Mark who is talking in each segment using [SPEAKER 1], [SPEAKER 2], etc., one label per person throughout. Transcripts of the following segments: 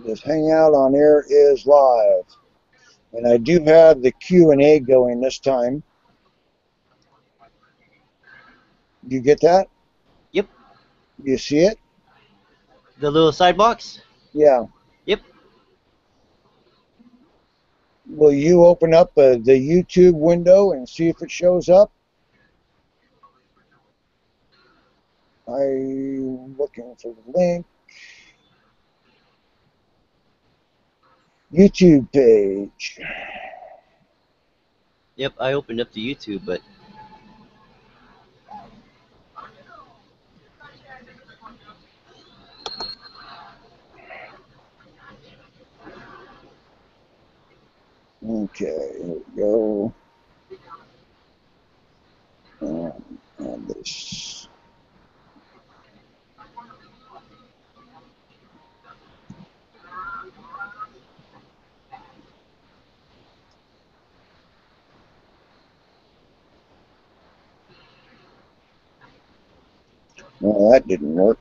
[SPEAKER 1] This Hangout on Air is live. And I do have the Q&A going this time. You get that?
[SPEAKER 2] Yep.
[SPEAKER 1] You see it?
[SPEAKER 2] The little side box?
[SPEAKER 1] Yeah.
[SPEAKER 2] Yep.
[SPEAKER 1] Will you open up the YouTube window and see if it shows up? I'm looking for the link. YouTube page.
[SPEAKER 2] Yep, I opened up the YouTube, but
[SPEAKER 1] Okay, here we go. And this. Well, that didn't work.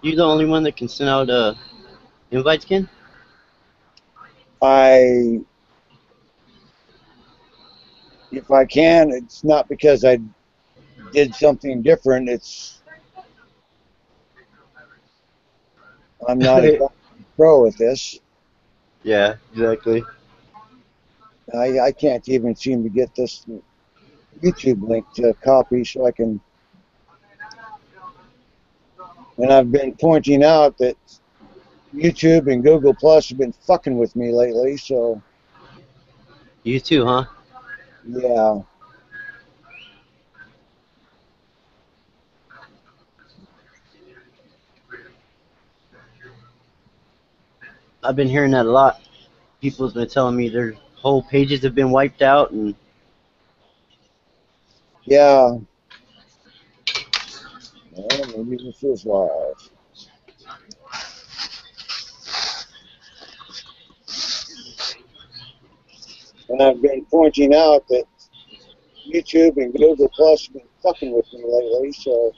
[SPEAKER 2] you're the only one that can send out invites, Ken?
[SPEAKER 1] If I can, it's not because I did something different. I'm not a pro at this.
[SPEAKER 2] Yeah, exactly.
[SPEAKER 1] I can't even seem to get this YouTube link to copy so I can. And I've been pointing out that YouTube and Google Plus have been fucking with me lately, so
[SPEAKER 2] You too, huh?
[SPEAKER 1] yeah.
[SPEAKER 2] I've been hearing that a lot. People's been telling me their whole pages have been wiped out, and
[SPEAKER 1] Yeah. Well, maybe this is live. And I've been pointing out that YouTube and Google Plus have been fucking with me lately, so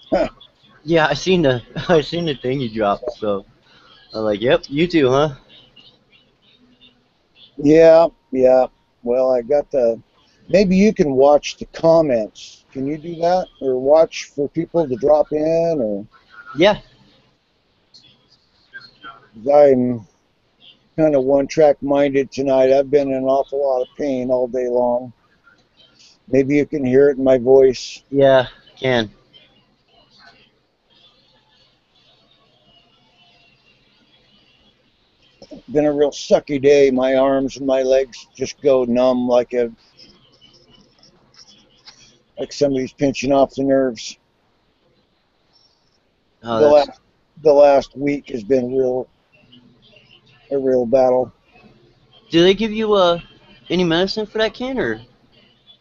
[SPEAKER 2] yeah, I seen the I seen the thing you dropped. So I'm like, yep, you too, huh?
[SPEAKER 1] yeah, yeah. Well, I got the. Maybe you can watch the comments. Can you do that, or watch for people to drop in, or?
[SPEAKER 2] Yeah.
[SPEAKER 1] I'm kind of one-track minded tonight. I've been in an awful lot of pain all day long. Maybe you can hear it in my voice.
[SPEAKER 2] Yeah, can.
[SPEAKER 1] Been a real sucky day. My arms and my legs just go numb like somebody's pinching off the nerves.
[SPEAKER 2] Oh, that's.
[SPEAKER 1] The last week has been a real battle.
[SPEAKER 2] Do they give you any medicine for that, Ken, or?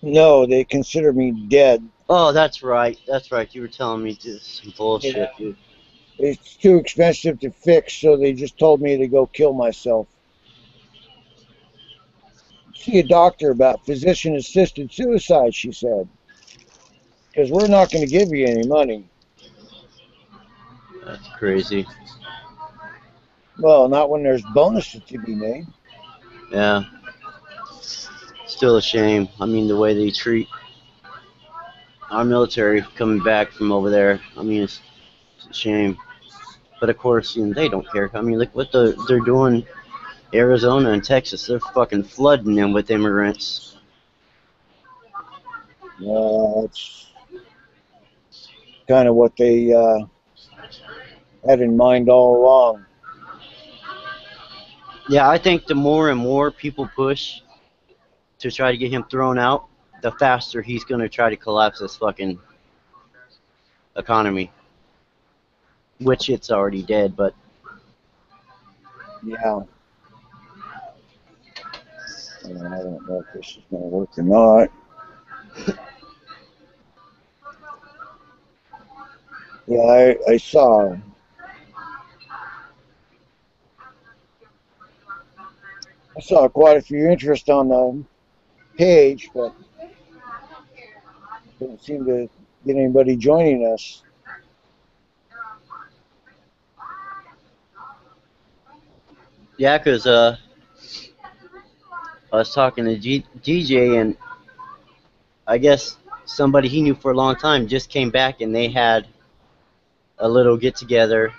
[SPEAKER 1] No, they consider me dead.
[SPEAKER 2] Oh, that's right. That's right. You were telling me just some
[SPEAKER 1] Yeah.
[SPEAKER 2] bullshit, dude.
[SPEAKER 1] It's too expensive to fix, so they just told me to go kill myself. See a doctor about physician-assisted suicide, she said, because we're not going to give you any money.
[SPEAKER 2] That's crazy.
[SPEAKER 1] Well, not when there's bonuses to be made.
[SPEAKER 2] Yeah. Still a shame. I mean, the way they treat our military coming back from over there. I mean, it's a shame. But of course, you know, they don't care. I mean, look what they're doing. Arizona and Texas, they're fucking flooding them with immigrants.
[SPEAKER 1] It's kind of what they had in mind all along.
[SPEAKER 2] Yeah, I think the more and more people push to try to get him thrown out, the faster he's going to try to collapse this fucking economy. Which it's already dead, but.
[SPEAKER 1] Yeah. I don't know if this is going to work or not. Yeah, I saw. I saw quite a few interest on the page, but don't seem to get anybody joining us.
[SPEAKER 2] Yeah, 'cause I was talking to DJ, and I guess somebody he knew for a long time just came back, and they had a little get together,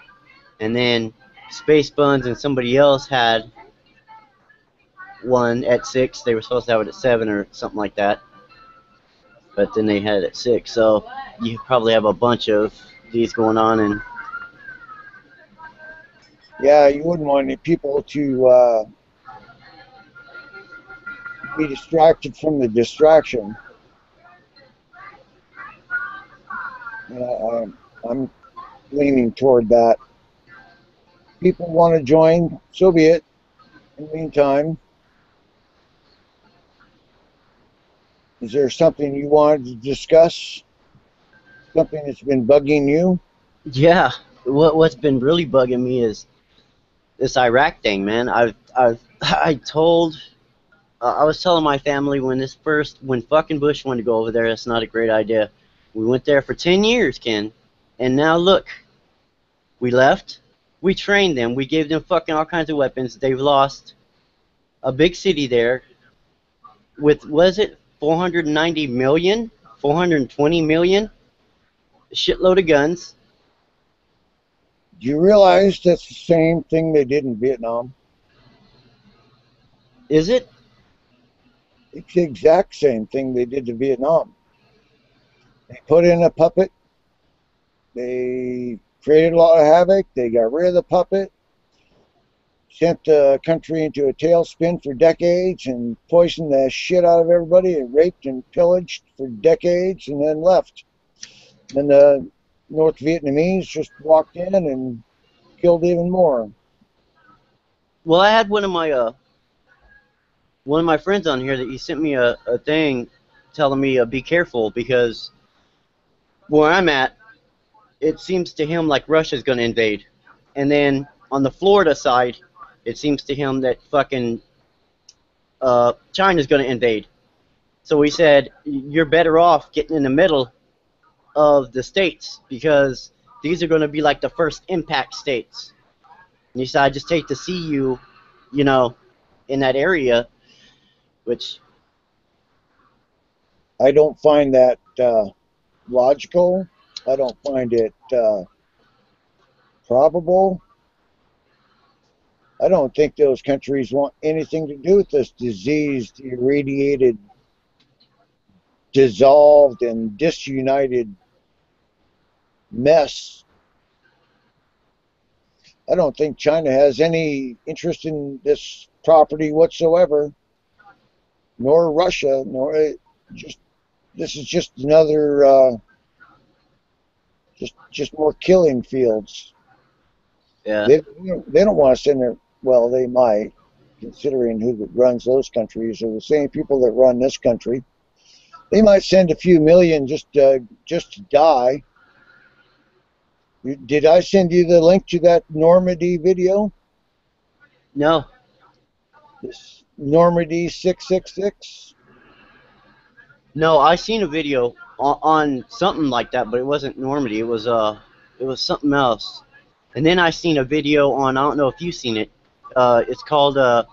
[SPEAKER 2] and then Space Buns and somebody else had one at 6. They were supposed to have it at 7 or something like that, but then they had it at 6. So you probably have a bunch of these going on, and
[SPEAKER 1] Yeah, you wouldn't want any people to be distracted from the distraction. I'm leaning toward that. People want to join, so be it. In the meantime, is there something you wanted to discuss? Something that's been bugging you?
[SPEAKER 2] yeah. What's been really bugging me is this Iraq thing, man. I told I was telling my family when fucking Bush wanted to go over there, that's not a great idea. We went there for 10 years, Ken, and now look, we left. We trained them. We gave them fucking all kinds of weapons. They've lost a big city there with, was it 490 million, 420 million, a shitload of guns.
[SPEAKER 1] Do you realize that's the same thing they did in Vietnam?
[SPEAKER 2] Is it?
[SPEAKER 1] It's the exact same thing they did to Vietnam. They put in a puppet. They created a lot of havoc. They got rid of the puppet, sent the country into a tailspin for decades, and poisoned the shit out of everybody, and raped and pillaged for decades, and then left. Then the North Vietnamese just walked in and killed even more.
[SPEAKER 2] Well, I had one of my friends on here that he sent me a thing telling me be careful because where I'm at, it seems to him like Russia's going to invade. And then on the Florida side, it seems to him that fucking China's going to invade. So he said, you're better off getting in the middle of the states because these are going to be like the first impact states. And he said, I just hate to see you, you know, in that area, which,
[SPEAKER 1] I don't find that logical. I don't find it probable. I don't think those countries want anything to do with this diseased, irradiated, dissolved, and disunited mess. I don't think China has any interest in this property whatsoever, nor Russia, nor just this is just another just more killing fields.
[SPEAKER 2] yeah.
[SPEAKER 1] They don't want to send their, well, they might, considering who runs those countries are the same people that run this country. They might send a few million just to die. Did I send you the link to that Normandy video?
[SPEAKER 2] No,
[SPEAKER 1] This Normandy 666?
[SPEAKER 2] no, I seen a video on something like that, but it wasn't Normandy. It was something else. And then I seen a video on, I don't know if you've seen it. It's called the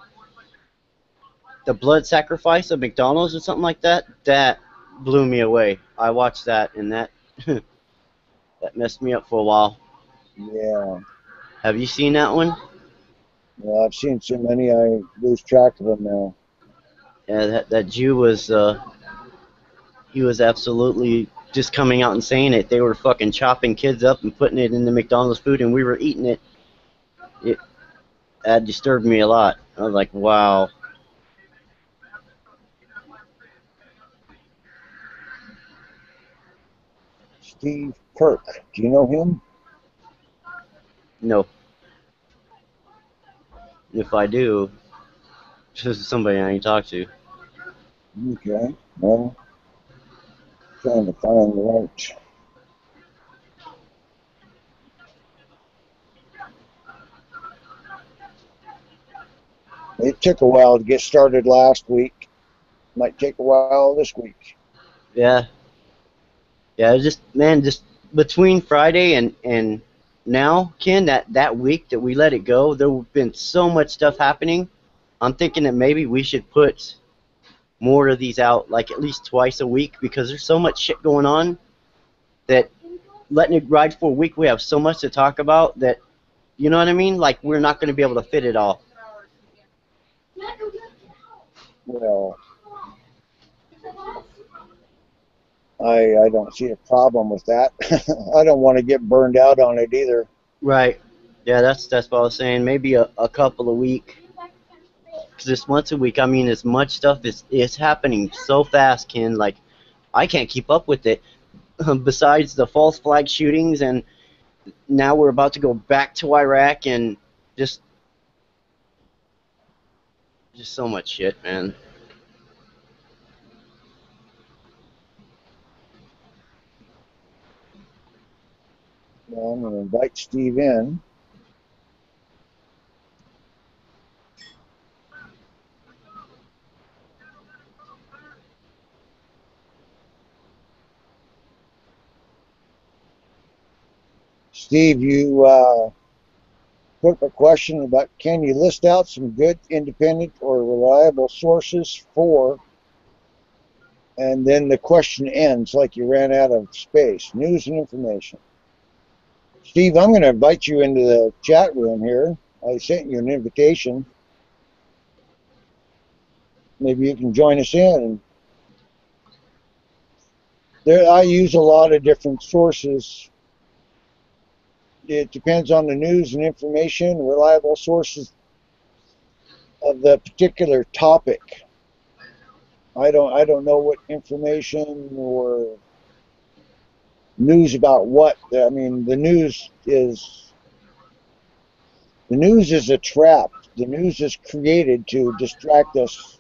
[SPEAKER 2] blood sacrifice of McDonald's or something like that. That blew me away. I watched that, and that that messed me up for a while.
[SPEAKER 1] Yeah.
[SPEAKER 2] Have you seen that one?
[SPEAKER 1] Well, I've seen so many I lose track of them now.
[SPEAKER 2] Yeah, that Jew was he was absolutely just coming out and saying it. They were fucking chopping kids up and putting it in the McDonald's food, and we were eating it. It that disturbed me a lot. I was like, wow.
[SPEAKER 1] Steve Kirk, do you know him?
[SPEAKER 2] No, if I do, this is somebody I ain't talked to.
[SPEAKER 1] Okay. Well, trying to find the right. It took a while to get started last week. Might take a while this week.
[SPEAKER 2] Yeah, yeah. Just man, just between Friday and now, Ken, that week that we let it go, there's been so much stuff happening. I'm thinking that maybe we should put more of these out, like at least twice a week, because there's so much shit going on that letting it ride for a week, we have so much to talk about that, you know what I mean? Like, we're not going to be able to fit it all.
[SPEAKER 1] Well, I don't see a problem with that. I don't want to get burned out on it either.
[SPEAKER 2] Right. Yeah, that's what I was saying. Maybe a couple a week. Because this once a week, I mean, as much stuff is happening so fast, Ken. Like, I can't keep up with it. Besides the false flag shootings, and now we're about to go back to Iraq, and just so much shit, man.
[SPEAKER 1] Well, I'm going to invite Steve in. Steve, you put up a question about, can you list out some good, independent, or reliable sources for, and then the question ends like you ran out of space, news and information. Steve, I'm going to invite you into the chat room here. I sent you an invitation. Maybe you can join us in. There, I use a lot of different sources. It depends on the news and information, reliable sources of the particular topic. I don't know what information or news about what. I mean, the news is a trap. The news is created to distract us.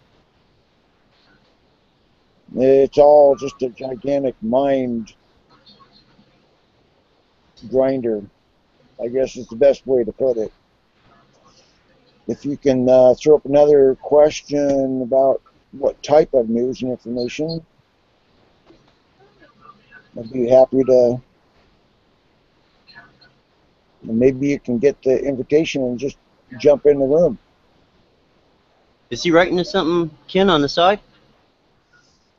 [SPEAKER 1] It's all just a gigantic mind grinder, I guess is the best way to put it. If you can throw up another question about what type of news and information, I'd be happy to. Maybe you can get the invitation and just jump in the room.
[SPEAKER 2] Is he writing something, Ken, on the side?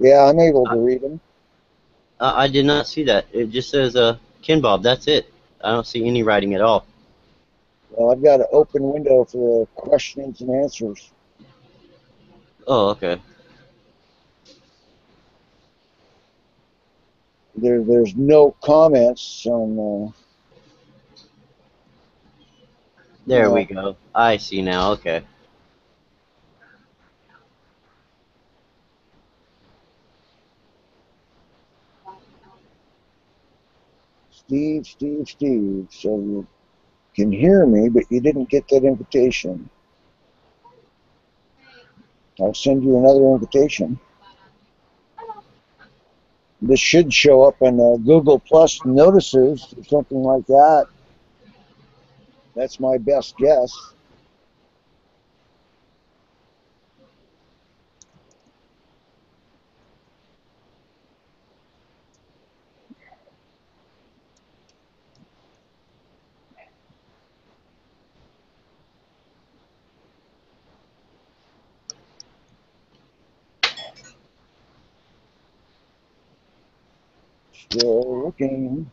[SPEAKER 1] Yeah, I'm able to read them.
[SPEAKER 2] I did not see that. It just says Ken Bob. That's it. I don't see any writing at all.
[SPEAKER 1] Well, I've got an open window for the questions and answers.
[SPEAKER 2] Oh, okay.
[SPEAKER 1] There's no comments on.
[SPEAKER 2] There we go. I see now. Okay.
[SPEAKER 1] Steve. So you can hear me, but you didn't get that invitation. I'll send you another invitation. This should show up in Google Plus notices or something like that. That's my best guess. Still looking.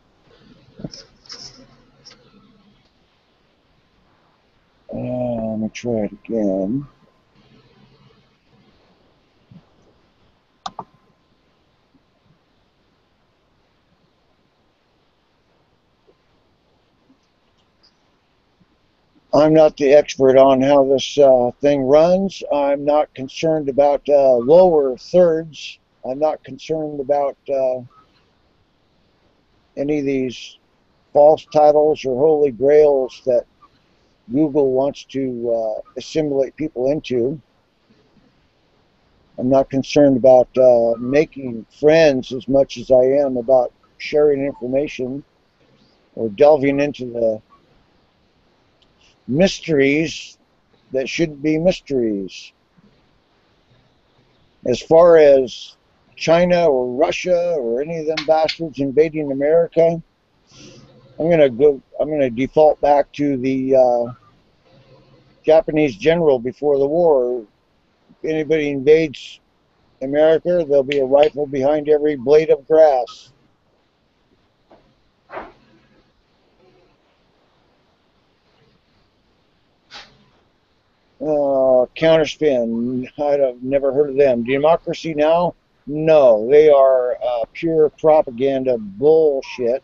[SPEAKER 1] Let me try it again. I'm not the expert on how this thing runs. I'm not concerned about lower thirds. I'm not concerned about any of these false titles or holy grails that Google wants to assimilate people into. I'm not concerned about making friends as much as I am about sharing information or delving into the mysteries that shouldn't be mysteries. As far as China or Russia or any of them bastards invading America, I'm gonna default back to the Japanese general before the war. If anybody invades America, there'll be a rifle behind every blade of grass. Counterspin, I've never heard of them. Democracy Now? No, they are pure propaganda bullshit.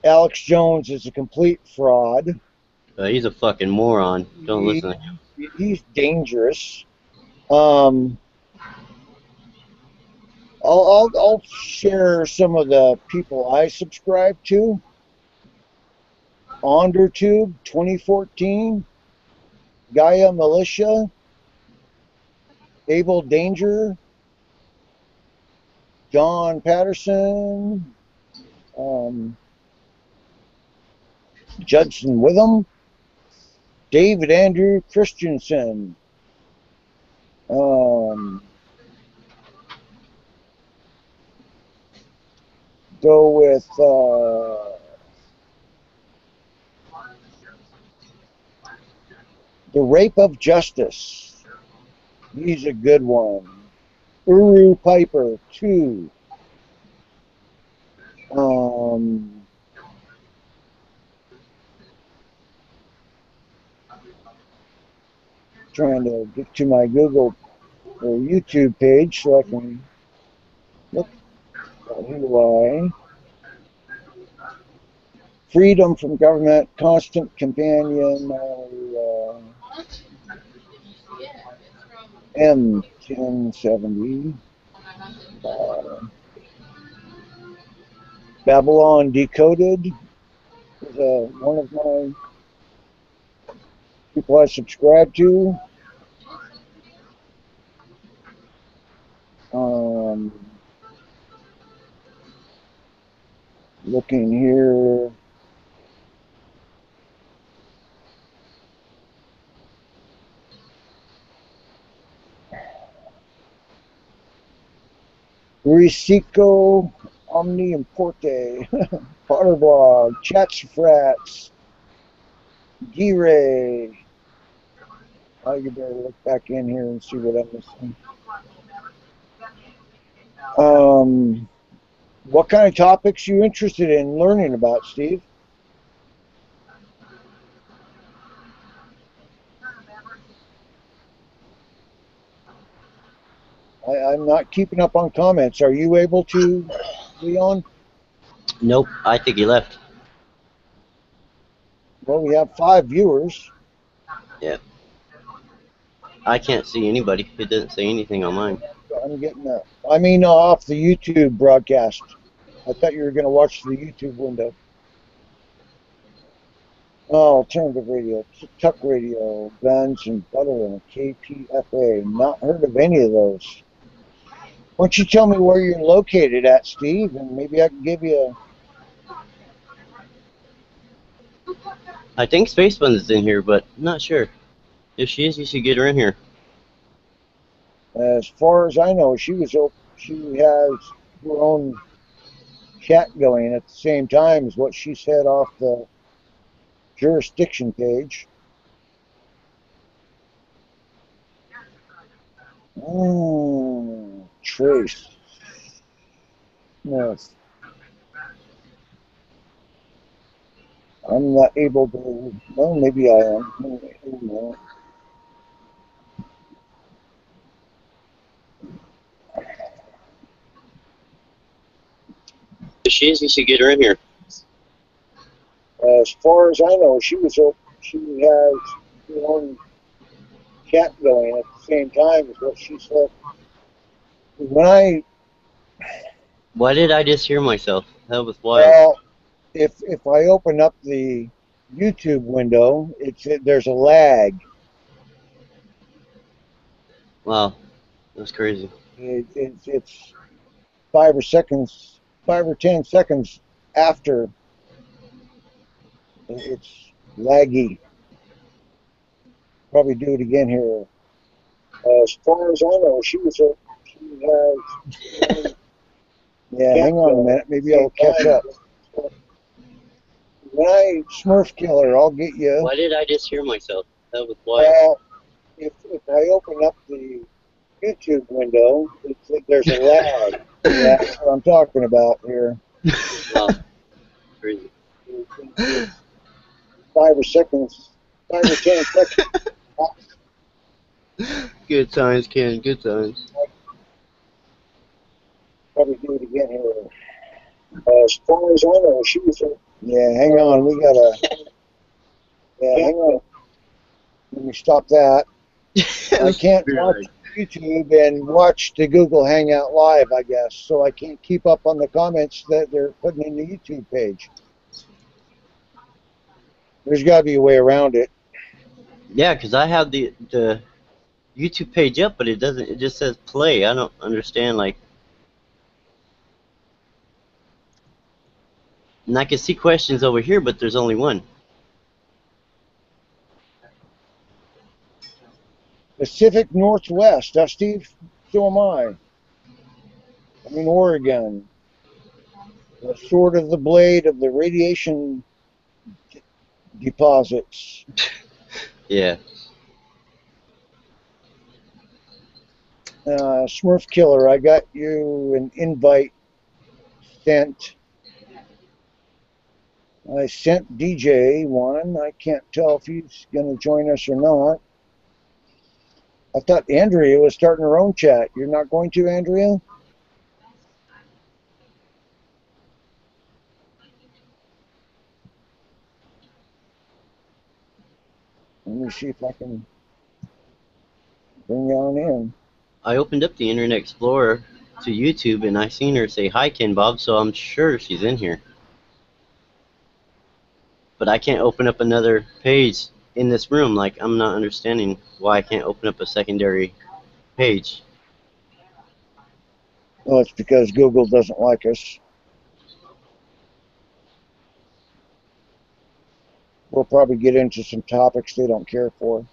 [SPEAKER 1] Alex Jones is a complete fraud.
[SPEAKER 2] He's a fucking moron. Don't listen to him.
[SPEAKER 1] He's dangerous. I'll share some of the people I subscribe to. Ondertube 2014, Gaia Militia, Able Danger, John Patterson, Judson Witham, David Andrew Christensen, go with The Rape of Justice. He's a good one. Uru Piper 2. Trying to get to my Google or YouTube page so I can look at who Freedom from Government, Constant Companion, M1070, Babylon Decoded is one of my people I subscribe to. Looking here. Risico Omni Importe, Potterblog, Chats Frats, G-Ray. Oh, you better look back in here and see what I'm missing. What kind of topics are you interested in learning about, Steve? I'm not keeping up on comments. Are you able to, Leon?
[SPEAKER 2] Nope, I think he left.
[SPEAKER 1] Well, we have 5 viewers.
[SPEAKER 2] Yeah. I can't see anybody. It doesn't say anything on mine.
[SPEAKER 1] I'm getting that. I mean, off the YouTube broadcast. I thought you were going to watch the YouTube window. Oh, alternative radio, Tuck Radio, Guns and Butter, and KPFA. Not heard of any of those. Why don't you tell me where you're located at, Steve, and maybe I can give you a...
[SPEAKER 2] I think Space Buns is in here, but I'm not sure. If she is, you should get her in here.
[SPEAKER 1] As far as I know, she has her own chat going at the same time as what she said off the jurisdiction page. Trace. Yes. I'm not able to. Well, maybe I am.
[SPEAKER 2] If she is, you should get her in here.
[SPEAKER 1] As far as I know, she has her own chat going at the same time as what she said.
[SPEAKER 2] Why did I just hear myself? That was wild.
[SPEAKER 1] Well, if I open up the YouTube window, there's a lag.
[SPEAKER 2] Wow, that's crazy.
[SPEAKER 1] It's 5 or 10 seconds after. It's laggy. Probably do it again here. As far as I know, she has. Yeah, hang on a minute. Maybe I'll catch up. When I Smurf Killer, I'll get you.
[SPEAKER 2] Why did I just hear myself? That was wild.
[SPEAKER 1] Well, if I open up the YouTube window, there's a lag. Yeah, that's what I'm talking about here.
[SPEAKER 2] Wow. Crazy.
[SPEAKER 1] 5 or 10 seconds.
[SPEAKER 2] Good times, Ken. Good times.
[SPEAKER 1] Probably do it again here. As far as I know, she was. Yeah, hang on. We gotta. Yeah, hang on. Let me stop that. I can't watch YouTube and watch the Google Hangout Live, I guess, so I can't keep up on the comments that they're putting in the YouTube page. There's got to be a way around it.
[SPEAKER 2] Yeah, because I have the YouTube page up, but it doesn't. It just says play. I don't understand. Like, and I can see questions over here, but there's only one.
[SPEAKER 1] Pacific Northwest, Steve. So am I. I'm in Oregon. The sword of the blade of the radiation deposits.
[SPEAKER 2] Yeah.
[SPEAKER 1] Smurf Killer, I got you an invite sent. I sent DJ one. I can't tell if he's going to join us or not. I thought Andrea was starting her own chat. You're not going to, Andrea? Let me see if I can bring you on in.
[SPEAKER 2] I opened up the Internet Explorer to YouTube, and I seen her say, "Hi, Ken Bob," so I'm sure she's in here. But I can't open up another page in this room. Like, I'm not understanding why I can't open up a secondary page.
[SPEAKER 1] Well, it's because Google doesn't like us. We'll probably get into some topics they don't care for.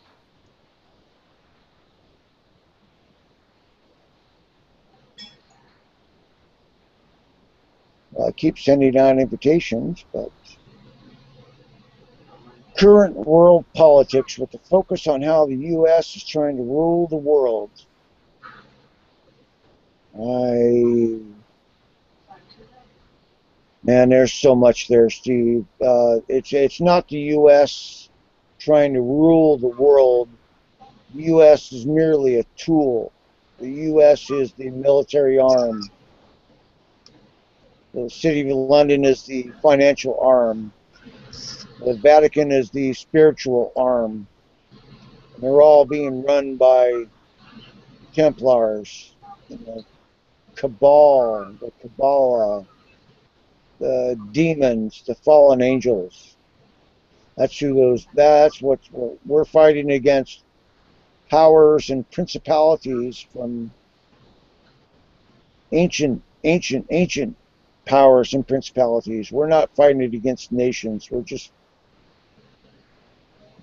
[SPEAKER 1] I keep sending out invitations, but current world politics with the focus on how the U.S. is trying to rule the world. Man, there's so much there, Steve. It's not the U.S. trying to rule the world. The U.S. is merely a tool. The U.S. is the military arm. The City of London is the financial arm. The Vatican is the spiritual arm. And they're all being run by Templars, the Cabal, the Kabbalah, the demons, the fallen angels. That's what we're fighting against. Powers and principalities from ancient powers and principalities. We're not fighting it against nations. We're just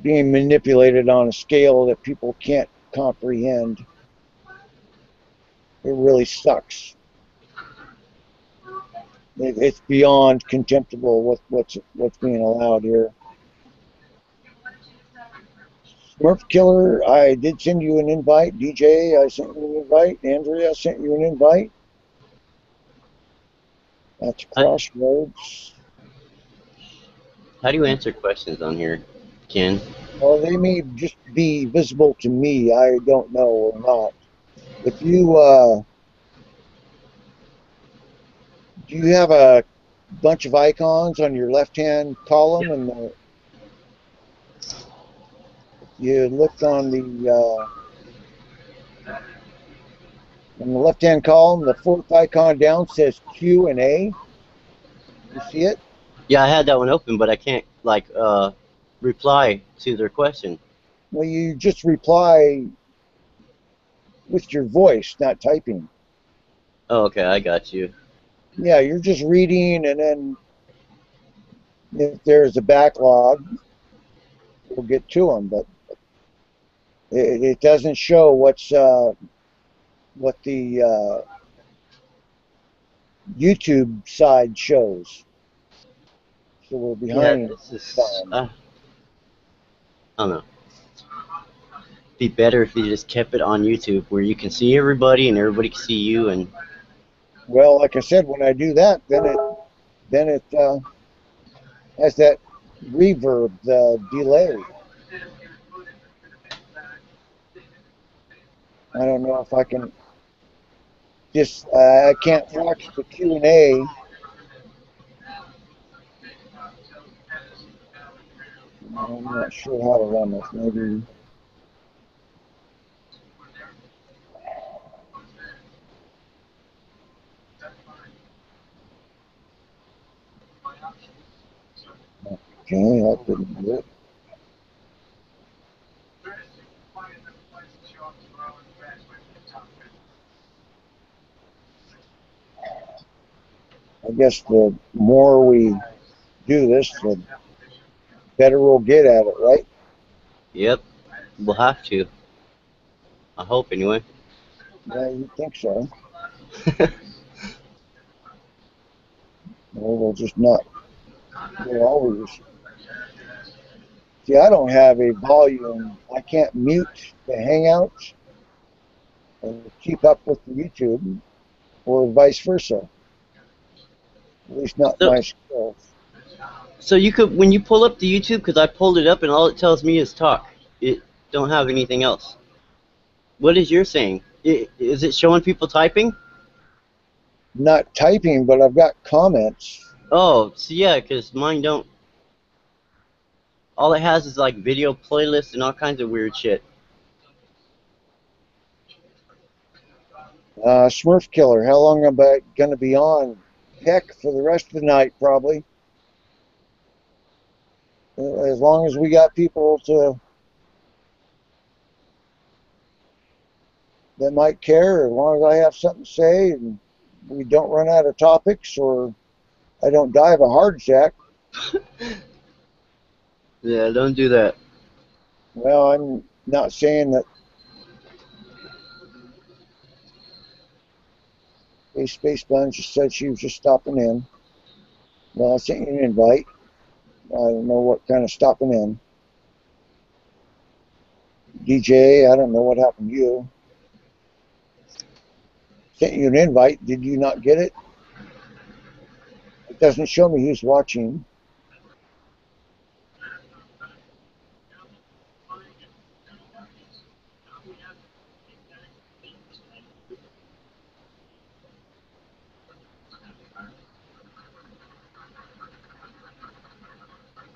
[SPEAKER 1] being manipulated on a scale that people can't comprehend. It really sucks. It's beyond contemptible what's being allowed here. Smurf Killer, I did send you an invite. DJ, I sent you an invite. Andrea, I sent you an invite. That's Crossroads.
[SPEAKER 2] How do you answer questions on here, Ken?
[SPEAKER 1] Well, they may just be visible to me. I don't know or not. If you do you have a bunch of icons on your left-hand column, and you look on the left-hand column, the fourth icon down says Q&A. You see it?
[SPEAKER 2] Yeah, I had that one open, but I can't like reply to their question.
[SPEAKER 1] Well, you just reply with your voice, not typing.
[SPEAKER 2] Oh, okay, I got you.
[SPEAKER 1] Yeah, you're just reading, and then if there's a backlog, we'll get to them. But It doesn't show what the YouTube side shows. So we're
[SPEAKER 2] Yeah,
[SPEAKER 1] behind
[SPEAKER 2] this is.
[SPEAKER 1] time.
[SPEAKER 2] I don't know. Be better if you just kept it on YouTube where you can see everybody and everybody can see you. And
[SPEAKER 1] Well, like I said, when I do that, then it has that reverb, the delay. I don't know if I can just I can't watch the Q&A. I'm not sure how to run this. Maybe okay, that didn't do it. I guess the more we do this, the better we'll get at it, right?
[SPEAKER 2] yep, we'll have to. I hope anyway.
[SPEAKER 1] Yeah, you think so? Or we'll just not. We'll always. See, I don't have a volume. I can't mute the Hangouts and keep up with the YouTube, or vice versa. At least not
[SPEAKER 2] so,
[SPEAKER 1] my skills.
[SPEAKER 2] so you could when you pull up the YouTube, because I pulled it up and all it tells me is talk. It don't have anything else. What is yours saying? Is it showing people typing?
[SPEAKER 1] Not typing, but I've got comments.
[SPEAKER 2] Oh, so yeah, because mine don't. All it has is like video playlists and all kinds of weird shit.
[SPEAKER 1] Smurf Killer, how long am I going to be on? Heck, for the rest of the night, probably. As long as we got people that might care, as long as I have something to say and we don't run out of topics or I don't die of a heart attack.
[SPEAKER 2] Yeah, don't do that.
[SPEAKER 1] Well, I'm not saying that. A Space Bun just said she was just stopping in. Well, I sent you an invite. I don't know what kind of stopping in. DJ, I don't know what happened to you. Sent you an invite. Did you not get it? It doesn't show me who's watching.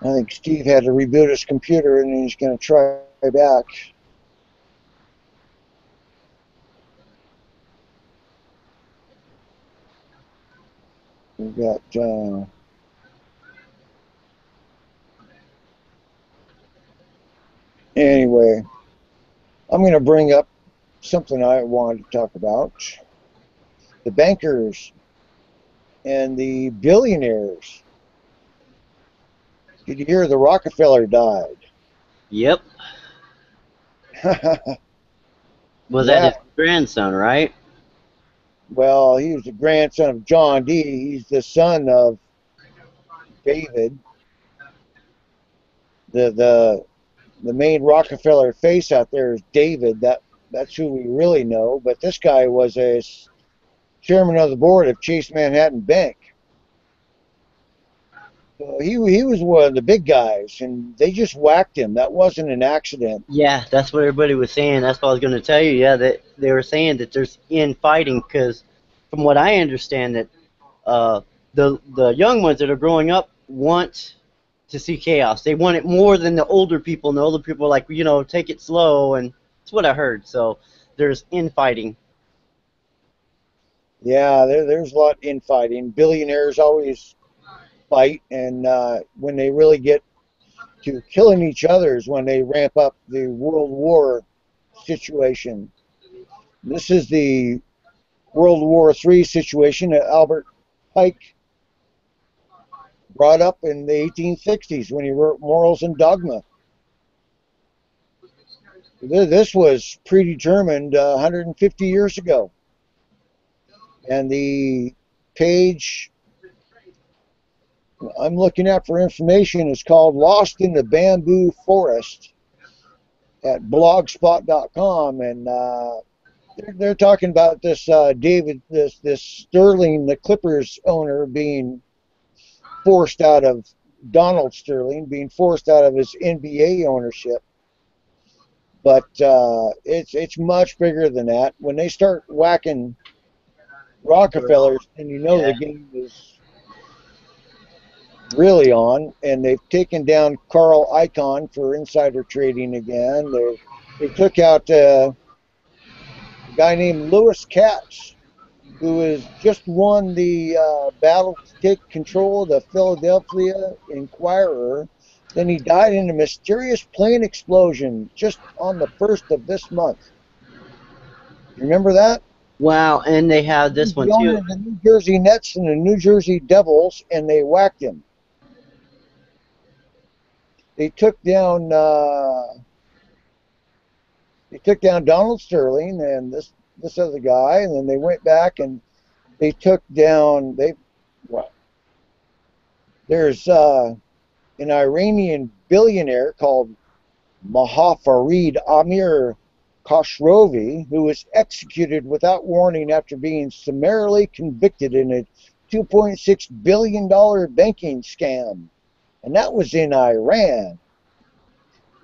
[SPEAKER 1] I think Steve had to reboot his computer and he's going to try back. We've got anyway, I'm going to bring up something I wanted to talk about. The bankers and the billionaires. Did you hear the Rockefeller died?
[SPEAKER 2] Yep. Was that
[SPEAKER 1] Yeah,
[SPEAKER 2] his grandson, right?
[SPEAKER 1] well, he was the grandson of John D. He's the son of David. The main Rockefeller face out there is David. That's who we really know. But this guy was a chairman of the board of Chase Manhattan Bank. So he was one of the big guys, and they just whacked him. That wasn't an accident.
[SPEAKER 2] Yeah, that's what everybody was saying. That's what I was going to tell you. Yeah, that they were saying that there's infighting because, from what I understand, that the young ones that are growing up want to see chaos. They want it more than the older people. And the older people are like, take it slow, and that's what I heard. So there's infighting.
[SPEAKER 1] Yeah, there's a lot of infighting. Billionaires always fight, and when they really get to killing each other is when they ramp up the World War situation. This is the World War III situation that Albert Pike brought up in the 1860s when he wrote Morals and Dogma. This was predetermined 150 years ago. And the page I'm looking at for information is called Lost in the Bamboo Forest at blogspot.com. And they're talking about this this Sterling, the Clippers owner, being forced out of Donald Sterling being forced out of his NBA ownership. But it's much bigger than that. When they start whacking Rockefellers, and you know the game is really on, and they've taken down Carl Icahn for insider trading again. They took out a guy named Lewis Katz, who has just won the battle to take control of the Philadelphia Inquirer. Then he died in a mysterious plane explosion just on the 1st of this month. Remember that?
[SPEAKER 2] Wow, and they had this one too.
[SPEAKER 1] The New Jersey Nets and the New Jersey Devils, and they whacked him. They took down Donald Sterling and this other guy, and then they went back and they took down there's an Iranian billionaire called Mahafarid Amir Khosrovi, who was executed without warning after being summarily convicted in a $2.6 billion banking scam. And that was in Iran.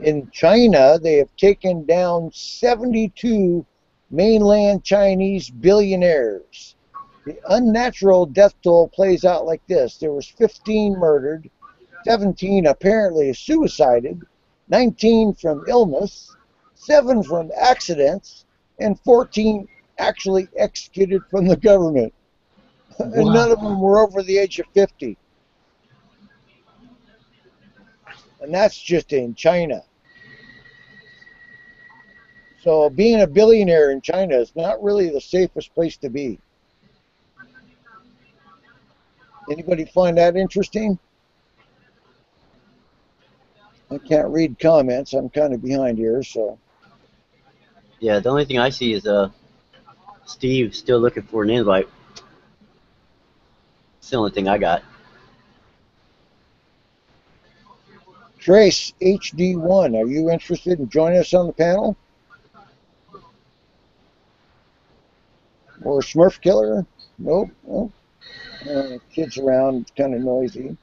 [SPEAKER 1] In China, they have taken down 72 mainland Chinese billionaires. The unnatural death toll plays out like this. There was 15 murdered, 17 apparently suicided, 19 from illness, 7 from accidents, and 14 actually executed from the government. Wow. And none of them were over the age of 50. And that's just in China. So being a billionaire in China is not really the safest place to be. Anybody find that interesting? I can't read comments. I'm kind of behind here, so.
[SPEAKER 2] Yeah, the only thing I see is Steve still looking for an invite. It's the only thing I got.
[SPEAKER 1] Trace HD1, are you interested in joining us on the panel? Or Smurf Killer? Nope. Nope. Kids around, kind of noisy.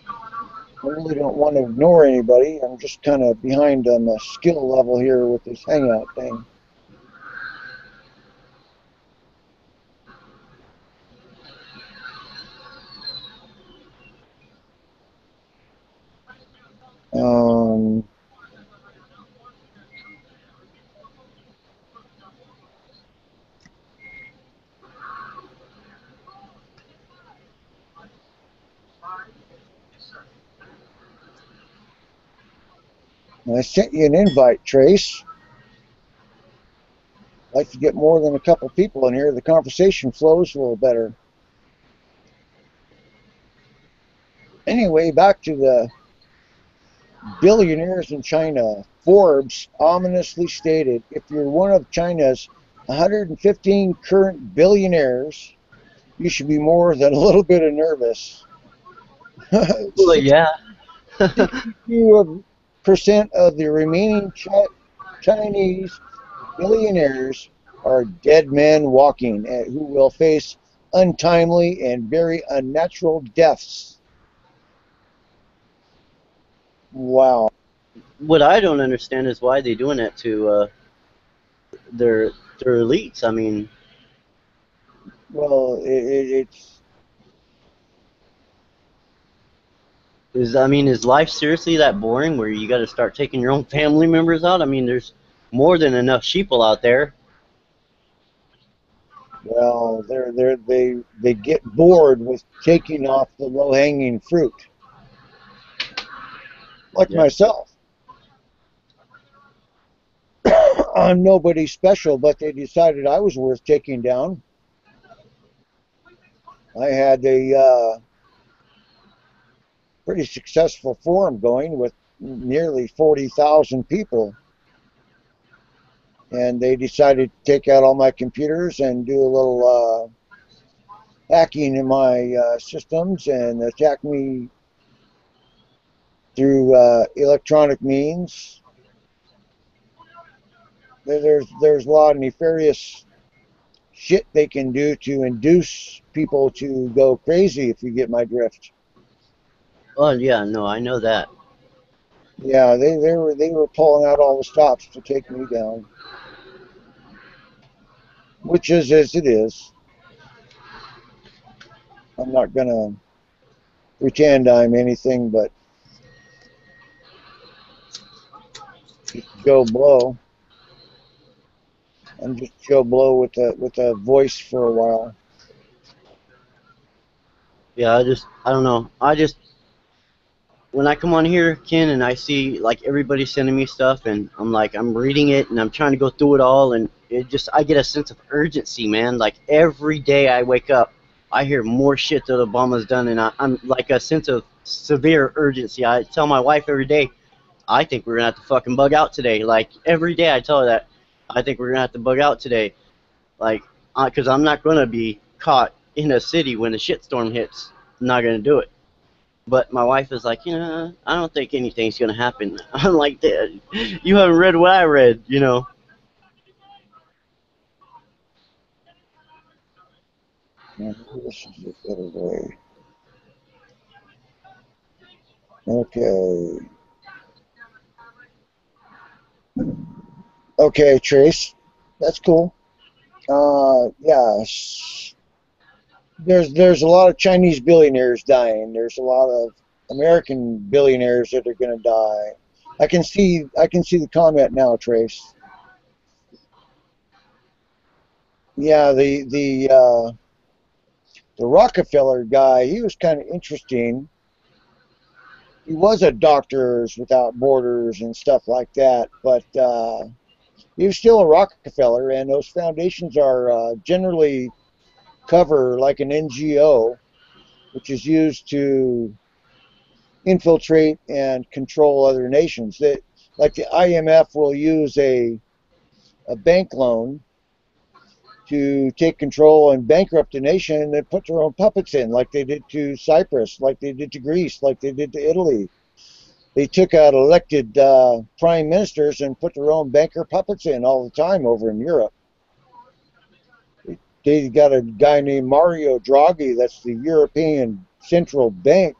[SPEAKER 1] I really don't want to ignore anybody. I'm just kind of behind on the skill level here with this Hangout thing. I sent you an invite, Trace. I'd like to get more than a couple people in here. The conversation flows a little better. Anyway, back to the billionaires in China. Forbes ominously stated, if you're one of China's 115 current billionaires, you should be more than a little bit nervous.
[SPEAKER 2] Well, yeah.
[SPEAKER 1] 62% of the remaining Chinese billionaires are dead men walking who will face untimely and very unnatural deaths. Wow.
[SPEAKER 2] What I don't understand is why they're doing that to their elites. I mean,
[SPEAKER 1] well, it's.
[SPEAKER 2] Is life seriously that boring where you got to start taking your own family members out? I mean, there's more than enough sheeple out there.
[SPEAKER 1] Well, they get bored with taking off the low-hanging fruit. Like myself. I'm nobody special, but they decided I was worth taking down. I had a pretty successful forum going with nearly 40,000 people. And they decided to take out all my computers and do a little hacking in my systems and attack me through electronic means. There's a lot of nefarious shit they can do to induce people to go crazy, if you get my drift.
[SPEAKER 2] Oh yeah, no, I know that.
[SPEAKER 1] Yeah, they were pulling out all the stops to take me down, which is as it is. I'm not gonna pretend I'm anything but Joe Blow. I'm just Joe Blow with a voice for a while.
[SPEAKER 2] Yeah, I don't know. When I come on here, Ken, and I see like everybody sending me stuff, and I'm reading it, and I'm trying to go through it all, and I get a sense of urgency, man. Like every day I wake up, I hear more shit that Obama's done, and I'm like a sense of severe urgency. I tell my wife every day, I think we're gonna have to fucking bug out today. Like every day I tell her that, I think we're gonna have to bug out today. Like, because I'm not gonna be caught in a city when a shitstorm hits. I'm not gonna do it. But my wife is like, I don't think anything's gonna happen. I'm like, you haven't read what I read, you know.
[SPEAKER 1] This is a better way. Okay. Okay, Trace. That's cool. Yeah. There's a lot of Chinese billionaires dying. There's a lot of American billionaires that are going to die. I can see the comment now, Trace. Yeah, the Rockefeller guy, he was kind of interesting. He was a Doctors Without Borders and stuff like that, but he was still a Rockefeller, and those foundations are generally cover like an NGO, which is used to infiltrate and control other nations. That, like the IMF will use a bank loan to take control and bankrupt a nation and then put their own puppets in, like they did to Cyprus, like they did to Greece, like they did to Italy. They took out elected prime ministers and put their own banker puppets in all the time over in Europe. They got a guy named Mario Draghi, that's the European Central Bank,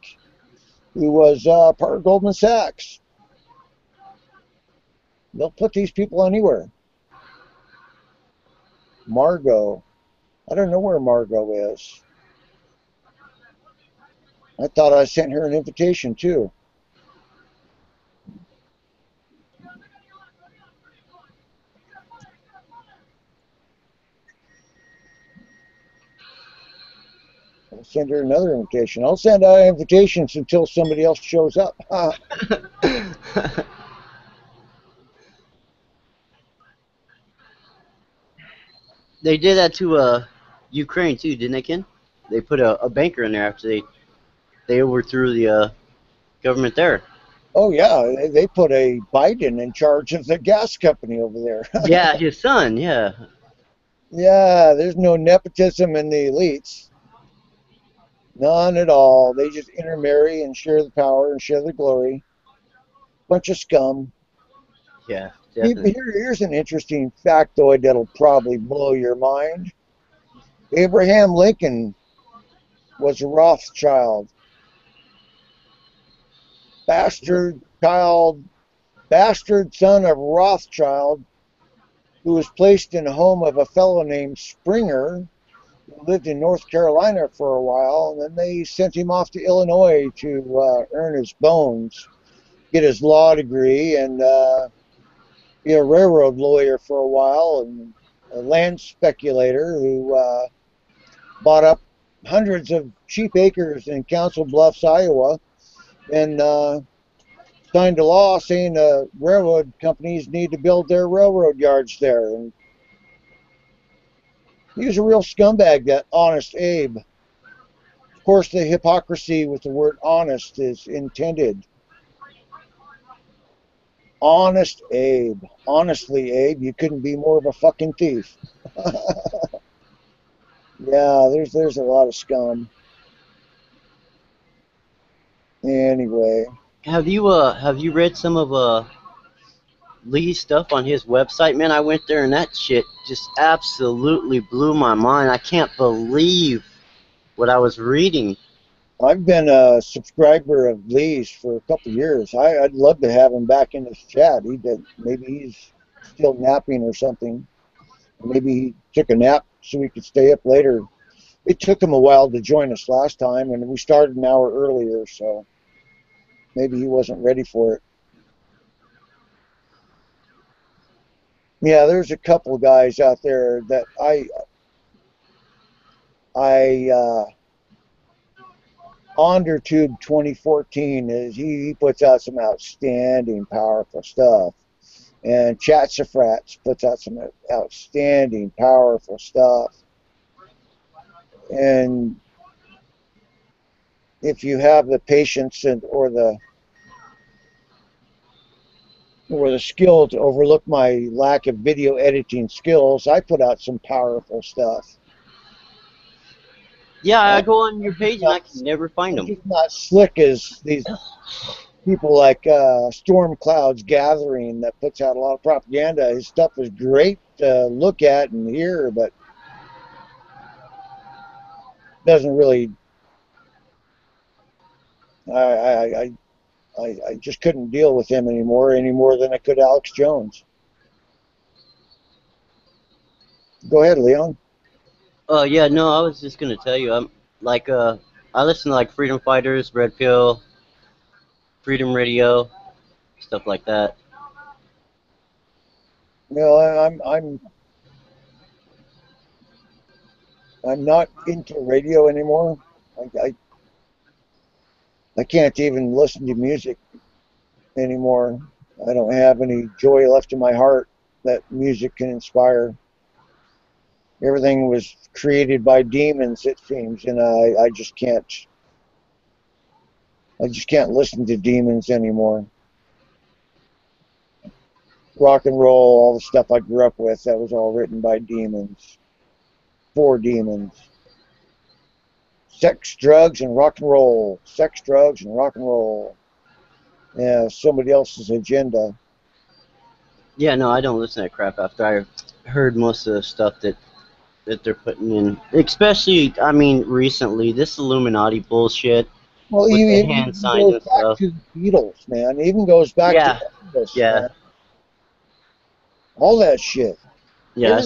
[SPEAKER 1] who was part of Goldman Sachs. They'll put these people anywhere. Margot. I don't know where Margot is. I thought I sent her an invitation too. I'll send her another invitation. I'll send out invitations until somebody else shows up.
[SPEAKER 2] They did that to Ukraine too, didn't they, Ken? They put a banker in there after they overthrew the government there.
[SPEAKER 1] Oh yeah, they put a Biden in charge of the gas company over there.
[SPEAKER 2] Yeah, his son. Yeah.
[SPEAKER 1] Yeah, there's no nepotism in the elites. None at all. They just intermarry and share the power and share the glory. Bunch of scum.
[SPEAKER 2] Yeah, definitely.
[SPEAKER 1] Here's an interesting factoid that'll probably blow your mind. Abraham Lincoln was a Rothschild. Bastard son of Rothschild, who was placed in a home of a fellow named Springer, who lived in North Carolina for a while, and then they sent him off to Illinois to earn his bones, get his law degree, and be a railroad lawyer for a while, and a land speculator who bought up hundreds of cheap acres in Council Bluffs, Iowa, and signed a law saying railroad companies need to build their railroad yards there. And he was a real scumbag, that Honest Abe. course, the hypocrisy with the word honest is intended. Honest Abe. Honestly, Abe, you couldn't be more of a fucking thief. Yeah, there's a lot of scum. Anyway,
[SPEAKER 2] Have you read some of Lee's stuff on his website? Man, I went there and that shit just absolutely blew my mind. I can't believe what I was reading.
[SPEAKER 1] I've been a subscriber of Lee's for a couple of years. I'd love to have him back in this chat. Maybe he's still napping or something. Maybe he took a nap so we could stay up later. It took him a while to join us last time, and we started an hour earlier, so maybe he wasn't ready for it. Yeah, there's a couple guys out there that Ondertube 2014 he puts out some outstanding, powerful stuff, and Chatsafrats puts out some outstanding, powerful stuff. And if you have the patience or the skill to overlook my lack of video editing skills, I put out some powerful stuff.
[SPEAKER 2] Yeah, I go on your page and I can never find them.
[SPEAKER 1] It's not slick as these people like Storm Clouds Gathering that puts out a lot of propaganda. His stuff is great to look at and hear, but doesn't really. I just couldn't deal with him any more than I could Alex Jones. Go ahead, Leon.
[SPEAKER 2] Yeah, no, I was just gonna tell you, I'm like, I listen to like Freedom Fighters, Red Pill, Freedom Radio, stuff like that.
[SPEAKER 1] No, I'm not into radio anymore. I can't even listen to music anymore. I don't have any joy left in my heart that music can inspire. Everything was created by demons, it seems, and I just can't listen to demons anymore. Rock and roll, all the stuff I grew up with, that was all written by demons, for demons. Sex, drugs, and rock and roll. Sex, drugs, and rock and roll. Yeah, somebody else's agenda.
[SPEAKER 2] Yeah, no, I don't listen to that crap after I heard most of the stuff that they're putting in. Especially, I mean, recently, this Illuminati bullshit.
[SPEAKER 1] Well,
[SPEAKER 2] with the
[SPEAKER 1] even
[SPEAKER 2] hand signs
[SPEAKER 1] goes
[SPEAKER 2] and
[SPEAKER 1] back
[SPEAKER 2] stuff.
[SPEAKER 1] to the Beatles, man. It even goes back
[SPEAKER 2] Yeah.
[SPEAKER 1] to Elvis,
[SPEAKER 2] Yeah.
[SPEAKER 1] man. All that shit.
[SPEAKER 2] Yeah,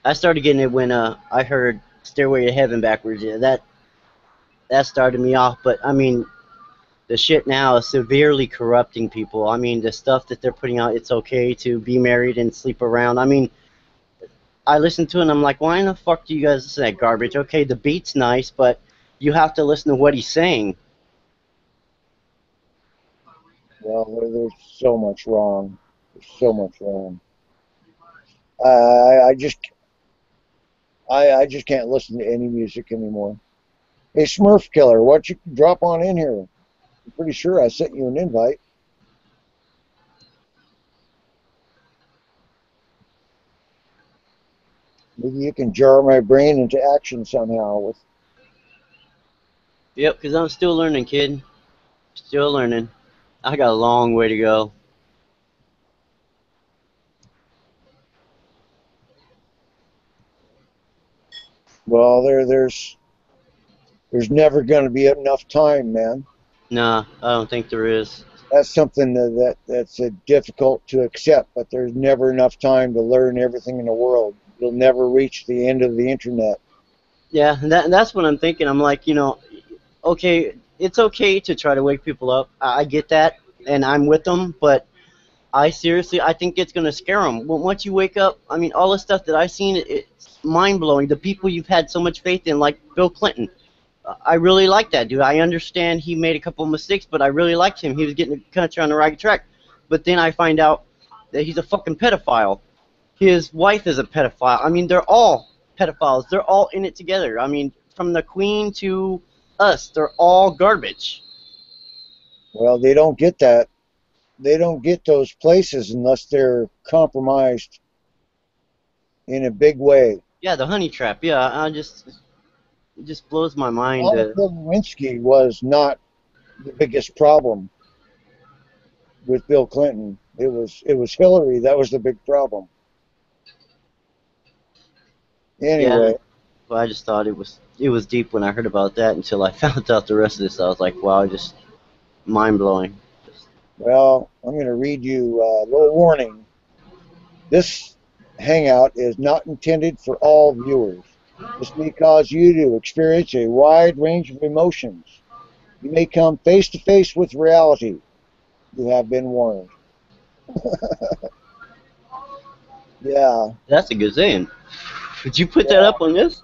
[SPEAKER 2] I started getting it when I heard Stairway to Heaven backwards. Yeah, that started me off. But I mean, the shit now is severely corrupting people. I mean, the stuff that they're putting out, it's okay to be married and sleep around. I mean, I listen to it and I'm like, why in the fuck do you guys listen to that garbage? Okay, the beat's nice, but you have to listen to what he's saying.
[SPEAKER 1] Well, there's so much wrong. There's so much wrong. I just can't listen to any music anymore. Hey, Smurf Killer, why don't you drop on in here? I'm pretty sure I sent you an invite. Maybe you can jar my brain into action somehow with.
[SPEAKER 2] Yep, because I'm still learning, kid. Still learning. I got a long way to go.
[SPEAKER 1] Well, there's never going to be enough time, man.
[SPEAKER 2] Nah, I don't think there is.
[SPEAKER 1] That's something that's difficult to accept, but there's never enough time to learn everything in the world. You'll never reach the end of the internet.
[SPEAKER 2] Yeah, that's what I'm thinking. I'm like, you know, okay, it's okay to try to wake people up. I get that, and I'm with them, but I think it's going to scare them. Once you wake up, I mean, all the stuff that I've seen, it's mind-blowing. The people you've had so much faith in, like Bill Clinton. I really like that dude. I understand he made a couple of mistakes, but I really liked him. He was getting the country on the right track. But then I find out that he's a fucking pedophile. His wife is a pedophile. I mean, they're all pedophiles. They're all in it together. I mean, from the Queen to us, they're all garbage.
[SPEAKER 1] Well, they don't get that. They don't get those places unless they're compromised in a big way.
[SPEAKER 2] Yeah, the honey trap. Yeah, it just blows my mind.
[SPEAKER 1] Monica Lewinsky was not the biggest problem with Bill Clinton. It was Hillary that was the big problem.
[SPEAKER 2] Yeah,
[SPEAKER 1] Anyway,
[SPEAKER 2] well, I just thought it was deep when I heard about that until I found out the rest of this. I was like, wow, just mind blowing.
[SPEAKER 1] well, I'm going to read you a little warning. This hangout is not intended for all viewers. This may cause you to experience a wide range of emotions. You may come face to face with reality. You have been warned. Yeah,
[SPEAKER 2] That's a good saying. Did you put that
[SPEAKER 1] yeah.
[SPEAKER 2] up on this?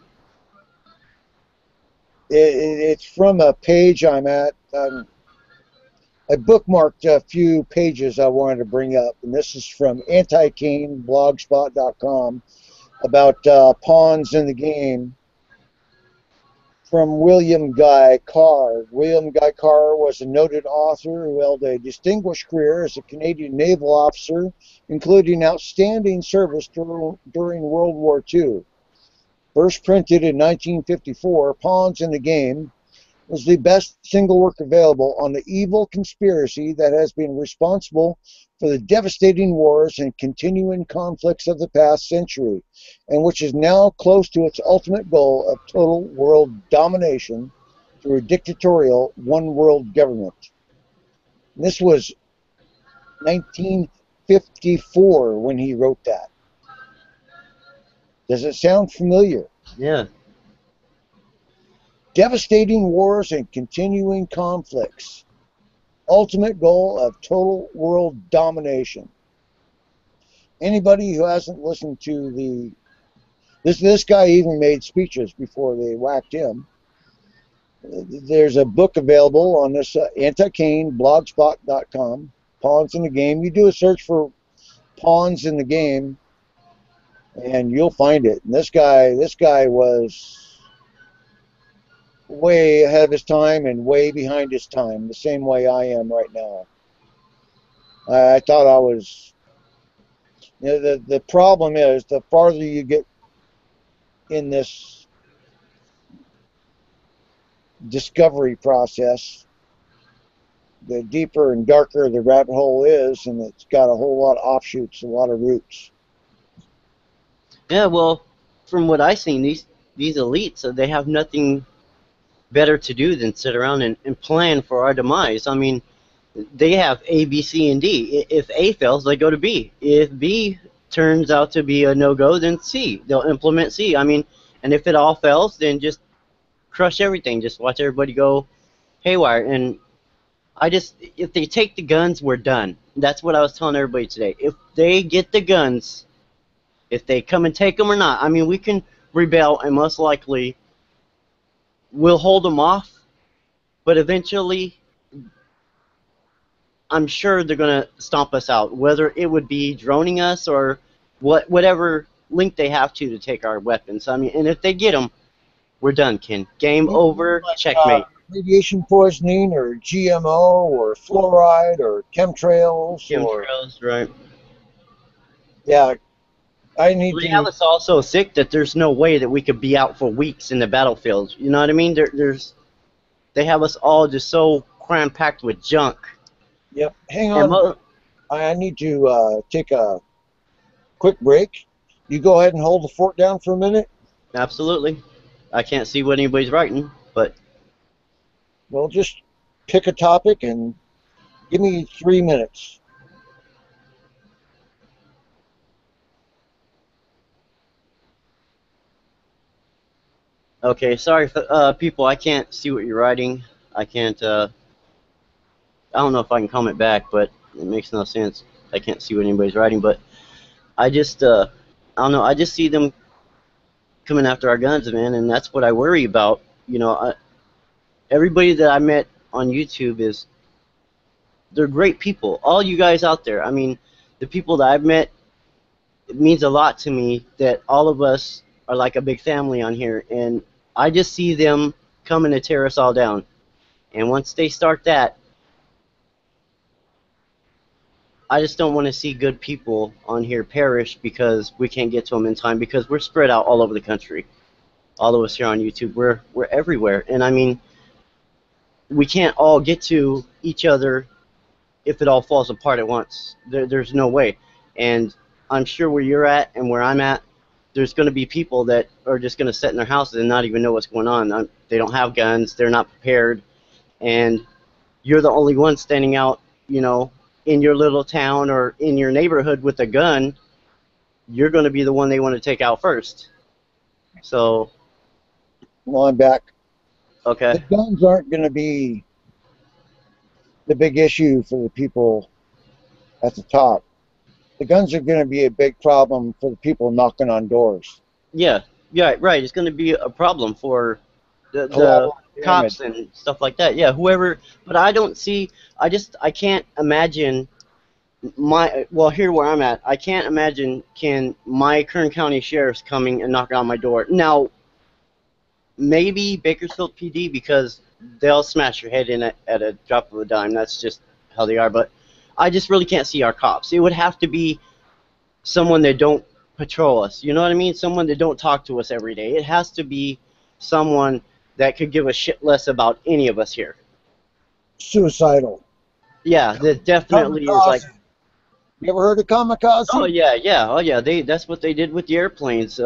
[SPEAKER 1] It's from a page I'm at. I bookmarked a few pages I wanted to bring up, and this is from anti-cane.blogspot.com about pawns in the game from William Guy Carr. William Guy Carr was a noted author who held a distinguished career as a Canadian naval officer, including outstanding service during World War II. First printed in 1954, Pawns in the Game was the best single work available on the evil conspiracy that has been responsible for the devastating wars and continuing conflicts of the past century, and which is now close to its ultimate goal of total world domination through a dictatorial one world government. And this was 1954 when he wrote that. Does it sound familiar?
[SPEAKER 2] Yeah.
[SPEAKER 1] Devastating wars and continuing conflicts. Ultimate goal of total world domination. Anybody who hasn't listened to this guy even made speeches before they whacked him. There's a book available on this anti-cane blogspot.com, Pawns in the Game. You do a search for Pawns in the Game, and you'll find it. And this guy was way ahead of his time and way behind his time, the same way I am right now. I thought I was, the problem is the farther you get in this discovery process, the deeper and darker the rabbit hole is, and it's got a whole lot of offshoots, a lot of roots.
[SPEAKER 2] Yeah, well, from what I've seen, these elites, they have nothing better to do than sit around and plan for our demise. I mean, they have A, B, C, and D. If A fails, they go to B. If B turns out to be a no-go, then C. They'll implement C. I mean, and if it all fails, then just crush everything. Just watch everybody go haywire. And if they take the guns, we're done. That's what I was telling everybody today. If they get the guns, if they come and take them or not, I mean, we can rebel and most likely we'll hold them off, but eventually I'm sure they're going to stomp us out, whether it would be droning us or whatever link they have to take our weapons. I mean, and if they get them, we're done, Ken. Game over, checkmate.
[SPEAKER 1] Radiation poisoning or GMO or fluoride or chemtrails.
[SPEAKER 2] Chemtrails, right.
[SPEAKER 1] Yeah, I need
[SPEAKER 2] They
[SPEAKER 1] to.
[SPEAKER 2] have us all so sick that there's no way that we could be out for weeks in the battlefield. You know what I mean? They have us all just so cram-packed with junk.
[SPEAKER 1] Yep, hang on. I need to take a quick break. You go ahead and hold the fort down for a minute.
[SPEAKER 2] Absolutely. I can't see what anybody's writing, but...
[SPEAKER 1] Well, just pick a topic and give me 3 minutes.
[SPEAKER 2] Okay, sorry, people, I can't see what you're writing. I can't, I don't know if I can comment back, but it makes no sense. I can't see what anybody's writing, but I just, I don't know, I just see them coming after our guns, man, and that's what I worry about. You know, everybody that I met on YouTube they're great people. All you guys out there, I mean, the people that I've met, it means a lot to me that all of us are like a big family on here, and I just see them coming to tear us all down. And once they start that, I just don't want to see good people on here perish because we can't get to them in time, because we're spread out all over the country. All of us here on YouTube, we're everywhere. And I mean, we can't all get to each other if it all falls apart at once. There's no way. And I'm sure where you're at and where I'm at, there's going to be people that are just going to sit in their houses and not even know what's going on. They don't have guns. They're not prepared. And you're the only one standing out, you know, in your little town or in your neighborhood with a gun. You're going to be the one they want to take out first. So,
[SPEAKER 1] Well, I'm back.
[SPEAKER 2] okay.
[SPEAKER 1] The guns aren't going to be the big issue for the people at the top. The guns are going to be a big problem for the people knocking on doors.
[SPEAKER 2] Yeah, right. It's going to be a problem for the
[SPEAKER 1] Collateral
[SPEAKER 2] cops
[SPEAKER 1] damage.
[SPEAKER 2] and stuff like that. Yeah, whoever. But I don't see. I can't imagine here where I'm at. I can't imagine can my Kern County sheriffs coming and knocking on my door. Now, maybe Bakersfield PD, because they'll smash your head in at a drop of a dime. That's just how they are. But I just really can't see our cops. It would have to be someone that don't patrol us. You know what I mean? Someone that don't talk to us every day. It has to be someone that could give a shit less about any of us here.
[SPEAKER 1] Suicidal.
[SPEAKER 2] Yeah, that definitely is like.
[SPEAKER 1] Kamikaze. You ever heard of kamikaze?
[SPEAKER 2] Oh yeah. That's what they did with the airplanes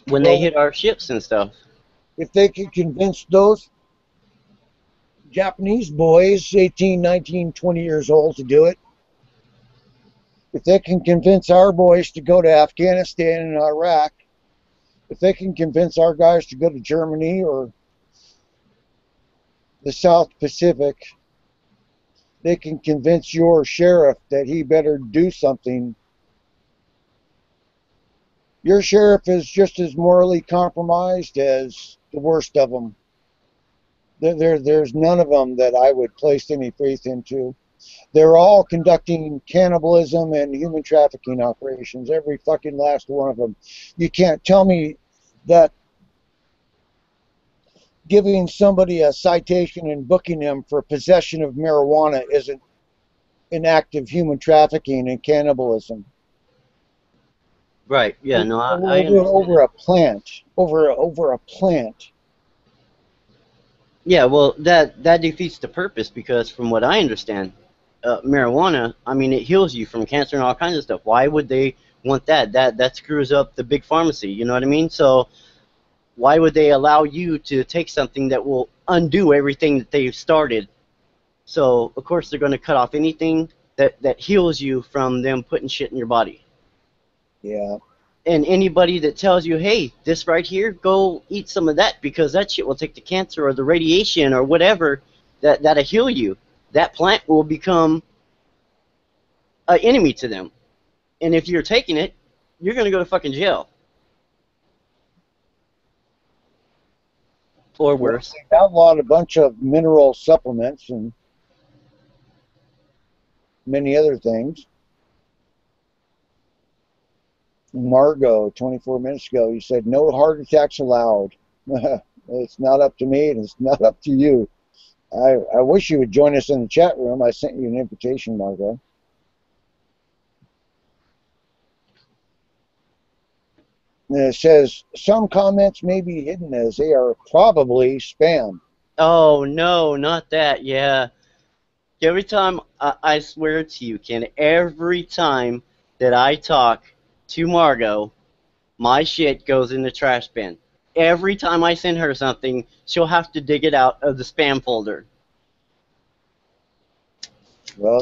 [SPEAKER 2] when they hit our ships and stuff.
[SPEAKER 1] If they could convince those Japanese boys, 18, 19, 20 years old, to do it, if they can convince our boys to go to Afghanistan and Iraq, if they can convince our guys to go to Germany or the South Pacific, they can convince your sheriff that he better do something. Your sheriff is just as morally compromised as the worst of them. There's none of them that I would place any faith into. They're all conducting cannibalism and human trafficking operations, every fucking last one of them. You can't tell me that giving somebody a citation and booking them for possession of marijuana isn't an act of human trafficking and cannibalism.
[SPEAKER 2] Right. Yeah. No, I understand.
[SPEAKER 1] Over a plant. Over a plant.
[SPEAKER 2] Yeah. Well, that defeats the purpose, because from what I understand, marijuana, I mean, it heals you from cancer and all kinds of stuff. Why would they want that? That screws up the big pharmacy. You know what I mean? So why would they allow you to take something that will undo everything that they've started? So of course they're going to cut off anything that heals you from them putting shit in your body.
[SPEAKER 1] Yeah.
[SPEAKER 2] And anybody that tells you, hey, this right here, go eat some of that because that shit will take the cancer or the radiation or whatever that'll heal you, that plant will become an enemy to them. And if you're taking it, you're going to go to fucking jail. Or worse.
[SPEAKER 1] They outlawed a bunch of mineral supplements and many other things. Margot, 24 minutes ago, you said no heart attacks allowed. It's not up to me, and it's not up to you. I wish you would join us in the chat room. I sent you an invitation, Margot. And it says some comments may be hidden as they are probably spam.
[SPEAKER 2] Oh, no, not that. Yeah. Every time, I swear to you, Ken, every time that I talk to Margot, my shit goes in the trash bin. Every time I send her something, she'll have to dig it out of the spam folder.
[SPEAKER 1] Well,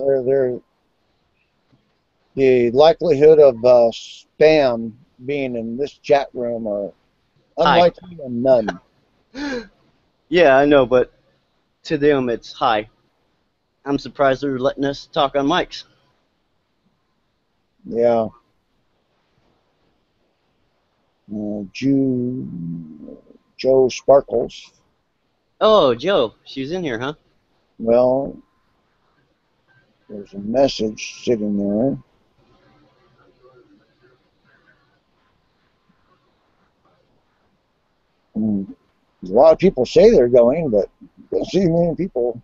[SPEAKER 1] the likelihood of spam being in this chat room are unlikely and none.
[SPEAKER 2] Yeah, I know, but to them it's high. I'm surprised they're letting us talk on mics.
[SPEAKER 1] Yeah. Joe Sparkles.
[SPEAKER 2] Oh, Joe, she's in here, huh?
[SPEAKER 1] Well, there's a message sitting there. A lot of people say they're going, but don't see many people.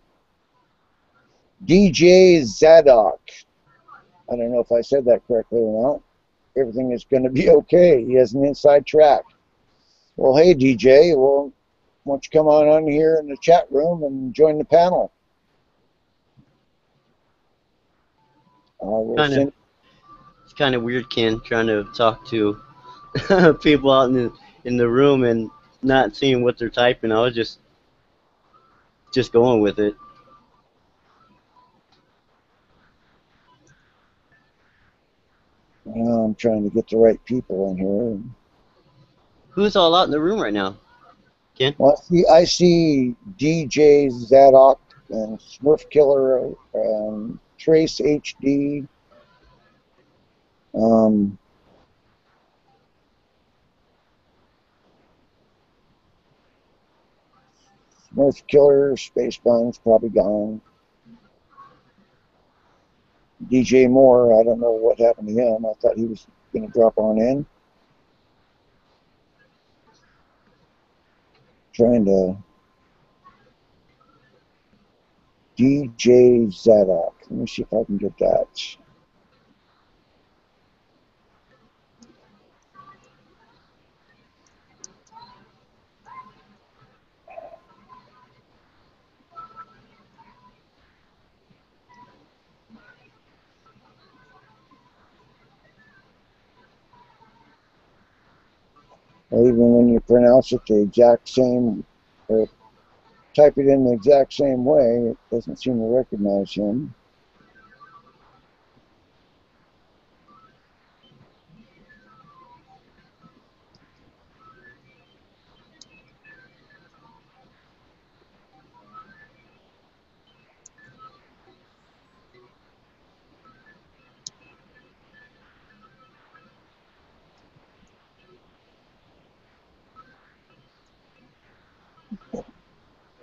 [SPEAKER 1] DJ Zadok. I don't know if I said that correctly or not. Everything is going to be okay. He has an inside track. Well, hey, DJ, well, why don't you come on here in the chat room and join the panel? I will send.
[SPEAKER 2] It's kind of weird, Ken, trying to talk to people out in the room and not seeing what they're typing. I was just going with it.
[SPEAKER 1] I'm trying to get the right people in here.
[SPEAKER 2] Who's all out in the room right now, Ken?
[SPEAKER 1] Well, I see DJ Zadok and Smurf Killer and Trace HD. Smurf Killer, Space Bun's probably gone. DJ Moore, I don't know what happened to him. I thought he was going to drop on in. Trying to DJ Zadok. Let me see if I can get that. Or even when you pronounce it the exact same, or type it in the exact same way, it doesn't seem to recognize him.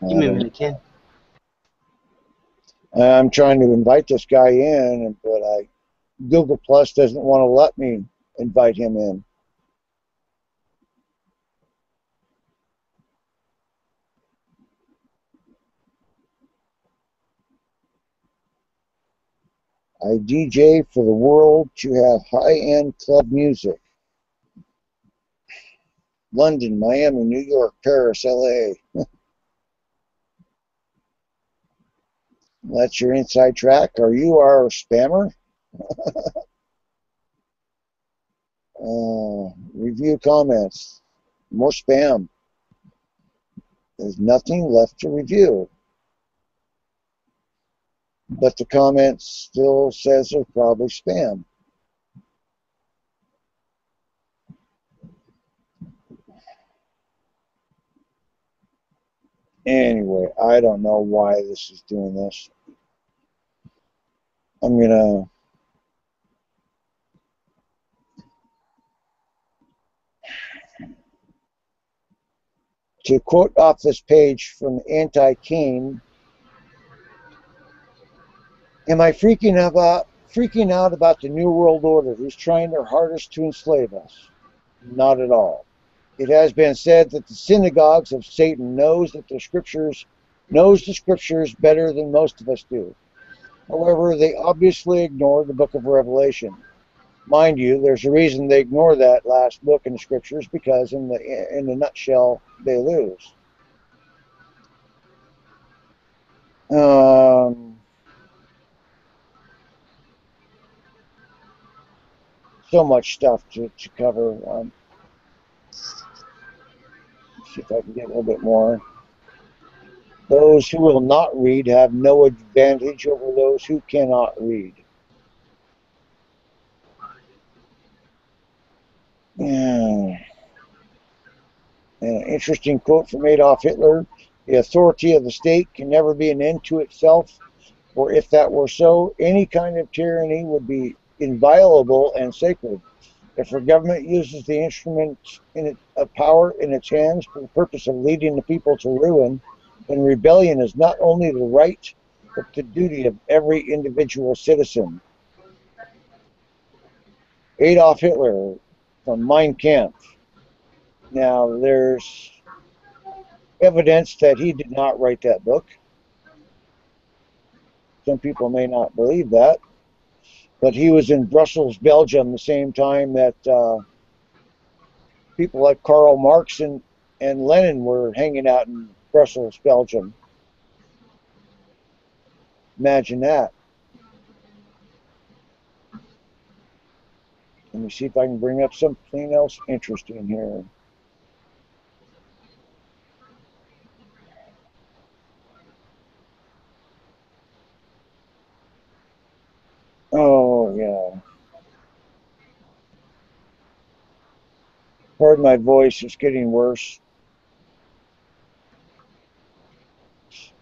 [SPEAKER 2] Give me a minute, Ken.
[SPEAKER 1] I'm trying to invite this guy in, but Google Plus doesn't want to let me invite him in. I DJ for the world to have high-end club music. London, Miami, New York, Paris, LA. That's your inside track. Are you our spammer? Review comments. More spam. There's nothing left to review. But the comments still says they're probably spam. Anyway, I don't know why this is doing this. I'm going to quote off this page from Anti-Kane. Am I freaking out about the New World Order who's trying their hardest to enslave us? Not at all. It has been said that the synagogues of Satan knows the scriptures better than most of us do. However, they obviously ignore the book of Revelation. Mind you, there's a reason they ignore that last book in the scriptures, because in the nutshell, they lose. So much stuff to cover. See if I can get a little bit more. Those who will not read have no advantage over those who cannot read. Yeah. An interesting quote from Adolf Hitler: "The authority of the state can never be an end to itself, for if that were so, any kind of tyranny would be inviolable and sacred. If a government uses the instrument of power in its hands for the purpose of leading the people to ruin, then rebellion is not only the right, but the duty of every individual citizen." Adolf Hitler from Mein Kampf. Now, there's evidence that he did not write that book. Some people may not believe that, but he was in Brussels, Belgium, the same time that people like Karl Marx and Lenin were hanging out in Brussels, Belgium. Imagine that. Let me see if I can bring up something else interesting here. Oh, yeah. Pardon my voice, it's getting worse.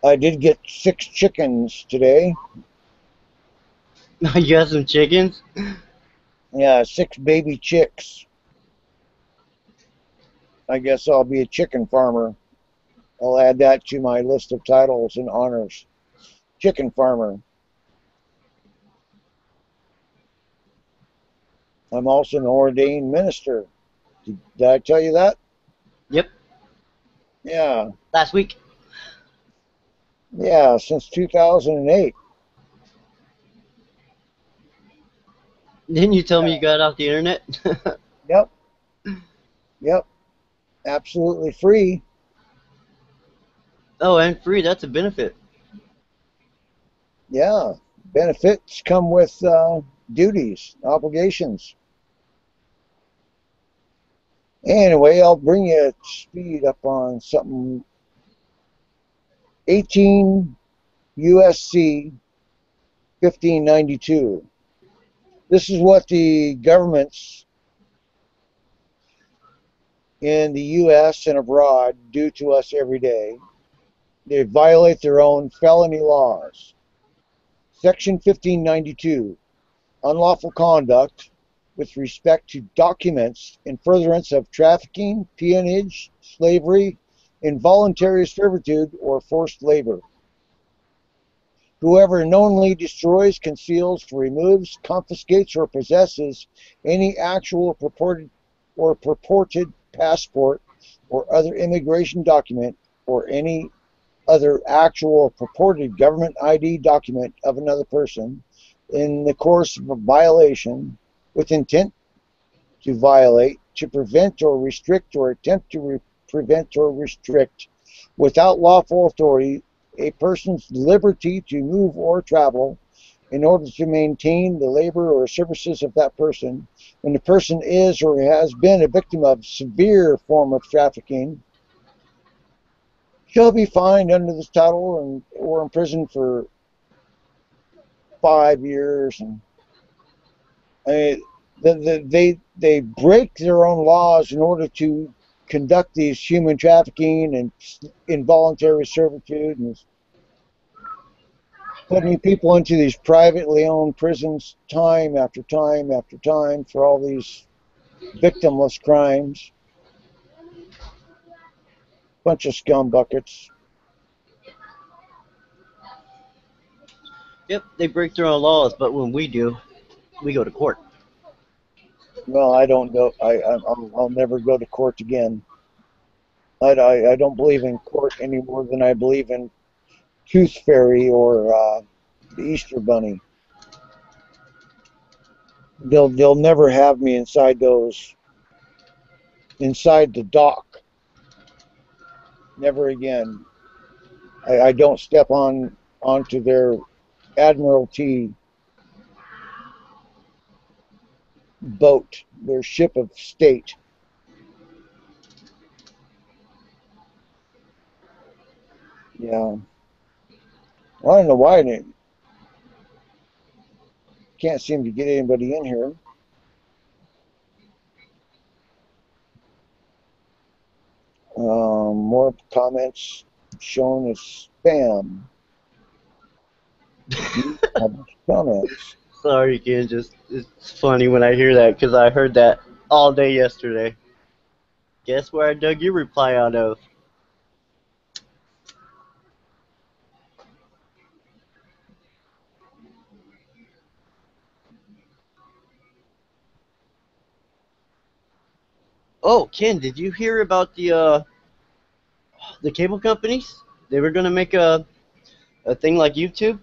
[SPEAKER 1] I did get 6 chickens today.
[SPEAKER 2] You got some chickens?
[SPEAKER 1] Yeah, 6 baby chicks. I guess I'll be a chicken farmer. I'll add that to my list of titles and honors. Chicken farmer. I'm also an ordained minister. Did I tell you that?
[SPEAKER 2] Yep.
[SPEAKER 1] Yeah.
[SPEAKER 2] Last week.
[SPEAKER 1] Yeah, since 2008.
[SPEAKER 2] Didn't you tell me you got off the internet?
[SPEAKER 1] Yep. Yep. Absolutely free.
[SPEAKER 2] Oh, and free. That's a benefit.
[SPEAKER 1] Yeah. Benefits come with duties, obligations. Anyway, I'll bring you at speed up on something. 18 USC 1592. This is what the governments in the U.S. and abroad do to us every day. They violate their own felony laws. Section 1592, unlawful conduct with respect to documents in furtherance of trafficking, peonage, slavery, involuntary servitude, or forced labor. Whoever knowingly destroys, conceals, removes, confiscates, or possesses any actual purported passport or other immigration document or any other actual or purported government ID document of another person in the course of a violation with intent to violate, to prevent or restrict or attempt to prevent or restrict without lawful authority a person's liberty to move or travel in order to maintain the labor or services of that person when the person is or has been a victim of severe form of trafficking shall be fined under this title or imprisoned for 5 years. And I mean, they break their own laws in order to conduct these human trafficking and involuntary servitude and putting people into these privately owned prisons time after time after time for all these victimless crimes. Bunch of scum buckets.
[SPEAKER 2] Yep, they break their own laws, but when we do, we go to court.
[SPEAKER 1] Well, I don't go. I'll never go to court again. I don't believe in court any more than I believe in Tooth Fairy or the Easter Bunny. They'll never have me inside the dock. Never again. I don't step onto their Admiralty boat, their ship of state. Yeah. Well, I don't know why I can't seem to get anybody in here. More comments shown as spam. Comments.
[SPEAKER 2] Sorry, Ken. Just it's funny when I hear that because I heard that all day yesterday. Guess where I dug your reply out of? Oh, Ken, did you hear about the The cable companies, they were gonna make a thing like YouTube.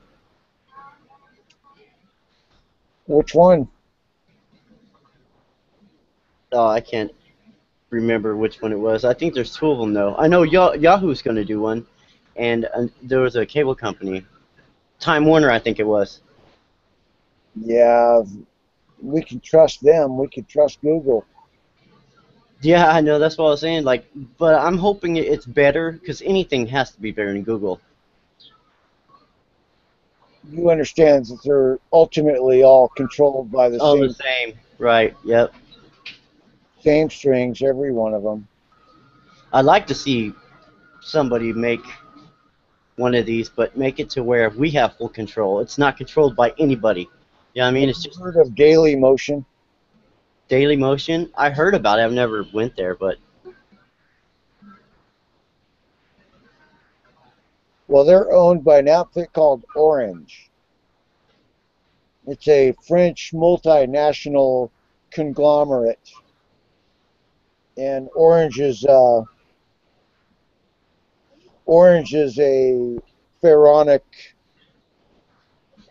[SPEAKER 1] Which one?
[SPEAKER 2] Oh, I can't remember which one it was. I think there's two of them though. I know Yahoo's gonna do one, and there was a cable company, Time Warner, I think it was.
[SPEAKER 1] Yeah, we can trust them. We can trust Google.
[SPEAKER 2] Yeah, I know. That's what I was saying. Like, but I'm hoping it's better because anything has to be better than Google.
[SPEAKER 1] You understand that they're ultimately all controlled by the
[SPEAKER 2] All the
[SPEAKER 1] same
[SPEAKER 2] same, right? Yep.
[SPEAKER 1] same strings, every one of them.
[SPEAKER 2] I'd like to see somebody make one of these, but make it to where we have full control. It's not controlled by anybody. Yeah, I mean,
[SPEAKER 1] Have
[SPEAKER 2] it's
[SPEAKER 1] you
[SPEAKER 2] just
[SPEAKER 1] heard of Daily Motion?
[SPEAKER 2] Daily Motion. I heard about it. I've never went there, but
[SPEAKER 1] Well, they're owned by an outfit called Orange. It's a French multinational conglomerate, and Orange is a pharaonic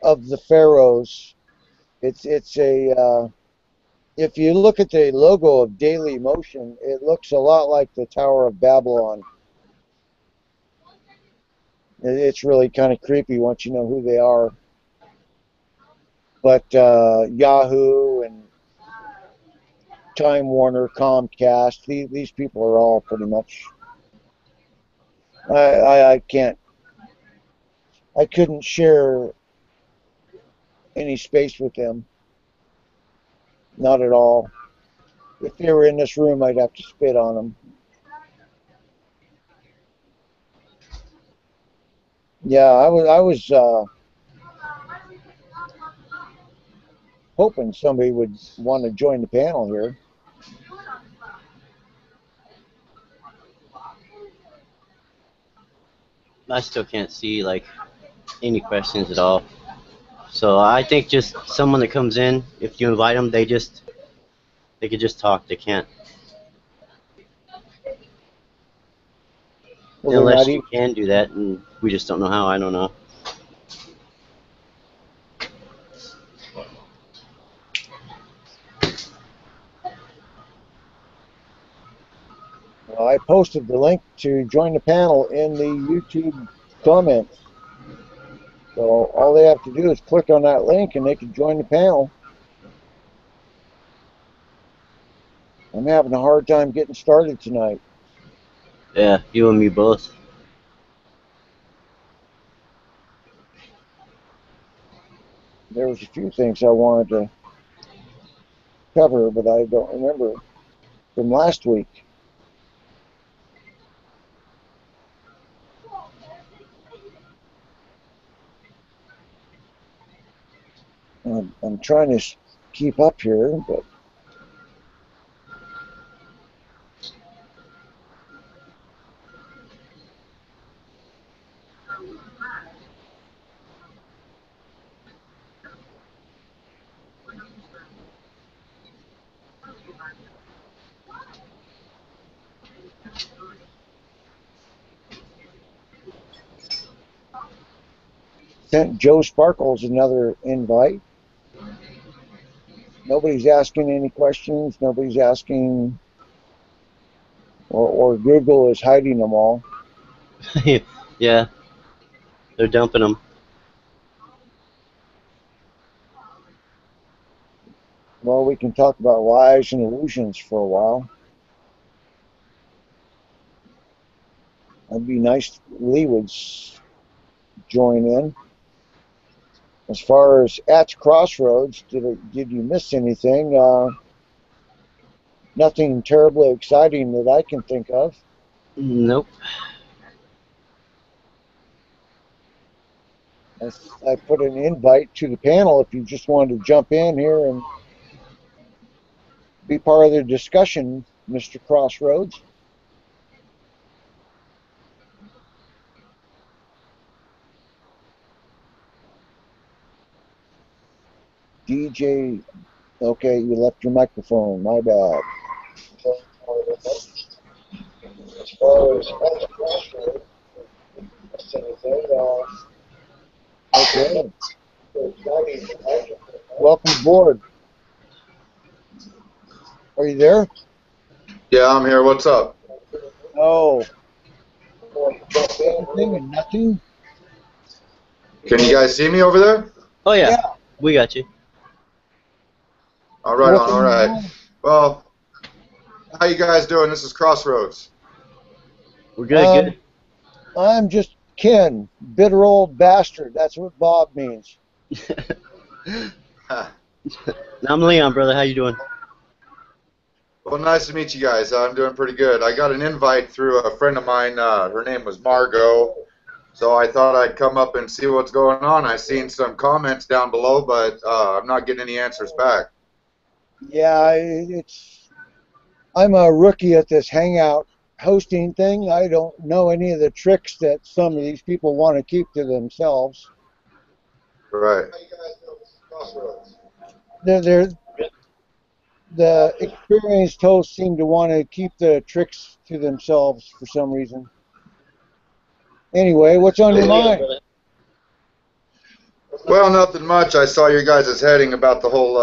[SPEAKER 1] of the pharaohs. It's a if you look at the logo of Daily Motion, it looks a lot like the Tower of Babylon. It's really kind of creepy once you know who they are. But Yahoo and Time Warner, Comcast, these people are all pretty much. I can't. I couldn't share any space with them. Not at all. If they were in this room, I'd have to spit on them. Yeah, I was hoping somebody would want to join the panel here.
[SPEAKER 2] I still can't see like any questions at all. So I think just someone that comes in, if you invite them, they could just talk. They can't
[SPEAKER 1] Well, they're not
[SPEAKER 2] unless you
[SPEAKER 1] even.
[SPEAKER 2] can do that, and we just don't know how. I don't know.
[SPEAKER 1] Well, I posted the link to join the panel in the YouTube comments. So all they have to do is click on that link and they can join the panel. I'm having a hard time getting started tonight.
[SPEAKER 2] Yeah, you and me both.
[SPEAKER 1] There was a few things I wanted to cover, but I don't remember from last week. I'm trying to keep up here, but sent Joe Sparkles another invite. Nobody's asking any questions. Nobody's asking, or Google is hiding them all.
[SPEAKER 2] Yeah, they're dumping them.
[SPEAKER 1] Well, we can talk about lies and illusions for a while. It'd be nice if Lee would join in. As far as at Crossroads, did you miss anything? Nothing terribly exciting that I can think of.
[SPEAKER 2] Nope.
[SPEAKER 1] I put an invite to the panel if you just wanted to jump in here and be part of the discussion, Mr. Crossroads. DJ, okay, you left your microphone. My bad. Okay. Welcome aboard. Are you there?
[SPEAKER 3] Yeah, I'm here. What's up?
[SPEAKER 1] Oh. Anything and nothing?
[SPEAKER 3] Can you guys see me over there?
[SPEAKER 2] Oh yeah,
[SPEAKER 1] Yeah.
[SPEAKER 2] we got you.
[SPEAKER 3] All right,
[SPEAKER 1] What's
[SPEAKER 3] all
[SPEAKER 1] on your
[SPEAKER 3] right.
[SPEAKER 1] mind?
[SPEAKER 3] Well, how you guys doing? This is Crossroads.
[SPEAKER 2] We're good,
[SPEAKER 1] I'm just Ken, bitter old bastard. That's what Bob means.
[SPEAKER 2] good.
[SPEAKER 3] Huh.
[SPEAKER 2] I'm Leon, brother. How you doing?
[SPEAKER 3] Well, nice to meet you guys. I'm doing pretty good. I got an invite through a friend of mine. Her name was Margot. So I thought I'd come up and see what's going on. I seen some comments down below, but I'm not getting any answers back.
[SPEAKER 1] Yeah, I'm a rookie at this Hangout hosting thing. I don't know any of the tricks that some of these people want to keep to themselves.
[SPEAKER 3] Right.
[SPEAKER 1] They're, the experienced hosts seem to want to keep the tricks to themselves for some reason. Anyway, what's on your mind?
[SPEAKER 3] Well, nothing much. I saw your guys' heading about the whole,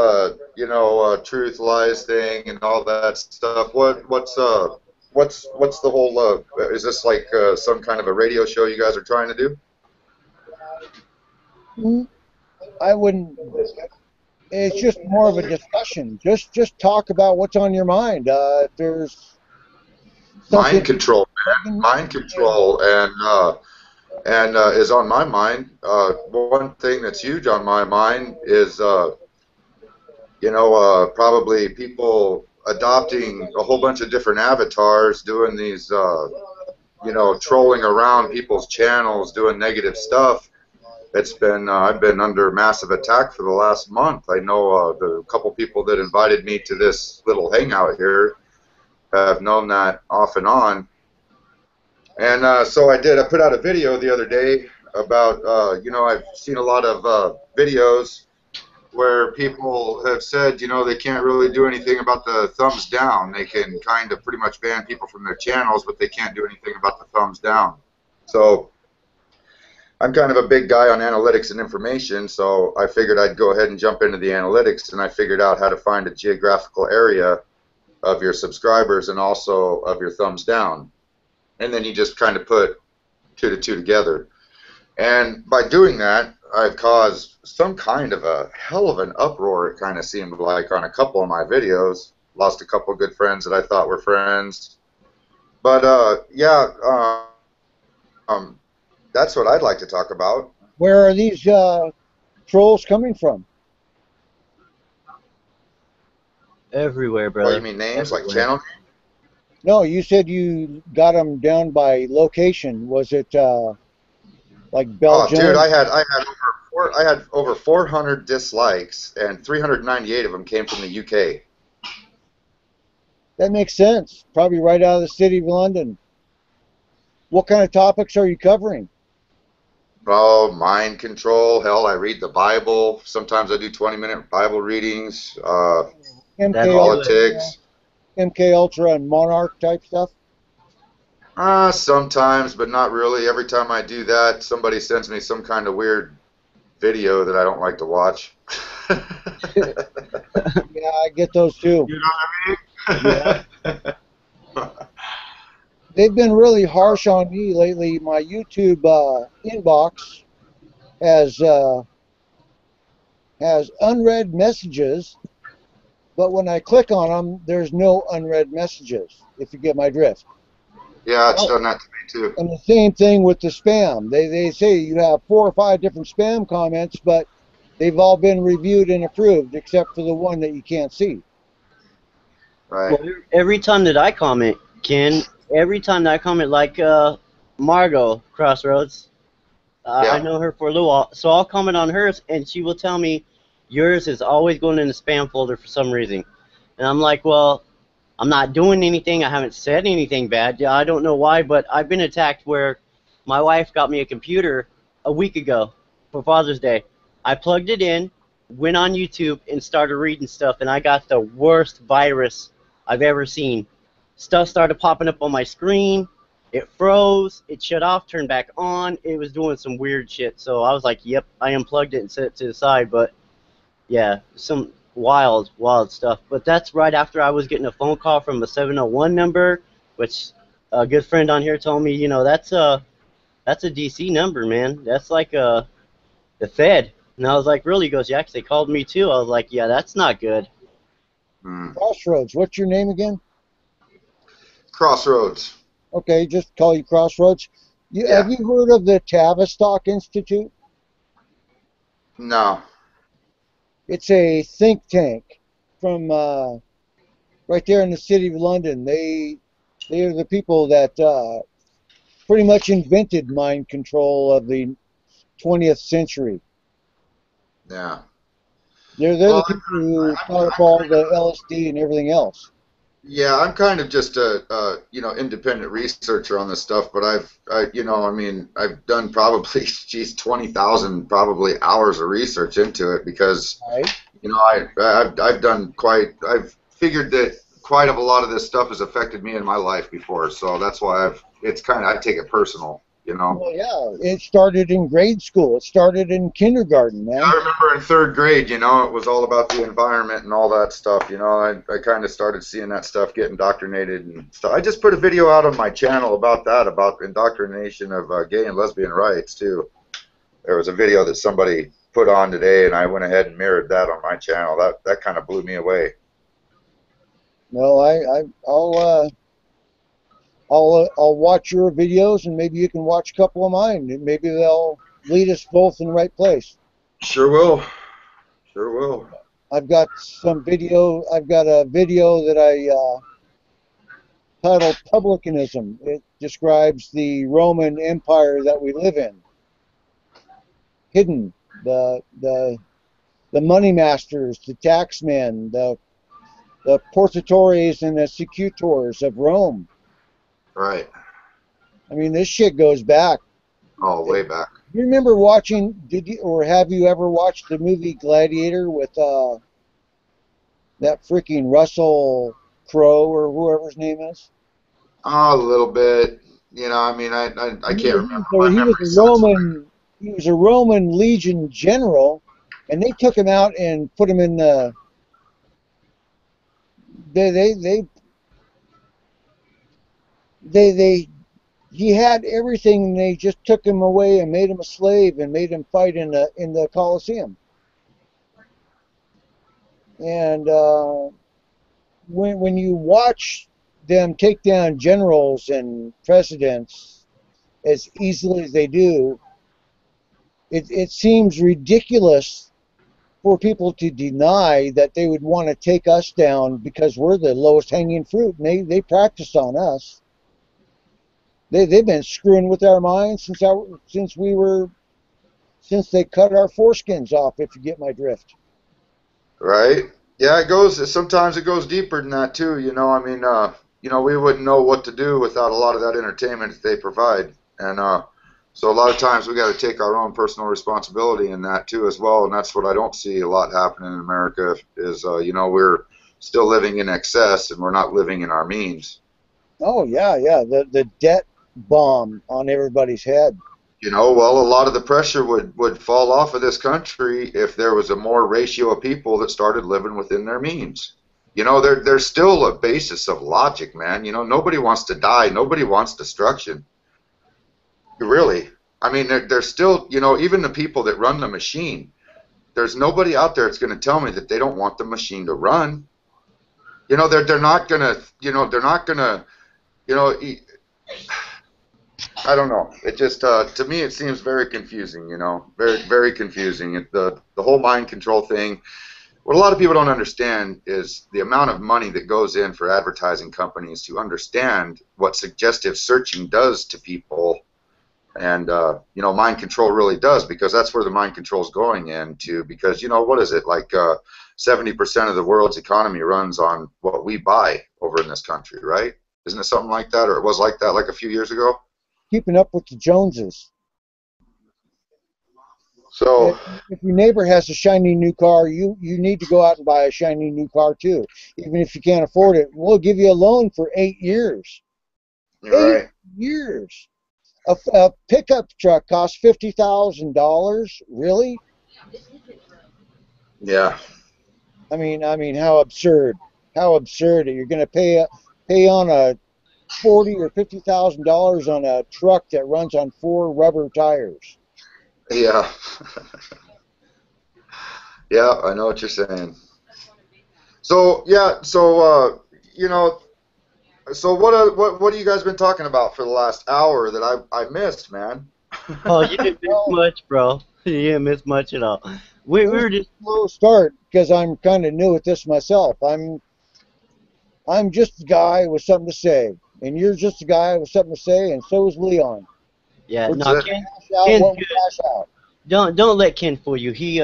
[SPEAKER 3] truth, lies thing and all that stuff. What's the whole? Is this like some kind of a radio show you guys are trying to do?
[SPEAKER 1] I wouldn't. It's just more of a discussion. Just talk about what's on your mind. If there's something,
[SPEAKER 3] Mind control, man. Mind control, and is on my mind. One thing that's huge on my mind is, probably people adopting a whole bunch of different avatars, doing these, trolling around people's channels, doing negative stuff. It's been, I've been under massive attack for the last month. I know the couple people that invited me to this little hangout here have known that off and on. And so I put out a video the other day about, I've seen a lot of videos where people have said, they can't really do anything about the thumbs down. They can kind of pretty much ban people from their channels, but they can't do anything about the thumbs down. So I'm kind of a big guy on analytics and information, so I figured I'd go ahead and jump into the analytics, and I figured out how to find a geographical area of your subscribers and also of your thumbs down. And then you just kind of put 2 to 2 together. And by doing that, I've caused some kind of a hell of an uproar, it kind of seemed like, on a couple of my videos. Lost a couple of good friends that I thought were friends. But, that's what I'd like to talk about.
[SPEAKER 1] where are these trolls coming from?
[SPEAKER 2] Everywhere,
[SPEAKER 3] What,
[SPEAKER 2] brother.
[SPEAKER 3] you mean names,
[SPEAKER 2] Everywhere.
[SPEAKER 3] like channel?
[SPEAKER 1] No, you said you got them down by location. Was it like
[SPEAKER 3] Oh,
[SPEAKER 1] Belgium?
[SPEAKER 3] dude, I had over 400 dislikes, and 398 of them came from the UK.
[SPEAKER 1] That makes sense. Probably right out of the city of London. What kind of topics are you covering?
[SPEAKER 3] Oh, mind control. Hell, I read the Bible. Sometimes I do 20-minute Bible readings.
[SPEAKER 1] MK
[SPEAKER 2] That's
[SPEAKER 3] Politics.
[SPEAKER 1] MK Ultra and Monarch type stuff?
[SPEAKER 3] Sometimes, but not really. Every time I do that, somebody sends me some kind of weird video that I don't like to watch.
[SPEAKER 1] Yeah, I get those too.
[SPEAKER 3] You know what I mean?
[SPEAKER 1] They've been really harsh on me lately. My YouTube inbox has unread messages, but when I click on them, there's no unread messages, if you get my drift.
[SPEAKER 3] Yeah, it's done that to me too.
[SPEAKER 1] And the same thing with the spam. They say you have 4 or 5 different spam comments, but they've all been reviewed and approved except for the one that you can't see.
[SPEAKER 3] Right.
[SPEAKER 2] Well, every time that I comment, Ken, every time that I comment, like Margot Crossroads,
[SPEAKER 3] Yeah.
[SPEAKER 2] I know her for a little while, so I'll comment on hers, and she will tell me yours is always going in the spam folder for some reason. And I'm like, well, I'm not doing anything. I haven't said anything bad. Yeah, I don't know why, but I've been attacked where my wife got me a computer a week ago for Father's Day. I plugged it in, went on YouTube, and started reading stuff, and I got the worst virus I've ever seen. stuff started popping up on my screen. It froze. It shut off, turned back on. It was doing some weird shit. So I was like, yep, I unplugged it and set it to the side. But yeah, some wild, wild stuff. But that's right after I was getting a phone call from a 701 number, which a good friend on here told me, that's a DC number, man. That's like the Fed. And I was like, really? He goes, yeah, 'cause they called me too. I was like, yeah, that's not good.
[SPEAKER 1] Crossroads. What's your name again?
[SPEAKER 3] Crossroads.
[SPEAKER 1] Okay, just call you Crossroads.
[SPEAKER 3] Yeah.
[SPEAKER 1] Have you heard of the Tavistock Institute?
[SPEAKER 3] No.
[SPEAKER 1] It's a think tank from right there in the city of London. They are the people that pretty much invented mind control of the 20th century.
[SPEAKER 3] Yeah.
[SPEAKER 1] They're the people who thought up all the LSD and everything else.
[SPEAKER 3] Yeah, I'm kind of just a independent researcher on this stuff, but I've done probably 20,000 probably hours of research into it because
[SPEAKER 1] Right.
[SPEAKER 3] I've figured that quite a lot of this stuff has affected me in my life before, so that's why I take it personal,
[SPEAKER 1] Well, yeah, it started in grade school. It started in kindergarten, man.
[SPEAKER 3] I remember in third grade, it was all about the environment and all that stuff. I kind of started seeing that stuff get indoctrinated and stuff. I just put a video out on my channel about that, about indoctrination of gay and lesbian rights, too. There was a video that somebody put on today, and I went ahead and mirrored that on my channel. That kind of blew me away.
[SPEAKER 1] No, I'll watch your videos, and maybe you can watch a couple of mine, and maybe they'll lead us both in the right place.
[SPEAKER 3] Sure will. Sure will.
[SPEAKER 1] I've got some video. I've got a video that I titled "Publicanism." It describes the Roman Empire that we live in. Hidden, the money masters, the taxmen, the portatores and the secutors of Rome.
[SPEAKER 3] Right.
[SPEAKER 1] I mean, this shit goes back.
[SPEAKER 3] Oh, way back.
[SPEAKER 1] You remember watching? Have you ever watched the movie Gladiator with that freaking Russell Crowe or whoever his name is?
[SPEAKER 3] Oh, a little bit. I can't remember.
[SPEAKER 1] He was a Roman legion general, and they took him out and put him in the. He had everything, and they just took him away and made him a slave and made him fight in the Colosseum. And when you watch them take down generals and presidents as easily as they do, it seems ridiculous for people to deny that they would want to take us down because we're the lowest hanging fruit, and they practiced on us. They've been screwing with our minds since they cut our foreskins off, if you get my drift.
[SPEAKER 3] Right. Yeah, sometimes it goes deeper than that too, we wouldn't know what to do without a lot of that entertainment that they provide. And so a lot of times we got to take our own personal responsibility in that too as well, and that's what I don't see a lot happening in America is we're still living in excess and we're not living in our means.
[SPEAKER 1] Oh yeah, the debt bomb on everybody's head.
[SPEAKER 3] Well, a lot of the pressure would fall off of this country if there was a more ratio of people that started living within their means. There's still a basis of logic, man. Nobody wants to die. Nobody wants destruction. Really. I mean, there's still, even the people that run the machine, there's nobody out there that's going to tell me that they don't want the machine to run. They're not going to, I don't know. It just, to me, it seems very confusing, very, very confusing. The whole mind control thing, what a lot of people don't understand is the amount of money that goes in for advertising companies to understand what suggestive searching does to people. And, mind control really does, because that's where the mind control is going into, because, what is it, like 70% of the world's economy runs on what we buy over in this country, right? Isn't it something like that, or it was like that like a few years ago?
[SPEAKER 1] Keeping up with the Joneses.
[SPEAKER 3] So
[SPEAKER 1] if your neighbor has a shiny new car, you need to go out and buy a shiny new car too, even if you can't afford it. We'll give you a loan for 8 years.
[SPEAKER 3] you're
[SPEAKER 1] 8
[SPEAKER 3] right.
[SPEAKER 1] years. A pickup truck costs $50,000. Really?
[SPEAKER 3] Yeah.
[SPEAKER 1] I mean, how absurd! How absurd! You're going to pay on a $40,000 or $50,000 on a truck that runs on 4 rubber tires.
[SPEAKER 3] Yeah. Yeah, I know what you're saying. So yeah, so you know, so what have you guys been talking about for the last hour that I missed, man?
[SPEAKER 2] Oh, you didn't miss
[SPEAKER 1] Well,
[SPEAKER 2] much, bro. You didn't miss much at all. We
[SPEAKER 1] it was
[SPEAKER 2] were
[SPEAKER 1] a
[SPEAKER 2] just
[SPEAKER 1] slow start because I'm kind of new at this myself. I'm just a guy with something to say, and you're just a guy with something to say, and so is Leon.
[SPEAKER 2] yeah.
[SPEAKER 1] We're
[SPEAKER 2] No,
[SPEAKER 1] just
[SPEAKER 3] That's
[SPEAKER 1] gonna
[SPEAKER 3] it.
[SPEAKER 1] hash out
[SPEAKER 2] Ken's
[SPEAKER 1] what we
[SPEAKER 2] good.
[SPEAKER 1] hash out.
[SPEAKER 2] Don't let Ken fool you. He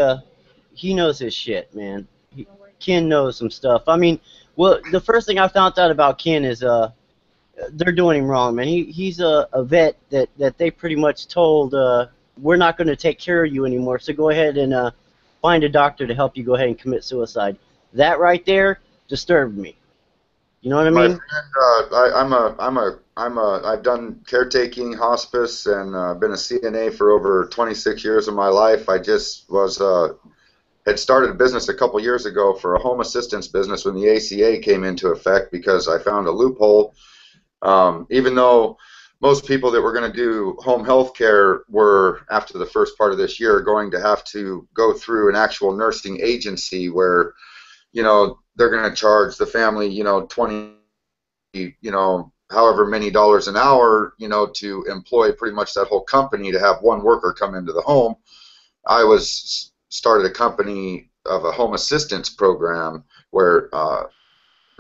[SPEAKER 2] knows his shit, man. Ken knows some stuff. I mean, well, the first thing I found out about Ken is they're doing him wrong, man. He's a vet that they pretty much told we're not going to take care of you anymore. So go ahead and find a doctor to help you go ahead and commit suicide. That right there disturbed me. You know what I
[SPEAKER 3] My
[SPEAKER 2] mean?
[SPEAKER 3] friend, I've done caretaking, hospice, and been a CNA for over 26 years of my life. I just had started a business a couple years ago for a home assistance business when the ACA came into effect because I found a loophole. Even though most people that were going to do home health care were, after the first part of this year, going to have to go through an actual nursing agency where, they're going to charge the family, 20, however many dollars an hour, to employ pretty much that whole company to have one worker come into the home. I started a company of a home assistance program where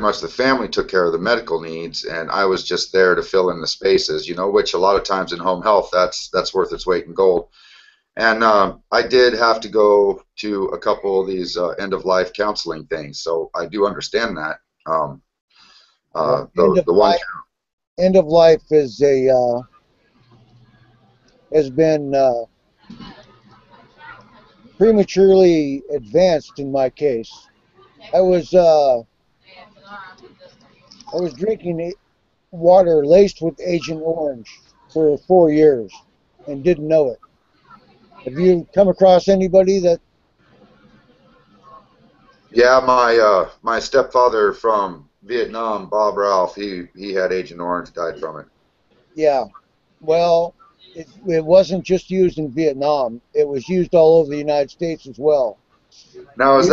[SPEAKER 3] much the family took care of the medical needs, and I was just there to fill in the spaces, which a lot of times in home health, that's worth its weight in gold. And I did have to go to a couple of these end-of-life counseling things, so I do understand that.
[SPEAKER 1] Well,
[SPEAKER 3] The one,
[SPEAKER 1] end of life is has been prematurely advanced in my case. I was uh, I was drinking water laced with Agent Orange for 4 years and didn't know it. Have you come across anybody that?
[SPEAKER 3] yeah, my stepfather from Vietnam, Bob Ralph, he had Agent Orange, died from it.
[SPEAKER 1] Yeah, well, it wasn't just used in Vietnam. It was used all over the United States as well.
[SPEAKER 3] Now,
[SPEAKER 1] You,
[SPEAKER 3] was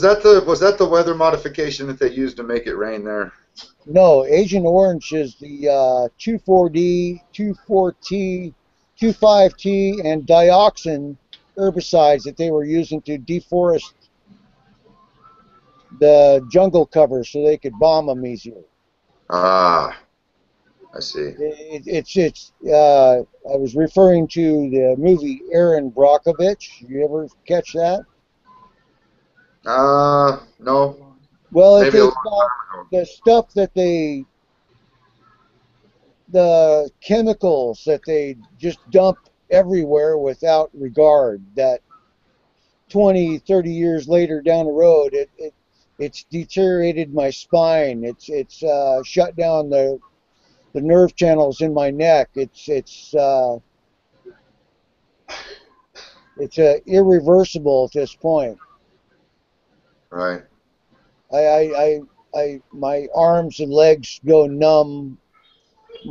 [SPEAKER 3] that the weather modification that they used to make it rain there?
[SPEAKER 1] no, Agent Orange is the 2,4-D, 2,4-T, 2,5-T, and dioxin herbicides that they were using to deforest the jungle cover so they could bomb them easier.
[SPEAKER 3] Ah, I see.
[SPEAKER 1] I was referring to the movie Aaron Brockovich. You ever catch that?
[SPEAKER 3] No,
[SPEAKER 1] Well,
[SPEAKER 3] maybe a long
[SPEAKER 1] it's about
[SPEAKER 3] time ago.
[SPEAKER 1] the stuff the chemicals that they just dump everywhere without regard, that 20, 30 years later down the road, it's deteriorated my spine. It's shut down the nerve channels in my neck. It's irreversible at this point.
[SPEAKER 3] Right.
[SPEAKER 1] My arms and legs go numb.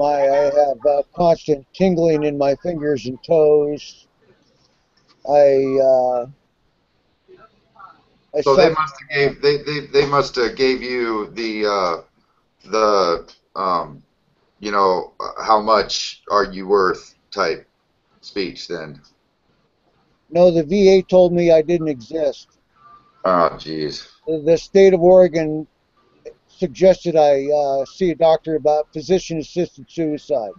[SPEAKER 1] I have constant tingling in my fingers and toes. I I
[SPEAKER 3] So they
[SPEAKER 1] suffer.
[SPEAKER 3] must have they must have gave you the how much are you worth type speech then.
[SPEAKER 1] No, the VA told me I didn't exist.
[SPEAKER 3] Oh, jeez.
[SPEAKER 1] The state of Oregon suggested I see a doctor about physician-assisted suicide.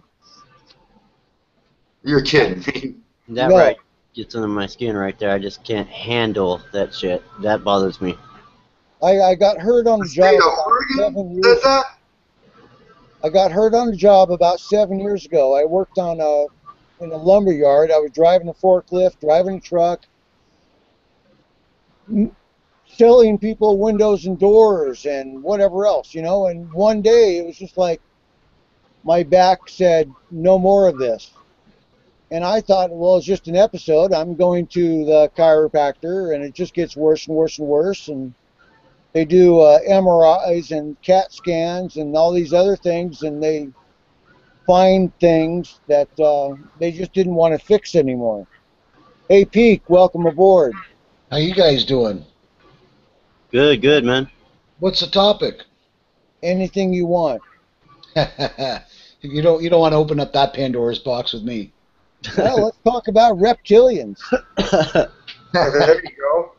[SPEAKER 3] You're kidding me.
[SPEAKER 2] That right
[SPEAKER 1] No,
[SPEAKER 2] gets under my skin right there. I just can't handle that shit. That bothers me.
[SPEAKER 1] I got hurt on
[SPEAKER 3] The
[SPEAKER 1] the job
[SPEAKER 3] state of
[SPEAKER 1] about
[SPEAKER 3] Oregon
[SPEAKER 1] 7 years
[SPEAKER 3] said
[SPEAKER 1] ago.
[SPEAKER 3] that?
[SPEAKER 1] I got hurt on the job about 7 years ago. I worked on in a lumber yard. I was driving a forklift, driving a truck, selling people windows and doors and whatever else, you know. And one day it was just like my back said, no more of this. And I thought, well, it's just an episode. I'm going to the chiropractor, and it just gets worse and worse and worse. And they do MRIs and CAT scans and all these other things, and they find things that they just didn't want to fix anymore. Hey, Peak, welcome aboard.
[SPEAKER 4] How you guys doing?
[SPEAKER 2] Good, good, man.
[SPEAKER 4] What's the topic?
[SPEAKER 1] Anything you want.
[SPEAKER 4] You don't want to open up that Pandora's box with me.
[SPEAKER 1] Well, let's talk about reptilians.
[SPEAKER 3] There you go.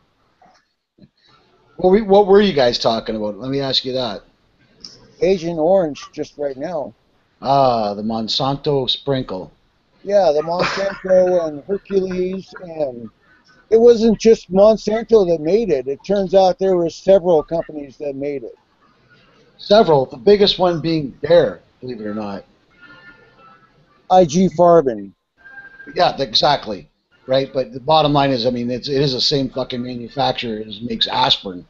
[SPEAKER 4] What were you guys talking about? Let me ask you that.
[SPEAKER 1] Agent Orange just right now.
[SPEAKER 4] Ah, the Monsanto sprinkle.
[SPEAKER 1] Yeah, the Monsanto and Hercules, and it wasn't just Monsanto that made it. It turns out there were several companies that made it.
[SPEAKER 4] Several. The biggest one being Bayer, believe it or not.
[SPEAKER 1] IG Farben.
[SPEAKER 4] Yeah, exactly. Right, but the bottom line is, I mean, it is the same fucking manufacturer as makes aspirin.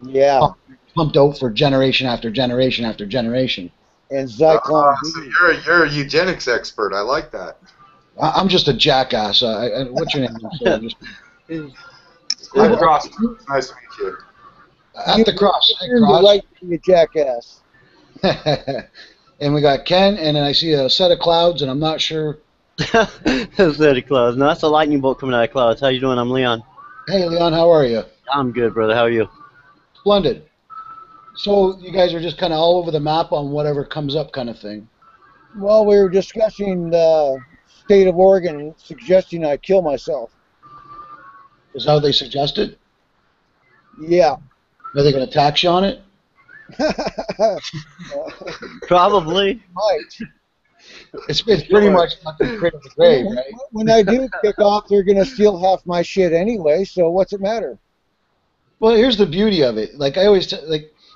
[SPEAKER 1] Yeah.
[SPEAKER 4] Pumped out for generation after generation after generation.
[SPEAKER 1] And Zyklon B.
[SPEAKER 3] So you're a eugenics expert. I like that.
[SPEAKER 4] I'm just a jackass. What's your name?
[SPEAKER 3] I'm Cross. Nice to meet you.
[SPEAKER 4] At the cross. Hey,
[SPEAKER 1] You're
[SPEAKER 4] Cross.
[SPEAKER 1] right to be a jackass.
[SPEAKER 4] And we got Ken, and then I see a set of clouds, and I'm not sure.
[SPEAKER 2] That's very close. No, that's a lightning bolt coming out of clouds. How you doing? I'm Leon.
[SPEAKER 4] Hey, Leon, how are you?
[SPEAKER 2] I'm good, brother. How are you?
[SPEAKER 4] Splendid. So you guys are just kind of all over the map on whatever comes up kind of thing.
[SPEAKER 1] Well, we were discussing the state of Oregon suggesting I kill myself.
[SPEAKER 4] Is that what they suggested?
[SPEAKER 1] Yeah.
[SPEAKER 4] Are they going to tax you on it?
[SPEAKER 2] Probably.
[SPEAKER 1] Right.
[SPEAKER 4] It's pretty much fucking cradle to grave, right?
[SPEAKER 1] When I do kick off, they're going to steal half my shit anyway, so what's it matter?
[SPEAKER 4] Well, here's the beauty of it. Like I always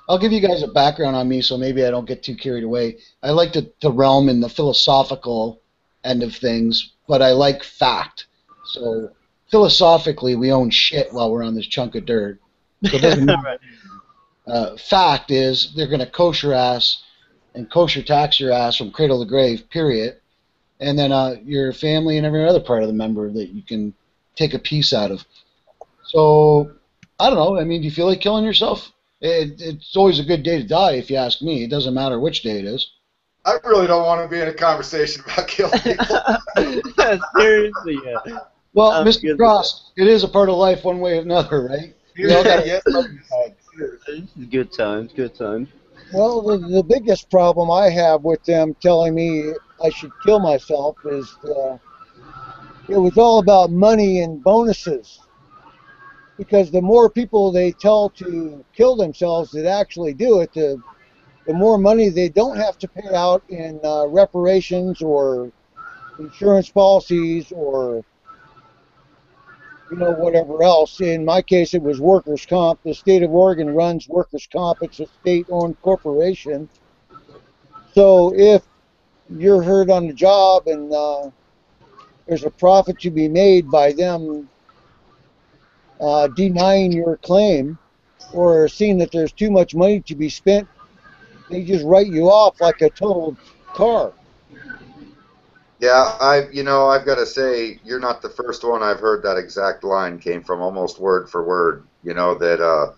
[SPEAKER 4] I'll give you guys a background on me, so maybe I don't get too carried away. I like to realm in the philosophical end of things, but I like fact. So philosophically, we own shit while we're on this chunk of dirt. So it doesn't matter. Fact is, they're going to kosher ass and kosher tax your ass from cradle to grave, period. And then your family and every other part of the member that you can take a piece out of. So, I don't know. I mean, do you feel like killing yourself? It's always a good day to die, if you ask me. It doesn't matter which day it is.
[SPEAKER 3] I really don't want to be in a conversation about killing people.
[SPEAKER 2] Seriously, yeah.
[SPEAKER 4] Well, Mr. Cross, it is a part of life one way or another, right? We all got
[SPEAKER 3] Yes.
[SPEAKER 2] Good times, good times.
[SPEAKER 1] Well, the biggest problem I have with them telling me I should kill myself is it was all about money and bonuses. Because the more people they tell to kill themselves that actually do it, the more money they don't have to pay out in reparations or insurance policies or whatever else. In my case, it was workers' comp. The state of Oregon runs workers' comp. It's a state-owned corporation. So if you're hurt on the job and there's a profit to be made by them denying your claim or seeing that there's too much money to be spent, they just write you off like a totaled car.
[SPEAKER 3] Yeah, I've got to say, you're not the first one I've heard that exact line came from, almost word for word. That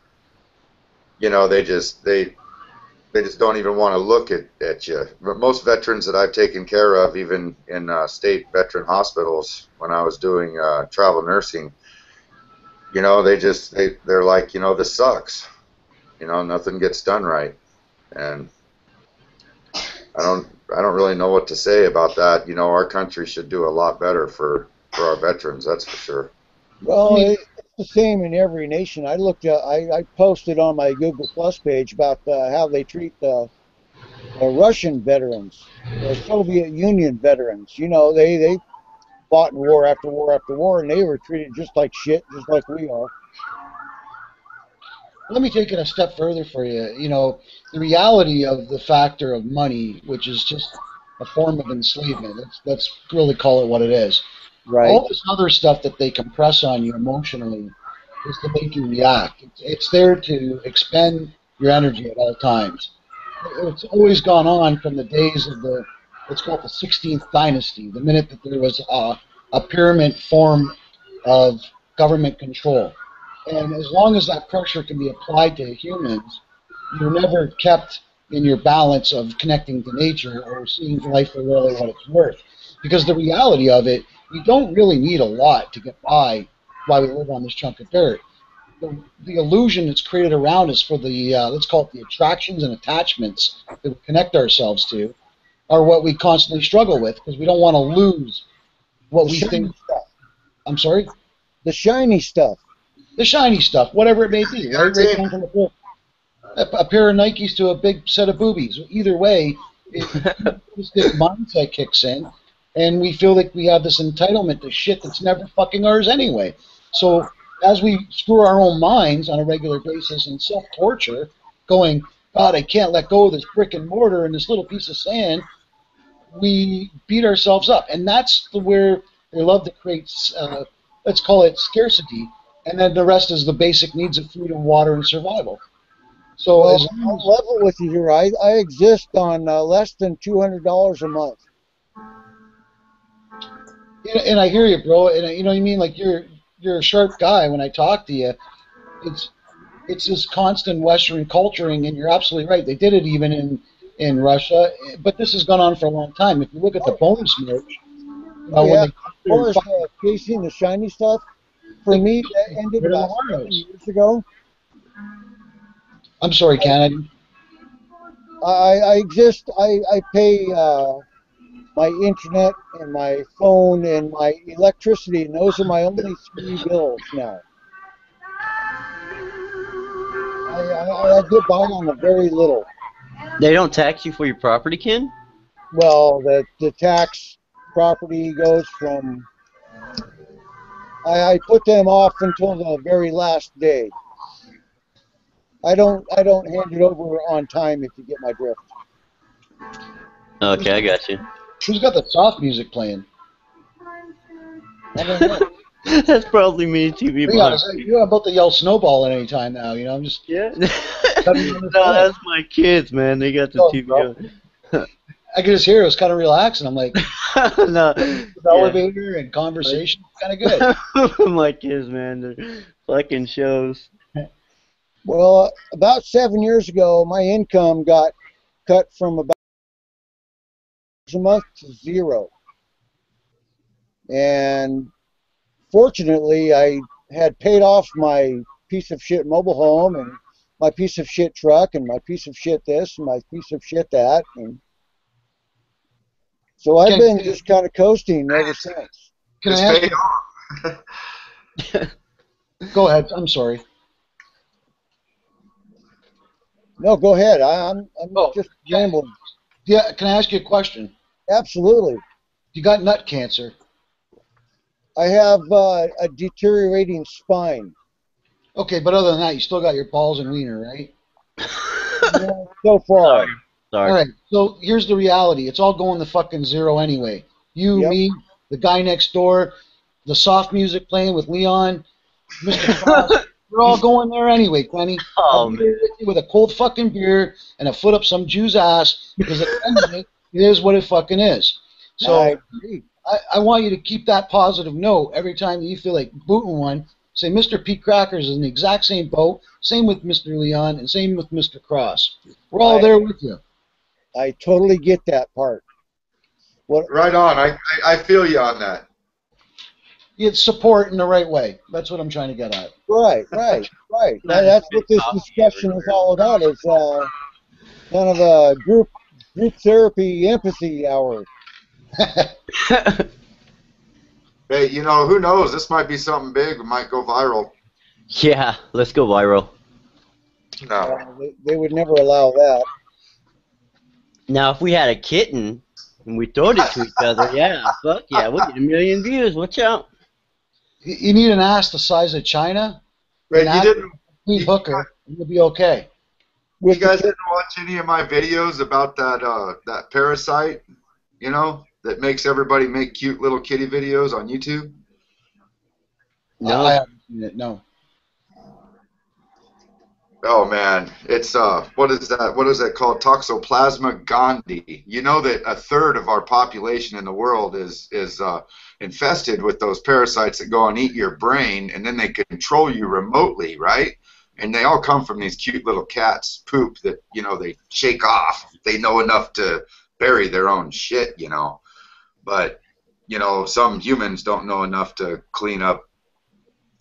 [SPEAKER 3] they just don't even want to look at you. But most veterans that I've taken care of, even in state veteran hospitals, when I was doing travel nursing, they're like, this sucks. Nothing gets done right, and I don't really know what to say about that. Our country should do a lot better for our veterans, that's for sure.
[SPEAKER 1] Well, it's the same in every nation. I posted on my Google Plus page about how they treat the Russian veterans, the Soviet Union veterans. They fought in war after war after war, and they were treated just like shit, just like we are.
[SPEAKER 4] Let me take it a step further for you. The reality of the factor of money, which is just a form of enslavement. Let's really call it what it is.
[SPEAKER 1] Right.
[SPEAKER 4] All this other stuff that they compress on you emotionally is to make you react. It's there to expend your energy at all times. It's always gone on from the days of what's called the 16th dynasty, the minute that there was a pyramid form of government control. And as long as that pressure can be applied to humans, you're never kept in your balance of connecting to nature or seeing life for really what it's worth. Because the reality of it, we don't really need a lot to get by while we live on this chunk of dirt. The illusion that's created around us for the, let's call it the attractions and attachments that we connect ourselves to, are what we constantly struggle with because we don't want to lose what
[SPEAKER 1] The
[SPEAKER 4] we
[SPEAKER 1] shiny
[SPEAKER 4] think.
[SPEAKER 1] stuff.
[SPEAKER 4] I'm sorry?
[SPEAKER 1] The shiny stuff.
[SPEAKER 4] The shiny stuff, whatever it may be, right? Right down from a pair of Nikes to a big set of boobies. Either way, this mindset kicks in, and we feel like we have this entitlement to shit that's never fucking ours anyway. So as we screw our own minds on a regular basis and self-torture, going, God, I can't let go of this brick and mortar and this little piece of sand, we beat ourselves up. And that's where they love to create, let's call it scarcity, and then the rest is the basic needs of food and water and survival. So
[SPEAKER 1] Well,
[SPEAKER 4] as
[SPEAKER 1] I'll level with you here. I exist on less than $200 a month.
[SPEAKER 4] and I hear you, bro, and you know what I mean, like you're a sharp guy when I talk to you. It's this constant Western culturing, and you're absolutely right. They did it even in Russia, but this has gone on for a long time. If you look at the Bone Smirch,
[SPEAKER 1] Yeah. As
[SPEAKER 4] when
[SPEAKER 1] far as chasing the shiny stuff, for me, that ended
[SPEAKER 4] Rid of the
[SPEAKER 1] about 7
[SPEAKER 4] Warriors.
[SPEAKER 1] years ago.
[SPEAKER 4] I'm sorry, Ken.
[SPEAKER 1] I exist. I pay my internet and my phone and my electricity, and those are my only 3 bills now. I get by on a very little.
[SPEAKER 2] They don't tax you for your property, Ken?
[SPEAKER 1] Well, the tax property goes from. I put them off until the very last day. I don't hand it over on time, if you get my drift.
[SPEAKER 2] Okay, I got you.
[SPEAKER 4] Who's got the soft music playing?
[SPEAKER 1] I don't know.
[SPEAKER 2] That's probably me, TV
[SPEAKER 4] Be
[SPEAKER 2] behind.
[SPEAKER 4] honest, you're about to yell snowball at any time now. You know, I'm just.
[SPEAKER 2] Yeah.
[SPEAKER 4] Cutting on the
[SPEAKER 2] No,
[SPEAKER 4] phone.
[SPEAKER 2] that's my kids, man. They got the
[SPEAKER 4] Oh,
[SPEAKER 2] TV
[SPEAKER 4] bro.
[SPEAKER 2] on.
[SPEAKER 4] I could just hear it was kind of relaxing. I'm like,
[SPEAKER 2] No.
[SPEAKER 4] the elevator and conversation, kind of good.
[SPEAKER 2] My kids, man, they're fucking shows.
[SPEAKER 1] Well, about 7 years ago, my income got cut from about a month to 0. And fortunately, I had paid off my piece of shit mobile home and my piece of shit truck and my piece of shit this and my piece of shit that. And so I've been just kind of coasting ever since.
[SPEAKER 4] Can
[SPEAKER 3] It's
[SPEAKER 4] I ask
[SPEAKER 3] paid
[SPEAKER 4] you?
[SPEAKER 3] off.
[SPEAKER 4] Go ahead. I'm sorry.
[SPEAKER 1] No, go ahead. I'm
[SPEAKER 4] Oh,
[SPEAKER 1] just rambling.
[SPEAKER 4] Yeah. Can I ask you a question?
[SPEAKER 1] Absolutely.
[SPEAKER 4] You got nut cancer.
[SPEAKER 1] I have a deteriorating spine.
[SPEAKER 4] Okay, but other than that, you still got your balls and wiener, right?
[SPEAKER 1] So far.
[SPEAKER 2] Sorry.
[SPEAKER 4] All right. So here's the reality. It's all going to fucking 0 anyway. You,
[SPEAKER 1] Yep.
[SPEAKER 4] me, the guy next door, the soft music playing with Leon, Mr. Cross. We're all going there anyway, Kenny.
[SPEAKER 2] Oh,
[SPEAKER 4] I'll be there with you with a cold fucking beer and a foot up some Jew's ass because at the end of it, it is what it fucking is. So
[SPEAKER 1] I agree.
[SPEAKER 4] I want you to keep that positive note every time you feel like booting one. Say, Mr. Pete Crackers is in the exact same boat. Same with Mr. Leon and same with Mr. Cross. We're all there with you.
[SPEAKER 1] I totally get that part. What?
[SPEAKER 3] Right on. I feel you on that.
[SPEAKER 4] It's support in the right way. That's what I'm trying to get at.
[SPEAKER 1] Right. That's what this discussion is all about. It's kind of a group therapy empathy hour.
[SPEAKER 3] Hey, you know, who knows? This might be something big. It might go viral.
[SPEAKER 2] Yeah, let's go viral.
[SPEAKER 3] No.
[SPEAKER 1] They would never allow that.
[SPEAKER 2] Now, if we had a kitten and we throwed it to each other, yeah, fuck yeah, we'll get 1 million views. Watch out.
[SPEAKER 4] You need an ass the size of China,
[SPEAKER 3] Wait,
[SPEAKER 4] an
[SPEAKER 3] you
[SPEAKER 4] ass
[SPEAKER 3] didn't.
[SPEAKER 4] Queen Hooker, and you'll be okay.
[SPEAKER 3] You guys didn't watch any of my videos about that that parasite? you know, that makes everybody make cute little kitty videos on YouTube?
[SPEAKER 2] No.
[SPEAKER 4] I haven't seen it. No.
[SPEAKER 3] Oh man, it's what is that? What is that called? Toxoplasma gondii. You know that a third of our population in the world is infested with those parasites that go and eat your brain, and then they control you remotely, right? And they all come from these cute little cats' poop that they shake off. They know enough to bury their own shit, But some humans don't know enough to clean up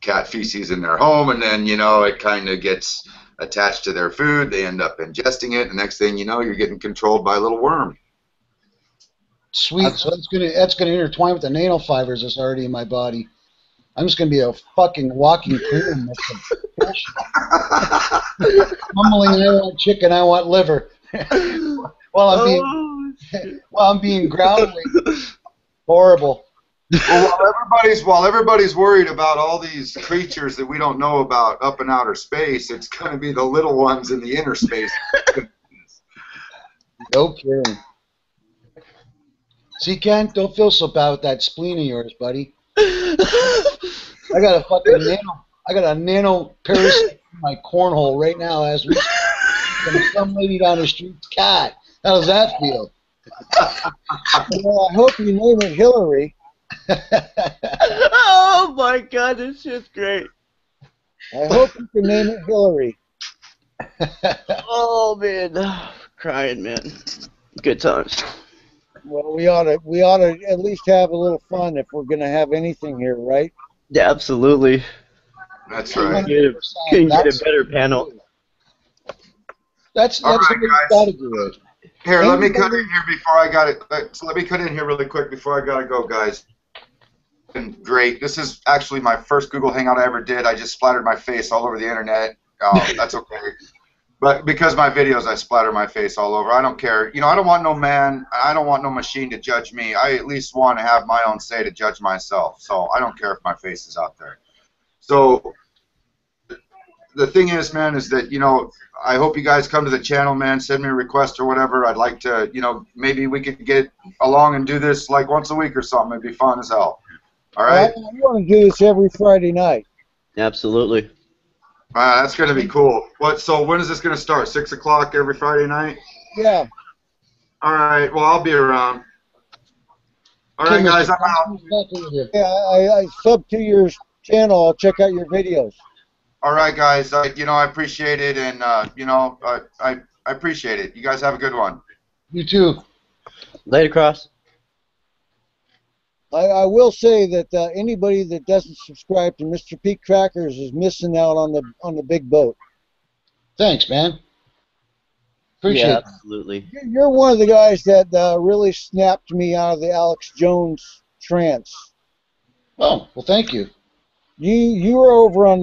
[SPEAKER 3] cat feces in their home, and then it kind of gets attached to their food. They end up ingesting it, and the next thing you know, you're getting controlled by a little worm.
[SPEAKER 4] Sweet. So that's gonna intertwine with the nanofibers that's already in my body. I'm just gonna be a fucking walking cleaning mix of bullshit. Mumbling, I want chicken, I want liver. while I'm being grounded. Horrible.
[SPEAKER 3] Well, while everybody's worried about all these creatures that we don't know about up in outer space, it's going to be the little ones in the inner space.
[SPEAKER 4] No kidding. See, Ken, don't feel so bad with that spleen of yours, buddy. I got a nano parasite in my cornhole right now as we from some lady down the street's cat. How does that feel?
[SPEAKER 1] Well, I hope you name it Hillary.
[SPEAKER 2] Oh my God, this shit's great.
[SPEAKER 1] I hope you can name it Hillary.
[SPEAKER 2] Oh man, crying, man. Good times.
[SPEAKER 1] Well, we ought to at least have a little fun if we're gonna have anything here, right?
[SPEAKER 2] Yeah, absolutely.
[SPEAKER 3] That's right.
[SPEAKER 2] Couldn't get a better panel.
[SPEAKER 4] That's
[SPEAKER 3] All right,
[SPEAKER 4] what we
[SPEAKER 3] guys.
[SPEAKER 4] gotta do it.
[SPEAKER 3] Here, let me cut in here before I got it. Let me cut in here really quick before I gotta go, guys. Been great. This is actually my first Google Hangout I ever did. I just splattered my face all over the internet. That's okay. But because my videos, I splatter my face all over. I don't care. I don't want no man. I don't want no machine to judge me. I at least want to have my own say to judge myself. So I don't care if my face is out there. So the thing is, man, is that I hope you guys come to the channel, man. Send me a request or whatever. I'd like to, maybe we could get along and do this like once a week or something. It'd be fun as hell. All right.
[SPEAKER 1] I want to do this every Friday night.
[SPEAKER 2] Absolutely.
[SPEAKER 3] That's gonna be cool. So when is this gonna start? 6 o'clock every Friday night?
[SPEAKER 1] Yeah.
[SPEAKER 3] All right. Well, I'll be around. All right, guys. I'm out.
[SPEAKER 1] Yeah, I sub to your channel. I'll check out your videos.
[SPEAKER 3] All right, guys. I appreciate it, and I appreciate it. You guys have a good one.
[SPEAKER 4] You too.
[SPEAKER 2] Later, Cross.
[SPEAKER 1] I will say that anybody that doesn't subscribe to Mr. Pete Crackers is missing out on the big boat.
[SPEAKER 4] Thanks, man. Appreciate
[SPEAKER 2] Yeah,
[SPEAKER 4] it.
[SPEAKER 2] absolutely.
[SPEAKER 1] You're one of the guys that really snapped me out of the Alex Jones trance.
[SPEAKER 4] Oh, well, thank you.
[SPEAKER 1] You were over on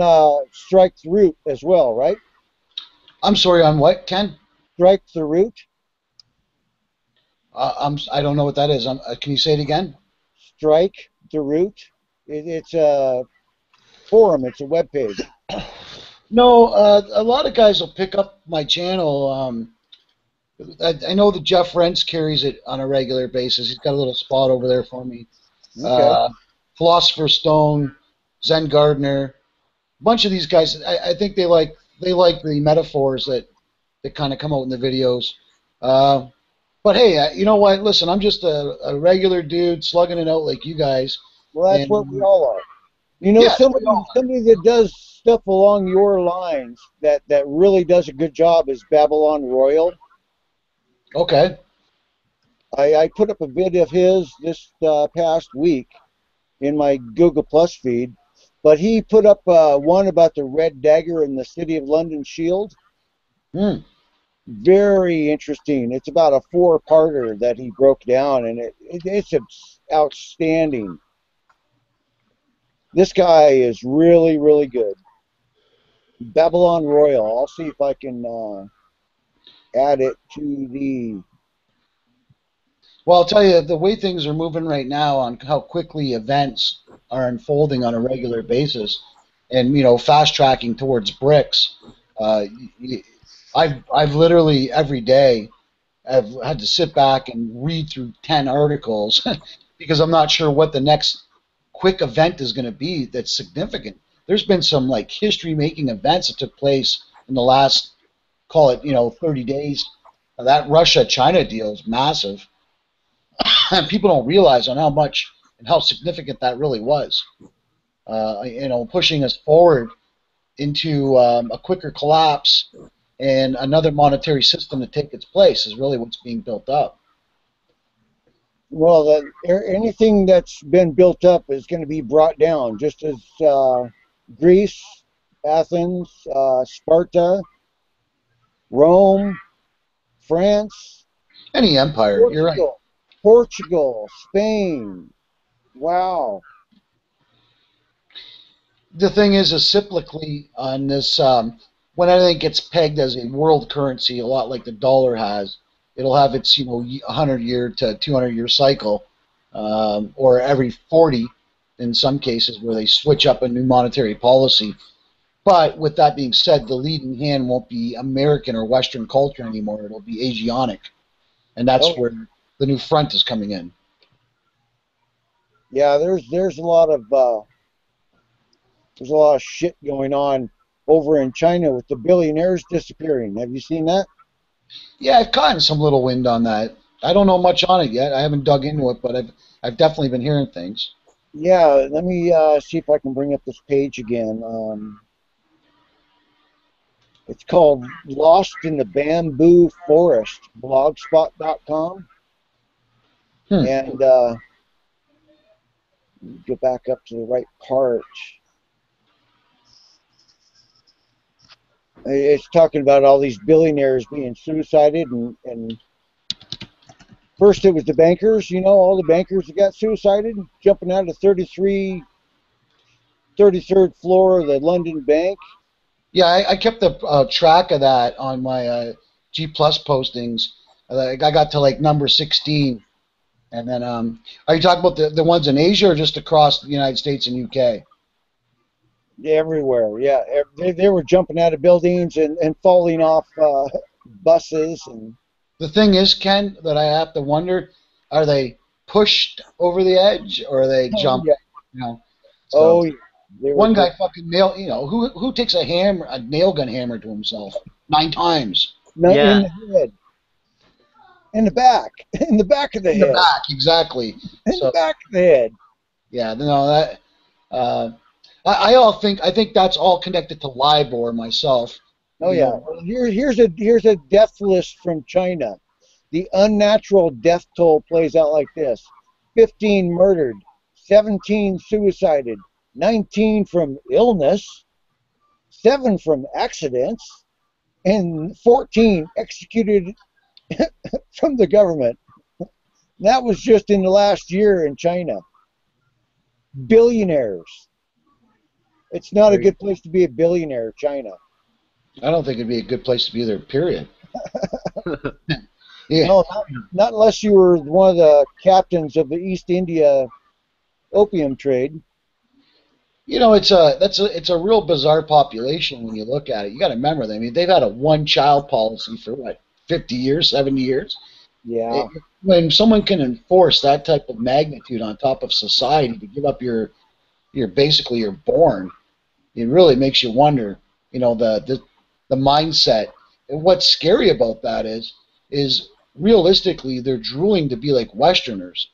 [SPEAKER 1] Strike the Root as well, right?
[SPEAKER 4] I'm sorry, on what, Ken?
[SPEAKER 1] Strike the Root?
[SPEAKER 4] I don't know what that is. Can you say it again?
[SPEAKER 1] Strike the Root. It's a forum. It's a webpage.
[SPEAKER 4] No, a lot of guys will pick up my channel. I know that Jeff Rentz carries it on a regular basis. He's got a little spot over there for me.
[SPEAKER 1] Okay.
[SPEAKER 4] Philosopher's Stone, Zen Gardner, a bunch of these guys. I think they like the metaphors that kind of come out in the videos. But hey, you know what? Listen, I'm just a regular dude slugging it out like you guys.
[SPEAKER 1] Well, that's what we all are.
[SPEAKER 4] Yeah,
[SPEAKER 1] somebody that does stuff along your lines that really does a good job is Babylon Royal.
[SPEAKER 4] Okay.
[SPEAKER 1] I put up a video of his this past week in my Google Plus feed, but he put up one about the Red Dagger and the City of London Shield. Very interesting. It's about a 4-parter that he broke down, and it's outstanding. This guy is really, really good. Babylon Royal. I'll see if I can add it to the...
[SPEAKER 4] Well, I'll tell you, the way things are moving right now on how quickly events are unfolding on a regular basis and, fast tracking towards bricks, I've literally every day I've had to sit back and read through 10 articles because I'm not sure what the next quick event is going to be that's significant. There's been some like history-making events that took place in the last, call it, 30 days. That Russia-China deal is massive, and people don't realize on how much and how significant that really was. Pushing us forward into a quicker collapse and another monetary system to take its place is really what's being built up.
[SPEAKER 1] Well, anything that's been built up is going to be brought down, just as Greece, Athens, Sparta, Rome, France,
[SPEAKER 4] Any empire, you're right.
[SPEAKER 1] Portugal, Spain. Wow.
[SPEAKER 4] The thing is cyclically on this, when anything gets pegged as a world currency, a lot like the dollar has, it'll have its 100-year to 200-year cycle, or every 40 in some cases where they switch up a new monetary policy. But with that being said, the leading hand won't be American or Western culture anymore. It'll be Asiatic, and that's where the new front is coming in.
[SPEAKER 1] Yeah, there's a lot of shit going on over in China with the billionaires disappearing. Have you seen that?
[SPEAKER 4] Yeah, I've gotten some little wind on that. I don't know much on it yet. I haven't dug into it, but I've definitely been hearing things.
[SPEAKER 1] Yeah, let me see if I can bring up this page again. It's called Lost in the Bamboo Forest, blogspot.com. And go back up to the right part. It's talking about all these billionaires being suicided, and first it was the bankers, all the bankers that got suicided, jumping out of the 33rd floor of the London Bank.
[SPEAKER 4] Yeah, I kept the track of that on my G Plus postings. I got to like number 16. And then, are you talking about the ones in Asia or just across the United States and UK?
[SPEAKER 1] Everywhere, yeah. They were jumping out of buildings and falling off buses. And
[SPEAKER 4] the thing is, Ken, that I have to wonder, are they pushed over the edge or are they jumped?
[SPEAKER 1] Yeah.
[SPEAKER 4] So one guy fucking nailed, who takes a nail gun hammer to himself 9 times?
[SPEAKER 1] Not in the head. In the back. In the back of the head.
[SPEAKER 4] In the back, exactly.
[SPEAKER 1] In the back of the head.
[SPEAKER 4] Yeah, no, that... I think that's all connected to LIBOR myself.
[SPEAKER 1] Oh yeah. Well, here's a death list from China. The unnatural death toll plays out like this: 15 murdered, 17 suicided, 19 from illness, 7 from accidents, and 14 executed from the government. That was just in the last year in China. Billionaires. It's not a good place to be a billionaire, China.
[SPEAKER 4] I don't think it'd be a good place to be there, period.
[SPEAKER 1] Yeah. No, not unless you were one of the captains of the East India opium trade.
[SPEAKER 4] It's a real bizarre population when you look at it. You got to remember that. I mean, they've had a one-child policy for what, 50 years, 70 years?
[SPEAKER 1] Yeah.
[SPEAKER 4] When someone can enforce that type of magnitude on top of society to give up your born, it really makes you wonder, the mindset. And what's scary about that is realistically they're drooling to be like Westerners.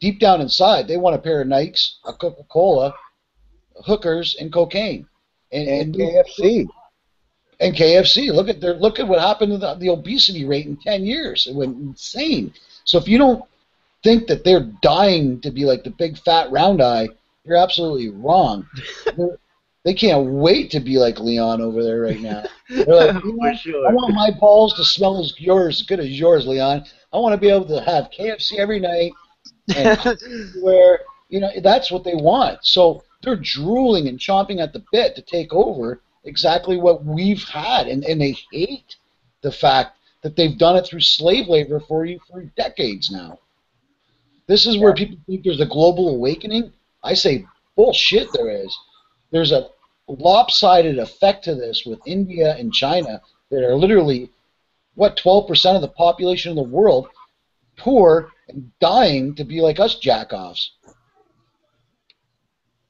[SPEAKER 4] Deep down inside, they want a pair of Nikes, a Coca-Cola, hookers, and cocaine, and
[SPEAKER 1] KFC.
[SPEAKER 4] And KFC. Look at what happened to the obesity rate in 10 years. It went insane. So if you don't think that they're dying to be like the big fat round eye, you're absolutely wrong. They can't wait to be like Leon over there right now. They're like,
[SPEAKER 2] For sure.
[SPEAKER 4] I want my balls to smell as good as yours, Leon. I want to be able to have KFC every night, and where that's what they want. So they're drooling and chomping at the bit to take over exactly what we've had, and they hate the fact that they've done it through slave labor for decades now. This is where people think there's a global awakening. I say bullshit. There's a lopsided effect to this with India and China that are literally what, 12% of the population of the world poor and dying to be like us jackoffs.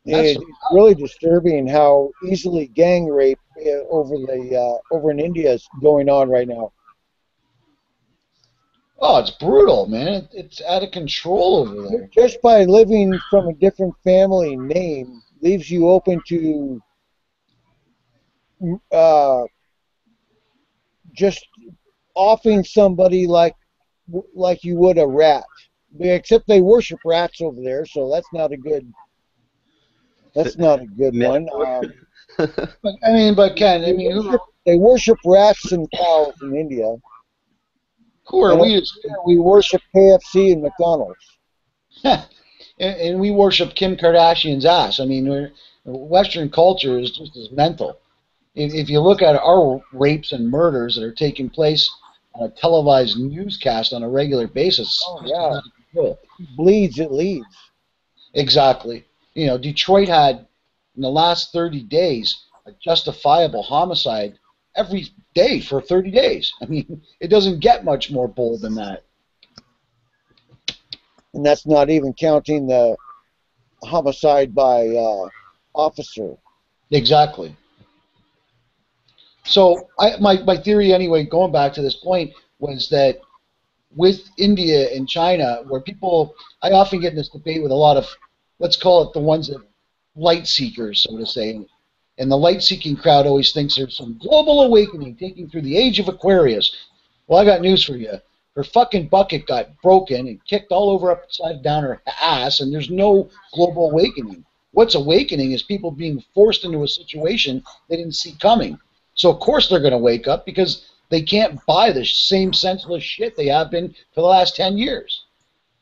[SPEAKER 1] It's really disturbing how easily gang rape over in India is going on right now.
[SPEAKER 4] Oh, it's brutal, man. It's out of control over there.
[SPEAKER 1] Just by living from a different family name leaves you open to just offing somebody like you would a rat. Except they worship rats over there, so that's not a good. That's not a good one.
[SPEAKER 4] But Ken,
[SPEAKER 1] they worship rats and cows in India.
[SPEAKER 4] Who are we?
[SPEAKER 1] We worship KFC and McDonald's.
[SPEAKER 4] And we worship Kim Kardashian's ass. I mean, Western culture is just as mental. If you look at our rapes and murders that are taking place on a televised newscast on a regular basis,
[SPEAKER 1] it bleeds, it leads.
[SPEAKER 4] Exactly. You know, Detroit had, in the last 30 days, a justifiable homicide every day for 30 days. I mean, it doesn't get much more bold than that.
[SPEAKER 1] And that's not even counting the homicide by officer.
[SPEAKER 4] Exactly. So my theory, anyway, going back to this point, was that with India and China, where people, I often get in this debate with a lot of, let's call it the ones that light seekers, so to say. And the light-seeking crowd always thinks there's some global awakening taking through the age of Aquarius. Well, I got news for you. Her fucking bucket got broken and kicked all over upside down her ass, and there's no global awakening. What's awakening is people being forced into a situation they didn't see coming. So, of course, they're going to wake up because they can't buy the same senseless shit they have been for the last 10 years.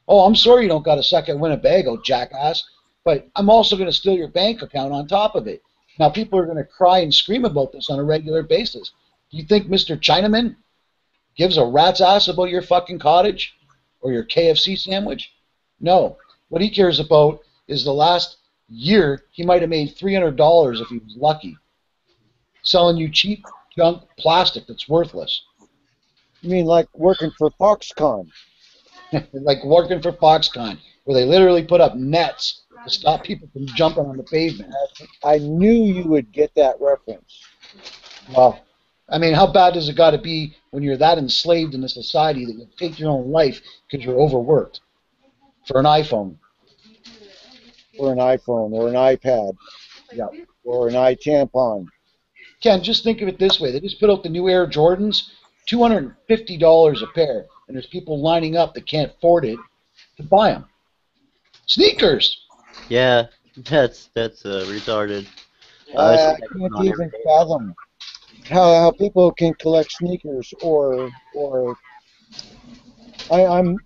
[SPEAKER 4] Oh, I'm sorry you don't got a second Winnebago, jackass, but I'm also going to steal your bank account on top of it. Now, people are going to cry and scream about this on a regular basis. Do you think Mr. Chinaman gives a rat's ass about your fucking cottage or your KFC sandwich? No. What he cares about is the last year he might have made $300 if he was lucky, selling you cheap junk plastic that's worthless.
[SPEAKER 1] You mean like working for Foxconn?
[SPEAKER 4] Like working for Foxconn, where they literally put up nets to stop people from jumping on the pavement.
[SPEAKER 1] I knew you would get that reference.
[SPEAKER 4] Well, I mean, how bad does it got to be when you're that enslaved in a society that you take your own life because you're overworked for an iPhone?
[SPEAKER 1] Or an iPhone, or an iPad, or an iTampon.
[SPEAKER 4] Ken, just think of it this way. They just put out the new Air Jordans, $250 a pair, and there's people lining up that can't afford it to buy them. Sneakers!
[SPEAKER 2] Yeah, that's retarded.
[SPEAKER 1] I can't even fathom how people can collect sneakers or I'm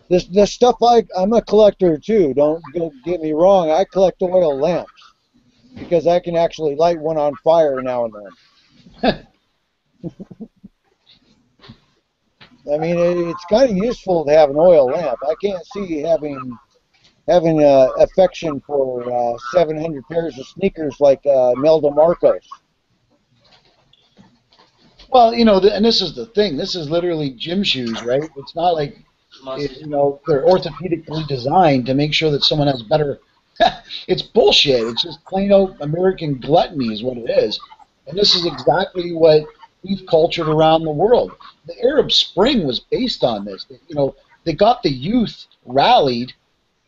[SPEAKER 1] the stuff I'm a collector too. Don't get me wrong. I collect oil lamps because I can actually light one on fire now and then. I mean, it's kind of useful to have an oil lamp. I can't see having affection for 700 pairs of sneakers like Melda Marcos.
[SPEAKER 4] Well, you know, and this is the thing. This is literally gym shoes, right? It's not like, you know, they're orthopedically designed to make sure that someone has better. It's bullshit. It's just plain old American gluttony is what it is. And this is exactly what we've cultured around the world. The Arab Spring was based on this. You know, they got the youth rallied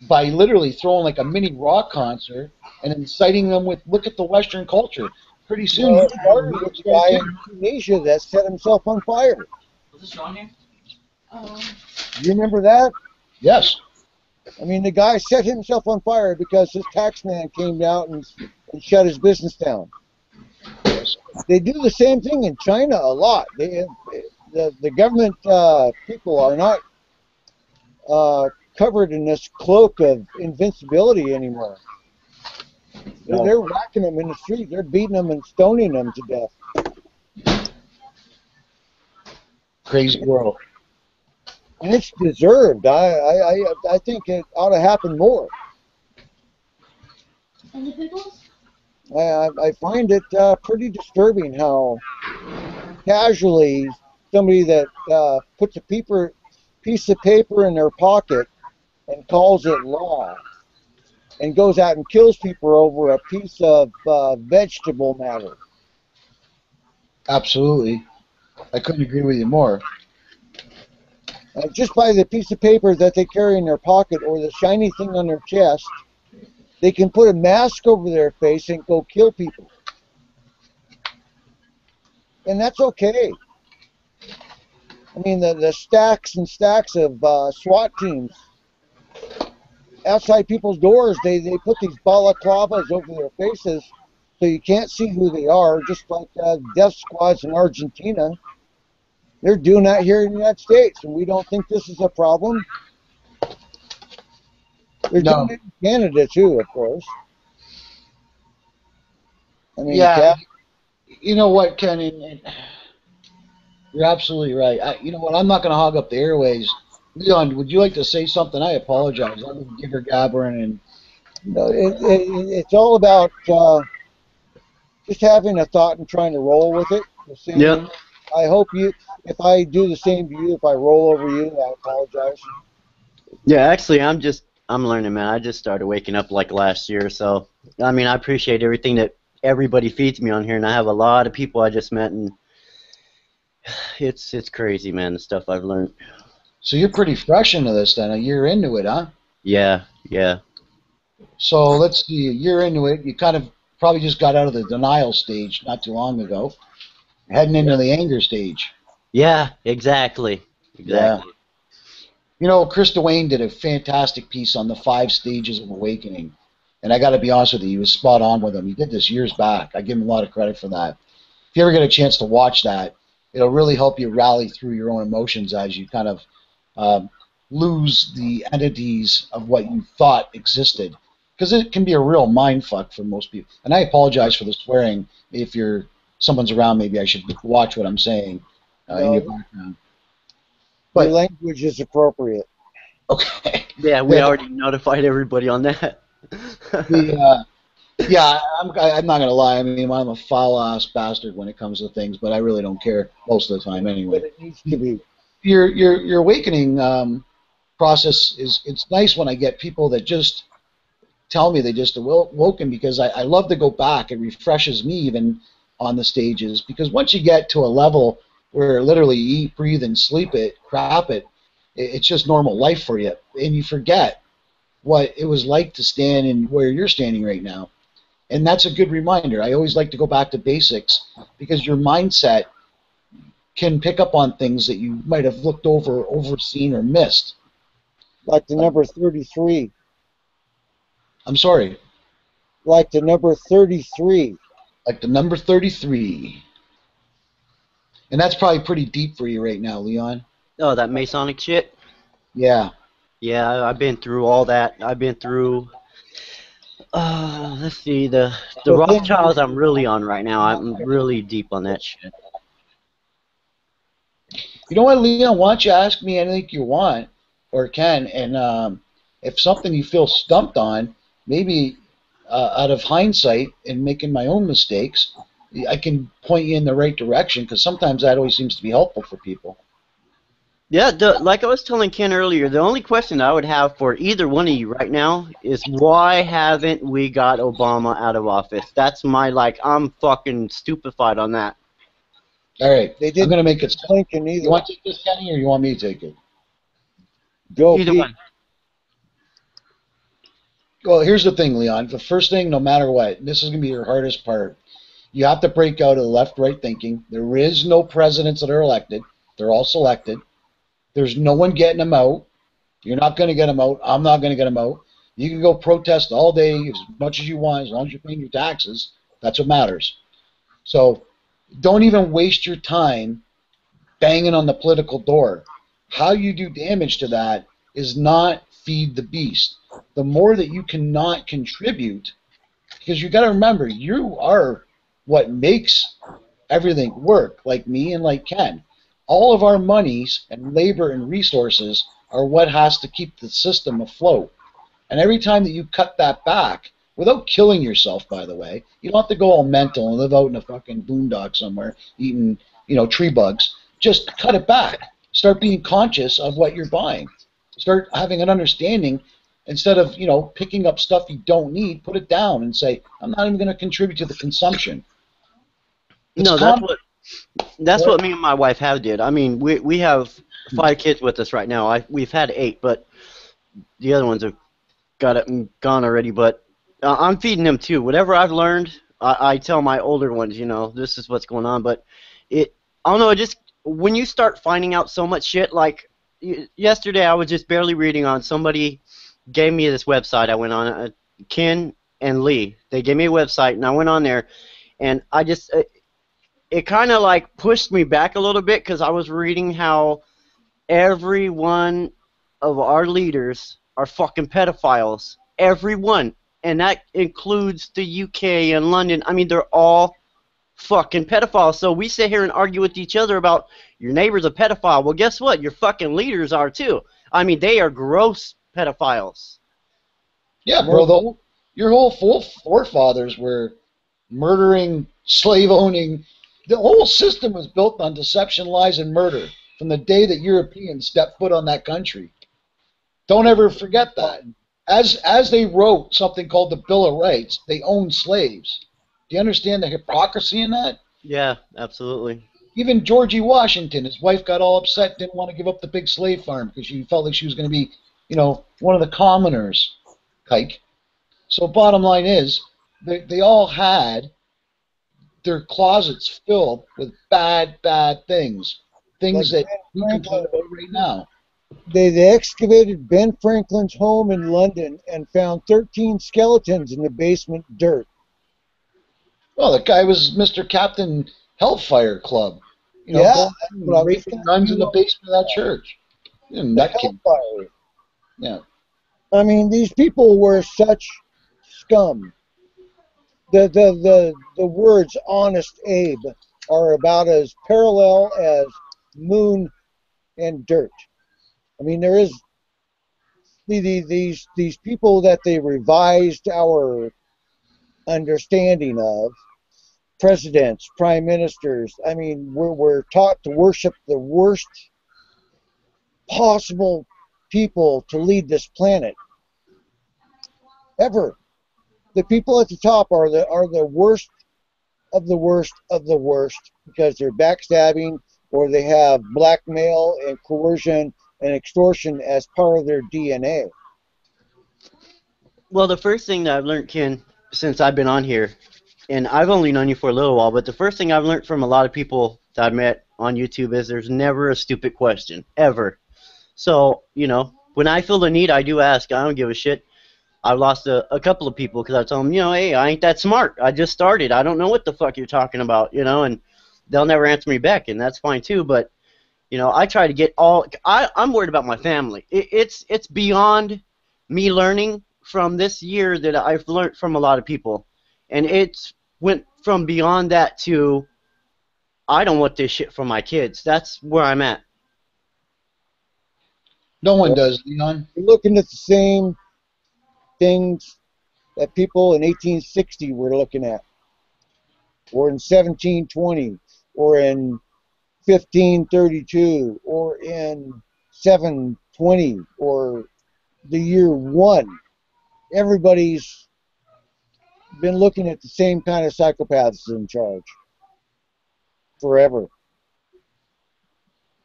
[SPEAKER 4] by literally throwing like a mini rock concert and inciting them with, look at the Western culture. Pretty soon,
[SPEAKER 1] it started with a guy in Tunisia that set himself on fire.
[SPEAKER 5] Was this Sean here?
[SPEAKER 1] You remember that?
[SPEAKER 4] Yes.
[SPEAKER 1] I mean, the guy set himself on fire because his tax man came out and shut his business down.
[SPEAKER 4] Yes.
[SPEAKER 1] They do the same thing in China a lot. The government people are not covered in this cloak of invincibility anymore. They're whacking them in the street. They're beating them and stoning them to death.
[SPEAKER 4] Crazy world.
[SPEAKER 1] And it's deserved. I think it ought to happen more.
[SPEAKER 5] And the pickles?
[SPEAKER 1] I find it pretty disturbing how casually somebody that puts a piece of paper in their pocket and calls it law and goes out and kills people over a piece of vegetable matter.
[SPEAKER 4] Absolutely. I couldn't agree with you more.
[SPEAKER 1] Just by the piece of paper that they carry in their pocket or the shiny thing on their chest, they can put a mask over their face and go kill people. And that's okay. I mean, the stacks and stacks of SWAT teams outside people's doors, they put these balaclavas over their faces so you can't see who they are, just like death squads in Argentina. They're doing that here in the United States, and we don't think this is a problem. They're doing it in Canada, too, of course. I mean,
[SPEAKER 4] yeah, you know what, Ken? You're absolutely right. You know what? I'm not going to hog up the airways. Leon, would you like to say something? I apologize. I'm gibber gabbering, and
[SPEAKER 1] it's all about just having a thought and trying to roll with it.
[SPEAKER 2] Yep.
[SPEAKER 1] I hope if I do the same to you, if I roll over you, I apologize.
[SPEAKER 2] Yeah, actually, I'm learning, man. I just started waking up like last year, so I mean, I appreciate everything that everybody feeds me on here, and I have a lot of people I just met, and it's crazy, man, the stuff I've learned.
[SPEAKER 4] So you're pretty fresh into this then, a year into it, huh?
[SPEAKER 2] Yeah.
[SPEAKER 4] So let's see, a year into it, you kind of probably just got out of the denial stage not too long ago, heading into the anger stage.
[SPEAKER 2] Yeah, exactly.
[SPEAKER 4] Yeah. You know, Chris Dwayne did a fantastic piece on the 5 stages of awakening, and I got to be honest with you, he was spot on with them. He did this years back. I give him a lot of credit for that. If you ever get a chance to watch that, it'll really help you rally through your own emotions as you kind of lose the entities of what you thought existed, because it can be a real mind fuck for most people. And I apologize for the swearing. If someone's around, maybe I should watch what I'm saying in your background.
[SPEAKER 1] But language is appropriate.
[SPEAKER 4] Okay.
[SPEAKER 2] Yeah, we already notified everybody on that.
[SPEAKER 4] Yeah, I'm not gonna lie. I mean, I'm a foul-ass bastard when it comes to things, but I really don't care most of the time anyway.
[SPEAKER 1] But it needs to be.
[SPEAKER 4] Your awakening process it's nice when I get people that just tell me they just awoken, because I love to go back. It refreshes me even on the stages, because once you get to a level where literally you eat, breathe, and sleep it, crap it, it's just normal life for you, and you forget what it was like to stand in where you're standing right now. And that's a good reminder. I always like to go back to basics, because your mindset can pick up on things that you might have looked over, overseen, or missed.
[SPEAKER 1] Like the number 33.
[SPEAKER 4] I'm sorry?
[SPEAKER 1] Like the number 33.
[SPEAKER 4] Like the number 33. And that's probably pretty deep for you right now, Leon.
[SPEAKER 2] Oh, that Masonic shit?
[SPEAKER 4] Yeah.
[SPEAKER 2] Yeah, I've been through all that. I've been through... let's see, the Rothschilds I'm really on right now. I'm really deep on that shit.
[SPEAKER 4] You know what, Leon? Why don't you ask me anything you want, or can, and if something you feel stumped on, maybe out of hindsight and making my own mistakes, I can point you in the right direction, because sometimes that always seems to be helpful for people.
[SPEAKER 2] Yeah, like I was telling Ken earlier, the only question I would have for either one of you right now is, why haven't we got Obama out of office? That's my, I'm fucking stupefied on that.
[SPEAKER 4] All right,
[SPEAKER 1] They didn't.
[SPEAKER 4] I'm going to make it.
[SPEAKER 1] Lincoln either.
[SPEAKER 4] You want to take this, Kenny, or you want me to take it?
[SPEAKER 1] Go,
[SPEAKER 2] Either
[SPEAKER 1] Pete.
[SPEAKER 2] one.
[SPEAKER 4] Well, here's the thing, Leon. The first thing, no matter what, this is going to be your hardest part, you have to break out of the left-right thinking. There is no presidents that are elected. They're all selected. There's no one getting them out. You're not going to get them out. I'm not going to get them out. You can go protest all day as much as you want, as long as you're paying your taxes. That's what matters. So don't even waste your time banging on the political door. How you do damage to that is not feed the beast. The more that you cannot contribute, because you got to remember, you are what makes everything work, like me and like Ken. All of our monies and labor and resources are what has to keep the system afloat. And every time that you cut that back, without killing yourself, by the way, you don't have to go all mental and live out in a fucking boondock somewhere eating tree bugs. Just cut it back. Start being conscious of what you're buying. Start having an understanding. Instead of picking up stuff you don't need, put it down and say, I'm not even going to contribute to the consumption. It's
[SPEAKER 2] No, that's what me and my wife have did. I mean, we have 5 kids with us right now. We've had 8, but the other ones have got it and gone already. But I'm feeding them too. Whatever I've learned, I tell my older ones, this is what's going on. But I don't know. Just when you start finding out so much shit, like yesterday, I was just barely reading on somebody gave me this website. I went on, Ken and Lee. They gave me a website, and I went on there, and I just it kind of like pushed me back a little bit because I was reading how every one of our leaders are fucking pedophiles. Every one. And that includes the UK and London. I mean, they're all fucking pedophiles. So we sit here and argue with each other about your neighbor's a pedophile. Well, guess what? Your fucking leaders are too. I mean, they are gross pedophiles.
[SPEAKER 4] Yeah, bro. Your whole forefathers were murdering, slave-owning. The whole system was built on deception, lies, and murder from the day that Europeans stepped foot on that country. Don't ever forget that. As they wrote something called the Bill of Rights, they owned slaves. Do you understand the hypocrisy in that?
[SPEAKER 2] Yeah, absolutely.
[SPEAKER 4] Even Georgie Washington, his wife got all upset, didn't want to give up the big slave farm because she felt like she was going to be, one of the commoners, kike. So bottom line is, they all had their closets filled with bad things. Things that we can talk about right now.
[SPEAKER 1] They excavated Ben Franklin's home in London and found 13 skeletons in the basement dirt.
[SPEAKER 4] Well, the guy was Mr. Captain Hellfire Club.
[SPEAKER 1] Yeah,
[SPEAKER 4] raping nuns in the basement of that church.
[SPEAKER 1] Hellfire.
[SPEAKER 4] Yeah.
[SPEAKER 1] I mean, these people were such scum. The words "Honest Abe" are about as parallel as moon and dirt. I mean, there is these people that they revised our understanding of. Presidents, prime ministers. I mean, we're taught to worship the worst possible people to lead this planet ever. The people at the top are the worst of the worst of the worst because they're backstabbing or they have blackmail and coercion and extortion as part of their DNA.
[SPEAKER 2] Well, the first thing that I've learned, Ken, since I've been on here, and I've only known you for a little while, but the first thing I've learned from a lot of people that I've met on YouTube is there's never a stupid question, ever. So, when I feel the need, I do ask. I don't give a shit. I've lost a couple of people because I told them, hey, I ain't that smart. I just started. I don't know what the fuck you're talking about, and they'll never answer me back, and that's fine too. But, I try to get I'm worried about my family. It's beyond me learning from this year that I've learned from a lot of people. And it went from beyond that to, I don't want this shit for my kids. That's where I'm at.
[SPEAKER 4] No one does, Leon.
[SPEAKER 1] You're looking at the same things that people in 1860 were looking at, or in 1720, or in 1532, or in 720, or the year 1. Everybody's been looking at the same kind of psychopaths in charge forever.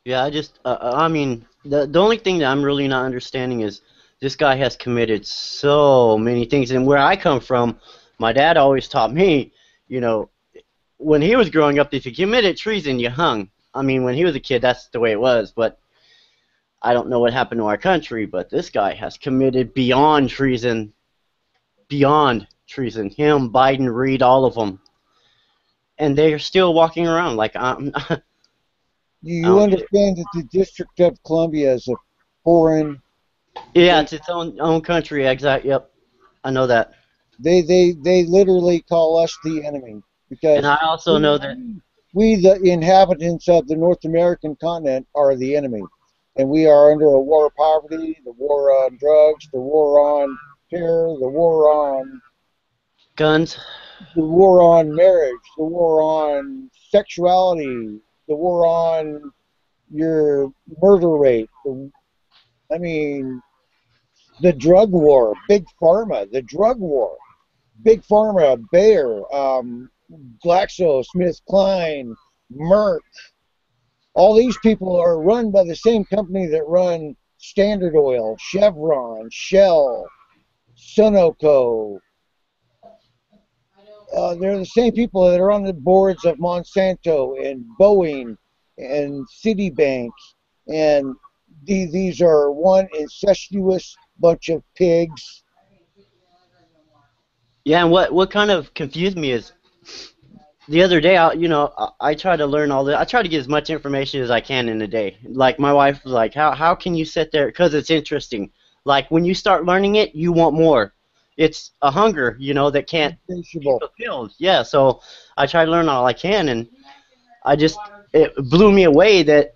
[SPEAKER 2] Yeah, I mean, the only thing that I'm really not understanding is this guy has committed so many things. And where I come from, my dad always taught me, when he was growing up, if you committed treason, you hung. I mean, when he was a kid, that's the way it was. But I don't know what happened to our country, but this guy has committed beyond treason. Beyond treason. Him, Biden, Reid, all of them. And they're still walking around like I'm.
[SPEAKER 1] You understand that the District of Columbia is a foreign.
[SPEAKER 2] Yeah, it's its own country. Exact. Yep, I know that.
[SPEAKER 1] They literally call us the enemy because.
[SPEAKER 2] And I also know that
[SPEAKER 1] we, the inhabitants of the North American continent, are the enemy, and we are under a war of poverty, the war on drugs, the war on terror, the war on
[SPEAKER 2] guns,
[SPEAKER 1] the war on marriage, the war on sexuality, the war on your murder rate. I mean, the drug war, big pharma, the drug war, big pharma, Bayer, GlaxoSmithKline, Merck. All these people are run by the same company that run Standard Oil, Chevron, Shell, Sunoco. They're the same people that are on the boards of Monsanto and Boeing and Citibank, and these are one incestuous bunch of pigs.
[SPEAKER 2] Yeah, and what kind of confused me is the other day, I try to learn all the. I try to get as much information as I can in a day. Like my wife was like, how can you sit there? Because it's interesting. Like when you start learning it, you want more. It's a hunger, that can't be fulfilled. Yeah, so I try to learn all I can, and it blew me away that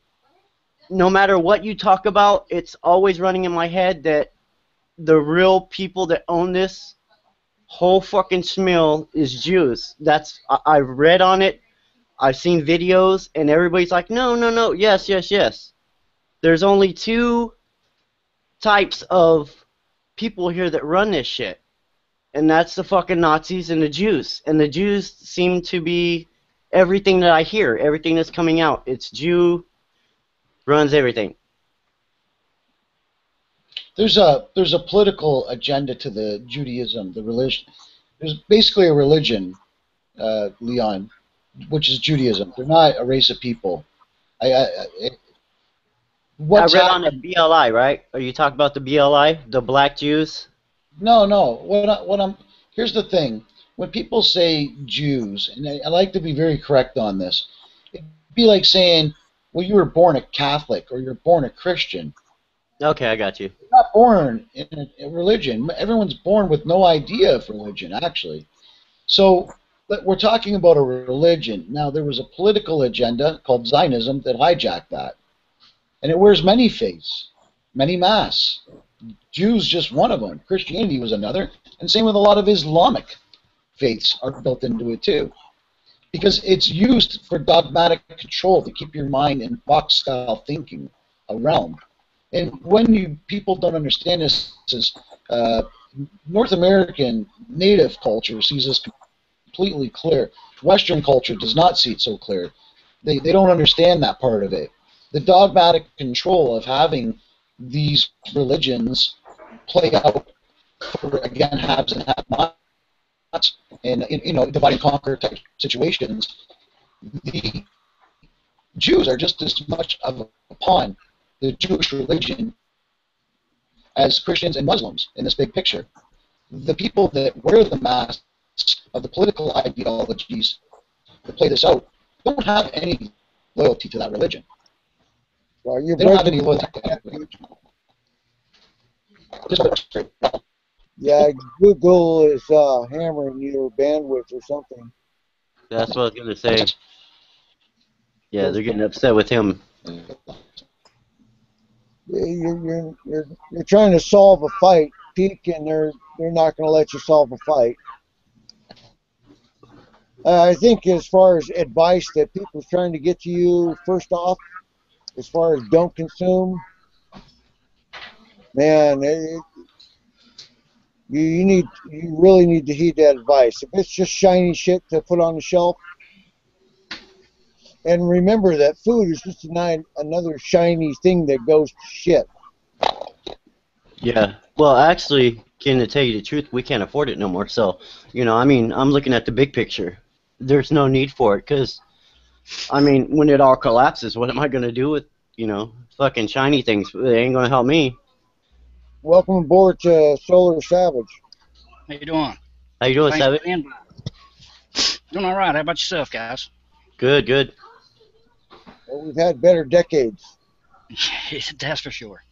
[SPEAKER 2] no matter what you talk about, it's always running in my head that the real people that own this whole fucking schmill is Jews. I've read on it, I've seen videos, and everybody's like, no, yes. There's only two types of people here that run this shit, and that's the fucking Nazis and the Jews. And the Jews seem to be everything that I hear, everything that's coming out. It's Jew runs everything.
[SPEAKER 4] There's a political agenda to the Judaism, the religion. There's basically a religion, Leon, which is Judaism. They're not a race of people.
[SPEAKER 2] I read on the BLI, right? Are you talking about the BLI, the Black Jews?
[SPEAKER 4] No. Here's the thing. When people say Jews, and I like to be very correct on this, it'd be like saying, well, you were born a Catholic or you're born a Christian.
[SPEAKER 2] Okay, I got you.
[SPEAKER 4] You're not born in a religion. Everyone's born with no idea of religion, actually. So we're talking about a religion. Now, there was a political agenda called Zionism that hijacked that. And it wears many faces, many masks. Jews just one of them. Christianity was another. And same with a lot of Islamic faiths are built into it too. Because it's used for dogmatic control to keep your mind in box-style thinking, a realm. And when people don't understand this, North American native culture sees this completely clear. Western culture does not see it so clear. They don't understand that part of it. The dogmatic control of having these religions play out for, again, haves and have-nots, and divide and conquer type situations. The Jews are just as much of a pawn, the Jewish religion, as Christians and Muslims in this big picture. The people that wear the masks of the political ideologies that play this out don't have any loyalty to that religion.
[SPEAKER 1] Well,
[SPEAKER 4] they don't have any loyalty to that religion.
[SPEAKER 1] Yeah, Google is hammering your bandwidth or something.
[SPEAKER 2] That's what I was going to say. Yeah, they're getting upset with him.
[SPEAKER 1] You're trying to solve a fight, Peak, and they're not going to let you solve a fight. I think as far as advice that people are trying to get to you, first off, as far as don't consume, man, you really need to heed that advice. If it's just shiny shit to put on the shelf, and remember that food is just another shiny thing that goes to shit.
[SPEAKER 2] Yeah. Well, actually, to tell you the truth, we can't afford it no more. So, I'm looking at the big picture. There's no need for it because, when it all collapses, what am I going to do with, fucking shiny things? They ain't going to help me.
[SPEAKER 1] Welcome aboard to Solar Savage.
[SPEAKER 5] How you doing?
[SPEAKER 2] How you doing, Savage?
[SPEAKER 5] Doing all right. How about yourself, guys?
[SPEAKER 2] Good.
[SPEAKER 1] Well, we've had better decades.
[SPEAKER 5] That's for sure.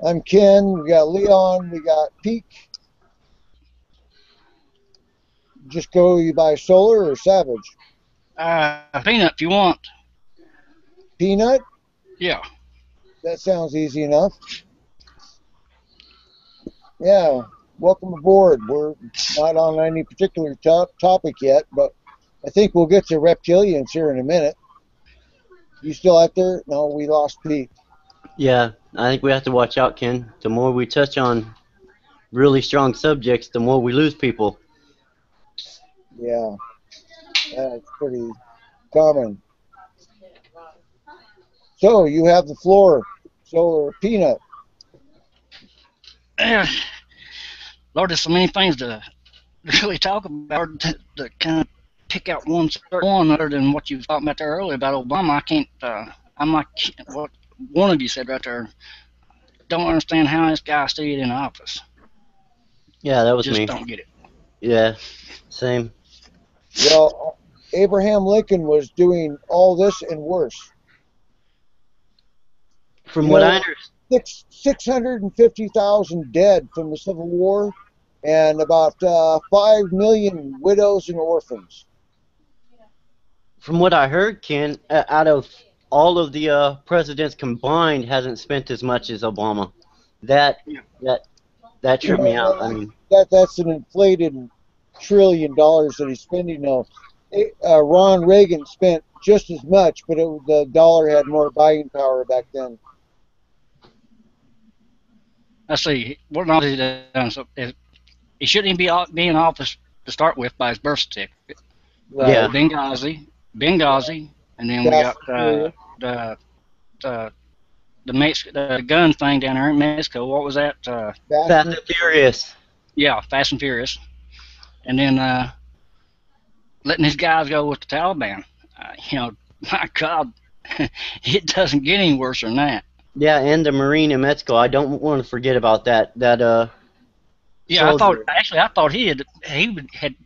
[SPEAKER 1] I'm Ken. We got Leon. We got Peak. Just go, you buy Solar or Savage?
[SPEAKER 5] Peanut, if you want.
[SPEAKER 1] Peanut?
[SPEAKER 5] Yeah.
[SPEAKER 1] That sounds easy enough. Yeah, welcome aboard. We're not on any particular topic yet, but I think we'll get to reptilians here in a minute. You still out there? No, we lost Pete.
[SPEAKER 2] Yeah, I think we have to watch out, Ken. The more we touch on really strong subjects, the more we lose people.
[SPEAKER 1] Yeah, that's pretty common. So you have the floor. So Peanut.
[SPEAKER 5] Lord, there's so many things to really talk about to kind of pick out one certain one other than what you were talking about there earlier about Obama. I can't. I'm like what one of you said right there. Don't understand how this guy stayed in office.
[SPEAKER 2] Yeah, that was
[SPEAKER 5] Just
[SPEAKER 2] me.
[SPEAKER 5] don't get it.
[SPEAKER 2] Yeah, same.
[SPEAKER 1] Well, Abraham Lincoln was doing all this and worse.
[SPEAKER 2] From
[SPEAKER 1] You
[SPEAKER 2] what
[SPEAKER 1] know,
[SPEAKER 2] I understand,
[SPEAKER 1] 650,000 dead from the Civil War, and about 5 million widows and orphans.
[SPEAKER 2] from what I heard, Ken, out of all of the presidents combined, hasn't spent as much as Obama. That that tripped me out. I mean,
[SPEAKER 1] That's an inflated $1 trillion that he's spending now. Ron Reagan spent just as much, but the dollar had more buying power back then.
[SPEAKER 5] Let's see. What all has he done? So he shouldn't even be in office to start with by his birth certificate.
[SPEAKER 2] Yeah.
[SPEAKER 5] Benghazi, and then we got the gun thing down there in Mexico. What was that?
[SPEAKER 2] Fast and Furious.
[SPEAKER 5] Yeah, Fast and Furious. And then letting these guys go with the Taliban. My God, it doesn't get any worse than that.
[SPEAKER 2] Yeah, and the Marine in Mexico. I don't want to forget about that.
[SPEAKER 5] Yeah,
[SPEAKER 2] soldier.
[SPEAKER 5] I thought he had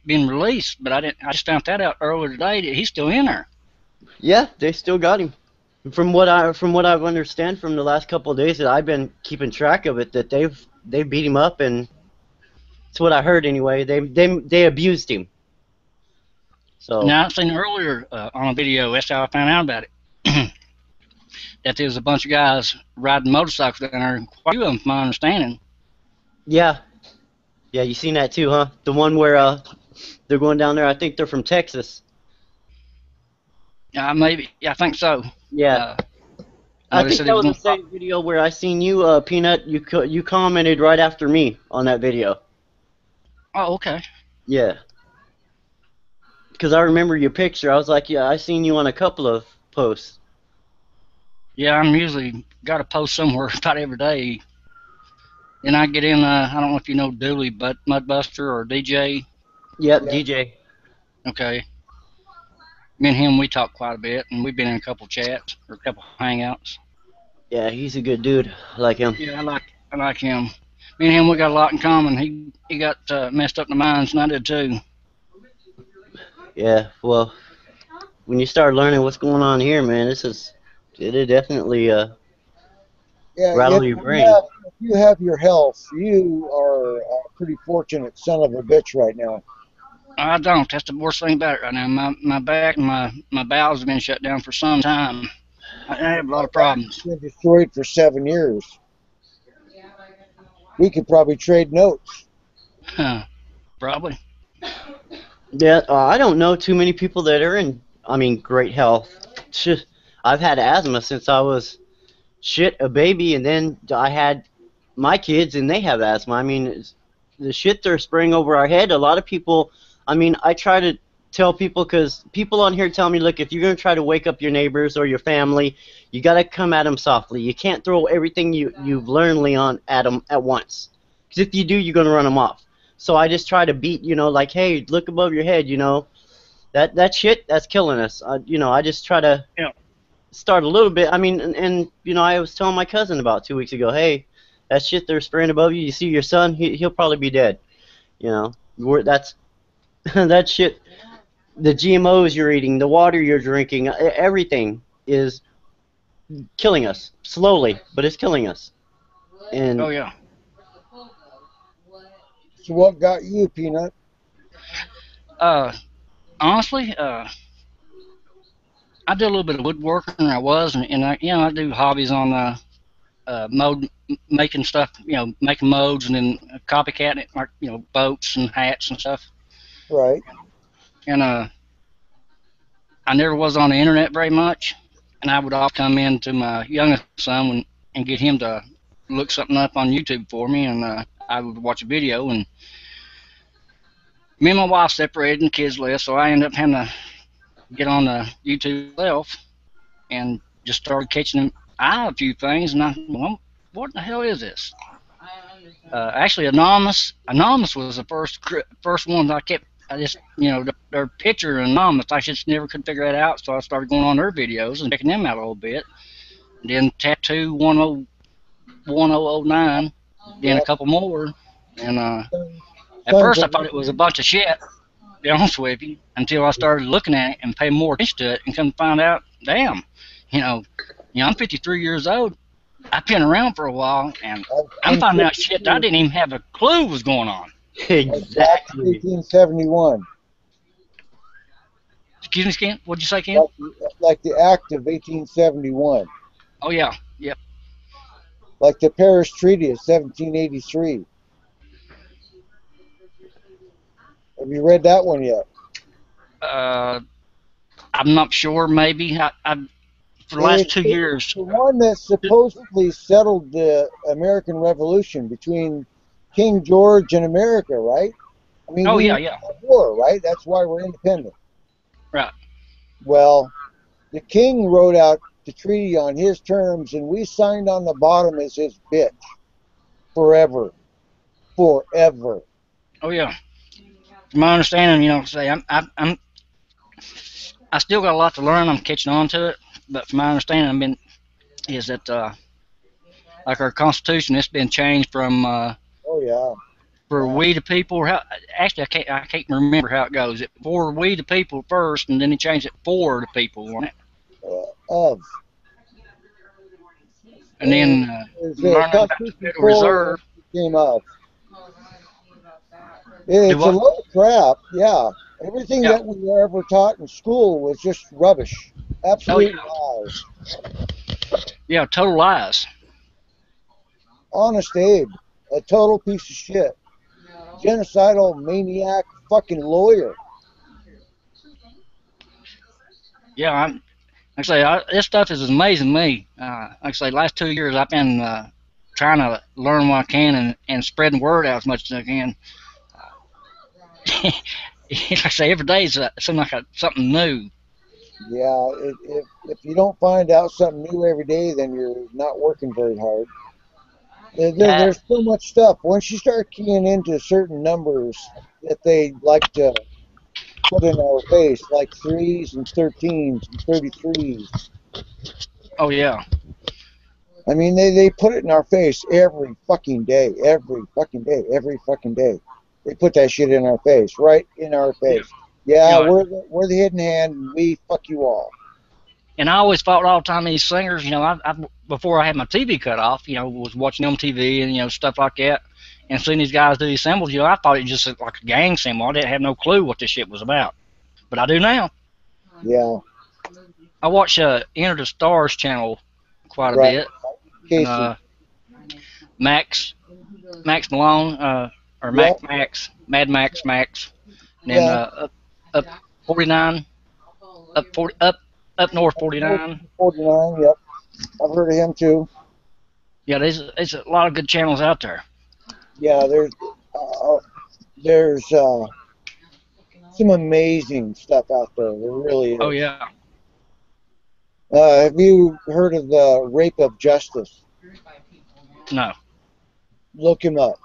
[SPEAKER 5] been released, but I didn't. I just found that out earlier today that he's still in there.
[SPEAKER 2] Yeah, they still got him. From what I understand from the last couple of days that I've been keeping track of it, that they beat him up, and that's what I heard anyway. They abused him. So
[SPEAKER 5] Now I've seen earlier on a video. That's how I found out about it. That there was a bunch of guys riding motorcycles down there. Quite a few of them, from my understanding.
[SPEAKER 2] yeah, you seen that too, huh? The one where they're going down there. I think they're from Texas.
[SPEAKER 5] Maybe. Yeah, I think so.
[SPEAKER 2] Yeah. I think that was the same video where I seen you, Peanut. You commented right after me on that video.
[SPEAKER 5] Oh, okay.
[SPEAKER 2] Yeah. Because I remember your picture. I was like, yeah, I seen you on a couple of posts.
[SPEAKER 5] Yeah, I'm usually got a post somewhere about every day. And I get in, I don't know if you know Dooley, but Mudbuster or DJ.
[SPEAKER 2] Yep, yeah. DJ.
[SPEAKER 5] Okay. Me and him, we talk quite a bit, and we've been in a couple chats or a couple hangouts.
[SPEAKER 2] Yeah, he's a good dude. I like him.
[SPEAKER 5] Yeah, I like him. Me and him, we got a lot in common. He got messed up in the minds, and I did too.
[SPEAKER 2] Yeah, well, when you start learning what's going on here, man, it'll definitely rattle your brain.
[SPEAKER 1] If you have your health, you are a pretty fortunate son of a bitch right now.
[SPEAKER 5] I don't. That's the worst thing about it right now. My back and my bowels have been shut down for some time. I have a lot of problems.
[SPEAKER 1] It's been destroyed for 7 years. We could probably trade notes.
[SPEAKER 5] Probably.
[SPEAKER 2] Yeah, I don't know too many people that are in, great health. I've had asthma since I was a baby, and then I had my kids, and they have asthma. The shit they're spraying over our head, a lot of people, I try to tell people, because people on here tell me, look, if you're going to try to wake up your neighbors or your family, you got to come at them softly. You can't throw everything you've learned, Leon, at them at once. Because if you do, you're going to run them off. So I just try to beat, like, hey, look above your head, that shit, that's killing us. I just try to start a little bit. And I was telling my cousin about 2 weeks ago, hey, that shit they're spraying above you, you see your son, he'll probably be dead. That's that shit, the GMOs you're eating, the water you're drinking, everything is killing us slowly, but it's killing us. And
[SPEAKER 5] oh yeah.
[SPEAKER 1] So what got you, Peanut?
[SPEAKER 5] Honestly, I did a little bit of woodworking. And I do hobbies on making stuff, making modes, and then copycatting it, like boats and hats and stuff.
[SPEAKER 1] Right.
[SPEAKER 5] And I never was on the internet very much, and I would often come in to my youngest son and get him to look something up on YouTube for me, and I would watch a video. And me and my wife separated, and the kids left, so I ended up having to get on the YouTube myself and just started catching an eye on a few things. And I, well, what the hell is this? Actually, Anonymous was the first one that I kept. I just, their picture Anonymous, I just never could figure that out. So I started going on their videos and checking them out a little bit. And then Tattoo 1009, then a couple more. And at first I thought it was a bunch of shit, to be honest with you, until I started looking at it and paying more attention to it and come to find out, damn, I'm 53 years old. I've been around for a while, and I'm finding out shit that I didn't even have a clue was going on.
[SPEAKER 2] Exactly.
[SPEAKER 1] 1871.
[SPEAKER 5] Excuse me, Ken? What'd you say, Ken?
[SPEAKER 1] Like the Act of 1871.
[SPEAKER 5] Oh, yeah. Yep.
[SPEAKER 1] Like the Paris Treaty of 1783. Have you read that one yet?
[SPEAKER 5] I'm not sure. Maybe. For the last 2 years.
[SPEAKER 1] The one that supposedly settled the American Revolution between King George and America, right? I mean,
[SPEAKER 5] yeah.
[SPEAKER 1] War, right? That's why we're independent.
[SPEAKER 5] Right.
[SPEAKER 1] Well, the king wrote out the treaty on his terms, and we signed on the bottom as his bitch. Forever. Forever.
[SPEAKER 5] Oh, yeah. From my understanding, I still got a lot to learn. I'm catching on to it. But from my understanding, is that like our Constitution, it's been changed from for we the people. Actually, I can't remember how it goes. It for we the people first, and then they changed it for the people.
[SPEAKER 1] Of.
[SPEAKER 5] And then learning about the Federal Reserve.
[SPEAKER 1] Came up. It's a load of crap. Yeah, everything that we were ever taught in school was just rubbish. Absolute lies.
[SPEAKER 5] Yeah, total lies.
[SPEAKER 1] Honest Abe, a total piece of shit. Genocidal maniac fucking lawyer.
[SPEAKER 5] Yeah, this stuff is amazing to me. Like I say, last 2 years I've been trying to learn what I can and spreading word out as much as I can. Like I say, every day is something new.
[SPEAKER 1] Yeah, if you don't find out something new every day, then you're not working very hard. There's so much stuff. Once you start keying into certain numbers that they like to put in our face, like 3s and 13s and 33s.
[SPEAKER 5] Oh, yeah.
[SPEAKER 1] I mean, they put it in our face every fucking day. Every fucking day. Every fucking day. They put that shit in our face. Right in our face. Yeah, we're the hidden hand, and we fuck you all.
[SPEAKER 5] And I always thought all the time these singers, before I had my TV cut off, was watching MTV and, stuff like that, and seeing these guys do these symbols, I thought it just looked like a gang symbol. I didn't have no clue what this shit was about. But I do now.
[SPEAKER 1] Yeah.
[SPEAKER 5] I watch Enter the Stars channel quite a bit. And, Max Malone, or Mad Max. And then up 49, up north 49.
[SPEAKER 1] 49, yep. I've heard of him too.
[SPEAKER 5] Yeah, there's a lot of good channels out there.
[SPEAKER 1] Yeah, there's some amazing stuff out there. There really is.
[SPEAKER 5] Oh yeah.
[SPEAKER 1] Have you heard of the Rape of Justice?
[SPEAKER 5] No.
[SPEAKER 1] Look him up.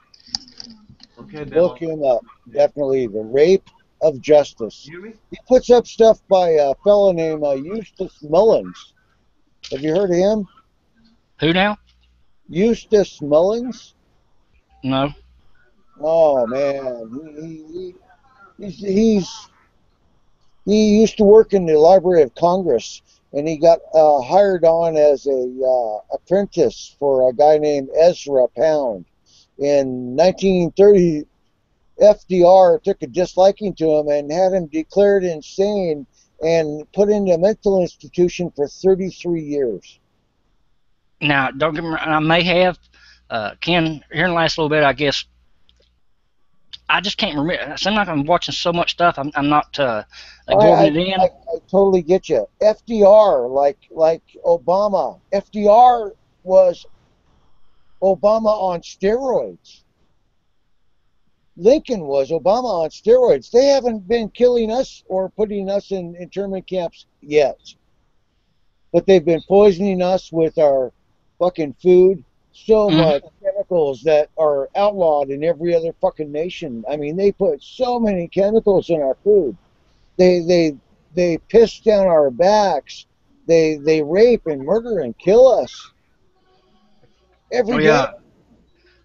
[SPEAKER 2] Okay, Bill.
[SPEAKER 1] Look him up. Definitely the Rape of Justice. He puts up stuff by a fellow named Eustace Mullins. Have you heard of him?
[SPEAKER 5] Who now?
[SPEAKER 1] Eustace Mullins?
[SPEAKER 5] No.
[SPEAKER 1] Oh man, he used to work in the Library of Congress, and he got hired on as a apprentice for a guy named Ezra Pound. In 1930, FDR took a disliking to him and had him declared insane and put into a mental institution for 33 years.
[SPEAKER 5] Now, don't get me wrong, I may have, Ken, here in the last little bit, I guess, I just can't remember. It seems like I'm watching so much stuff. I'm not
[SPEAKER 1] I,
[SPEAKER 5] absorbing it in.
[SPEAKER 1] I totally get you. FDR, like Obama. FDR was Obama on steroids. Lincoln was Obama on steroids. They haven't been killing us or putting us in internment camps yet. But they've been poisoning us with our fucking food. So much chemicals that are outlawed in every other fucking nation. I mean, they put so many chemicals in our food. They piss down our backs. They rape and murder and kill us every day.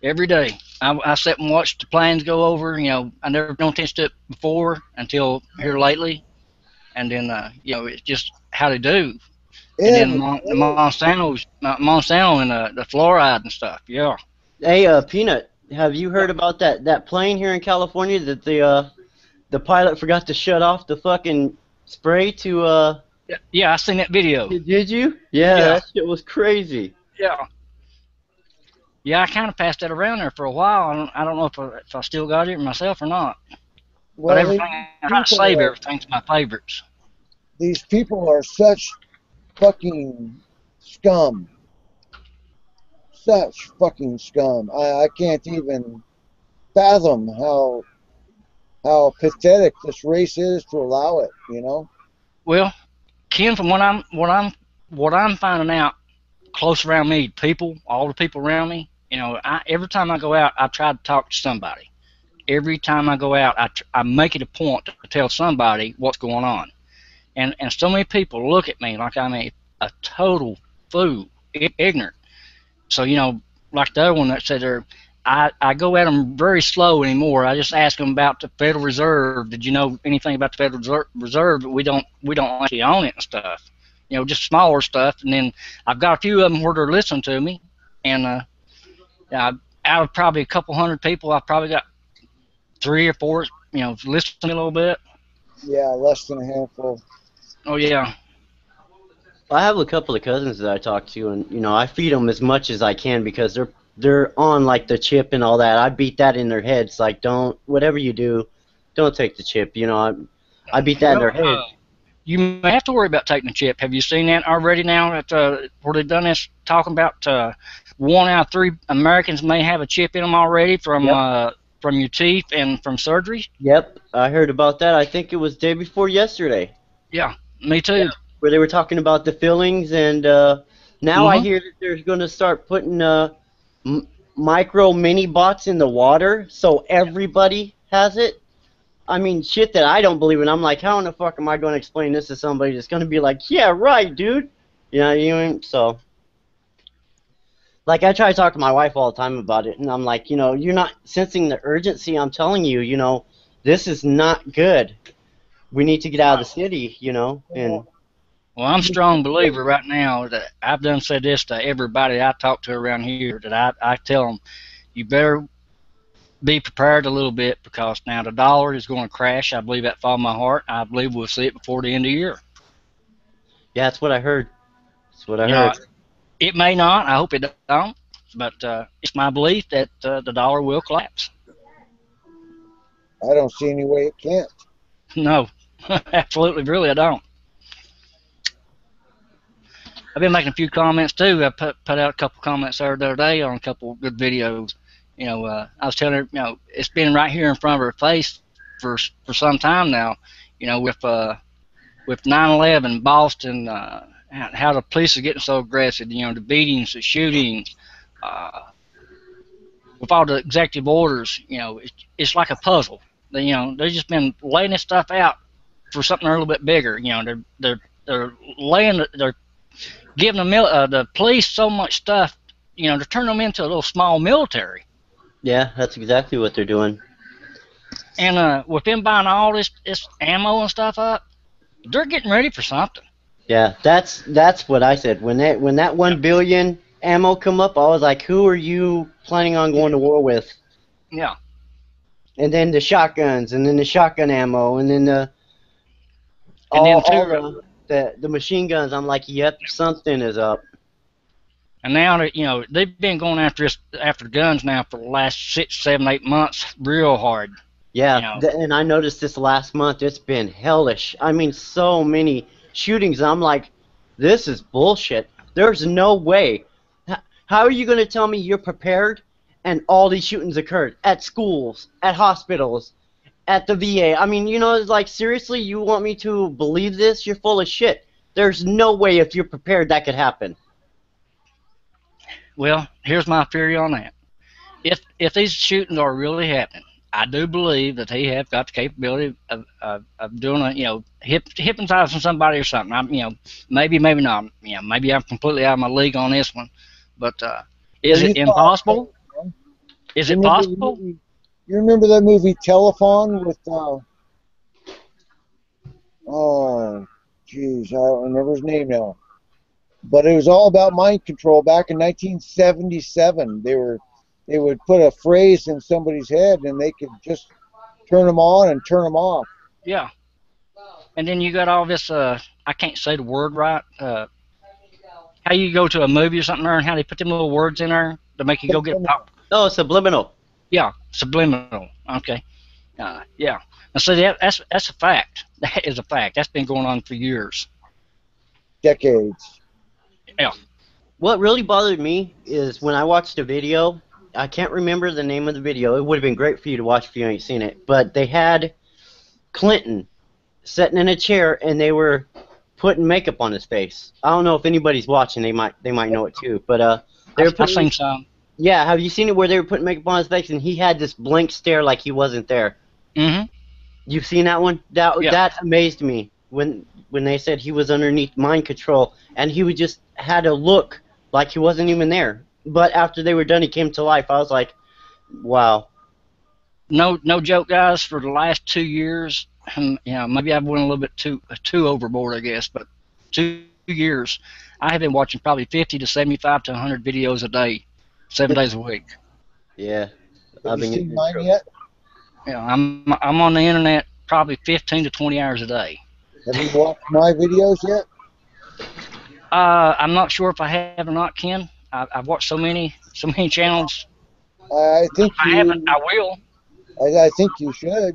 [SPEAKER 5] Every day. I sit and watch the planes go over. You know, I never known attention to it before until here lately. And then, you know, it's just how they do. And then the Monsanto and the fluoride and stuff. Yeah.
[SPEAKER 2] Hey, Peanut, have you heard about that plane here in California that the pilot forgot to shut off the fucking spray to
[SPEAKER 5] Yeah, I seen that video.
[SPEAKER 2] Did you? Yeah, that shit was crazy.
[SPEAKER 5] Yeah. Yeah, I kind of passed that around there for a while. I don't know if I still got it myself or not.
[SPEAKER 1] Well,
[SPEAKER 5] but everything I try to save everything's my favorites.
[SPEAKER 1] These people are such fucking scum. Such fucking scum. I can't even fathom how pathetic this race is to allow it, you know?
[SPEAKER 5] Well, Ken, from what I'm finding out close around me, all the people around me, you know, every time I go out, I try to talk to somebody. Every time I go out, I make it a point to tell somebody what's going on. And so many people look at me like I'm a total fool, ignorant. So, you know, like the other one that said I go at them very slow anymore. I just ask them about the Federal Reserve. Did you know anything about the Federal Reserve? We don't actually own it and stuff. You know, just smaller stuff. And then I've got a few of them where they're listening to me. And out of probably a couple hundred people, I've probably got 3 or 4, you know, listening a little bit.
[SPEAKER 1] Yeah, less than a handful.
[SPEAKER 5] Oh, yeah.
[SPEAKER 2] I have a couple of cousins that I talk to, and you know, I feed them as much as I can because they're on like the chip and all that. I beat that in their heads, like whatever you do, don't take the chip. You know, I beat that in their head.
[SPEAKER 5] You may have to worry about taking the chip. Have you seen that already now? Where they've done this, talking about 1 out of 3 Americans may have a chip in them already from your teeth and from surgery.
[SPEAKER 2] Yep, I heard about that. I think it was day before yesterday.
[SPEAKER 5] Yeah, me too.
[SPEAKER 2] Yeah, where they were talking about the fillings, and now I hear that they're going to start putting micro mini bots in the water, so everybody has it. I mean, shit that I don't believe in. I'm like, how in the fuck am I going to explain this to somebody that's going to be like, yeah, right, dude? You know, so. Like, I try to talk to my wife all the time about it, and I'm like, you know, you're not sensing the urgency. I'm telling you, you know, this is not good. We need to get out of the city, you know. And
[SPEAKER 5] well, I'm a strong believer right now that I've done said this to everybody I talk to around here, that I tell them, you better be prepared a little bit, because now the dollar is going to crash. I believe that with all my heart. I believe we'll see it before the end of the year.
[SPEAKER 2] Yeah, that's what I heard. That's what I heard.
[SPEAKER 5] It may not. I hope it don't. But it's my belief that the dollar will collapse.
[SPEAKER 1] I don't see any way it can't.
[SPEAKER 5] No, absolutely, really, I don't. I've been making a few comments too. I put out a couple comments the other day on a couple good videos. You know, I was telling her, you know, it's been right here in front of her face for some time now. You know, with 9/11, Boston, how the police are getting so aggressive. You know, the beatings, the shootings, with all the executive orders. You know, it's like a puzzle. You know, they've just been laying this stuff out for something a little bit bigger. You know, they're giving the police so much stuff. You know, they're turning them into a little small military.
[SPEAKER 2] Yeah, that's exactly what they're doing.
[SPEAKER 5] And with them buying all this ammo and stuff up, they're getting ready for something.
[SPEAKER 2] Yeah, that's what I said. When that 1 billion ammo come up, I was like, who are you planning on going to war with?
[SPEAKER 5] Yeah.
[SPEAKER 2] And then the shotguns, and then the shotgun ammo, and then the machine guns. I'm like, yep, something is up.
[SPEAKER 5] And now that, you know, they've been going after guns now for the last 6, 7, 8 months real hard.
[SPEAKER 2] Yeah,
[SPEAKER 5] You know,
[SPEAKER 2] and I noticed this last month. It's been hellish. I mean, so many shootings. I'm like, this is bullshit. There's no way. How are you going to tell me you're prepared and all these shootings occurred at schools, at hospitals, at the VA? I mean, you know, it's like, seriously, you want me to believe this? You're full of shit. There's no way if you're prepared that could happen.
[SPEAKER 5] well, here's my theory on that. If these shootings are really happening, I do believe that he have got the capability of doing a, you know, hypnotizing somebody or something. Maybe not. Maybe I'm completely out of my league on this one. But is
[SPEAKER 1] Well,
[SPEAKER 5] it
[SPEAKER 1] you thought,
[SPEAKER 5] impossible? Is
[SPEAKER 1] you
[SPEAKER 5] it
[SPEAKER 1] remember the
[SPEAKER 5] possible?
[SPEAKER 1] movie? You remember that movie Telephone with oh, geez, I don't remember his name now. But it was all about mind control back in 1977. They would put a phrase in somebody's head and they could just turn them on and turn them off.
[SPEAKER 5] Yeah. And then you got all this. I can't say the word right. How you go to a movie or something there, and how they put them little words in there to make you go get pop.
[SPEAKER 2] Oh, subliminal.
[SPEAKER 5] Yeah, subliminal. Okay. Yeah. And so that's a fact. That is a fact. That's been going on for years.
[SPEAKER 1] Decades.
[SPEAKER 5] Yeah.
[SPEAKER 2] What really bothered me is when I watched a video, I can't remember the name of the video. It would have been great for you to watch if you ain't seen it. But they had Clinton sitting in a chair and they were putting makeup on his face. I don't know if anybody's watching. They might know it too. But they were
[SPEAKER 5] I've
[SPEAKER 2] putting.
[SPEAKER 5] seen some.
[SPEAKER 2] Yeah, have you seen it where they were putting makeup on his face and he had this blank stare like he wasn't there?
[SPEAKER 5] Mm-hmm.
[SPEAKER 2] You've seen that one? That
[SPEAKER 5] Yeah.
[SPEAKER 2] that amazed me when they said he was underneath mind control and he would just had a look like he wasn't even there. But after they were done, he came to life. I was like, wow.
[SPEAKER 5] No joke, guys. For the last 2 years, maybe I've went a little bit too overboard, I guess. But 2 years, I have been watching probably 50 to 75 to 100 videos a day, 7 days a week.
[SPEAKER 2] Yeah.
[SPEAKER 1] Have you
[SPEAKER 2] getting
[SPEAKER 1] seen
[SPEAKER 2] in
[SPEAKER 1] mine
[SPEAKER 2] trouble.
[SPEAKER 1] yet?
[SPEAKER 5] Yeah, I'm on the internet probably 15 to 20 hours a day.
[SPEAKER 1] Have you watched my videos yet?
[SPEAKER 5] I'm not sure if I have or not, Ken. I've watched so many channels.
[SPEAKER 1] I think
[SPEAKER 5] I haven't. I will.
[SPEAKER 1] I think you should.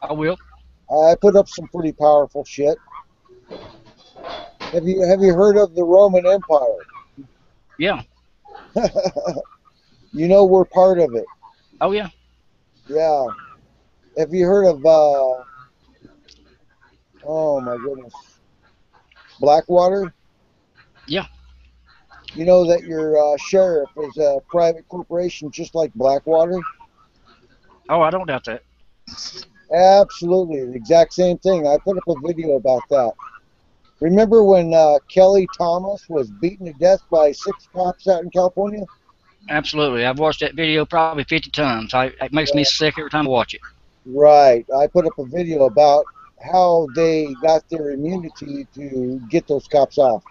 [SPEAKER 5] I will.
[SPEAKER 1] I put up some pretty powerful shit. Have you heard of the Roman Empire?
[SPEAKER 5] Yeah.
[SPEAKER 1] You know we're part of it.
[SPEAKER 5] Oh yeah.
[SPEAKER 1] Yeah. Have you heard of oh my goodness, Blackwater?
[SPEAKER 5] Yeah.
[SPEAKER 1] You know that your sheriff is a private corporation just like Blackwater?
[SPEAKER 5] Oh, I don't doubt that.
[SPEAKER 1] Absolutely, the exact same thing. I put up a video about that. Remember when Kelly Thomas was beaten to death by 6 cops out in California?
[SPEAKER 5] Absolutely. I've watched that video probably 50 times. It makes me sick every time I watch it.
[SPEAKER 1] Right. I put up a video about how they got their immunity to get those cops off.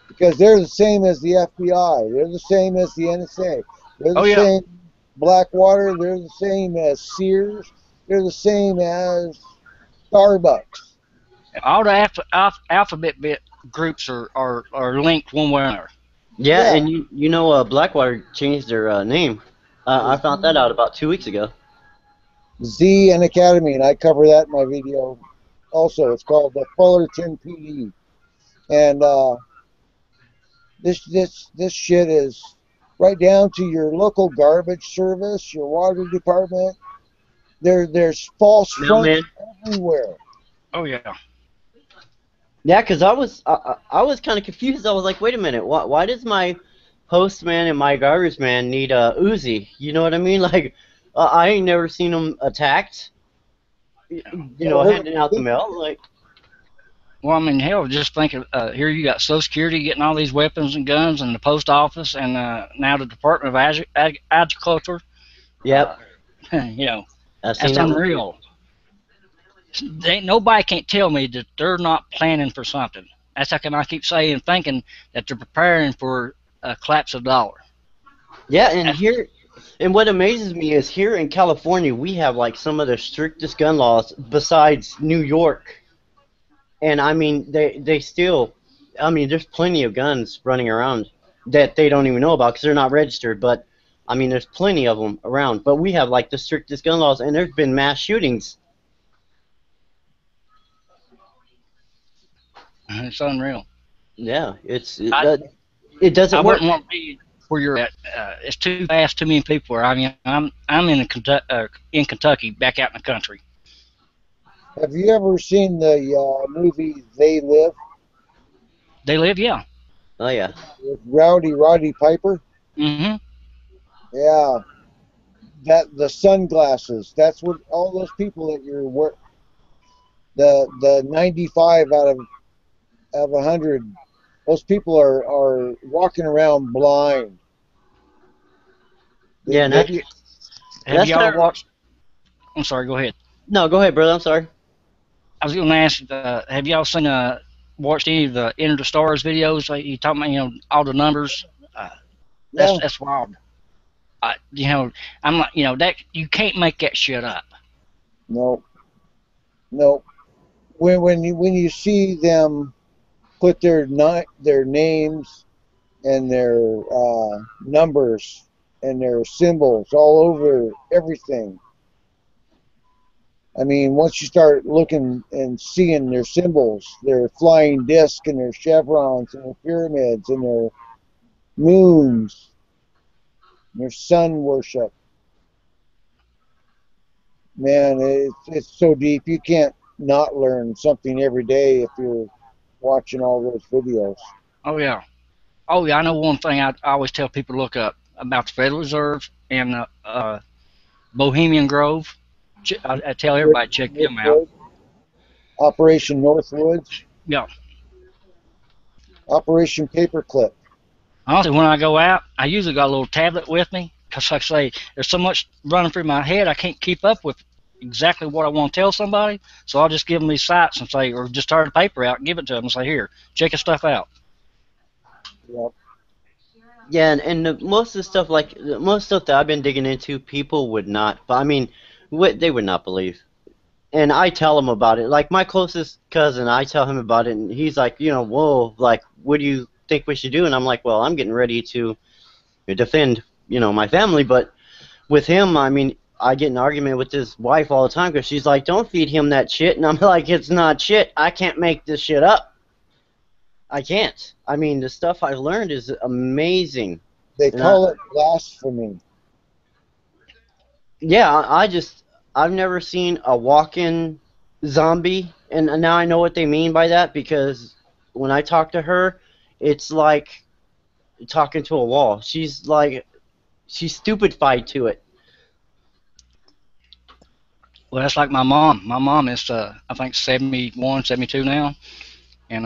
[SPEAKER 1] Because they're the same as the FBI. They're the same as the NSA. They're the same Blackwater. They're the same as Sears. They're the same as Starbucks.
[SPEAKER 5] All the alphabet bit groups are linked one way or another.
[SPEAKER 2] Yeah,
[SPEAKER 1] Yeah.
[SPEAKER 2] and you know Blackwater changed their name. I found that out about 2 weeks ago.
[SPEAKER 1] Z and Academy, and I cover that in my video. Also, it's called the Fullerton PD, and this shit is right down to your local garbage service, your water department. There's false fronts
[SPEAKER 2] Mailman.
[SPEAKER 1] everywhere.
[SPEAKER 5] Oh yeah.
[SPEAKER 2] Yeah, because I was kind of confused. I was like, wait a minute, why does my postman and my garbage man need a Uzi? You know what I mean? Like, I ain't never seen them attacked. Handing out the mail. Like,
[SPEAKER 5] Well, I mean, hell, just think of here you got Social Security getting all these weapons and guns, and the post office, and now the Department of Agriculture.
[SPEAKER 2] yep,
[SPEAKER 5] I've
[SPEAKER 2] I've seen
[SPEAKER 5] that's
[SPEAKER 2] that one.
[SPEAKER 5] unreal. Nobody can't tell me that they're not planning for something. That's how come I keep saying, thinking that they're preparing for a collapse of the dollar.
[SPEAKER 2] Yeah, and what amazes me is here in California we have like some of the strictest gun laws besides New York. And I mean, they still, I mean, there's plenty of guns running around that they don't even know about because they're not registered. But I mean, there's plenty of them around, but we have like the strictest gun laws, and there's been mass shootings.
[SPEAKER 5] It's unreal.
[SPEAKER 2] Yeah,
[SPEAKER 5] I,
[SPEAKER 2] it doesn't
[SPEAKER 5] I
[SPEAKER 2] work.
[SPEAKER 5] wouldn't want to be where you're at. It's too fast, too many people. I mean, I'm in Kentucky, back out in the country.
[SPEAKER 1] Have you ever seen the movie They Live
[SPEAKER 5] They live, yeah.
[SPEAKER 2] Oh yeah.
[SPEAKER 1] with Roddy Piper?
[SPEAKER 5] Mm-hmm.
[SPEAKER 1] Yeah, that the sunglasses. That's what all those people that you're the 95 out of 100. Those people are walking around blind.
[SPEAKER 2] Yeah, and
[SPEAKER 5] Have
[SPEAKER 2] that's
[SPEAKER 5] y'all
[SPEAKER 2] kinda-
[SPEAKER 5] watched? I'm sorry. Go ahead.
[SPEAKER 2] No, go ahead, brother. I'm sorry.
[SPEAKER 5] I was going to ask, have y'all seen watched any of the Enter the Stars videos? Like you talking about, all the numbers.
[SPEAKER 1] Yeah.
[SPEAKER 5] That's wild. I'm not, that you can't make that shit up.
[SPEAKER 1] No. When you see them put their names and their numbers and their symbols all over everything. I mean, once you start looking and seeing their symbols, their flying disc and their chevrons and their pyramids and their moons, and their sun worship, man, it's so deep. You can't not learn something every day if you're watching all those videos.
[SPEAKER 5] Oh yeah. I know one thing I always tell people to look up about the Federal Reserve and Bohemian Grove. I tell everybody to check them out.
[SPEAKER 1] Operation Northwoods.
[SPEAKER 5] Yeah.
[SPEAKER 1] Operation Paperclip.
[SPEAKER 5] Honestly, when I go out, I usually got a little tablet with me because, like I say, there's so much running through my head I can't keep up with exactly what I want to tell somebody. So I'll just give them these sites and say, or just tear the paper out and give it to them and say, here, check your stuff out.
[SPEAKER 1] Yep.
[SPEAKER 2] Yeah, and most of the stuff, most stuff that I've been digging into, people would not. But I mean, they would not believe. And I tell them about it. Like my closest cousin, I tell him about it, and he's like, whoa, like, what do you think we should do? And I'm like, well, I'm getting ready to defend, my family. But with him, I mean, I get in an argument with his wife all the time because she's like, don't feed him that shit. And I'm like, it's not shit. I can't make this shit up. I can't. I mean, the stuff I've learned is amazing.
[SPEAKER 1] They call it blasphemy.
[SPEAKER 2] Yeah, I've never seen a walk-in zombie, and now I know what they mean by that because when I talk to her, it's like talking to a wall. She's stupefied to it.
[SPEAKER 5] Well, that's like my mom. My mom is, I think, 71, 72 now, and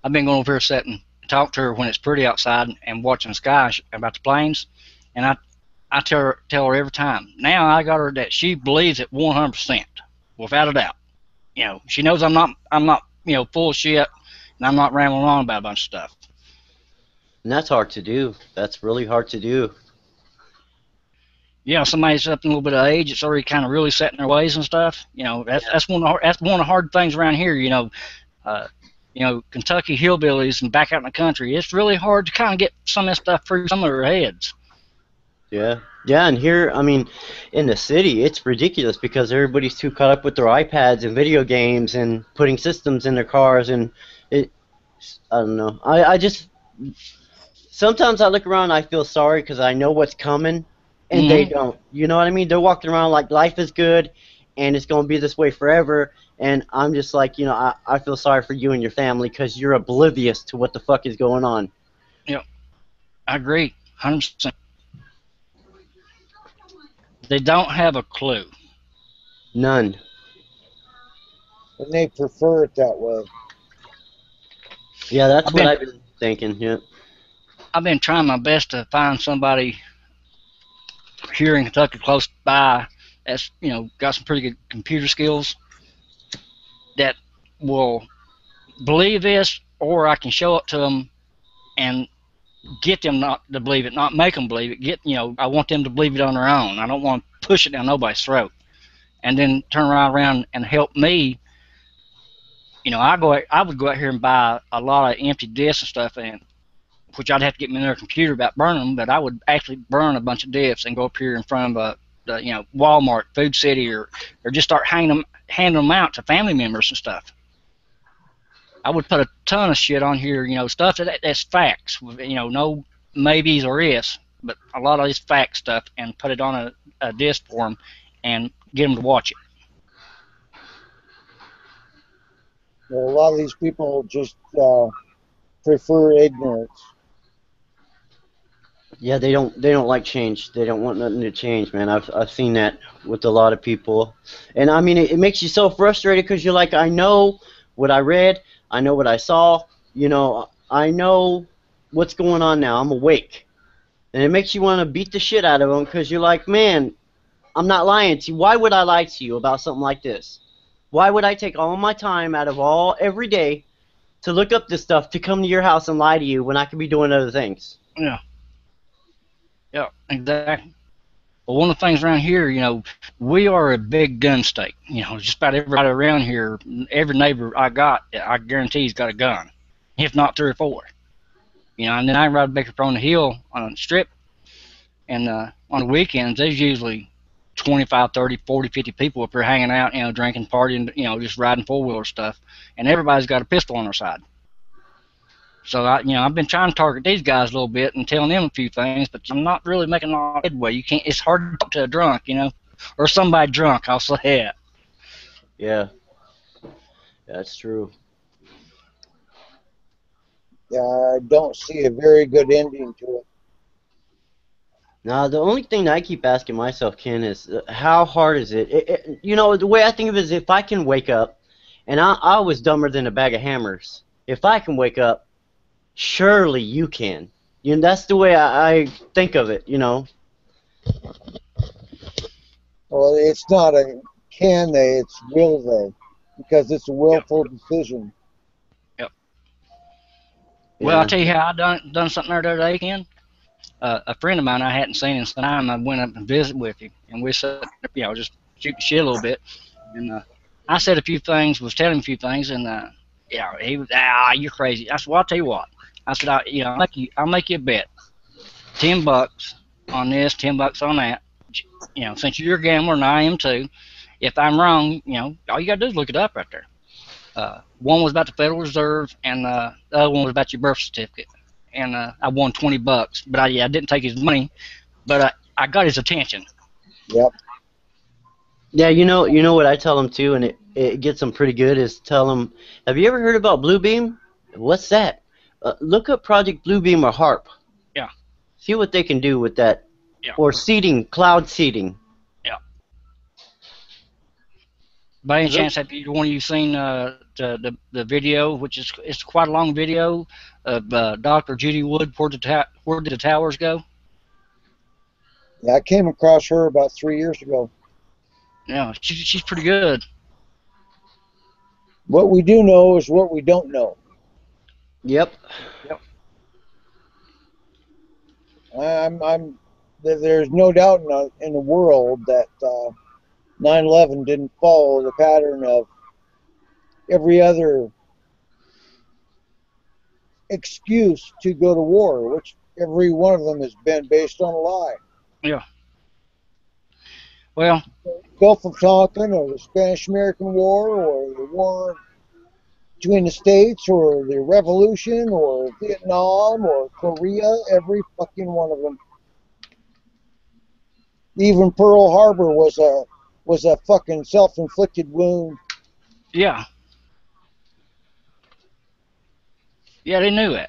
[SPEAKER 5] I've been going over here sitting and talk to her when it's pretty outside and watching the sky about the planes, and I tell her every time. Now I got her that she believes it 100%, without a doubt. She knows I'm not full of shit, and I'm not rambling on about a bunch of stuff.
[SPEAKER 2] And that's hard to do. That's really hard to do.
[SPEAKER 5] Yeah, somebody's up in a little bit of age, it's already kind of really set in their ways and stuff. That's one of the hard things around here. Kentucky hillbillies and back out in the country, it's really hard to kind of get some of this stuff through some of their heads.
[SPEAKER 2] Yeah, and here, I mean, in the city, it's ridiculous because everybody's too caught up with their iPads and video games and putting systems in their cars, and I don't know. I just, sometimes I look around and I feel sorry because I know what's coming, and they don't. You know what I mean? They're walking around like life is good, and it's going to be this way forever, and I'm just like, I feel sorry for you and your family because you're oblivious to what the fuck is going on.
[SPEAKER 5] Yeah, I agree, 100%. They don't have a clue.
[SPEAKER 2] None.
[SPEAKER 1] And they prefer it that way.
[SPEAKER 2] Yeah, that's what I've been thinking, yeah.
[SPEAKER 5] I've been trying my best to find somebody here in Kentucky close by that's, got some pretty good computer skills that will believe this, or I can show it to them and get them not to believe it, not make them believe it. I want them to believe it on their own. I don't want to push it down nobody's throat. And then turn around and help me. I would go out here and buy a lot of empty discs and stuff, and which I'd have to get me another computer about burning them, but I would actually burn a bunch of diffs and go up here in front of Walmart, Food City, or just start handing them out to family members and stuff. I would put a ton of shit on here, stuff that's facts, no maybes or ifs, but a lot of this fact stuff, and put it on a disc for them and get them to watch it.
[SPEAKER 1] Well, a lot of these people just prefer ignorance.
[SPEAKER 2] Yeah, they don't like change. They don't want nothing to change, man. I've seen that with a lot of people, and I mean it makes you so frustrated because you're like, I know what I read, I know what I saw, I know what's going on now. I'm awake, and it makes you want to beat the shit out of them because you're like, man, I'm not lying to you. Why would I lie to you about something like this? Why would I take all my time out of every day to look up this stuff to come to your house and lie to you when I could be doing other things?
[SPEAKER 5] Yeah. Yeah, exactly. Well, one of the things around here, we are a big gun state. Just about everybody around here, every neighbor I guarantee he's got a gun, if not 3 or 4. And then I ride back up on the hill on a strip, and on the weekends, there's usually 25, 30, 40, 50 people up there hanging out, drinking, partying, just riding four-wheeler stuff, and everybody's got a pistol on their side. So I've been trying to target these guys a little bit and telling them a few things, but I'm not really making a lot of headway. You can't. It's hard to talk to a drunk, or somebody drunk. I'll say that.
[SPEAKER 2] Yeah, that's true.
[SPEAKER 1] Yeah, I don't see a very good ending to it.
[SPEAKER 2] Now, the only thing that I keep asking myself, Ken, is how hard is it? The way I think of it is if I can wake up, and I was dumber than a bag of hammers. If I can wake up, surely you can. That's the way I think of it,
[SPEAKER 1] Well, it's not a can they, it's will they, because it's a willful decision.
[SPEAKER 5] Yep. Well, I'll tell you how I done something there the other day, Ken. A friend of mine I hadn't seen in some time, I went up and visited with him, and we sat, just shooting shit a little bit, and I said a few things, was telling him a few things, and he was, you're crazy. I said, well, I'll tell you what. I said, I'll make you a bet. $10 on this, $10 on that. Since you're a gambler and I am too, if I'm wrong, all you gotta do is look it up right there. One was about the Federal Reserve, and the other one was about your birth certificate. And I won $20, but I didn't take his money, but I got his attention.
[SPEAKER 1] Yep.
[SPEAKER 2] Yeah, you know what I tell them too, and it gets them pretty good, is tell them, have you ever heard about Bluebeam? What's that? Look up Project Bluebeam or HARP.
[SPEAKER 5] Yeah.
[SPEAKER 2] See what they can do with that.
[SPEAKER 5] Yeah.
[SPEAKER 2] Or seeding, cloud seeding.
[SPEAKER 5] Yeah. By any chance, have either one of you seen the video, which it's quite a long video of Dr. Judy Wood, Where Did the Towers Go?
[SPEAKER 1] Yeah, I came across her about 3 years ago.
[SPEAKER 5] Yeah, she's pretty good.
[SPEAKER 1] What we do know is what we don't know.
[SPEAKER 2] Yep.
[SPEAKER 1] There's no doubt in the world that 9/11 didn't follow the pattern of every other excuse to go to war, which every one of them has been based on a lie.
[SPEAKER 5] Yeah. Well,
[SPEAKER 1] Gulf of Tonkin, or the Spanish-American War, or the war between the states, or the Revolution, or Vietnam, or Korea, every fucking one of them. Even Pearl Harbor was a fucking self-inflicted wound.
[SPEAKER 5] yeah. Yeah, they knew it.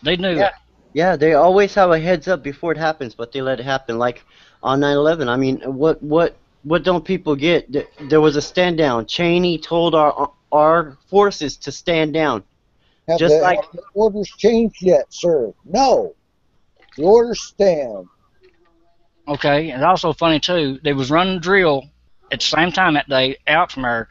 [SPEAKER 5] They knew it.
[SPEAKER 2] Yeah, they always have a heads up before it happens, but they let it happen. Like on 9/11, I mean, what don't people get? There was a stand down. Cheney told our forces to stand down.
[SPEAKER 1] Have the orders changed yet, sir? No. The orders stand.
[SPEAKER 5] Okay, and also funny too, they was running a drill at the same time that day out from there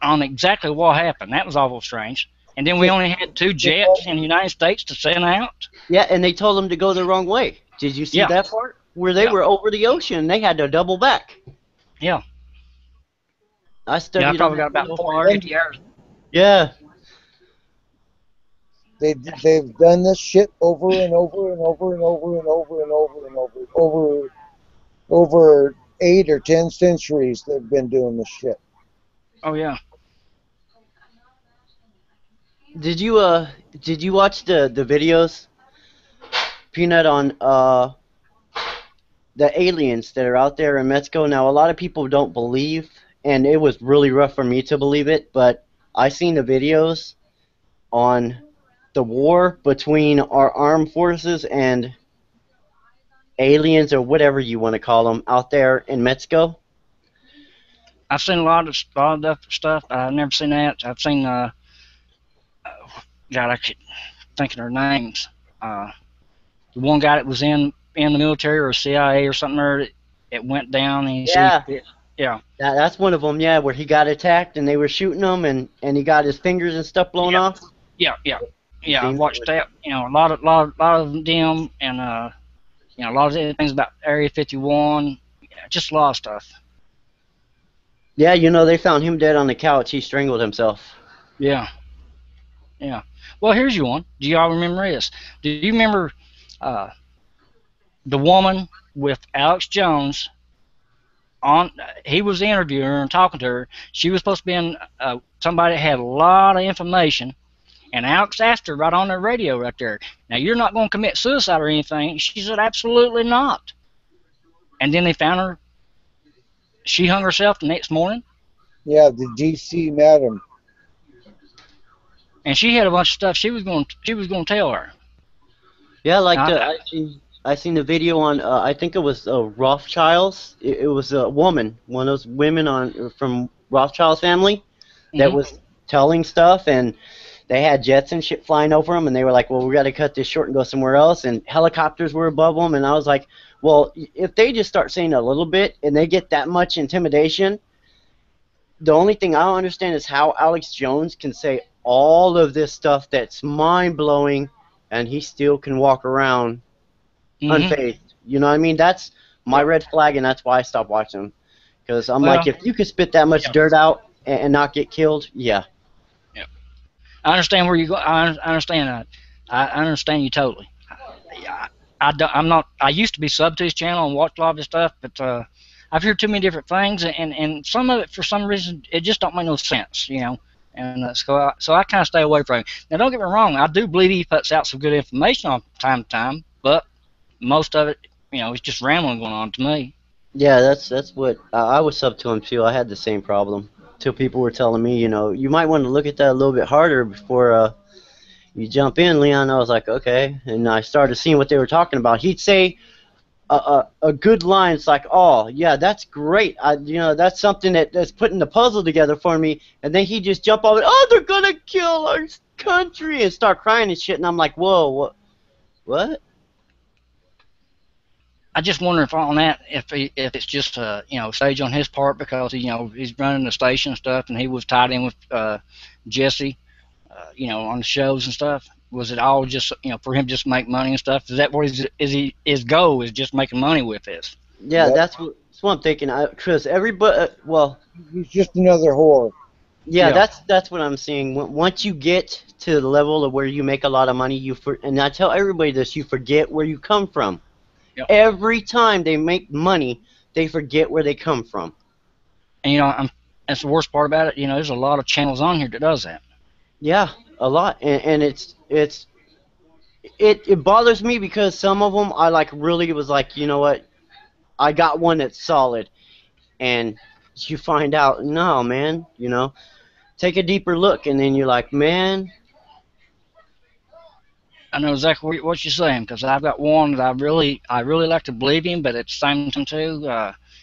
[SPEAKER 5] on exactly what happened. That was awful strange. And then we only had 2 jets in the United States to send out.
[SPEAKER 2] Yeah, and they told them to go the wrong way. Did you see that part? Where they were over the ocean and they had to double back.
[SPEAKER 5] Yeah.
[SPEAKER 2] I studied.
[SPEAKER 5] I probably got about 450 hours.
[SPEAKER 2] Yeah.
[SPEAKER 1] They've done this shit over and over and over and over and over and over and over 8 or 10 centuries. They've been doing this shit.
[SPEAKER 5] Oh yeah.
[SPEAKER 2] Did you watch the videos, Peanut, on the aliens that are out there in Mexico? Now, a lot of people don't believe, and it was really rough for me to believe it, but I seen the videos on the war between our armed forces and aliens, or whatever you want to call them, out there in Mexico.
[SPEAKER 5] I've seen a lot of that stuff. I've never seen that. I've seen God, I keep thinking their names. The one guy that was in the military or CIA or something, or it went down. And
[SPEAKER 2] Yeah.
[SPEAKER 5] Yeah.
[SPEAKER 2] That's one of them, yeah, where he got attacked and they were shooting him, and he got his fingers and stuff blown
[SPEAKER 5] Yeah.
[SPEAKER 2] off.
[SPEAKER 5] Yeah. I watched that. You know, a lot of them, and you know, a lot of things about Area 51. Yeah, just a lot of stuff.
[SPEAKER 2] Yeah, they found him dead on the couch. He strangled himself.
[SPEAKER 5] Yeah. Well, here's you one. Do y'all remember this? Do you remember the woman with Alex Jones? He was interviewing her and talking to her. She was supposed to be in somebody that had a lot of information, and Alex asked her right on the radio right there, "Now you're not going to commit suicide or anything?" She said, "Absolutely not." And then they found her. She hung herself the next morning.
[SPEAKER 1] Yeah, the DC madam.
[SPEAKER 5] And she had a bunch of stuff she was going to tell her.
[SPEAKER 2] Yeah, like
[SPEAKER 5] Uh,
[SPEAKER 2] I seen the video on I think it was Rothschilds. It was a woman, one of those women from Rothschild's family that
[SPEAKER 5] Mhm.
[SPEAKER 2] was telling stuff, and they had jets and shit flying over them, and they were like, "Well, we got to cut this short and go somewhere else." And helicopters were above them, and I was like, "Well, if they just start saying a little bit and they get that much intimidation, the only thing I don't understand is how Alex Jones can say all of this stuff that's mind blowing, and he still can walk around
[SPEAKER 5] Mhm.
[SPEAKER 2] unfazed." You know what I mean? That's my red flag, and that's why I stopped watching them. Because I'm
[SPEAKER 5] Well,
[SPEAKER 2] like, if you could spit that much
[SPEAKER 5] yeah.
[SPEAKER 2] dirt out and not get killed, yeah.
[SPEAKER 5] I understand where you go. I understand that. I understand you totally. I'm not. I used to be sub to his channel and watch a lot of his stuff, but I've heard too many different things, and some of it for some reason it just don't make no sense, you know. And so I kind of stay away from it. Now, don't get me wrong. I do believe he puts out some good information on time to time, but most of it, you know, it's just rambling going on to me.
[SPEAKER 2] Yeah, that's what I was sub to him too. I had the same problem. Till people were telling me, you might want to look at that a little bit harder before you jump in, Leon. I was like, okay, and I started seeing what they were talking about. He'd say a good line. It's like, oh yeah, that's great. That's something that's putting the puzzle together for me. And then he'd just jump over. Oh, they're gonna kill our country and start crying and shit. And I'm like, whoa, what?
[SPEAKER 5] I just wonder if on that, if it's just stage on his part because he's running the station and stuff, and he was tied in with Jesse, on the shows and stuff. Was it all just for him just make money and stuff? Is that what his goal is, just making money with this?
[SPEAKER 2] Yeah,
[SPEAKER 1] Yep.
[SPEAKER 2] that's what I'm thinking. Chris, everybody,
[SPEAKER 1] He's just another whore.
[SPEAKER 2] yeah, that's what I'm seeing. Once you get to the level of where you make a lot of money, and I tell everybody this, you forget where you come from.
[SPEAKER 5] Yep.
[SPEAKER 2] Every time they make money, they forget where they come from.
[SPEAKER 5] And that's the worst part about it. There's a lot of channels on here that does that.
[SPEAKER 2] Yeah, a lot, and it bothers me because some of them I really was like, you know what, I got one that's solid, and you find out, no, man, take a deeper look, and then you're like, man.
[SPEAKER 5] I know exactly what you're saying because I've got one that I really like to believe in, but at the same time too,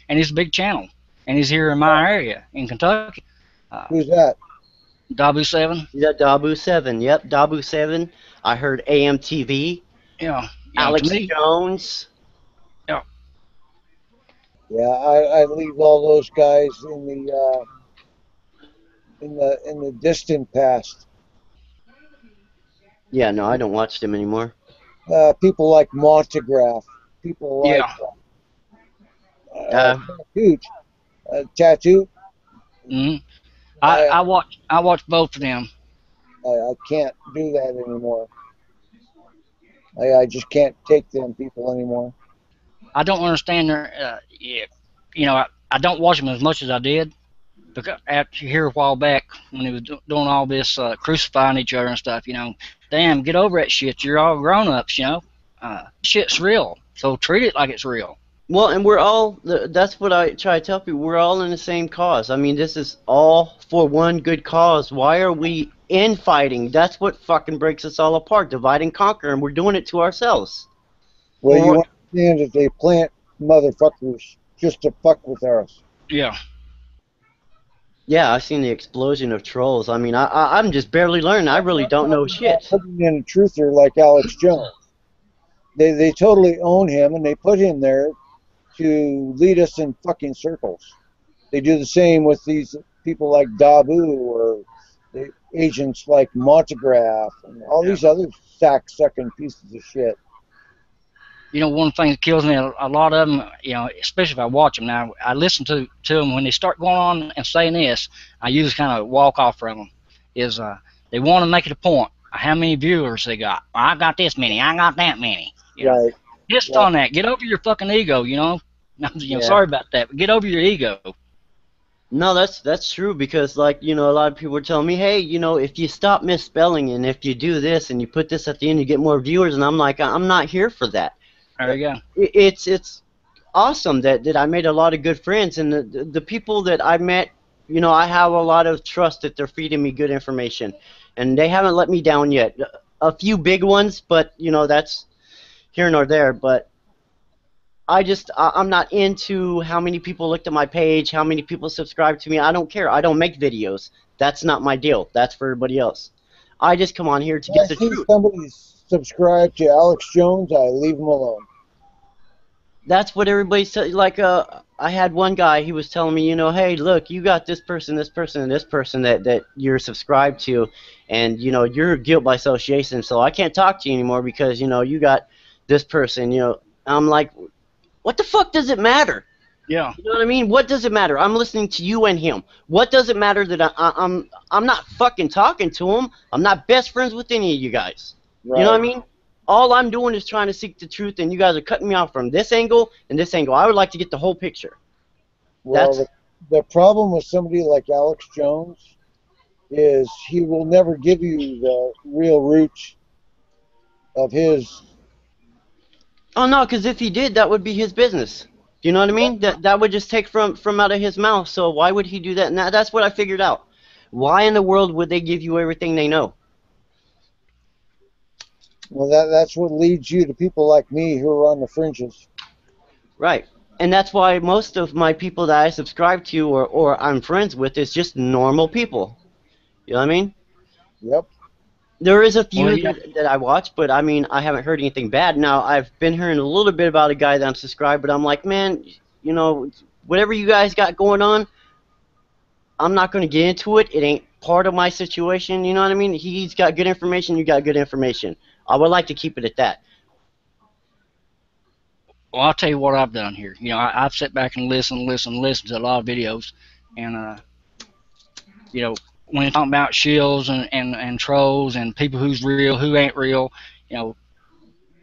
[SPEAKER 5] and he's a big channel, and he's here in my area in Kentucky.
[SPEAKER 1] Who's that?
[SPEAKER 5] Dabu 7.
[SPEAKER 2] Yeah, Dabu 7. Yep, Dabu 7. I heard AMTV.
[SPEAKER 5] Yeah.
[SPEAKER 2] Alex
[SPEAKER 5] To me,
[SPEAKER 2] Jones.
[SPEAKER 1] Yeah, I leave all those guys in the distant past.
[SPEAKER 2] Yeah, no, I don't watch them anymore.
[SPEAKER 1] People like Montegraph. People like Tattoo.
[SPEAKER 5] I watch both of them.
[SPEAKER 1] I can't do that anymore. I just can't take them people anymore.
[SPEAKER 5] I don't understand their. Yeah, you know, I don't watch them as much as I did because after here a while back when they was doing all this crucifying each other and stuff. You know, damn, get over that shit. You're all grown ups. You know, shit's real, so treat it like it's real.
[SPEAKER 2] Well, and we're all, that's what I try to tell people, we're all in the same cause. I mean, this is all for one good cause. Why are we infighting? That's what fucking breaks us all apart, divide and conquer, and we're doing it to ourselves.
[SPEAKER 1] Well, you
[SPEAKER 2] Or-
[SPEAKER 1] understand that they plant motherfuckers just to fuck with us.
[SPEAKER 5] Yeah.
[SPEAKER 2] Yeah, I've seen the explosion of trolls. I mean, I'm just barely learning. I really don't know shit.
[SPEAKER 1] Putting in a truther like Alex Jones. They totally own him, and they put him there to lead us in fucking circles. They do the same with these people like Dabu or the agents like Montegraph and all these other sack-sucking pieces of shit.
[SPEAKER 5] You know, one thing that kills me, a lot of them, you know, especially if I watch them now, I listen to them when they start going on and saying this, I usually kind of walk off from them, is they want to make it a point, how many viewers they got. I got this many, I got that many. You know,
[SPEAKER 1] Right.
[SPEAKER 5] just
[SPEAKER 1] Right.
[SPEAKER 5] on that, get over your fucking ego, you know? You know,
[SPEAKER 2] Yeah.
[SPEAKER 5] sorry about that, but get over your ego.
[SPEAKER 2] No, that's true because, like, you know, a lot of people are telling me, hey, you know, if you stop misspelling and if you do this and you put this at the end, you get more viewers, and I'm like, I'm not here for that.
[SPEAKER 5] There you go.
[SPEAKER 2] It's awesome that I made a lot of good friends, and the people that I met, you know, I have a lot of trust that they're feeding me good information, and they haven't let me down yet. A few big ones, but you know, that's here nor there. But I'm not into how many people looked at my page, how many people subscribe to me. I don't care. I don't make videos. That's not my deal. That's for everybody else. I just come on here to
[SPEAKER 1] When I
[SPEAKER 2] get the
[SPEAKER 1] see
[SPEAKER 2] truth.
[SPEAKER 1] somebody subscribe to Alex Jones, I leave them alone.
[SPEAKER 2] That's what everybody said. Like, I had one guy, he was telling me, you know, hey, look, you got this person, and this person that you're subscribed to, and, you know, you're guilt by association, so I can't talk to you anymore because, you know, you got this person, you know. I'm like, what the fuck does it matter?
[SPEAKER 5] Yeah.
[SPEAKER 2] You know what I mean? What does it matter? I'm listening to you and him. What does it matter that I'm not fucking talking to him? I'm not best friends with any of you guys.
[SPEAKER 1] Right.
[SPEAKER 2] You know what I mean? All I'm doing is trying to seek the truth, and you guys are cutting me off from this angle and this angle. I would like to get the whole picture.
[SPEAKER 1] Well,
[SPEAKER 2] That's-
[SPEAKER 1] the problem with somebody like Alex Jones is he will never give you the real roots of his.
[SPEAKER 2] Oh no, because if he did, that would be his business. You know what I mean? That would just take from out of his mouth. So why would he do that? And that's what I figured out. Why in the world would they give you everything they know?
[SPEAKER 1] Well, that's what leads you to people like me who are on the fringes.
[SPEAKER 2] Right. And that's why most of my people that I subscribe to or I'm friends with is just normal people. You know what I mean?
[SPEAKER 1] Yep.
[SPEAKER 2] There is a few
[SPEAKER 5] Well, yeah.
[SPEAKER 2] that I watch, but I mean, I haven't heard anything bad. Now, I've been hearing a little bit about a guy that I'm subscribed, but I'm like, man, you know, whatever you guys got going on, I'm not going to get into it. It ain't part of my situation, you know what I mean? He's got good information, you got good information. I would like to keep it at that.
[SPEAKER 5] Well, I'll tell you what I've done here. You know, I've sat back and listened to a lot of videos, and you know, when you're talking about shills and trolls and people who's real, who ain't real, you know,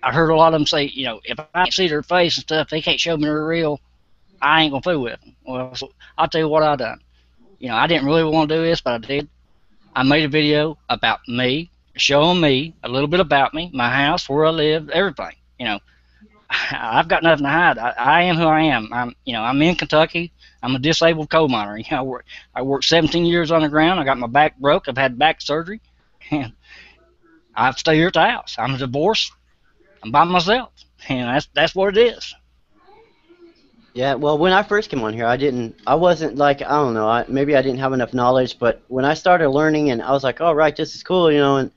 [SPEAKER 5] I heard a lot of them say, you know, if I can't see their face and stuff, they can't show me they're real, I ain't gonna fool with them. Well, so I'll tell you what I done. You know, I didn't really want to do this, but I did. I made a video about me, showing me a little bit about me, my house, where I live, everything. You know, I've got nothing to hide. I am who I am. I'm in Kentucky. I'm a disabled coal miner. You know, I worked 17 years underground. I got my back broke. I've had back surgery, and I stay here at the house. I'm divorced. I'm by myself, and that's what it is.
[SPEAKER 2] Yeah, well, when I first came on here, I wasn't like, I don't know, maybe I didn't have enough knowledge, but when I started learning and I was like, all right, this is cool, you know, and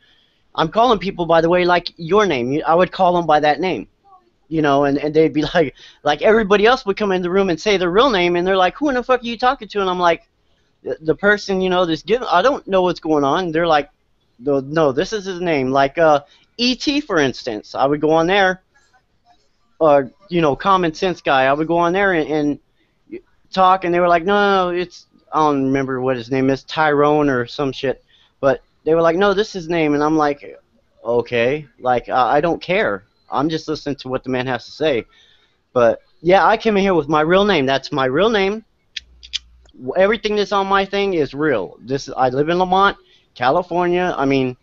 [SPEAKER 2] I'm calling people, by the way, like your name. I would call them by that name, you know, and they'd be like everybody else would come in the room and say their real name, and they're like, who in the fuck are you talking to? And I'm like, the person, you know, I don't know what's going on. They're like, no, this is his name. Like E.T., for instance, I would go on there. Or, you know, Common Sense guy, I would go on there and talk, and they were like, no, it's, I don't remember what his name is, Tyrone or some shit, but they were like, no, this is his name, and I'm like, okay, like I don't care. I'm just listening to what the man has to say. But yeah, I came in here with my real name. That's my real name. Everything that's on my thing is real. I live in Lamont, California. I mean,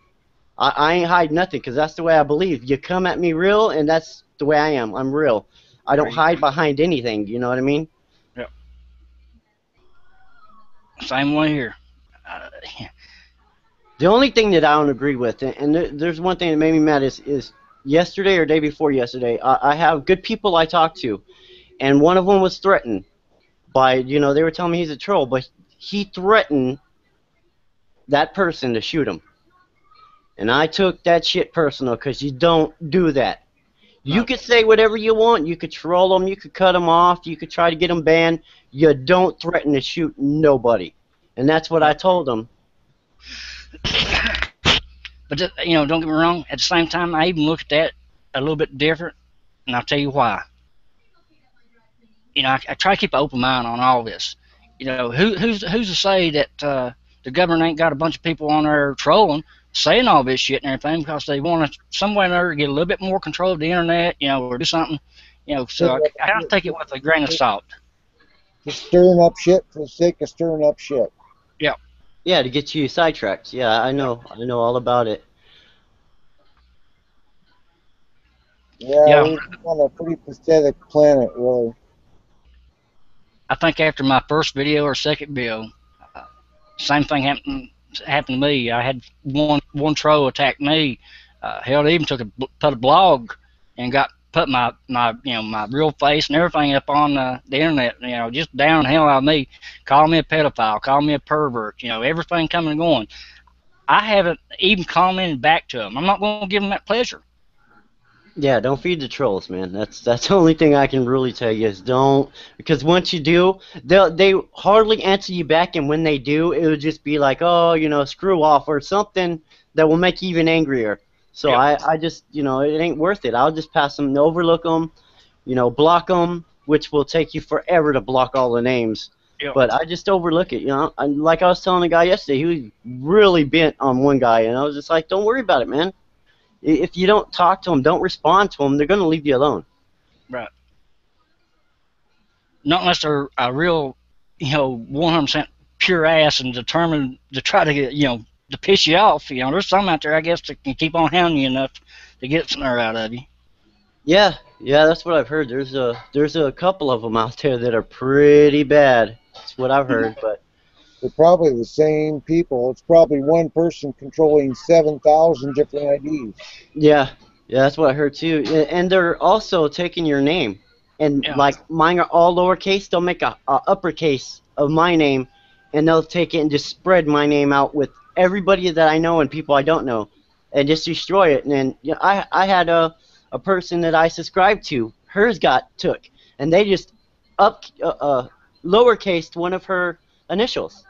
[SPEAKER 2] I ain't hide nothing because that's the way I believe. You come at me real, and that's the way I am. I'm real. I don't hide behind anything. You know what I mean?
[SPEAKER 5] Yep. Same way here.
[SPEAKER 2] The only thing that I don't agree with, and there's one thing that made me mad is yesterday or day before yesterday, I have good people I talk to, and one of them was threatened by, they were telling me he's a troll, but he threatened that person to shoot him. And I took that shit personal because you don't do that. You could say whatever you want. You could troll them. You could cut them off. You could try to get them banned. You don't threaten to shoot nobody. And that's what I told them.
[SPEAKER 5] But, don't get me wrong. At the same time, I even look at that a little bit different, and I'll tell you why. I try to keep an open mind on all this. Who's to say that the government ain't got a bunch of people on there trolling, saying all this shit and everything because they want to some way or another get a little bit more control of the internet, or do something, So I kind of take it with a grain of salt.
[SPEAKER 1] Just stirring up shit for the sake of stirring up shit.
[SPEAKER 5] Yeah.
[SPEAKER 2] Yeah, to get you sidetracked. Yeah, I know all about it.
[SPEAKER 1] Yeah, we're on a pretty pathetic planet, really.
[SPEAKER 5] I think after my first video or second video, same thing happened to me. I had one troll attack me. Hell, they even put a blog and put my real face and everything up on the internet. Just down the hell out of me, call me a pedophile, call me a pervert. Everything coming and going. I haven't even commented back to them. I'm not going to give them that pleasure.
[SPEAKER 2] Yeah, don't feed the trolls, man. That's the only thing I can really tell you is don't, because once you do, they hardly answer you back, and when they do, it will just be like, oh, screw off or something that will make you even angrier. So yep. I just, it ain't worth it. I'll just pass them, overlook them, block them, which will take you forever to block all the names. Yep. But I just overlook it, And like I was telling the guy yesterday, he was really bent on one guy, and I was just like, don't worry about it, man. If you don't talk to them, don't respond to them, they're going to leave you alone.
[SPEAKER 5] Right. Not unless they're a real, 100% pure ass and determined to try to get, to piss you off. There's some out there, I guess, that can keep on hounding you enough to get something out of you.
[SPEAKER 2] Yeah, that's what I've heard. There's a couple of them out there that are pretty bad. That's what I've heard, but.
[SPEAKER 1] They're probably the same people. It's probably one person controlling 7,000 different IDs.
[SPEAKER 2] Yeah, that's what I heard too. And they're also taking your name, and like mine are all lowercase. They'll make a uppercase of my name, and they'll take it and just spread my name out with everybody that I know and people I don't know, and just destroy it. And then I had a person that I subscribed to. Hers got took, and they just lowercased one of her initials.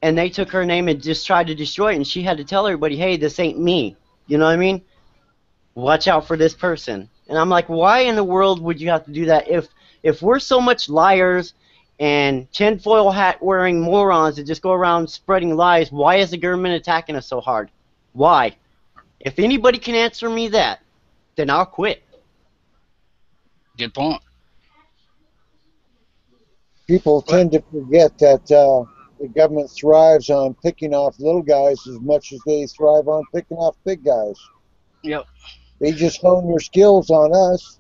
[SPEAKER 2] And they took her name and just tried to destroy it, and she had to tell everybody, hey, this ain't me. You know what I mean? Watch out for this person. And I'm like, why in the world would you have to do that? If we're so much liars and tinfoil hat wearing morons that just go around spreading lies, why is the government attacking us so hard? Why? If anybody can answer me that, then I'll quit.
[SPEAKER 5] Good point.
[SPEAKER 1] People tend to forget that the government thrives on picking off little guys as much as they thrive on picking off big guys. Yep. They just hone their skills on us.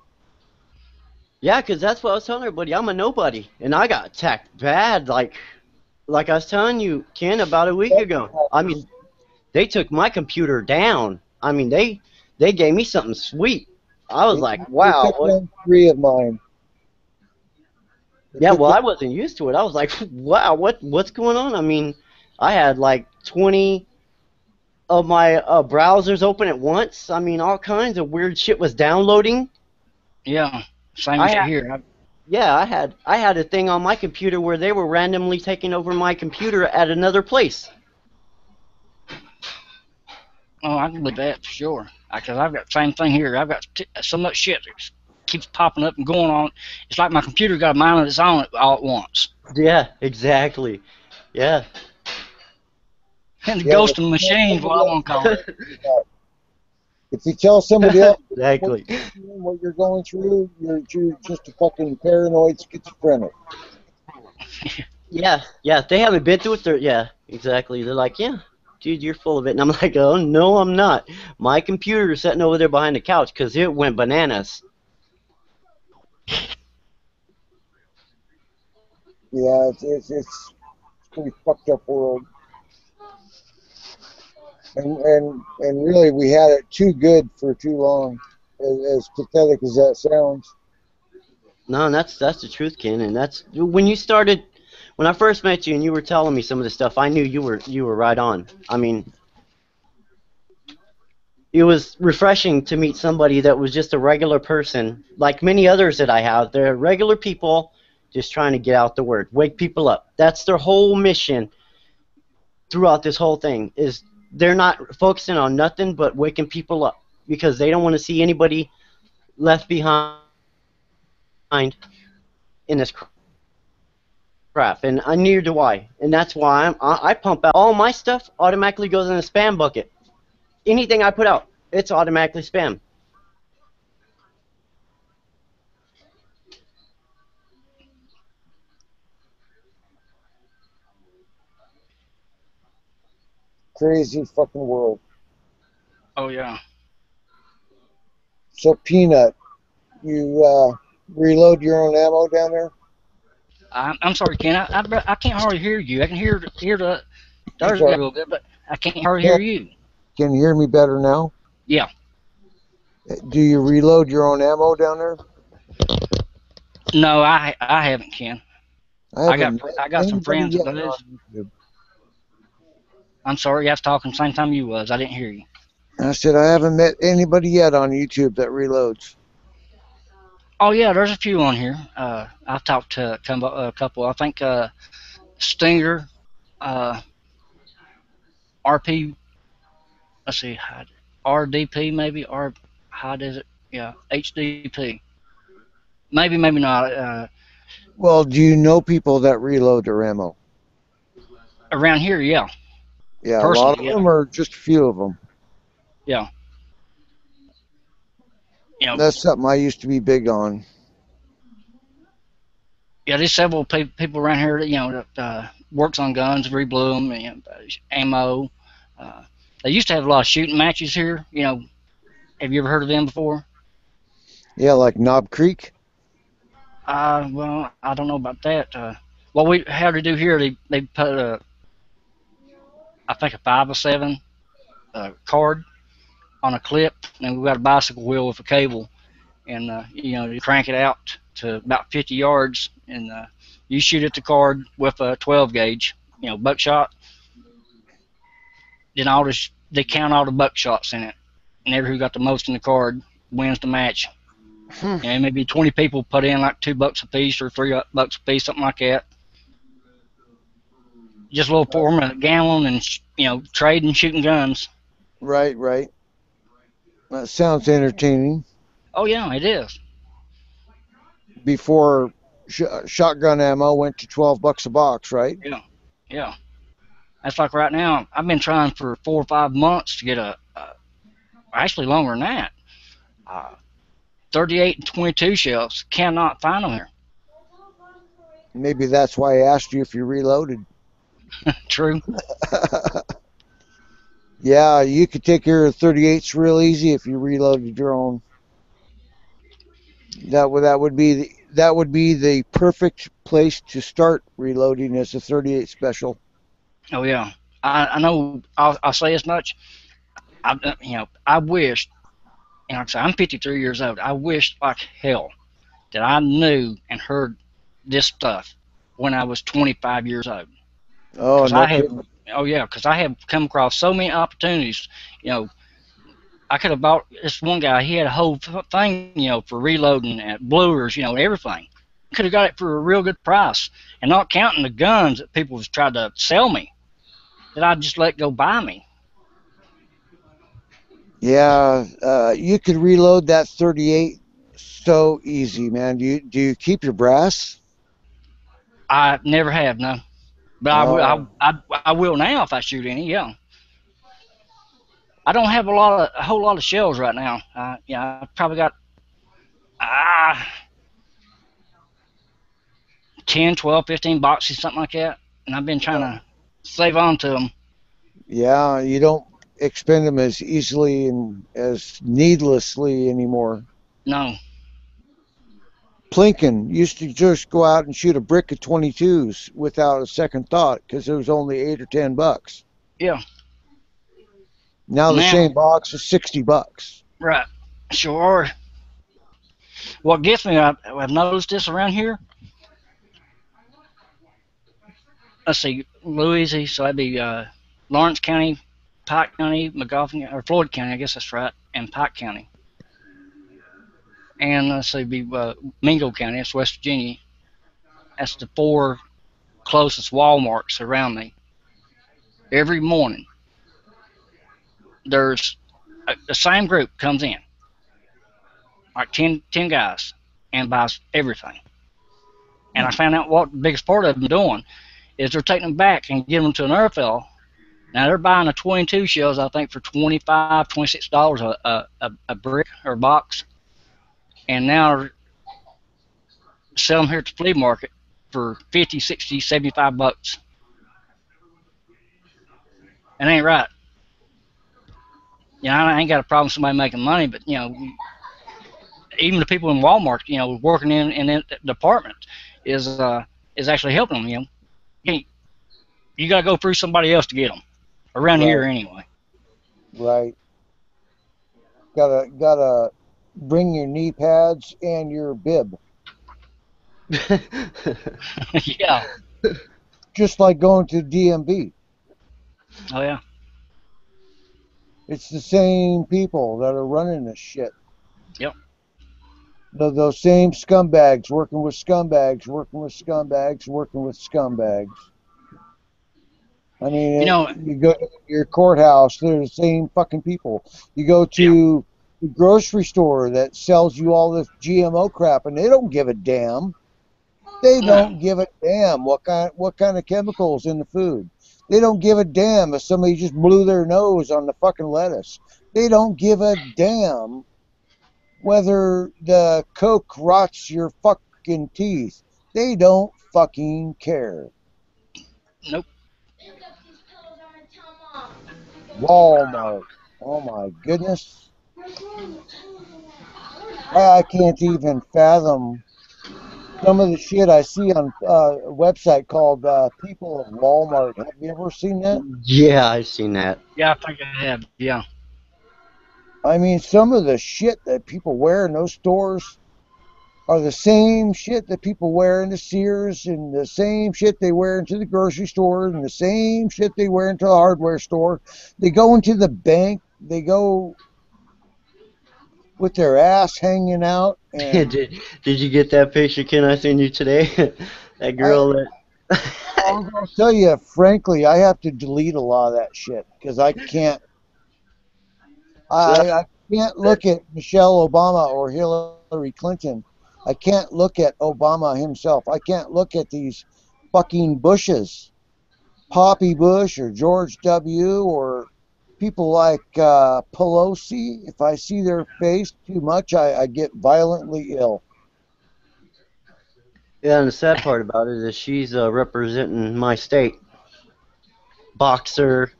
[SPEAKER 2] Yeah, because that's what I was telling everybody. I'm a nobody, and I got attacked bad, like I was telling you, Ken, about a week ago. I mean, they took my computer down. I mean, they gave me something sweet. I was like, wow.
[SPEAKER 1] They took down 3 of mine.
[SPEAKER 2] Yeah, well, I wasn't used to it. I was like, wow, what's going on? I mean, I had like 20 of my browsers open at once. I mean, all kinds of weird shit was downloading.
[SPEAKER 5] Yeah, same here.
[SPEAKER 2] Yeah, I had a thing on my computer where they were randomly taking over my computer at another place.
[SPEAKER 5] Oh, I can believe that for sure. Because I've got the same thing here. I've got so much shit that keeps popping up and going on. It's like my computer got a mind of its own all at once.
[SPEAKER 2] Yeah, exactly. Yeah.
[SPEAKER 5] And the
[SPEAKER 1] Yeah,
[SPEAKER 5] ghosting machines, what I want to call it.
[SPEAKER 1] if you tell somebody else
[SPEAKER 2] Exactly.
[SPEAKER 1] what you're going through, you're just a fucking paranoid schizophrenic.
[SPEAKER 2] Yeah, yeah. If they haven't been through it, yeah, exactly. They're like, yeah, dude, you're full of it. And I'm like, oh no, I'm not. My computer is sitting over there behind the couch because it went bananas.
[SPEAKER 1] Yeah, it's a pretty fucked up world. And really, we had it too good for too long, as pathetic as that sounds.
[SPEAKER 2] No, and that's the truth, Ken. And that's when you started. When I first met you and you were telling me some of the stuff, I knew you were right on. I mean, it was refreshing to meet somebody that was just a regular person, like many others that I have. They're regular people just trying to get out the word, wake people up. That's their whole mission throughout this whole thing. Is they're not focusing on nothing but waking people up because they don't want to see anybody left behind in this crap, and neither do I. And that's why I pump out all my stuff automatically goes in a spam bucket. Anything I put out, it's automatically spam.
[SPEAKER 1] Crazy fucking world.
[SPEAKER 5] Oh yeah.
[SPEAKER 1] So, Peanut, you reload your own ammo down there?
[SPEAKER 5] I'm sorry, Ken. I can't hardly hear you. I can hear the others a
[SPEAKER 1] Sorry.
[SPEAKER 5] little bit, but I can't hardly hear you.
[SPEAKER 1] Can you hear me better now?
[SPEAKER 5] Yeah.
[SPEAKER 1] Do you reload your own ammo down there?
[SPEAKER 5] No, I haven't, Ken. I got some
[SPEAKER 1] Anybody
[SPEAKER 5] friends that
[SPEAKER 1] yet
[SPEAKER 5] does.
[SPEAKER 1] on YouTube?
[SPEAKER 5] I'm sorry, I was talking the same time you was. I didn't hear you.
[SPEAKER 1] I said I haven't met anybody yet on YouTube that reloads.
[SPEAKER 5] Oh yeah, there's a few on here. I've talked to a couple. I think Stinger, RP. Let's see, RDP maybe how does it? Yeah, HDP. Maybe not.
[SPEAKER 1] Well, do you know people that reload their ammo?
[SPEAKER 5] Around here, yeah.
[SPEAKER 1] Yeah, a
[SPEAKER 5] Personally,
[SPEAKER 1] lot of
[SPEAKER 5] yeah.
[SPEAKER 1] them or just a few of them?
[SPEAKER 5] Yeah. You know,
[SPEAKER 1] That's something I used to be big on.
[SPEAKER 5] yeah, there's several people around here that works on guns, reblue them, ammo. They used to have a lot of shooting matches here. Have you ever heard of them before?
[SPEAKER 1] Yeah, like Knob Creek.
[SPEAKER 5] Well, I don't know about that. What we had to do here, they put I think a 507 card on a clip, and we got a bicycle wheel with a cable, and you crank it out to about 50 yards, and you shoot at the card with a 12 gauge, buckshot. Then they count all the buckshots in it, and who got the most in the card wins the match. And maybe 20 people put in like $2 a piece or $3 a piece, something like that. Just a little form of gambling and trading, shooting guns.
[SPEAKER 1] Right. That sounds entertaining.
[SPEAKER 5] Oh yeah, it is.
[SPEAKER 1] Before shotgun ammo went to $12 a box, right?
[SPEAKER 5] Yeah. That's like right now. I've been trying for 4 or 5 months to get actually longer than that. 38 and 22 shells. Cannot find them here.
[SPEAKER 1] Maybe that's why I asked you if you reloaded.
[SPEAKER 5] True.
[SPEAKER 1] Yeah, you could take care of 38s real easy if you reloaded your own. That would be the perfect place to start reloading as a 38 special.
[SPEAKER 5] Oh yeah. I know. I'll say as much. I wish. Like I say, I'm 53 years old. I wish like hell that I knew and heard this stuff when I was 25 years old.
[SPEAKER 1] Oh, no kidding.
[SPEAKER 5] Oh yeah, because I have come across so many opportunities. I could have bought this one guy. He had a whole thing, for reloading at Bluers, everything. Could have got it for a real good price, and not counting the guns that people have tried to sell me, that I just let go buy me.
[SPEAKER 1] Yeah, you could reload that 38 so easy, man. Do you keep your brass?
[SPEAKER 5] I never have, no. But I will now if I shoot any. Yeah. I don't have a whole lot of shells right now. Yeah, I've probably got uh, 10, 12, 15 boxes, something like that, and I've been trying to save on to them.
[SPEAKER 1] Yeah, you don't expend them as easily and as needlessly anymore.
[SPEAKER 5] No.
[SPEAKER 1] Plinkin used to just go out and shoot a brick of 22s without a second thought because it was only $8 or $10.
[SPEAKER 5] Yeah.
[SPEAKER 1] Now the same box is $60.
[SPEAKER 5] Right. Sure. What gets me, I've noticed this around here. Let's see, Louisy, so that'd be Lawrence County, Pike County, McGoffin, or Floyd County, I guess that's right, and Pike County. And let's see, be Mingo County, that's West Virginia. That's the 4 closest Walmarts around me. Every morning, there's the same group comes in, like 10 guys, and buys everything. And I found out what the biggest part of them doing is they're taking them back and giving them to another fellow. Now they're buying a 22 shells, I think, for $25, $26 a brick or box, and now sell them here at the flea market for 50, 60, 75 bucks. It ain't right. You know, I ain't got a problem with somebody making money, but you know, even the people in Walmart, you know, working in the department is actually helping them. You know, you got to go through somebody else to get them around here anyway.
[SPEAKER 1] Right. Gotta bring your knee pads and your bib.
[SPEAKER 5] Yeah.
[SPEAKER 1] Just like going to DMV.
[SPEAKER 5] Oh yeah.
[SPEAKER 1] It's the same people that are running this shit.
[SPEAKER 5] Yep.
[SPEAKER 1] Those same scumbags working with scumbags, working with scumbags, working with scumbags. I mean,
[SPEAKER 5] you know,
[SPEAKER 1] you go to your courthouse, they're the same fucking people. You go to the grocery store that sells you all this GMO crap, and they don't give a damn. They don't give a damn what kind of chemicals in the food. They don't give a damn if somebody just blew their nose on the fucking lettuce. They don't give a damn whether the Coke rots your fucking teeth. They don't fucking care.
[SPEAKER 5] Nope.
[SPEAKER 1] Walmart. Oh my goodness. I can't even fathom some of the shit I see on a website called People of Walmart. Have you ever seen that?
[SPEAKER 2] Yeah, I've seen that.
[SPEAKER 5] Yeah, I think I have. Yeah.
[SPEAKER 1] I mean, some of the shit that people wear in those stores are the same shit that people wear into Sears, and the same shit they wear into the grocery store, and the same shit they wear into the hardware store. They go into the bank. They go with their ass hanging out. And
[SPEAKER 2] did you get that picture, Ken, I sent you today? That girl
[SPEAKER 1] I'll tell you, frankly, I have to delete a lot of that shit because I can't. I can't look at Michelle Obama or Hillary Clinton. I can't look at Obama himself. I can't look at these fucking Bushes, Poppy Bush or George W. or people like Pelosi. If I see their face too much, I get violently ill.
[SPEAKER 2] Yeah, and the sad part about it is she's representing my state. Boxer.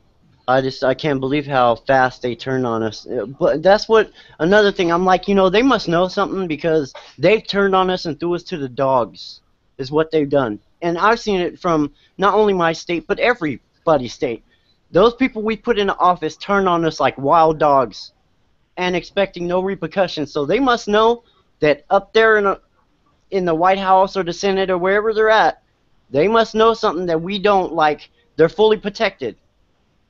[SPEAKER 2] I can't believe how fast they turn on us. But that's what, another thing, I'm like, you know, they must know something because they've turned on us and threw us to the dogs, is what they've done. And I've seen it from not only my state, but everybody's state. Those people we put in the office turn on us like wild dogs and expecting no repercussions. So they must know that up there in the White House or the Senate or wherever they're at, they must know something that we don't, like they're fully protected.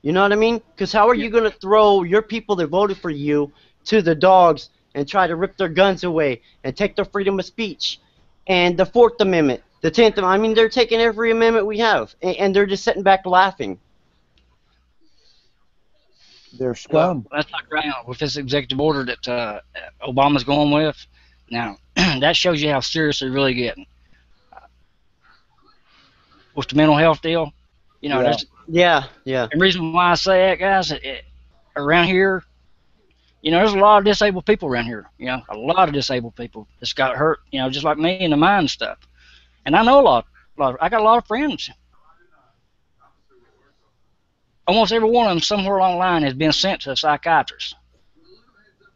[SPEAKER 2] You know what I mean? Because how are you going to throw your people that voted for you to the dogs and try to rip their guns away and take their freedom of speech? And the 4th Amendment, the 10th Amendment, I mean, they're taking every amendment we have, and they're just sitting back laughing.
[SPEAKER 1] They're scum.
[SPEAKER 5] Well, that's like right now with this executive order that Obama's going with. Now, that shows you how serious they're really getting. With the mental health deal, You know,
[SPEAKER 1] Yeah.
[SPEAKER 5] there's
[SPEAKER 2] Yeah.
[SPEAKER 5] the reason why I say that, guys. Around here, you know, there's a lot of disabled people around here. You know, a lot of disabled people that's got hurt. You know, just like me in the mine and stuff. And I know I got a lot of friends. Almost every one of them somewhere along the line has been sent to a psychiatrist.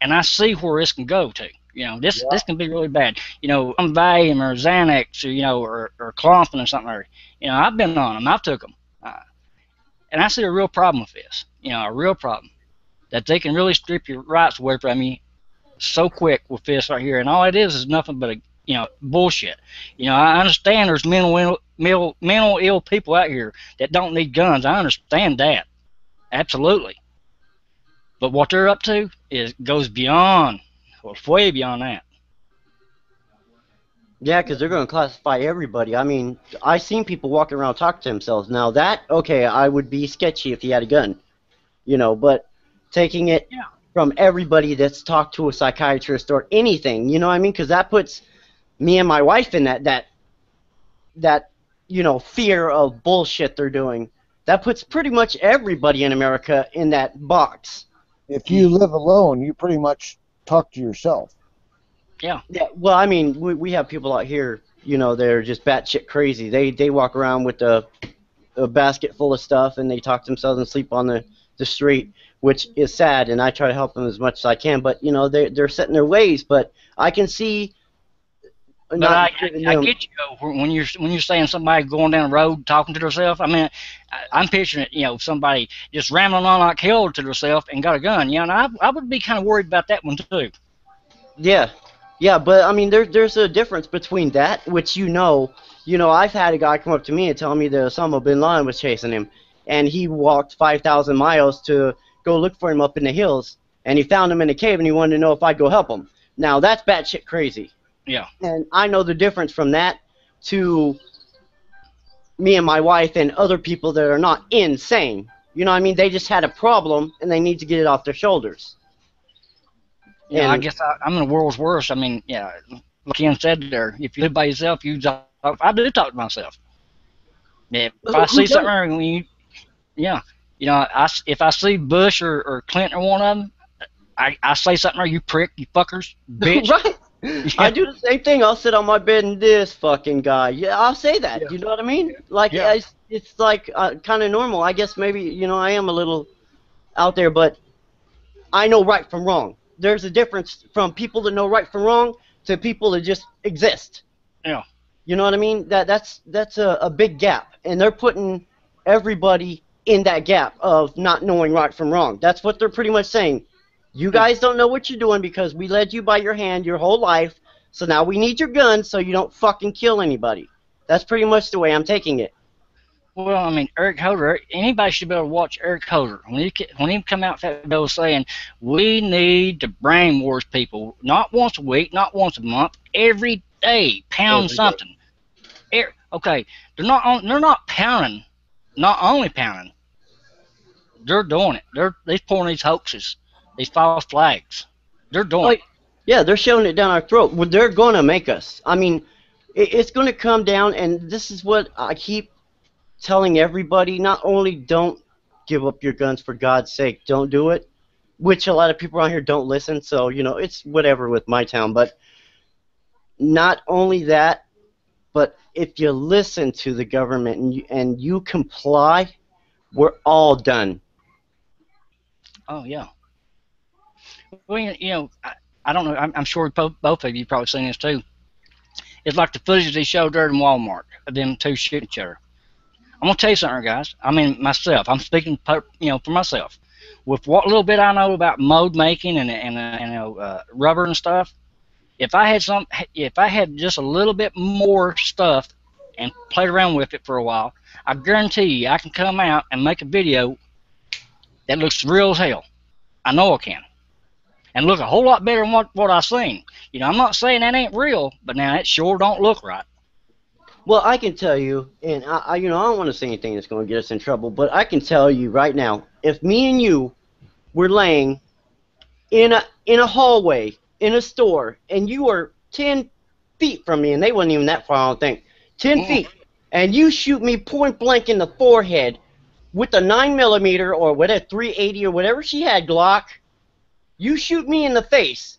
[SPEAKER 5] And I see where this can go to. You know, this can be really bad. You know, Valium or Xanax, or, you know, or Klonopin or something. Or, you know, I've been on them. I've took them. And I see a real problem with this. You know, a real problem. That they can really strip your rights away from you so quick with this right here. And all it is nothing but you know, bullshit. You know, I understand there's mental ill people out here that don't need guns. I understand that. Absolutely. But what they're up to goes beyond, well, way beyond that.
[SPEAKER 2] Yeah, because they're going to classify everybody. I mean, I've seen people walking around talking to themselves. Now that, okay, I would be sketchy if he had a gun, you know, but taking it from everybody that's talked to a psychiatrist or anything, you know what I mean? Because that puts me and my wife in that you know, fear of bullshit they're doing. That puts pretty much everybody in America in that box.
[SPEAKER 1] If you live alone, you pretty much talk to yourself.
[SPEAKER 2] Yeah, well, I mean, we have people out here, you know, they're just batshit crazy. They walk around with a basket full of stuff and they talk to themselves and sleep on the street, which is sad, and I try to help them as much as I can. But, you know, they're set in their ways. But I can see...
[SPEAKER 5] But I get you when you're saying somebody going down the road talking to themselves. I mean, I'm picturing it, you know, somebody just rambling on like hell to themselves and got a gun. You know, and I would be kind of worried about that one too.
[SPEAKER 2] Yeah, but I mean, there's a difference between that, which you know, I've had a guy come up to me and tell me that Osama bin Laden was chasing him, and he walked 5,000 miles to go look for him up in the hills, and he found him in a cave, and he wanted to know if I'd go help him. Now that's batshit crazy.
[SPEAKER 5] Yeah.
[SPEAKER 2] And I know the difference from that to me and my wife and other people that are not insane. You know what I mean? They just had a problem and they need to get it off their shoulders.
[SPEAKER 5] Yeah,
[SPEAKER 2] And
[SPEAKER 5] I guess I'm in the world's worst. I mean, yeah, like Ken said there, if you live by yourself, I do talk to myself. Yeah, if I see something, you know, if I see Bush or Clinton or one of them, I say something, or you prick, you fuckers, bitch.
[SPEAKER 2] Right. Yeah. I do the same thing. I'll sit on my bed and this fucking guy. Yeah, I'll say that.
[SPEAKER 5] Yeah.
[SPEAKER 2] You know what I mean? Like,
[SPEAKER 5] Yeah.
[SPEAKER 2] it's like kind of normal. I guess maybe, you know, I am a little out there, but I know right from wrong. There's a difference from people that know right from wrong to people that just exist.
[SPEAKER 5] Yeah.
[SPEAKER 2] You know what I mean? That's a big gap, and they're putting everybody in that gap of not knowing right from wrong. That's what they're pretty much saying. You guys don't know what you're doing because we led you by your hand your whole life, so now we need your gun so you don't fucking kill anybody. That's pretty much the way I'm taking it.
[SPEAKER 5] Well, I mean, Eric Holder, anybody should be able to watch Eric Holder. When he come out that bill saying, we need to brainwash people, not once a week, not once a month, every day, pound something. Okay, they're not pounding, not only pounding, they're doing it. They're pulling these hoaxes. These false flags. They're doing it.
[SPEAKER 2] Yeah, they're shoving it down our throat. Well, they're going to make us. I mean, it's going to come down, and this is what I keep telling everybody. Not only don't give up your guns, for God's sake, don't do it, which a lot of people around here don't listen, so, you know, it's whatever with my town. But not only that, but if you listen to the government and you comply, we're all done.
[SPEAKER 5] Oh, yeah. Well, you know, I don't know. I'm sure both of you probably seen this too. It's like the footage they showed there in Walmart of them two shooting each other. I'm gonna tell you something, guys. I mean, myself. I'm speaking, you know, for myself. With what little bit I know about mode making and rubber and stuff, if I had just a little bit more stuff and played around with it for a while, I guarantee you I can come out and make a video that looks real as hell. I know I can. And look a whole lot better than what I seen. You know, I'm not saying that ain't real, but now it sure don't look right.
[SPEAKER 2] Well, I can tell you, and I don't want to say anything that's going to get us in trouble, but I can tell you right now, if me and you were laying in a hallway in a store, and you were 10 feet from me, and they wasn't even that far, I don't think, 10 feet, and you shoot me point blank in the forehead with a 9mm or whatever, 380 or whatever she had, Glock, you shoot me in the face,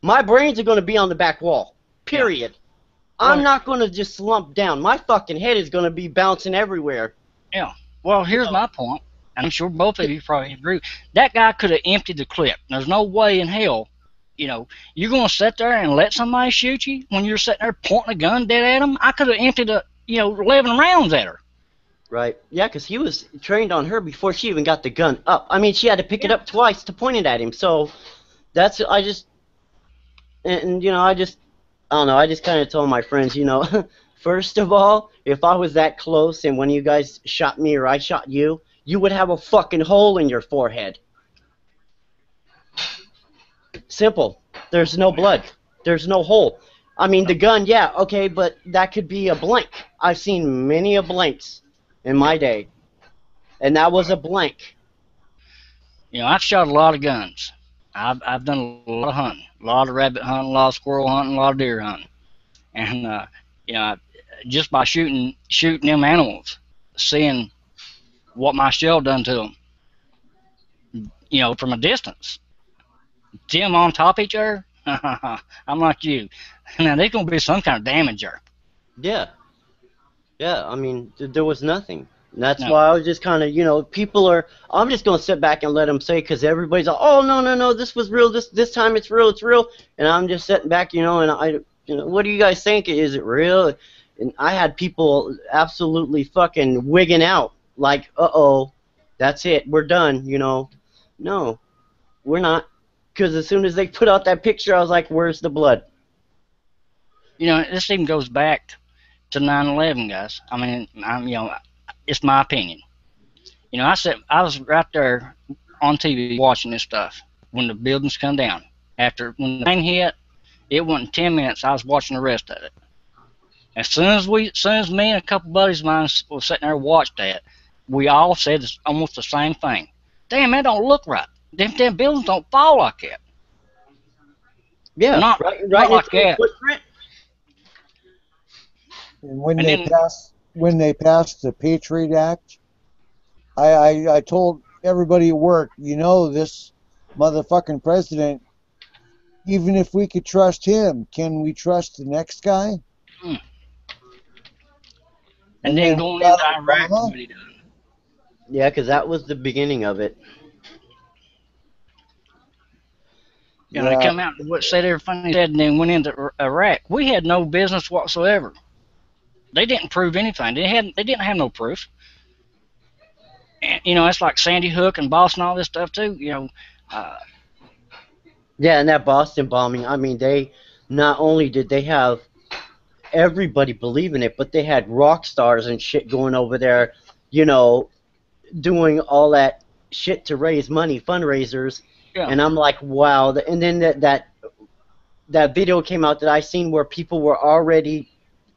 [SPEAKER 2] my brains are going to be on the back wall. Period. Yeah. I'm not going to just slump down. My fucking head is going to be bouncing everywhere.
[SPEAKER 5] Yeah. Well, here's my point. I'm sure both of you probably agree. That guy could have emptied the clip. There's no way in hell, you know, you're going to sit there and let somebody shoot you when you're sitting there pointing a gun dead at them? I could have emptied, 11 rounds at her.
[SPEAKER 2] Right. Yeah, because he was trained on her before she even got the gun up. I mean, she had to pick it up twice to point it at him. So I just kind of told my friends, first of all, if I was that close and one of you guys shot me or I shot you, you would have a fucking hole in your forehead. Simple. There's no blood. There's no hole. I mean, the gun, yeah, okay, but that could be a blank. I've seen many a blanks in my day, and that was a blank.
[SPEAKER 5] I've shot a lot of guns. I've done a lot of hunting, a lot of rabbit hunting, a lot of squirrel hunting, a lot of deer hunting, and just by shooting them animals, seeing what my shell done to them, from a distance. Them on top of each other, I'm like you. Now there's gonna be some kind of damage there.
[SPEAKER 2] Yeah. Yeah, I mean, there was nothing. And that's why I was just kind of, I'm just going to sit back and let them say, because everybody's like, oh, no, this was real, this time it's real, and I'm just sitting back, and what do you guys think? Is it real? And I had people absolutely fucking wigging out, like, uh-oh, that's it, we're done, No, we're not, because as soon as they put out that picture, I was like, where's the blood?
[SPEAKER 5] This even goes back to 9/11, guys. I mean, it's my opinion. I was right there on TV watching this stuff when the buildings come down. When the thing hit, it wasn't 10 minutes. I was watching the rest of it. As soon as me and a couple buddies of mine were sitting there and watched that, we all said almost the same thing. Damn, that don't look right. Them buildings don't fall like that.
[SPEAKER 2] Yeah,
[SPEAKER 5] not like that.
[SPEAKER 2] Footprint.
[SPEAKER 1] And when they passed the Patriot Act, I told everybody at work, this motherfucking president, even if we could trust him, can we trust the next guy?
[SPEAKER 5] And then going into Iraq, what he done.
[SPEAKER 2] Yeah, because that was the beginning of it.
[SPEAKER 5] They come out and said everything they said, and then went into Iraq. We had no business whatsoever. They didn't prove anything. They didn't have no proof. And, it's like Sandy Hook and Boston, all this stuff too.
[SPEAKER 2] Yeah, and that Boston bombing. I mean, they not only did they have everybody believe in it, but they had rock stars and shit going over there, doing all that shit to raise money, fundraisers. Yeah. And I'm like, wow. And then that video came out that I seen where people were already,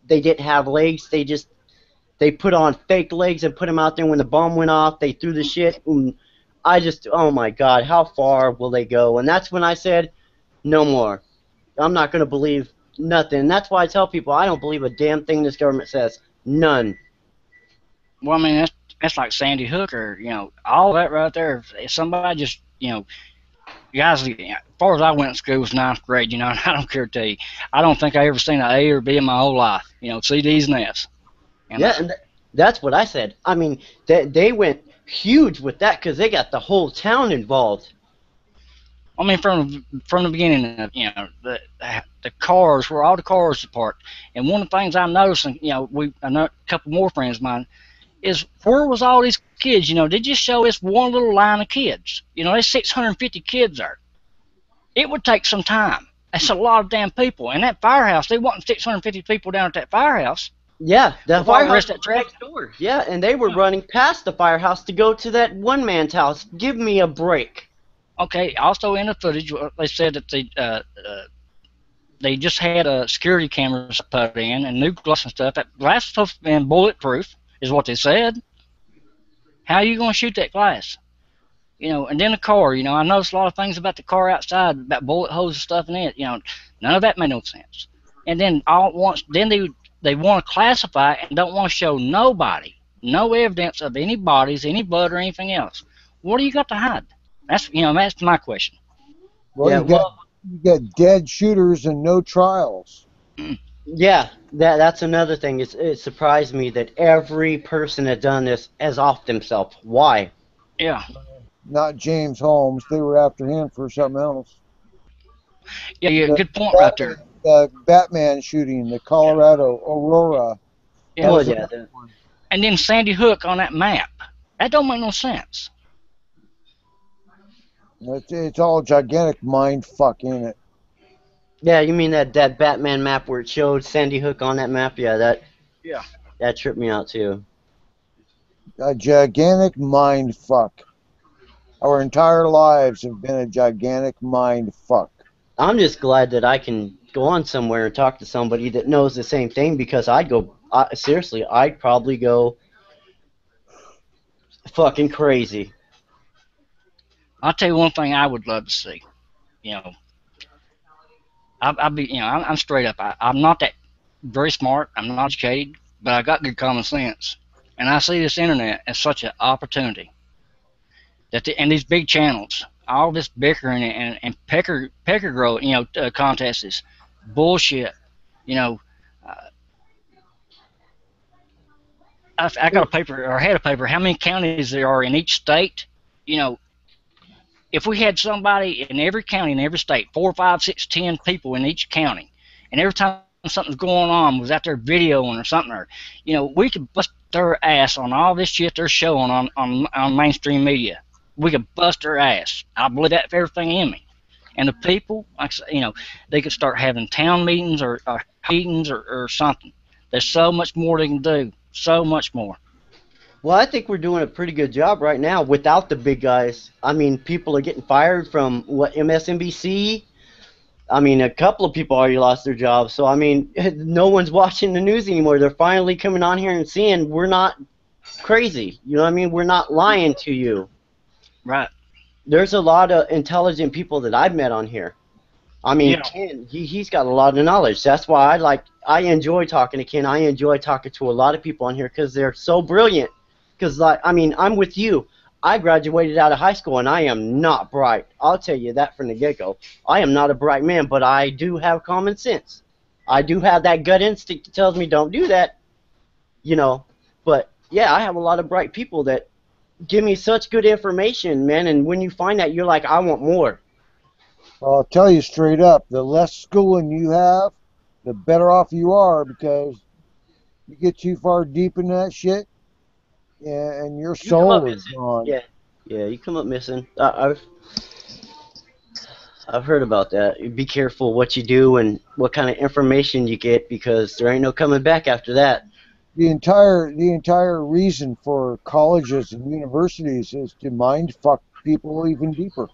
[SPEAKER 2] they didn't have legs. They put on fake legs and put them out there. When the bomb went off, they threw the shit. And oh my God, how far will they go? And that's when I said, no more. I'm not going to believe nothing. And that's why I tell people I don't believe a damn thing this government says. None.
[SPEAKER 5] Well, I mean, that's like Sandy Hook or, all that right there. If somebody just, guys, as far as I went to school was 9th grade, and I don't care to tell you. I don't think I ever seen an A or B in my whole life. CDs and Fs.
[SPEAKER 2] And that's what I said. I mean, they went huge with that because they got the whole town involved.
[SPEAKER 5] I mean, from the beginning, the cars, where all the cars are parked. And one of the things I noticed, and a couple more friends of mine, is where was all these kids? They just show us one little line of kids. There's 650 kids there. It would take some time. That's a lot of damn people. And that firehouse, they wanted 650 people down at that firehouse.
[SPEAKER 2] Yeah, the firehouse was next door. Yeah, and they were running past the firehouse to go to that one man's house. Give me a break.
[SPEAKER 5] Okay, also in the footage, they said that they just had security cameras put in and new glass and stuff. That glass stuff been bulletproof, is what they said. How are you going to shoot that glass? And then the car, I noticed a lot of things about the car outside, about bullet holes and stuff in it. None of that made no sense. And then all at once, then they want to classify it and don't want to show nobody, no evidence of any bodies, any blood, or anything else. What do you got to hide? That's my question.
[SPEAKER 1] Well,
[SPEAKER 2] Yeah, well,
[SPEAKER 1] you got dead shooters and no trials.
[SPEAKER 2] yeah, that's another thing. It surprised me that every person that done this has offed himself. Why?
[SPEAKER 5] Yeah,
[SPEAKER 1] Not James Holmes. They were after him for something else.
[SPEAKER 5] yeah,
[SPEAKER 1] The
[SPEAKER 5] good point right there.
[SPEAKER 1] Batman shooting, the Colorado Aurora.
[SPEAKER 5] Yeah.
[SPEAKER 2] Well,
[SPEAKER 1] was
[SPEAKER 2] yeah,
[SPEAKER 1] another one.
[SPEAKER 5] And then Sandy Hook on that map. That don't make no sense.
[SPEAKER 1] It's all gigantic mind fuck, ain't it?
[SPEAKER 2] yeah. You mean that Batman map where it showed Sandy Hook on that map? Yeah,
[SPEAKER 5] Yeah.
[SPEAKER 2] that tripped me out too.
[SPEAKER 1] A gigantic mind fuck. Our entire lives have been a gigantic mind fuck.
[SPEAKER 2] I'm just glad that I can go on somewhere and talk to somebody that knows the same thing, because seriously, I'd probably go fucking crazy.
[SPEAKER 5] I'll tell you one thing I would love to see. You know, I'm straight up. I'm not that very smart. I'm not educated, but I got good common sense. And I see this internet as such an opportunity and these big channels, all this bickering and pecker grow, contests is bullshit. You know, uh, I got a paper, or I had a paper, how many counties there are in each state. You know, if we had somebody in every county in every state, 4, 5, 6, 10 people in each county, and every time something's going on was out there videoing or something, or we could bust their ass on all this shit they're showing on mainstream media. We could bust their ass. I believe that with everything in me. And the people, they could start having town meetings or meetings or something. There's so much more they can do. So much more.
[SPEAKER 2] Well, I think we're doing a pretty good job right now without the big guys. I mean, people are getting fired from MSNBC. I mean, a couple of people already lost their jobs. So I mean, no one's watching the news anymore. They're finally coming on here and seeing we're not crazy. You know what I mean? We're not lying to you.
[SPEAKER 5] Right.
[SPEAKER 2] There's a lot of intelligent people that I've met on here. I mean,
[SPEAKER 5] Yeah.
[SPEAKER 2] Ken, he's got a lot of knowledge. That's why I enjoy talking to Ken. I enjoy talking to a lot of people on here because they're so brilliant. Because, I'm with you. I graduated out of high school, and I am not bright. I'll tell you that from the get-go. I am not a bright man, but I do have common sense. I do have that gut instinct that tells me don't do that. But, yeah, I have a lot of bright people that give me such good information, man, and when you find that, you're like, I want more.
[SPEAKER 1] I'll tell you straight up, the less schooling you have, the better off you are, because you get too far deep in that shit, and your
[SPEAKER 2] You come up
[SPEAKER 1] soul is
[SPEAKER 2] missing.
[SPEAKER 1] gone.
[SPEAKER 2] Yeah, you come up missing. I've heard about that. Be careful what you do and what kind of information you get, because there ain't no coming back after that.
[SPEAKER 1] The entire reason for colleges and universities is to mind fuck people even deeper.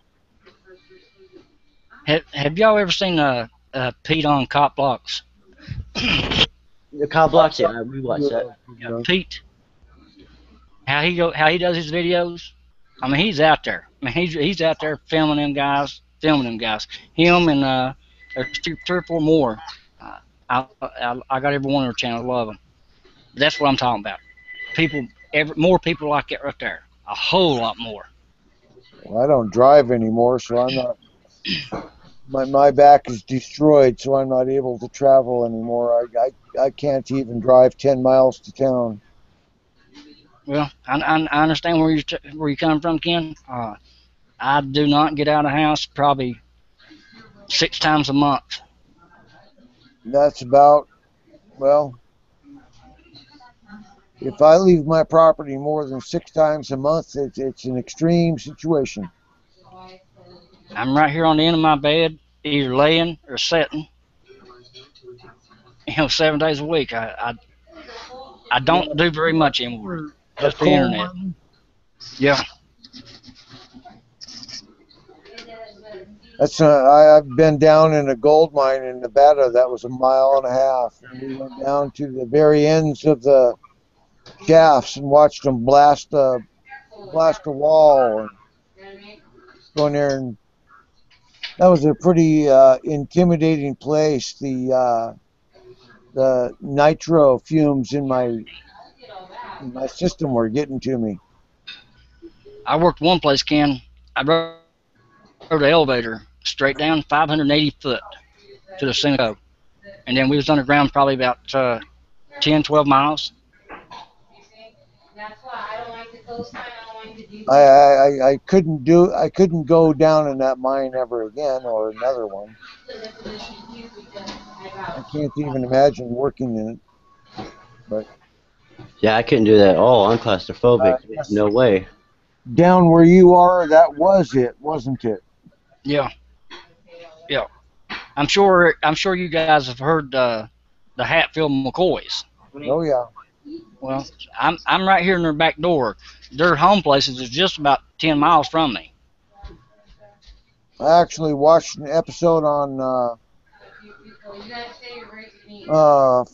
[SPEAKER 5] Have y'all ever seen Pete on Cop Blocks?
[SPEAKER 2] The Cobb Blocks, yeah, we watched that.
[SPEAKER 5] Yeah, Pete. How he does his videos. I mean, he's out there. I mean, he's out there filming them guys. Him and there's three or four more. I got every one of their channels. Love them. That's what I'm talking about. More people like that right there. A whole lot more.
[SPEAKER 1] Well, I don't drive anymore, so I'm not. My back is destroyed, so I'm not able to travel anymore. I can't even drive 10 miles to town.
[SPEAKER 5] Well, I understand where you're coming from, Ken. I do not get out of the house probably 6 times a month.
[SPEAKER 1] That's about, well, if I leave my property more than 6 times a month, it's an extreme situation.
[SPEAKER 5] I'm right here on the end of my bed, either laying or sitting. 7 days a week. I don't do very much anymore. Just the internet. Yeah.
[SPEAKER 1] I've been down in a gold mine in Nevada that was 1.5 miles, and we went down to the very ends of the shafts and watched them blast a wall and go in there, and that was a pretty intimidating place. The the nitro fumes in my system were getting to me.
[SPEAKER 5] I worked one place, Ken. I rode the elevator straight down 580 foot to the synagogue. And then we was underground probably about 10, 12 miles.
[SPEAKER 1] I couldn't go down in that mine ever again, or another one. I can't even imagine working in it. But
[SPEAKER 2] Yeah, I couldn't do that at all. I'm claustrophobic.
[SPEAKER 1] Yes.
[SPEAKER 2] No way.
[SPEAKER 1] Down where you are, that was it, wasn't it?
[SPEAKER 5] Yeah. Yeah. I'm sure you guys have heard the Hatfield McCoys.
[SPEAKER 1] Oh yeah.
[SPEAKER 5] Well, I'm right here in their back door. Their home places is just about 10 miles from me.
[SPEAKER 1] I actually watched an episode on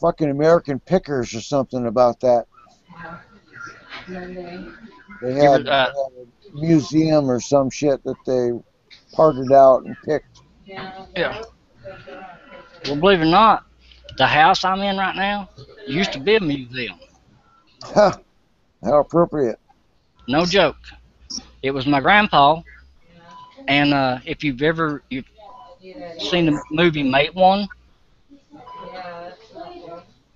[SPEAKER 1] fucking American Pickers or something about that. They had a museum or some shit that they parted out and picked.
[SPEAKER 5] Yeah. Well, believe it or not, the house I'm in right now used to be a museum.
[SPEAKER 1] How appropriate.
[SPEAKER 5] No joke. It was my grandpa, and if you've seen the movie Mate One,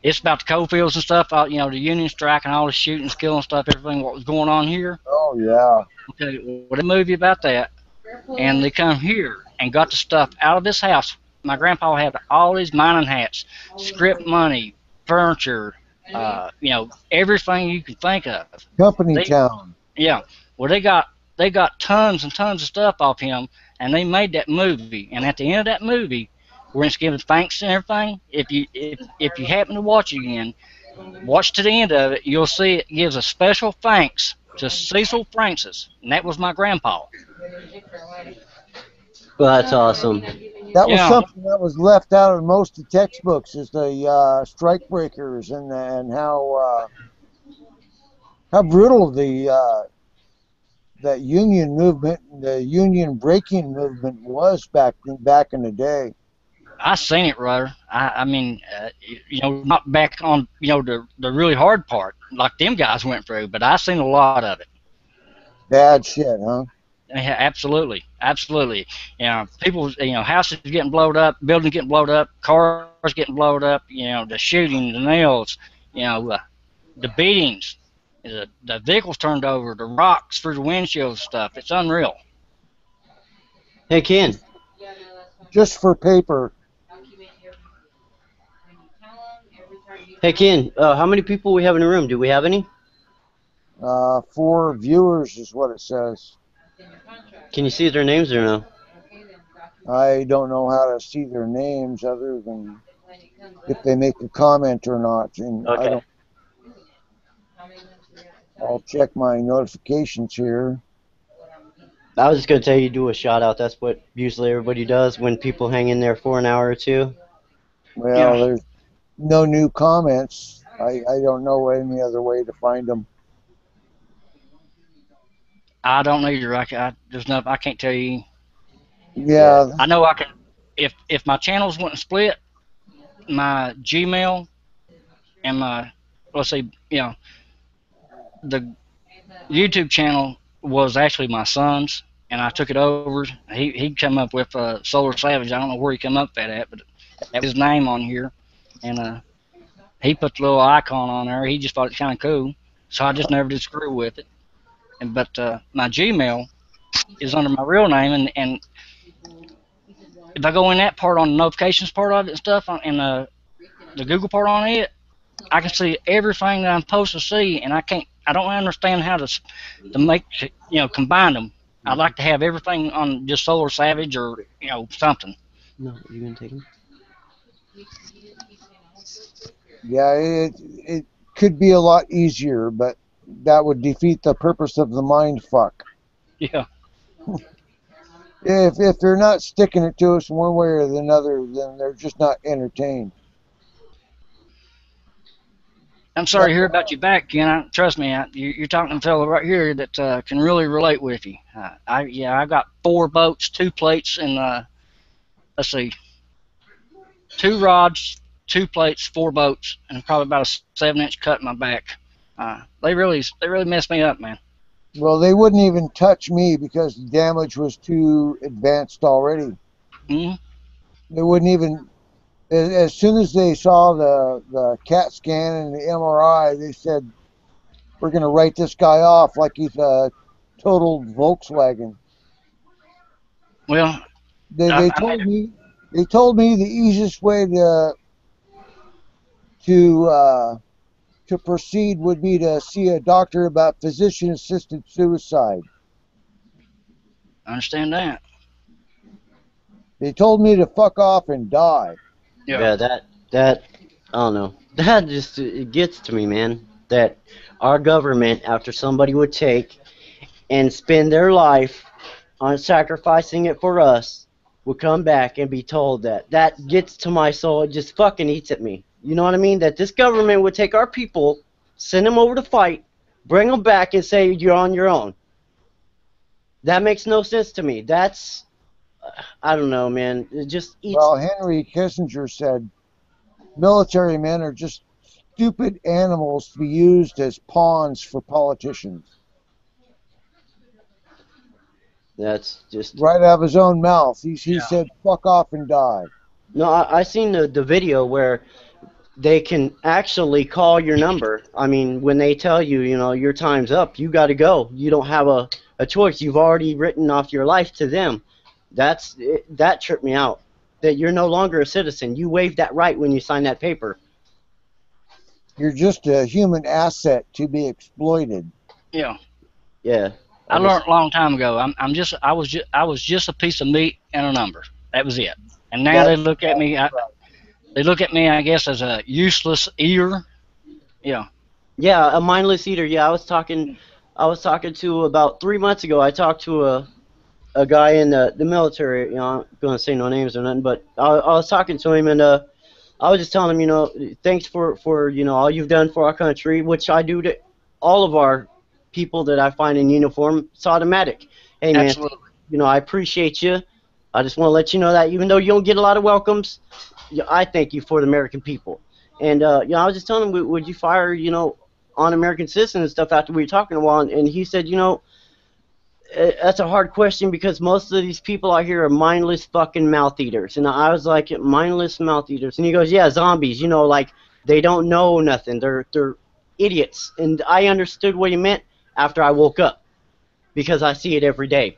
[SPEAKER 5] it's about the coal fields and stuff, the Union strike and all the shooting, killing stuff, everything what was going on here.
[SPEAKER 1] Oh yeah.
[SPEAKER 5] Okay, well, a movie about that, and they come here and got the stuff out of this house. My grandpa had all these mining hats, script money, furniture, everything you could think of.
[SPEAKER 1] Company town.
[SPEAKER 5] Yeah. Well, they got tons and tons of stuff off him, and they made that movie. And at the end of that movie, where it's giving thanks and everything, if you happen to watch it again, watch to the end of it, you'll see it gives a special thanks to Cecil Francis, and that was my grandpa.
[SPEAKER 2] Well, that's awesome.
[SPEAKER 1] That was something that was left out of most of the textbooks, is the strike breakers and how brutal that union movement, the union breaking movement was back in the day.
[SPEAKER 5] I seen it, brother. I mean, not back on, the really hard part like them guys went through, but I seen a lot of it.
[SPEAKER 1] Bad shit, huh?
[SPEAKER 5] Yeah, absolutely, absolutely. People, houses getting blowed up, buildings getting blowed up, cars getting blowed up. The shooting, the nails, the beatings, the vehicles turned over, the rocks through the windshield stuff. It's unreal.
[SPEAKER 2] Hey, Ken.
[SPEAKER 1] Just for paper.
[SPEAKER 2] Hey, Ken. How many people we have in the room? Do we have any?
[SPEAKER 1] 4 viewers is what it says.
[SPEAKER 2] Can you see their names or no?
[SPEAKER 1] I don't know how to see their names other than if they make a comment or not. And
[SPEAKER 2] Okay.
[SPEAKER 1] I'll check my notifications here.
[SPEAKER 2] I was just going to tell you to do a shout out. That's what usually everybody does when people hang in there for an hour or two.
[SPEAKER 1] Well, there's no new comments. I don't know any other way to find them.
[SPEAKER 5] I don't either. There's nothing I can't tell you.
[SPEAKER 1] Yeah.
[SPEAKER 5] I know I can. If my channels wouldn't split, my Gmail and my the YouTube channel was actually my son's, and I took it over. He come up with Solar Savage. I don't know where he come up at, but that was his name on here, and he put the little icon on there. He just thought it kind of cool, so I just never did screw with it. But my Gmail is under my real name, and if I go in that part on the notifications part of it and stuff, and the Google part on it, I can see everything that I'm supposed to see, and I don't understand how to make, combine them. I'd like to have everything on just Solar Savage or, something.
[SPEAKER 2] No, are you going to take them?
[SPEAKER 1] Yeah, it could be a lot easier, but that would defeat the purpose of the mind fuck.
[SPEAKER 5] Yeah.
[SPEAKER 1] If they're not sticking it to us one way or another, then they're just not entertained.
[SPEAKER 5] I'm sorry to hear about your back, Ken. Trust me, you're talking to a fellow right here that can really relate with you. I got 4 boats, 2 plates, and let's see, 2 rods, 2 plates, 4 boats, and probably about a 7-inch cut in my back. They really messed me up, man.
[SPEAKER 1] Well, they wouldn't even touch me because the damage was too advanced already.
[SPEAKER 5] Hmm.
[SPEAKER 1] They wouldn't even. As soon as they saw the CAT scan and the MRI, they said, "We're going to write this guy off like he's a total Volkswagen."
[SPEAKER 5] Well,
[SPEAKER 1] They,
[SPEAKER 5] I,
[SPEAKER 1] they
[SPEAKER 5] I
[SPEAKER 1] told me they told me the easiest way to to proceed would be to see a doctor about physician-assisted suicide.
[SPEAKER 5] understand that.
[SPEAKER 1] They told me to fuck off and die.
[SPEAKER 2] Yeah, that I don't know. That just it gets to me, man. That our government, after somebody would take and spend their life on sacrificing it for us, would come back and be told that. That gets to my soul. It just fucking eats at me. You know what I mean? That this government would take our people, send them over to fight, bring them back, and say you're on your own. That makes no sense to me. That's I don't know, man. It just eats.
[SPEAKER 1] Well, Henry Kissinger said military men are just stupid animals to be used as pawns for politicians.
[SPEAKER 2] That's just
[SPEAKER 1] Right out of his own mouth. He
[SPEAKER 5] Yeah.
[SPEAKER 1] said, fuck off and die.
[SPEAKER 2] no. I seen the video where they can actually call your number. I mean, when they tell you, you know, your time's up, you got to go. You don't have a choice. You've already written off your life to them. That tripped me out. That you're no longer a citizen. You waived that right when you signed that paper.
[SPEAKER 1] You're just a human asset to be exploited.
[SPEAKER 5] Yeah.
[SPEAKER 2] Yeah.
[SPEAKER 5] I learned a long time ago. I was just a piece of meat and a number. That was it. And now they look at me. They look at me, I guess, as a useless eater. Yeah.
[SPEAKER 2] Yeah, a mindless eater. Yeah, I was talking to about 3 months ago. I talked to a guy in the military. You know, I'm not gonna say no names or nothing, but I was talking to him, and I was just telling him, you know, thanks for you know all you've done for our country, which I do to all of our people that I find in uniform. It's automatic. Hey man,
[SPEAKER 5] Absolutely.
[SPEAKER 2] you know, I appreciate you. I just want to let you know that even though you don't get a lot of welcomes, I thank you for the American people. And you know, I was just telling him, would you fire, you know, on American citizens and stuff after we were talking a while? And he said, you know, that's a hard question because most of these people out here are mindless fucking mouth eaters. And I was like, mindless mouth eaters. And he goes, yeah, zombies. You know, like they don't know nothing. They're idiots. And I understood what he meant after I woke up because I see it every day.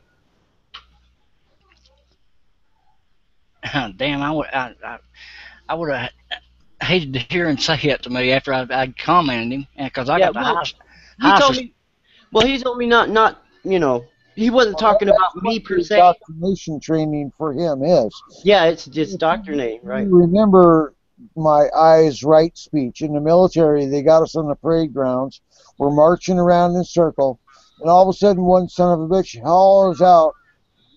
[SPEAKER 5] Damn, I would have hated to hear him say it to me after I'd commented him, because I got the
[SPEAKER 2] He told me not you know, he wasn't talking about me per se.
[SPEAKER 1] Indoctrination training for him is.
[SPEAKER 2] Yeah, it's just indoctrinating, right?
[SPEAKER 1] You remember my eyes right speech. In the military, they got us on the parade grounds. We're marching around in a circle, and all of a sudden one son of a bitch hollers out,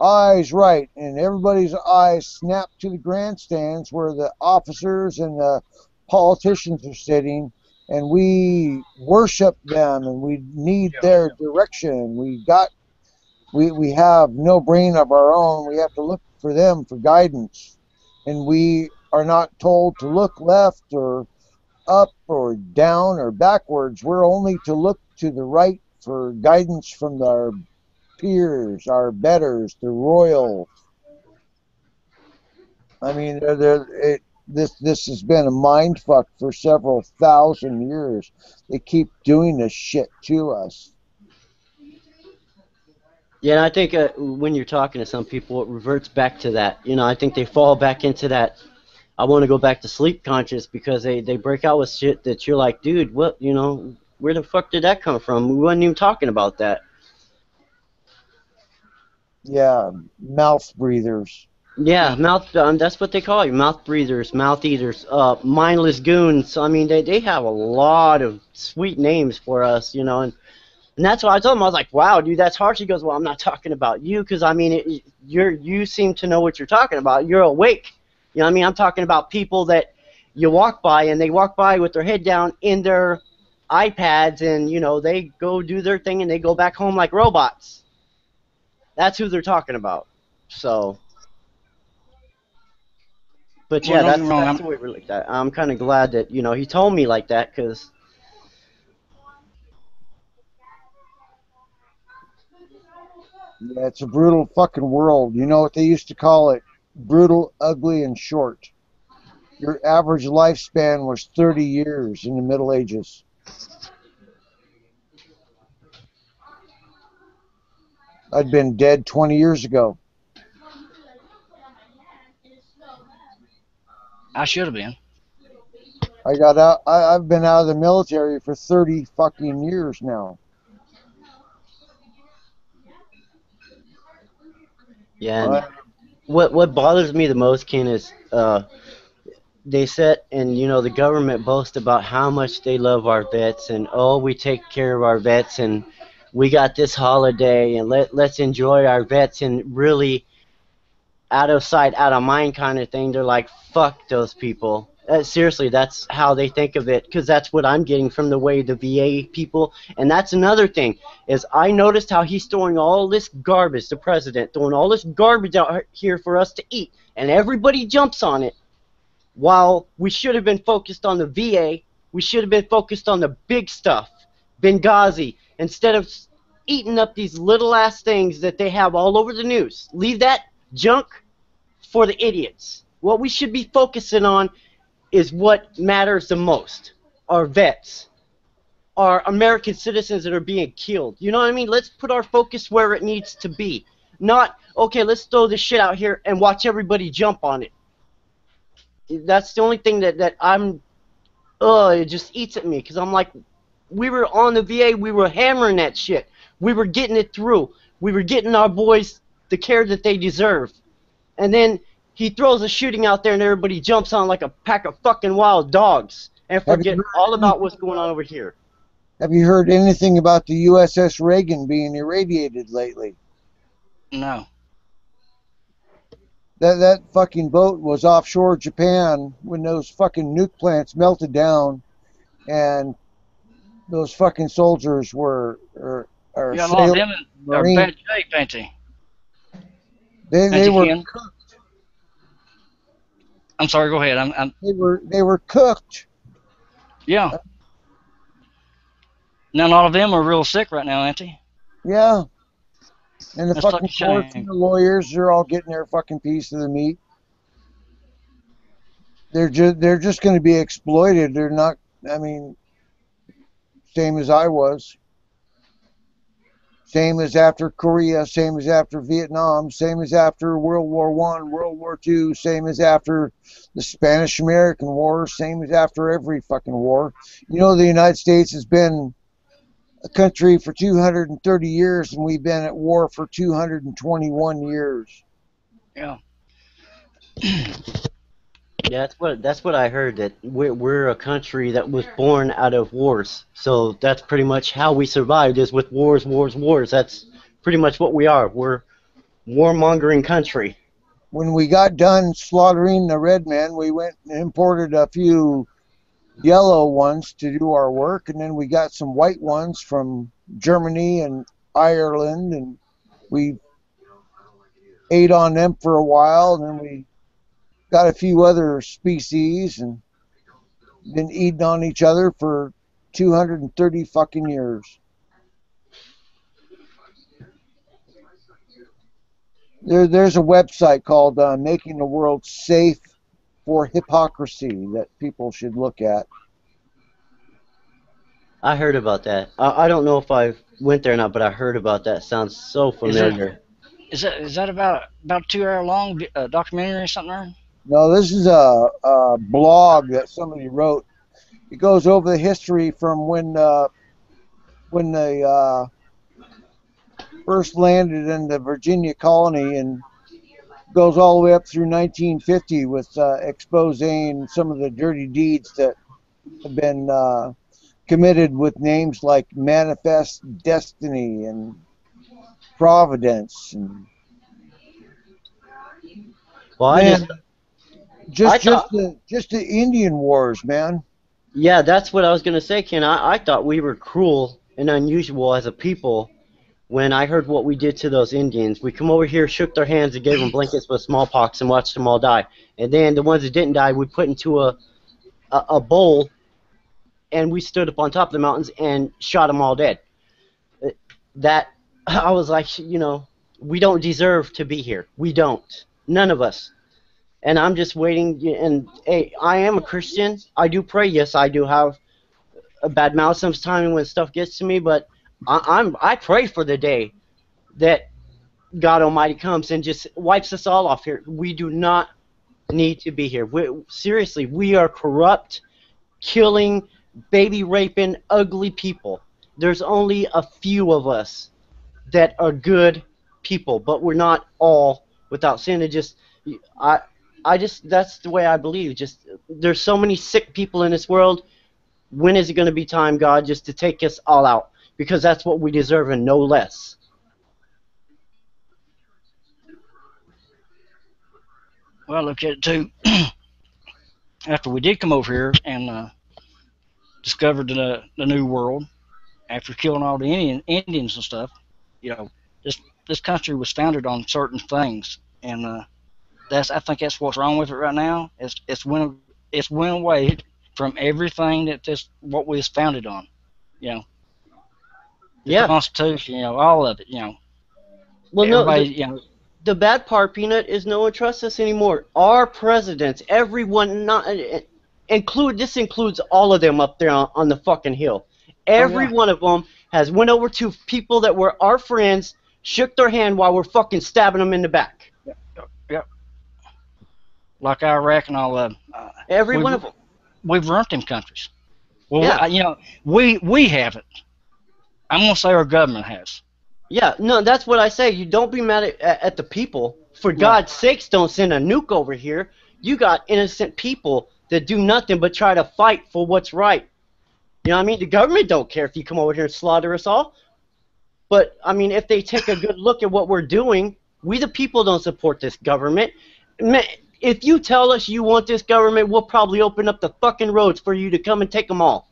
[SPEAKER 1] eyes right, and everybody's eyes snap to the grandstands where the officers and the politicians are sitting, and we worship them and we need their direction. We have no brain of our own. We have to look for them for guidance, and we are not told to look left or up or down or backwards. We're only to look to the right for guidance from our peers, our betters, the royals. I mean, this has been a mind fuck for several thousand years. They keep doing this shit to us.
[SPEAKER 2] Yeah, and I think when you're talking to some people, it reverts back to that. You know, I think they fall back into that. I want to go back to sleep conscious because they break out with shit that you're like, dude, what, you know, where the fuck did that come from? We wasn't even talking about that.
[SPEAKER 1] Yeah, mouth breathers.
[SPEAKER 2] Yeah, that's what they call you, mouth breathers, mouth eaters, mindless goons. I mean, they have a lot of sweet names for us, you know, and that's why I told him, I was like, wow, dude, that's harsh. He goes, well, I'm not talking about you because, I mean, you seem to know what you're talking about. You're awake. You know what I mean? I'm talking about people that you walk by, and they walk by with their head down in their iPads, and, you know, they go do their thing, and they go back home like robots. That's who they're talking about. So, But
[SPEAKER 5] Well,
[SPEAKER 2] yeah,
[SPEAKER 5] don't get me wrong.
[SPEAKER 2] that's the way we looked at it. I'm kind of glad that he told me like that, because
[SPEAKER 1] Yeah, it's a brutal fucking world. You know what they used to call it? Brutal, ugly, and short. Your average lifespan was 30 years in the Middle Ages. I'd been dead 20 years ago.
[SPEAKER 5] I should have been.
[SPEAKER 1] I got out. I've been out of the military for 30 fucking years now.
[SPEAKER 2] yeah. And
[SPEAKER 1] I,
[SPEAKER 2] what bothers me the most, Ken, is they sit and the government boasts about how much they love our vets, and oh, we take care of our vets, and we got this holiday, and let's enjoy our vets, and really out of sight, out of mind kind of thing. They're like, fuck those people. Seriously, that's how they think of it, because that's what I'm getting from the way the VA people. And that's another thing, is I noticed how he's throwing all this garbage, the president, throwing all this garbage out here for us to eat, and everybody jumps on it, while we should have been focused on the VA. We should have been focused on the big stuff, Benghazi, instead of eating up these little ass things that they have all over the news. Leave that junk for the idiots. What we should be focusing on is what matters the most. Our vets. Our American citizens that are being killed. You know what I mean? Let's put our focus where it needs to be. Not, okay, let's throw this shit out here and watch everybody jump on it. That's the only thing that I'm, it just eats at me, because I'm like, we were on the VA, we were hammering that shit. We were getting it through. We were getting our boys the care that they deserve. And then he throws a shooting out there and everybody jumps on like a pack of fucking wild dogs and forget all about what's going on over here.
[SPEAKER 1] have you heard anything about the USS Reagan being irradiated lately?
[SPEAKER 5] No.
[SPEAKER 1] That fucking boat was offshore Japan when those fucking nuke plants melted down, and those fucking soldiers were or
[SPEAKER 5] Yeah, a lot of
[SPEAKER 1] sailors,
[SPEAKER 5] them are
[SPEAKER 1] Marines.
[SPEAKER 5] bad shape, ain't they?
[SPEAKER 1] They
[SPEAKER 5] you
[SPEAKER 1] were
[SPEAKER 5] can.
[SPEAKER 1] cooked.
[SPEAKER 5] I'm sorry, go ahead. I'm
[SPEAKER 1] They were cooked.
[SPEAKER 5] yeah. Now a lot of them are real sick right now, ain't they?
[SPEAKER 1] Yeah. And the
[SPEAKER 5] That's such
[SPEAKER 1] fucking
[SPEAKER 5] a shame.
[SPEAKER 1] courts and the lawyers, they're all getting their fucking piece of the meat. They're just going to be exploited. They're not. I mean, same as I was. Same as after Korea. Same as after Vietnam. Same as after World War I, World War II. Same as after the Spanish-American War. Same as after every fucking war. You know, the United States has been a country for 230 years, and we've been at war for 221 years.
[SPEAKER 5] Yeah.
[SPEAKER 2] Yeah, that's what I heard, that we're a country that was born out of wars. So that's pretty much how we survived, is with wars, wars, wars. That's pretty much what we are. We're warmongering country.
[SPEAKER 1] When we got done slaughtering the red men, we went and imported a few yellow ones to do our work, and then we got some white ones from Germany and Ireland, and we ate on them for a while, and then we got a few other species and been eating on each other for 230 fucking years. There's a website called Making the World Safe for Hypocrisy that people should look at.
[SPEAKER 2] I heard about that. I don't know if I went there or not, but I heard about that. Sounds so familiar.
[SPEAKER 5] Is that about 2 hour long documentary or something? There?
[SPEAKER 1] No, this is a blog that somebody wrote. It goes over the history from when they first landed in the Virginia colony, and goes all the way up through 1950 with exposing some of the dirty deeds that have been committed with names like Manifest Destiny and Providence. And
[SPEAKER 2] Well,
[SPEAKER 1] man, just
[SPEAKER 2] thought-
[SPEAKER 1] the Indian Wars, man.
[SPEAKER 2] yeah, that's what I was gonna say, Ken. I thought we were cruel and unusual as a people when I heard what we did to those Indians. We come over here, shook their hands, and gave them blankets with smallpox and watched them all die. And then the ones that didn't die, we put into a bowl, and we stood up on top of the mountains and shot them all dead. That, I was like, you know, we don't deserve to be here. We don't. None of us. And I'm just waiting. And hey, I am a Christian. I do pray. Yes, I do have a bad mouth sometimes when stuff gets to me, but I pray for the day that God Almighty comes and just wipes us all off here. We do not need to be here. Seriously, we are corrupt, killing, baby raping, ugly people. There's only a few of us that are good people, but we're not all without sin. It just, I just, that's the way I believe. Just, there's so many sick people in this world. When is it going to be time, God, just to take us all out? Because that's what we deserve and no less.
[SPEAKER 5] Well, look at it too. After we did come over here and discovered the New World, after killing all the Indians and stuff, you know, this country was founded on certain things, and I think that's what's wrong with it right now. It's went away from everything what we was founded on, you know. The Constitution, you know, all of it, you know.
[SPEAKER 2] Well,
[SPEAKER 5] everybody,
[SPEAKER 2] you know, the bad part, Peanut, is no one trusts us anymore. Our presidents, everyone, this includes all of them up there on the fucking hill. Every one of them has went over to people that were our friends, shook their hand while we're fucking stabbing them in the back.
[SPEAKER 5] Yep. Like Iraq and all of them.
[SPEAKER 2] Every one of them.
[SPEAKER 5] We've ruined them countries. Well, you know, we haven't. I'm going to say our government has.
[SPEAKER 2] Yeah, no, that's what I say. You don't be mad at the people. For God's sakes, don't send a nuke over here. You got innocent people that do nothing but try to fight for what's right. You know what I mean? The government don't care if you come over here and slaughter us all. But, I mean, if they take a good look at what we're doing, we the people don't support this government. If you tell us you want this government, we'll probably open up the fucking roads for you to come and take them all.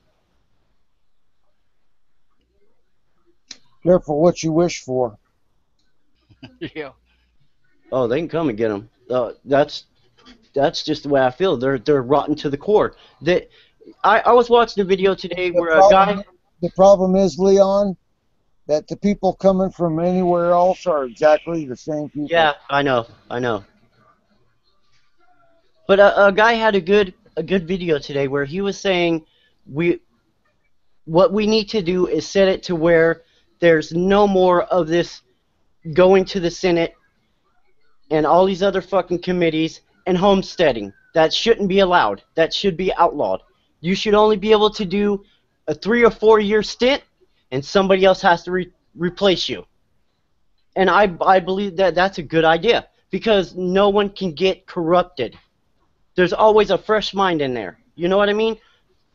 [SPEAKER 1] Careful what you wish for.
[SPEAKER 5] Yeah.
[SPEAKER 2] Oh, they can come and get them. That's just the way I feel. They're rotten to the core. I was watching a video today where a guy.
[SPEAKER 1] The problem is, Leon, that the people coming from anywhere else are exactly the same people.
[SPEAKER 2] Yeah, I know. But a guy had a good video today where he was saying what we need to do is set it to where there's no more of this going to the Senate and all these other fucking committees and homesteading. That shouldn't be allowed. That should be outlawed. You should only be able to do a 3 or 4 year stint, and somebody else has to replace you. And I believe that that's a good idea because no one can get corrupted. There's always a fresh mind in there. You know what I mean?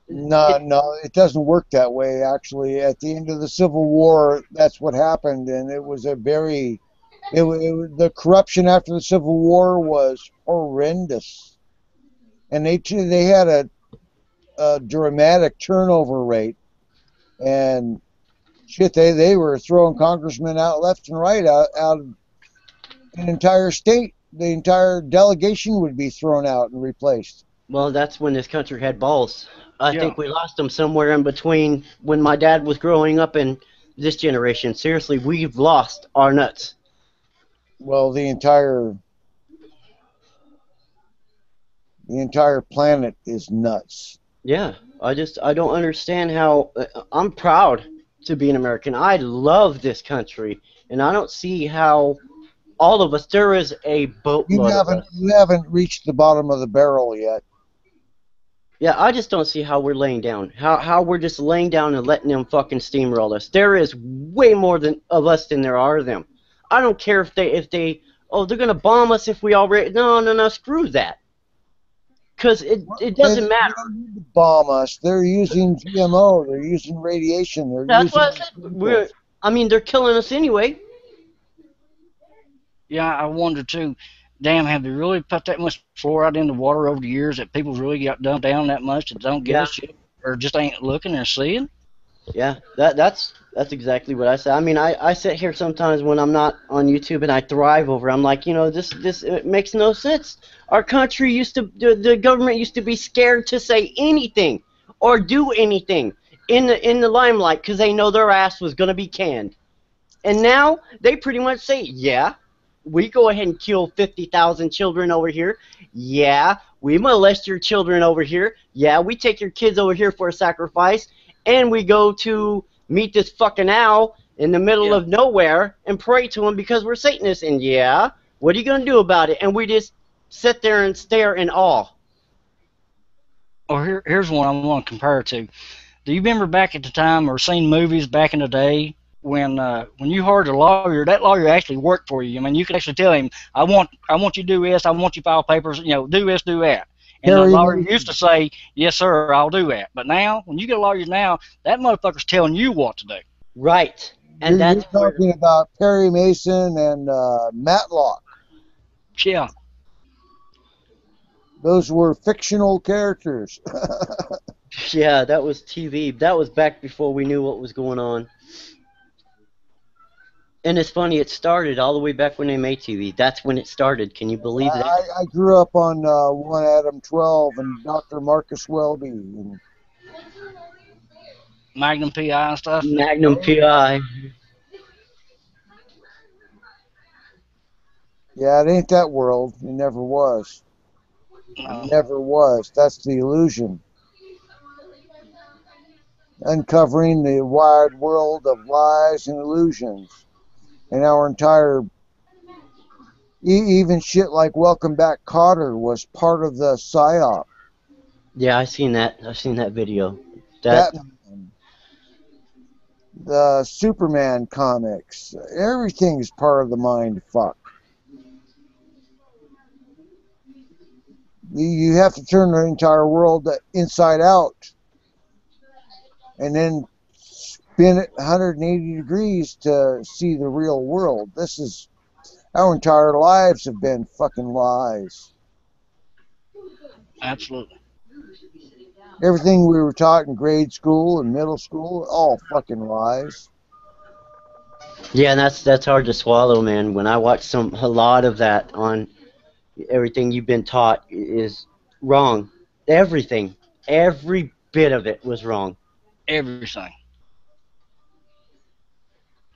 [SPEAKER 1] No, it doesn't work that way, actually. At the end of the Civil War, that's what happened, and it was the corruption after the Civil War was horrendous. And they had a dramatic turnover rate, and shit, they were throwing congressmen out left and right out of an entire state. The entire delegation would be thrown out and replaced.
[SPEAKER 2] Well, that's when this country had balls. I think we lost them somewhere in between when my dad was growing up and this generation. Seriously, we've lost our nuts.
[SPEAKER 1] Well, the entire planet is nuts.
[SPEAKER 2] Yeah, I don't understand how. I'm proud to be an American. I love this country, and I don't see how all of us. There is a boatload of us.
[SPEAKER 1] You haven't reached the bottom of the barrel yet.
[SPEAKER 2] Yeah, I just don't see how we're laying down. How we're just laying down and letting them fucking steamroll us. There is way more of us than there are of them. I don't care if they're gonna bomb us if we already. No, screw that. Because it doesn't matter.
[SPEAKER 1] They don't need to bomb us. They're using GMO. They're using radiation.
[SPEAKER 2] That's what I said. They're killing us anyway.
[SPEAKER 5] Yeah, I wonder too. Damn, have they really put that much fluoride in the water over the years that people really got dumped down that much that don't give a shit or just ain't looking or seeing?
[SPEAKER 2] Yeah, that's exactly what I said. I mean, I sit here sometimes when I'm not on YouTube and I thrive over. I'm like, this it makes no sense. Our country used to the government used to be scared to say anything or do anything in the limelight because they know their ass was gonna be canned. And now they pretty much say, yeah, we go ahead and kill 50,000 children over here. Yeah, we molest your children over here. Yeah, we take your kids over here for a sacrifice. And we go to meet this fucking owl in the middle
[SPEAKER 5] Yeah.
[SPEAKER 2] of nowhere and pray to him because we're Satanists. And yeah, what are you going to do about it? And we just sit there and stare in awe.
[SPEAKER 5] Or here's one I want to compare it to. Do you remember back at the time or seen movies back in the day when you hired a lawyer, that lawyer actually worked for you? I mean, you could actually tell him, I want you to do this, I want you to file papers, do this, do that. And the
[SPEAKER 1] Perry
[SPEAKER 5] lawyer
[SPEAKER 1] Mason.
[SPEAKER 5] used to say, yes, sir, I'll do that. But now, when you get a lawyer now, that motherfucker's telling you what to do.
[SPEAKER 2] Right. And
[SPEAKER 1] You're
[SPEAKER 2] that's where,
[SPEAKER 1] talking about Perry Mason and Matlock.
[SPEAKER 5] Yeah.
[SPEAKER 1] Those were fictional characters.
[SPEAKER 2] yeah, that was TV. That was back before we knew what was going on. And it's funny, it started all the way back when they made TV. That's when it started. Can you believe that?
[SPEAKER 1] I grew up on One Adam 12 and Dr. Marcus Welby. And,
[SPEAKER 5] Magnum PI and stuff.
[SPEAKER 2] Magnum PI.
[SPEAKER 1] yeah, it ain't that world. It never was.
[SPEAKER 5] No.
[SPEAKER 1] It never was. That's the illusion. Uncovering the wide world of lies and illusions. And our entire, even shit like Welcome Back Kotter was part of the PSYOP.
[SPEAKER 2] Yeah, I've seen that video. That
[SPEAKER 1] Batman, the Superman comics, everything is part of the mind fuck. You have to turn the entire world inside out and then spin it 180 degrees to see the real world. This is, our entire lives have been fucking lies.
[SPEAKER 5] Absolutely.
[SPEAKER 1] Everything we were taught in grade school and middle school, all fucking lies.
[SPEAKER 2] yeah, and that's hard to swallow, man. When I watch a lot of that on everything you've been taught is wrong. Everything, every bit of it was wrong.
[SPEAKER 5] Everything.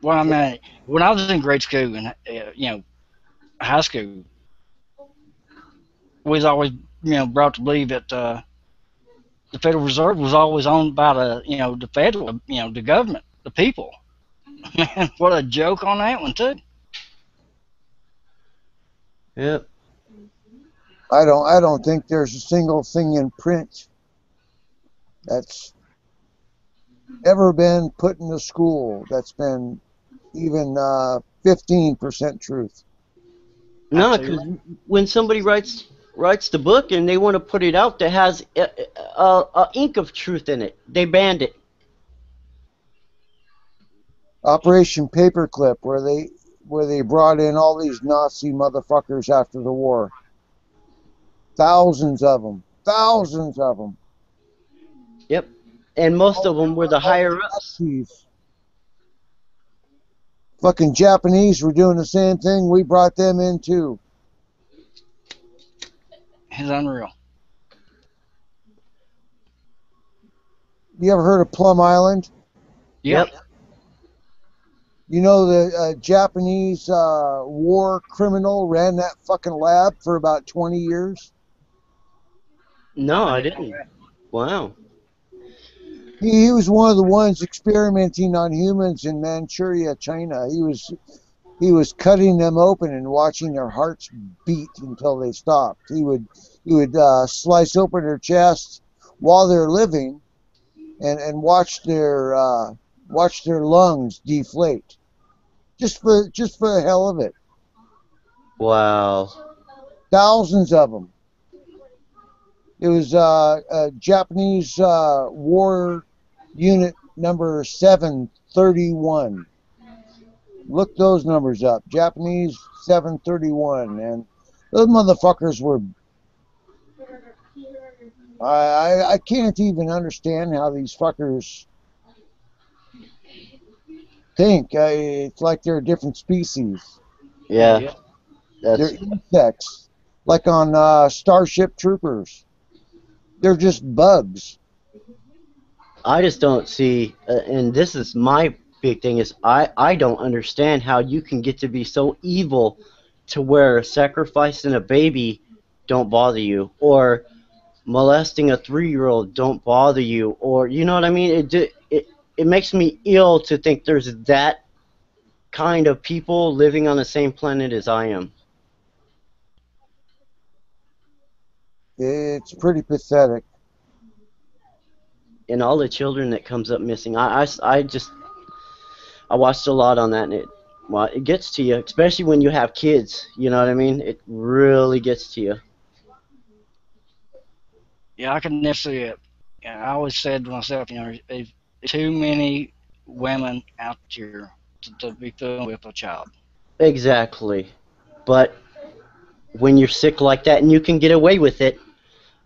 [SPEAKER 5] Well, I mean, when I was in grade school and high school, we was always brought to believe that the Federal Reserve was always owned by the federal the government, the people. Man, what a joke on that one too.
[SPEAKER 2] Yep.
[SPEAKER 1] I don't think there's a single thing in print that's ever been put in the school that's been even 15% truth.
[SPEAKER 2] No,
[SPEAKER 5] Absolutely.
[SPEAKER 2] because when somebody writes the book and they want to put it out that has a ink of truth in it, they banned it.
[SPEAKER 1] Operation Paperclip, where they brought in all these Nazi motherfuckers after the war. Thousands of them. Thousands of them.
[SPEAKER 2] Yep. And most of them were the higher ups.
[SPEAKER 1] Nazis. Fucking Japanese were doing the same thing. We brought them in too.
[SPEAKER 5] It's unreal.
[SPEAKER 1] You ever heard of Plum Island?
[SPEAKER 5] Yep.
[SPEAKER 1] You know the Japanese war criminal ran that fucking lab for about 20 years?
[SPEAKER 2] No, I didn't. Wow.
[SPEAKER 1] He was one of the ones experimenting on humans in Manchuria, China. He was cutting them open and watching their hearts beat until they stopped. He would slice open their chest while they're living and watch their lungs deflate. Just for the hell of it.
[SPEAKER 2] Wow.
[SPEAKER 1] Thousands of them. It was a Japanese war unit number 731. Look those numbers up. Japanese 731. And those motherfuckers were... I can't even understand how these fuckers pink. It's like they're a different species.
[SPEAKER 2] Yeah,
[SPEAKER 1] They're
[SPEAKER 2] that's.
[SPEAKER 1] insects, like on Starship Troopers. They're just bugs.
[SPEAKER 2] I just don't see, and this is my big thing is I don't understand how you can get to be so evil to where sacrificing a baby don't bother you, or molesting a 3-year-old don't bother you, or you know what I mean? It makes me ill to think there's that kind of people living on the same planet as I am.
[SPEAKER 1] It's pretty pathetic.
[SPEAKER 2] And all the children that comes up missing, I just I watched a lot on that, and well, it gets to you, especially when you have kids. You know what I mean? It really gets to you.
[SPEAKER 5] Yeah, I can never see it. Yeah, I always said to myself, there's too many women out here to be fooling with a child.
[SPEAKER 2] Exactly. But when you're sick like that and you can get away with it,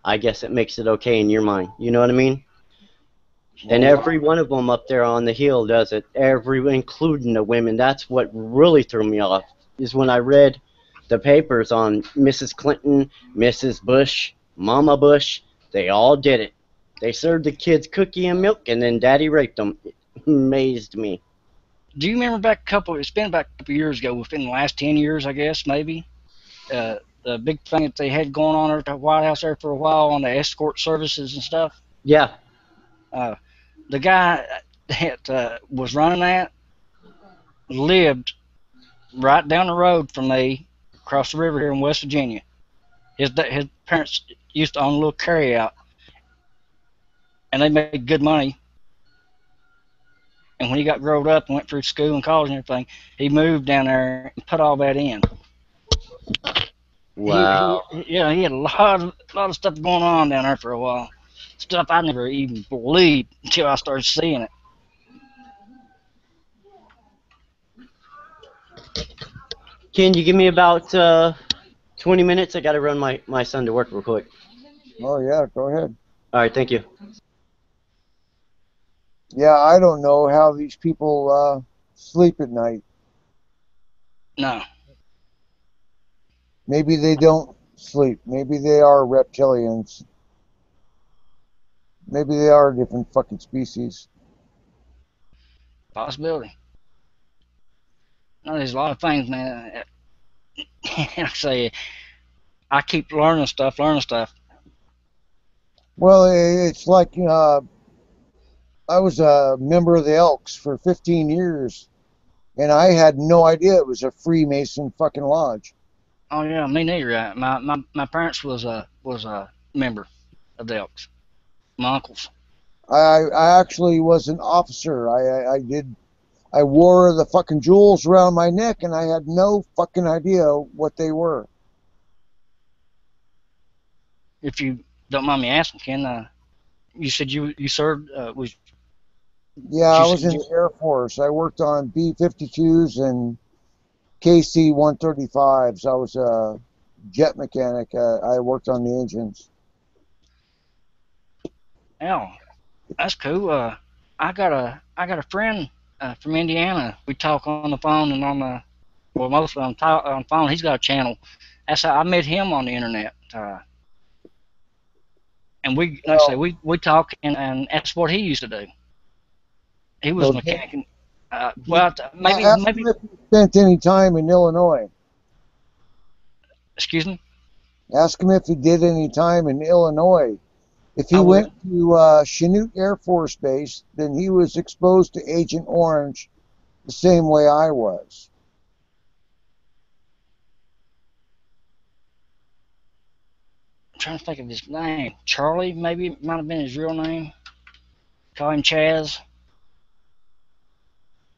[SPEAKER 2] I guess it makes it okay in your mind. You know what I mean? And every one of them up there on the hill does it. Including the women. That's what really threw me off. Is when I read the papers on Mrs. Clinton, Mrs. Bush, Mama Bush. They all did it. They served the kids cookie and milk, and then Daddy raped them. It amazed me.
[SPEAKER 5] Do you remember it's been about a couple of years ago, within the last 10 years, I guess, maybe, the big thing that they had going on at the White House there for a while on the escort services and stuff?
[SPEAKER 2] Yeah.
[SPEAKER 5] The guy that was running that lived right down the road from me, across the river here in West Virginia. His parents used to own a little carryout, and they made good money. And when he got grown up and went through school and college and everything, he moved down there and put all that in.
[SPEAKER 2] Wow.
[SPEAKER 5] He had a lot of stuff going on down there for a while. Stuff I never even believed until I started seeing it.
[SPEAKER 2] Can you give me about 20 minutes? I got to run my son to work real quick.
[SPEAKER 1] Oh yeah, go ahead.
[SPEAKER 2] All right, thank you.
[SPEAKER 1] Yeah, I don't know how these people sleep at night.
[SPEAKER 5] No.
[SPEAKER 1] Maybe they don't sleep. Maybe they are reptilians. Maybe they are a different fucking species.
[SPEAKER 5] Possibility. No, there's a lot of things, man. Like I say, I keep learning stuff.
[SPEAKER 1] Well, it's like I was a member of the Elks for 15 years, and I had no idea it was a Freemason fucking lodge.
[SPEAKER 5] Oh yeah, me neither. My parents was a member of the Elks. My uncles.
[SPEAKER 1] I actually was an officer. I wore the fucking jewels around my neck, and I had no fucking idea what they were.
[SPEAKER 5] If you don't mind me asking, Ken, you said you served was
[SPEAKER 1] Yeah, I was in the Air Force. I worked on B-52s and KC-135s. I was a jet mechanic. I worked on the engines.
[SPEAKER 5] oh, that's cool. I got a friend from Indiana. We talk on the phone and mostly on the phone. He's got a channel. That's how I met him on the internet. And like I say, we talk, and that's what he used to do. He was a mechanic. Maybe.
[SPEAKER 1] If you spent any time in Illinois.
[SPEAKER 5] Excuse me?
[SPEAKER 1] Ask him if he did any time in Illinois. If he went to Chanute Air Force Base, then he was exposed to Agent Orange the same way I was.
[SPEAKER 5] I'm trying to think of his name. Charlie, maybe, might have been his real name. Call him Chaz.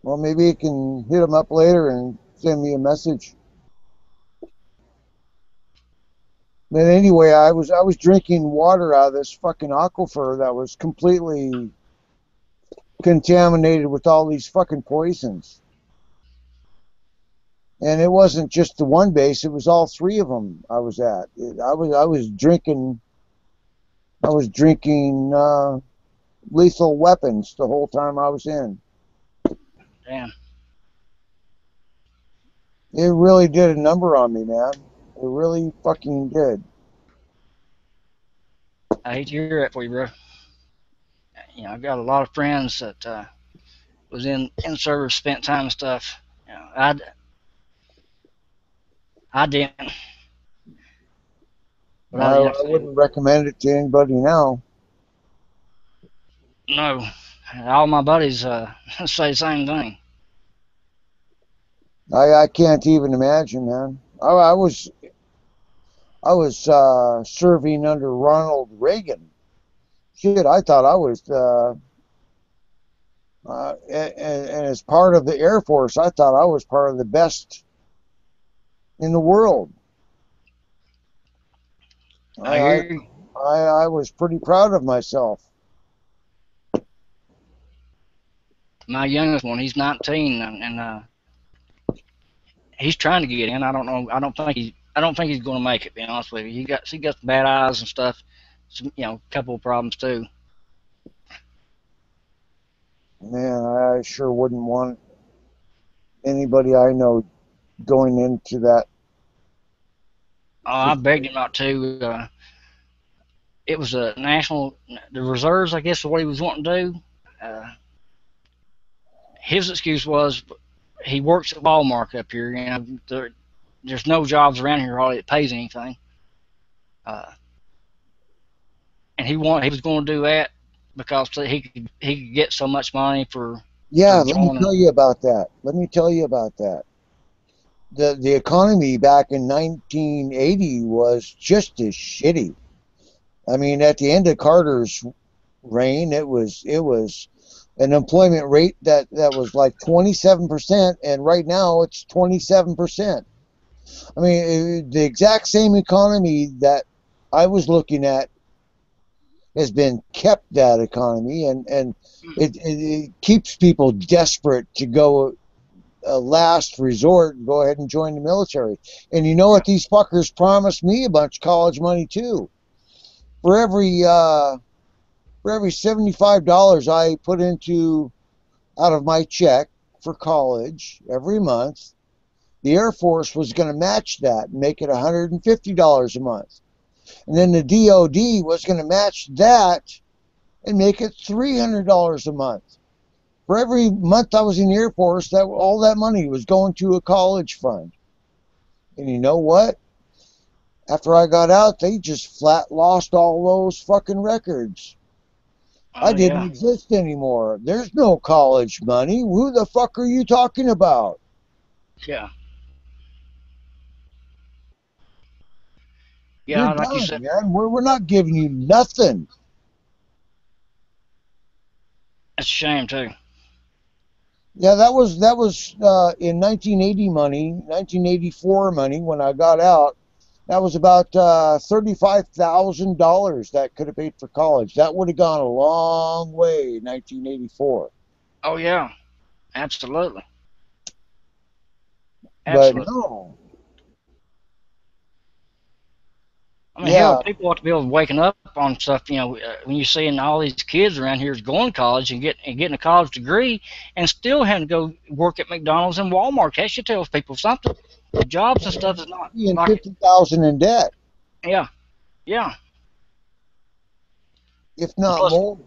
[SPEAKER 1] Well, maybe you can hit him up later and send me a message. But anyway, I was drinking water out of this fucking aquifer that was completely contaminated with all these fucking poisons. And it wasn't just the one base; it was all three of them I was at. I was drinking lethal weapons the whole time I was in.
[SPEAKER 5] Damn.
[SPEAKER 1] It really did a number on me, man. It really fucking did.
[SPEAKER 5] I hate to hear that for you, bro. I've got a lot of friends that was in service, spent time and stuff. I didn't, but
[SPEAKER 1] I wouldn't recommend it to anybody now.
[SPEAKER 5] no. All my buddies say the same thing.
[SPEAKER 1] I can't even imagine, man. I was serving under Ronald Reagan. Shit, I thought I was and as part of the Air Force, I thought I was part of the best in the world.
[SPEAKER 5] I hear you.
[SPEAKER 1] I was pretty proud of myself.
[SPEAKER 5] My youngest one, he's 19, and he's trying to get in. I don't know. I don't think he's going to make it. To be honest with you, he got some bad eyes and stuff. Some, a couple of problems too.
[SPEAKER 1] Man, I sure wouldn't want anybody I know going into that.
[SPEAKER 5] Oh, I begged him not to. It was the reserves, I guess, is what he was wanting to do. His excuse was he works at Walmart up here. There's no jobs around here hardly that pays anything. And he was going to do that because he could get so much money for.
[SPEAKER 1] Yeah, let me tell you about that. The economy back in 1980 was just as shitty. I mean, at the end of Carter's reign, it was an employment rate that was like 27%, and right now it's 27%. I mean, the exact same economy that I was looking at has been kept, that economy, and it keeps people desperate to go a last resort, go ahead and join the military. And you know what? These fuckers promised me a bunch of college money too. For every $75 I put into out of my check for college every month, the Air Force was going to match that and make it $150 a month. And then the DOD was going to match that and make it $300 a month. For every month I was in the Air Force, all that money was going to a college fund. And you know what? After I got out, they just flat lost all those fucking records. I didn't exist anymore. There's no college money. Who the fuck are you talking about?
[SPEAKER 5] Yeah.
[SPEAKER 1] You're
[SPEAKER 5] Yeah, like
[SPEAKER 1] done,
[SPEAKER 5] you said,
[SPEAKER 1] man. We're not giving you nothing.
[SPEAKER 5] it's a shame too.
[SPEAKER 1] Yeah, that was in 1980 money, 1984 money when I got out. That was about $35,000 that could have paid for college. That would have gone a long way in 1984.
[SPEAKER 5] Oh yeah, absolutely.
[SPEAKER 1] But no.
[SPEAKER 5] I mean, hell, people ought to be able to waking up on stuff. When you're seeing all these kids around here going to college and getting a college degree, and still having to go work at McDonald's and Walmart. That should tell people something. The jobs and stuff is not.
[SPEAKER 1] Being $50,000 in debt.
[SPEAKER 5] Yeah.
[SPEAKER 1] If not more.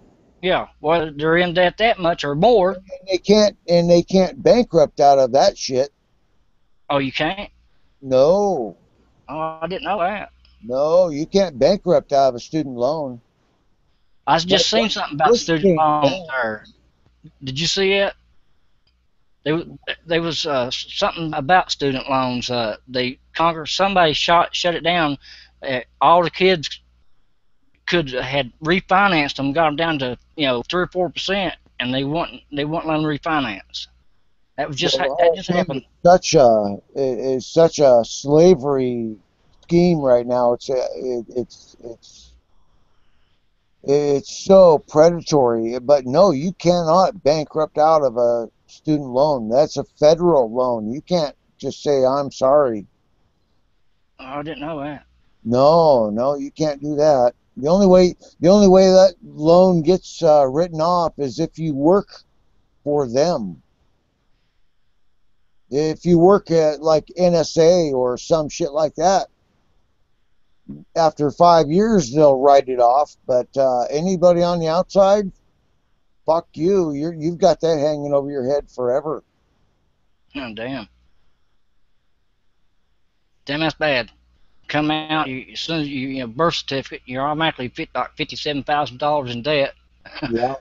[SPEAKER 5] Yeah, well, they're in debt that much or more.
[SPEAKER 1] And they can't bankrupt out of that shit.
[SPEAKER 5] Oh, you can't?
[SPEAKER 1] No.
[SPEAKER 5] Oh, I didn't know that.
[SPEAKER 1] No, you can't bankrupt out of a student loan.
[SPEAKER 5] I just seen something about student loans there. Did you see it? There was something about student loans. Somebody shut it down. All the kids had refinanced them, got them down to 3 or 4%, and they wouldn't let them refinance. That was just that just happened.
[SPEAKER 1] It's such a slavery scheme right now. It's so predatory. But no, you cannot bankrupt out of a student loan. That's a federal loan. You can't just say I'm sorry.
[SPEAKER 5] Oh, I didn't know that.
[SPEAKER 1] No, you can't do that. The only way that loan gets written off is if you work for them. If you work at like NSA or some shit like that, after 5 years they'll write it off. But anybody on the outside, fuck you. You've got that hanging over your head forever.
[SPEAKER 5] Oh, damn. Damn, that's bad. Come out, as soon as you birth certificate, you're automatically like $57,000 in debt.
[SPEAKER 1] Yeah.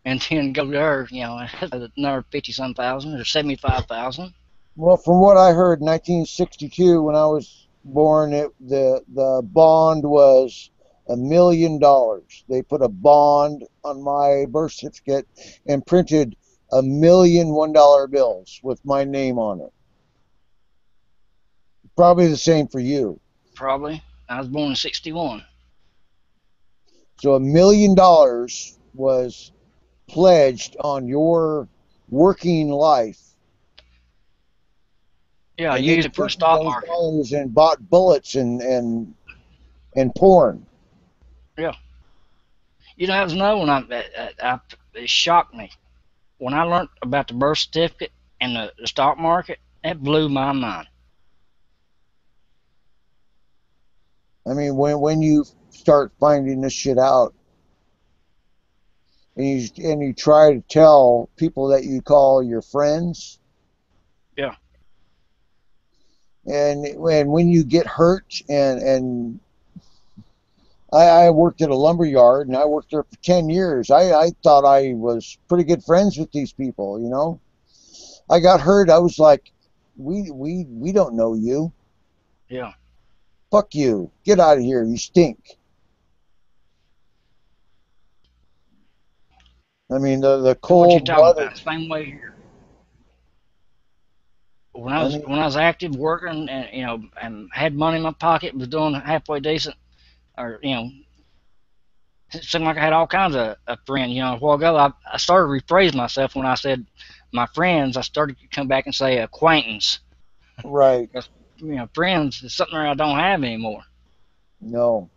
[SPEAKER 5] And then go there, another 50-some thousand or 75,000.
[SPEAKER 1] Well, from what I heard, 1962 when I was born, the bond was $1 million. They put a bond on my birth certificate and printed $1 million $1 bills with my name on it. Probably the same for you.
[SPEAKER 5] Probably. I was born in 61.
[SPEAKER 1] So $1 million was pledged on your working life.
[SPEAKER 5] Yeah, I
[SPEAKER 1] And
[SPEAKER 5] used
[SPEAKER 1] they
[SPEAKER 5] it for the
[SPEAKER 1] took
[SPEAKER 5] stock
[SPEAKER 1] those
[SPEAKER 5] market.
[SPEAKER 1] dollars and bought bullets and porn.
[SPEAKER 5] Yeah. That was another one it shocked me. When I learned about the birth certificate and the stock market, that blew my mind.
[SPEAKER 1] I mean, when you start finding this shit out, and you try to tell people that you call your friends,
[SPEAKER 5] Yeah.
[SPEAKER 1] and when you get hurt, and I worked at a lumber yard, and I worked there for 10 years. I thought I was pretty good friends with these people, you know. I got hurt. I was like, we don't know you.
[SPEAKER 5] Yeah.
[SPEAKER 1] Fuck you. Get out of here. You stink. I mean, the
[SPEAKER 5] What you
[SPEAKER 1] cold
[SPEAKER 5] talking
[SPEAKER 1] blooded.
[SPEAKER 5] about? Same way here. When
[SPEAKER 1] I mean,
[SPEAKER 5] I was active, working, and and had money in my pocket, was doing halfway decent, or it seemed like I had all kinds of friends. A while ago, I started to rephrase myself when I said my friends. I started to come back and say acquaintance.
[SPEAKER 1] right.
[SPEAKER 5] Because, friends is something that I don't have anymore.
[SPEAKER 1] No.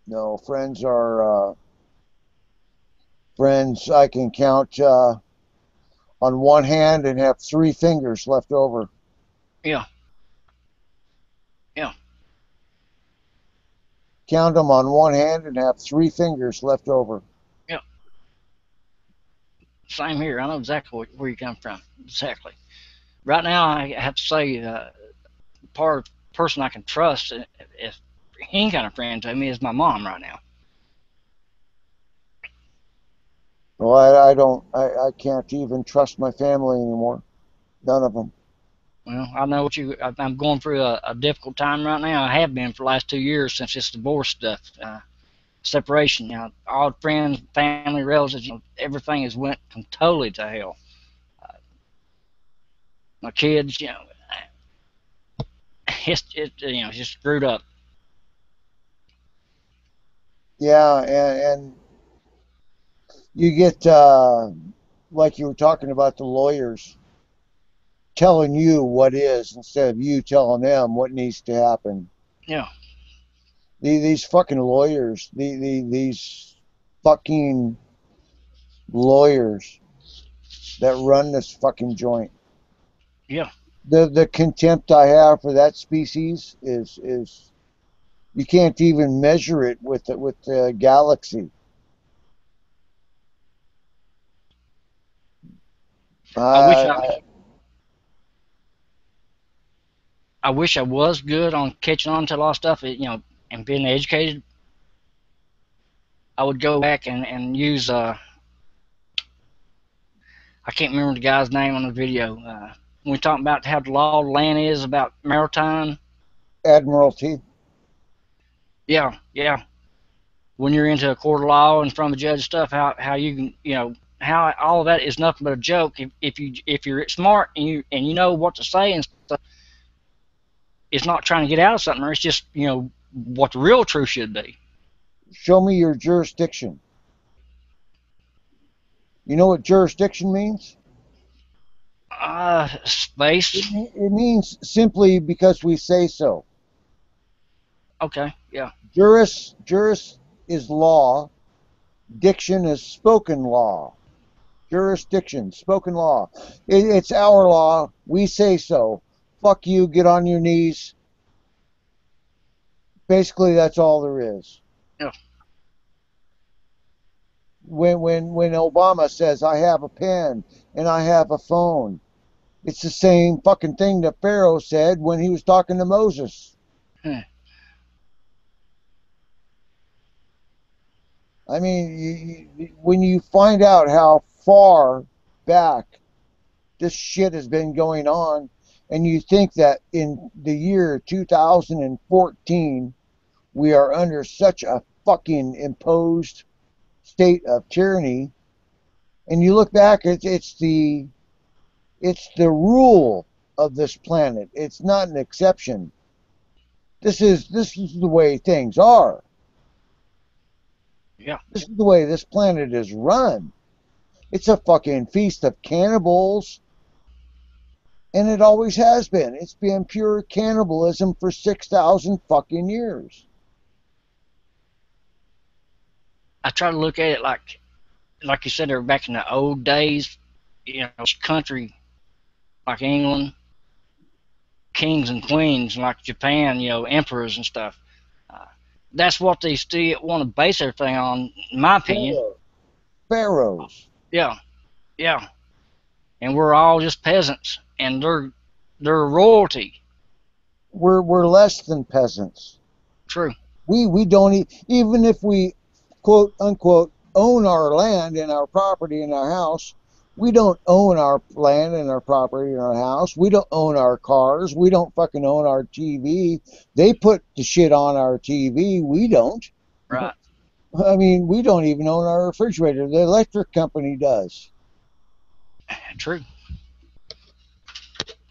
[SPEAKER 1] No. Friends are friends I can count on one hand and have three fingers left over.
[SPEAKER 5] Yeah. Yeah.
[SPEAKER 1] Count them on one hand and have three fingers left over.
[SPEAKER 5] Yeah. Same here. I know exactly where you come from. Exactly. Right now, I have to say, part of the person I can trust, if any kind of friend to me, is my mom right now.
[SPEAKER 1] Well, I can't even trust my family anymore. None of them.
[SPEAKER 5] Well, I know I'm going through a difficult time right now. I have been for the last 2 years since this divorce stuff, separation. All friends, family, relatives, everything has went totally to hell. My kids, it's just screwed up.
[SPEAKER 1] Yeah, and you get like you were talking about the lawyers telling you what is instead of you telling them what needs to happen.
[SPEAKER 5] Yeah.
[SPEAKER 1] These fucking lawyers, these fucking lawyers that run this fucking joint.
[SPEAKER 5] Yeah.
[SPEAKER 1] The contempt I have for that species is you can't even measure it with the galaxy.
[SPEAKER 5] I wish
[SPEAKER 1] I
[SPEAKER 5] I wish I was good on catching on to a lot of stuff, and being educated. I would go back and use I can't remember the guy's name on the video. When we talking about how the law of the land is about maritime.
[SPEAKER 1] Admiralty.
[SPEAKER 5] Yeah, yeah. When you're into a court of law and from a judge stuff, how you can how all of that is nothing but a joke if you're smart and you know what to say and stuff. It's not trying to get out of something, or it's just what the real truth should be.
[SPEAKER 1] Show me your jurisdiction. You know what jurisdiction means?
[SPEAKER 5] Space.
[SPEAKER 1] It means simply because we say so.
[SPEAKER 5] Okay, yeah.
[SPEAKER 1] Juris is law. Diction is spoken law. jurisdiction, spoken law. It's our law. We say so. Fuck you. Get on your knees. Basically, that's all there is.
[SPEAKER 5] Yeah.
[SPEAKER 1] When Obama says, I have a pen and I have a phone, it's the same fucking thing that Pharaoh said when he was talking to Moses.
[SPEAKER 5] Hmm.
[SPEAKER 1] I mean, when you find out how far back this shit has been going on, and you think that in the year 2014, we are under such a fucking imposed state of tyranny, and you look back, it's the rule of this planet. It's not an exception. This is the way things are.
[SPEAKER 5] Yeah.
[SPEAKER 1] This is the way this planet is run. It's a fucking feast of cannibals. And it always has been. It's been pure cannibalism for 6,000 fucking years.
[SPEAKER 5] I try to look at it like you said, they're back in the old days, you know, country like England, kings and queens like Japan, you know, emperors and stuff. That's what they still want to base everything on, in my opinion.
[SPEAKER 1] Pharaohs.
[SPEAKER 5] Yeah, yeah. And we're all just peasants, and they're royalty.
[SPEAKER 1] We're less than peasants.
[SPEAKER 5] True.
[SPEAKER 1] We don't even if we quote unquote own our land and our property and our house. We don't own our land and our property and our house. We don't own our cars. We don't fucking own our TV. They put the shit on our TV. We don't.
[SPEAKER 5] Right.
[SPEAKER 1] I mean, we don't even own our refrigerator. The electric company does.
[SPEAKER 5] True.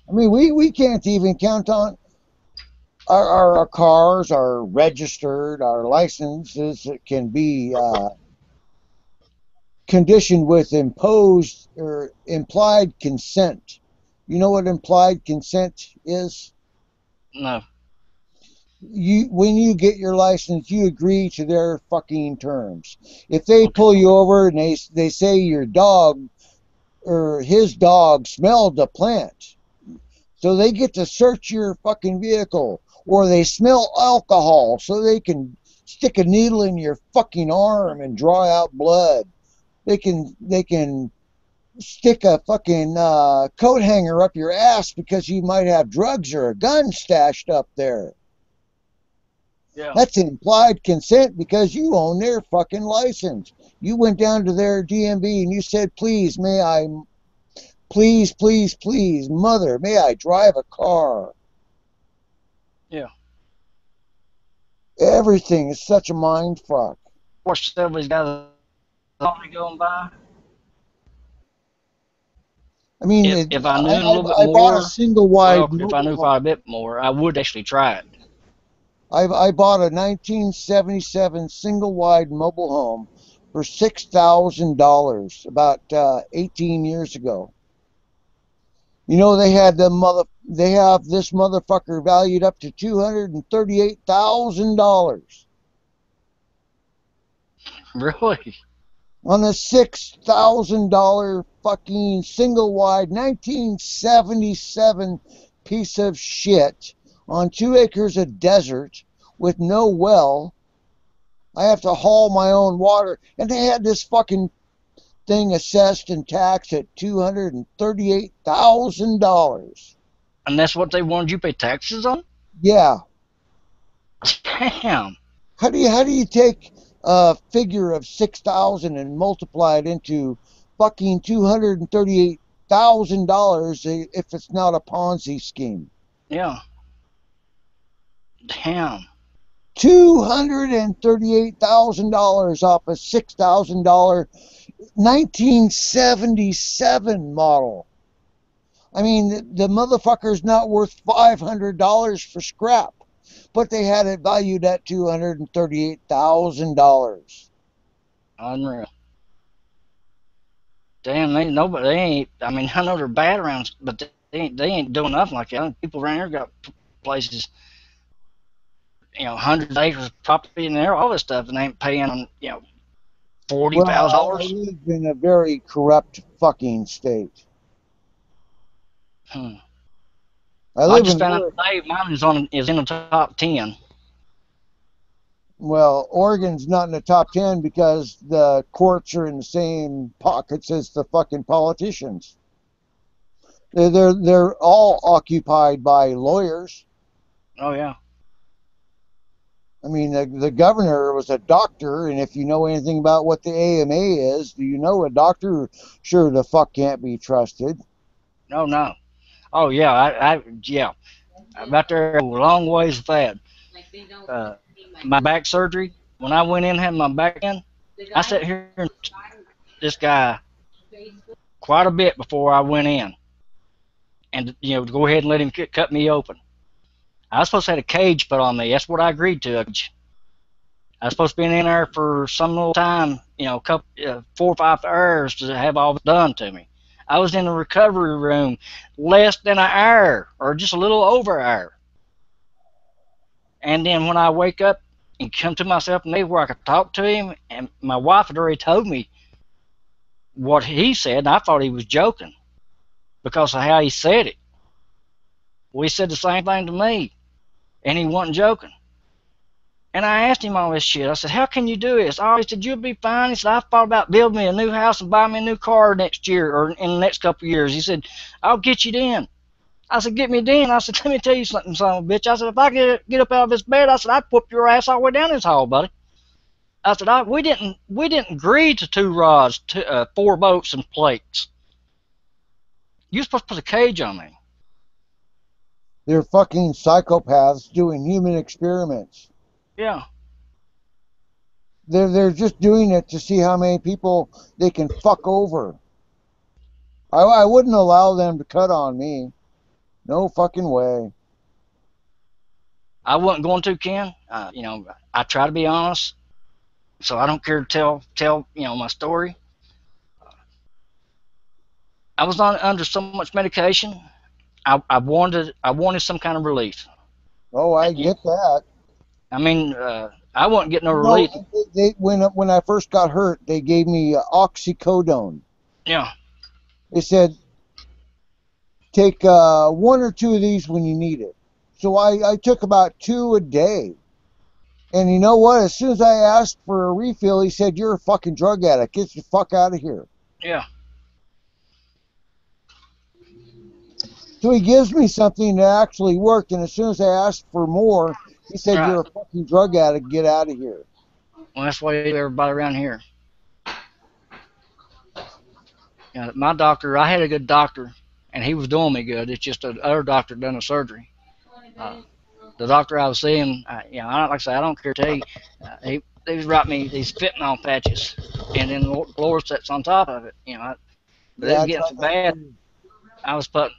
[SPEAKER 1] I mean, we can't even count on our cars are registered, our licenses can be conditioned with imposed or implied consent. You know what implied consent is?
[SPEAKER 5] No.
[SPEAKER 1] When you get your license, you agree to their fucking terms. If they pull you over and they say your dog or his dog smelled the plant, so they get to search your fucking vehicle, or they smell alcohol, so they can stick a needle in your fucking arm and draw out blood. They can stick a fucking coat hanger up your ass because you might have drugs or a gun stashed up there.
[SPEAKER 5] Yeah.
[SPEAKER 1] That's implied consent because you own their fucking license. You went down to their DMV and you said, please, please, mother, may I drive a car?
[SPEAKER 5] Yeah.
[SPEAKER 1] Everything is such a mind fuck.
[SPEAKER 5] Watch somebody's got a going by.
[SPEAKER 1] I mean,
[SPEAKER 5] if I knew a little bit
[SPEAKER 1] I
[SPEAKER 5] more,
[SPEAKER 1] bought a single wide.
[SPEAKER 5] well, if I knew quite a bit more, I would actually try it.
[SPEAKER 1] I bought a 1977 single wide mobile home for $6,000 about 18 years ago. You know, they have this motherfucker valued up to $238,000
[SPEAKER 5] Really?
[SPEAKER 1] on a $6,000 fucking single wide 1977 piece of shit on 2 acres of desert with no well. I have to haul my own water, and they had this fucking thing assessed and taxed at $238,000.
[SPEAKER 5] And that's what they wanted you to pay taxes on?
[SPEAKER 1] Yeah.
[SPEAKER 5] Damn.
[SPEAKER 1] How do you take a figure of 6,000 and multiply it into fucking $238,000 if it's not a Ponzi scheme?
[SPEAKER 5] Yeah. Damn.
[SPEAKER 1] $238,000 off a $6,000 1977 model. I mean, the motherfucker's not worth $500 for scrap, but they had it valued at $238,000.
[SPEAKER 5] Unreal. Damn, they ain't. I mean, I know they're bad around, but they ain't doing nothing like that. People around here got places, you know, hundreds of acres of property in there, all this stuff, and they ain't paying on, you know, $40,000.
[SPEAKER 1] Well, I live in a very corrupt fucking state.
[SPEAKER 5] Hmm.
[SPEAKER 1] I
[SPEAKER 5] I
[SPEAKER 1] live
[SPEAKER 5] just
[SPEAKER 1] in
[SPEAKER 5] found out today mine is in the top 10.
[SPEAKER 1] well, Oregon's not in the top 10 because the courts are in the same pockets as the fucking politicians. They're all occupied by lawyers.
[SPEAKER 5] Oh yeah.
[SPEAKER 1] I mean, the governor was a doctor, and if you know anything about what the AMA is, do you know a doctor sure the fuck can't be trusted?
[SPEAKER 5] No. Oh yeah. Yeah. I'm out there a long ways with that. Uh, my back surgery. When I went in and had my back in, I sat here and this guy quite a bit before I went in, and to go ahead and let him cut me open. I was supposed to have a cage put on me. That's what I agreed to. I was supposed to be in there for some little time, couple 4 or 5 hours to have all done to me. I was in the recovery room less than an hour, or just a little over an hour. And then when I wake up and come to myself and where I could talk to him, and my wife had already told me what he said, and I thought he was joking because of how he said it. Well, he said the same thing to me, and he wasn't joking. And I asked him all this shit. I said, how can you do this? Oh, he said, you'll be fine. He said, I thought about building me a new house and buying me a new car next year or in the next couple of years. He said, I'll get you then. I said, get me then. I said, let me tell you something, son of a bitch. I said, if I get up out of this bed, I said, I'd whoop your ass all the way down this hall, buddy. I said, we didn't agree to 2 rods, 4 boats, and plates. You're supposed to put a cage on me.
[SPEAKER 1] They're fucking psychopaths doing human experiments.
[SPEAKER 5] Yeah.
[SPEAKER 1] They're just doing it to see how many people they can fuck over. I wouldn't allow them to cut on me. No fucking way.
[SPEAKER 5] I wasn't going to, Ken. I try to be honest, so I don't care to tell my story. I was under so much medication. I wanted some kind of relief.
[SPEAKER 1] Oh, I get that.
[SPEAKER 5] I mean, I wasn't getting no
[SPEAKER 1] No,
[SPEAKER 5] relief.
[SPEAKER 1] when I first got hurt, they gave me oxycodone.
[SPEAKER 5] Yeah.
[SPEAKER 1] They said, take 1 or 2 of these when you need it. So I took about 2 a day. And you know what? As soon as I asked for a refill, he said, you're a fucking drug addict. Get the fuck out of here.
[SPEAKER 5] Yeah.
[SPEAKER 1] So he gives me something that actually worked. And as soon as I asked for more, he said,
[SPEAKER 5] Right.
[SPEAKER 1] you're a fucking drug addict. Get out of here.
[SPEAKER 5] Well, that's why everybody around here. My doctor, I had a good doctor, and he was doing me good. It's just the other doctor done a surgery. The doctor I was seeing, like I say, I don't care to tell you, he was writing me these fentanyl patches, and then Lorceps on top of it. But it was getting so bad. I was putting,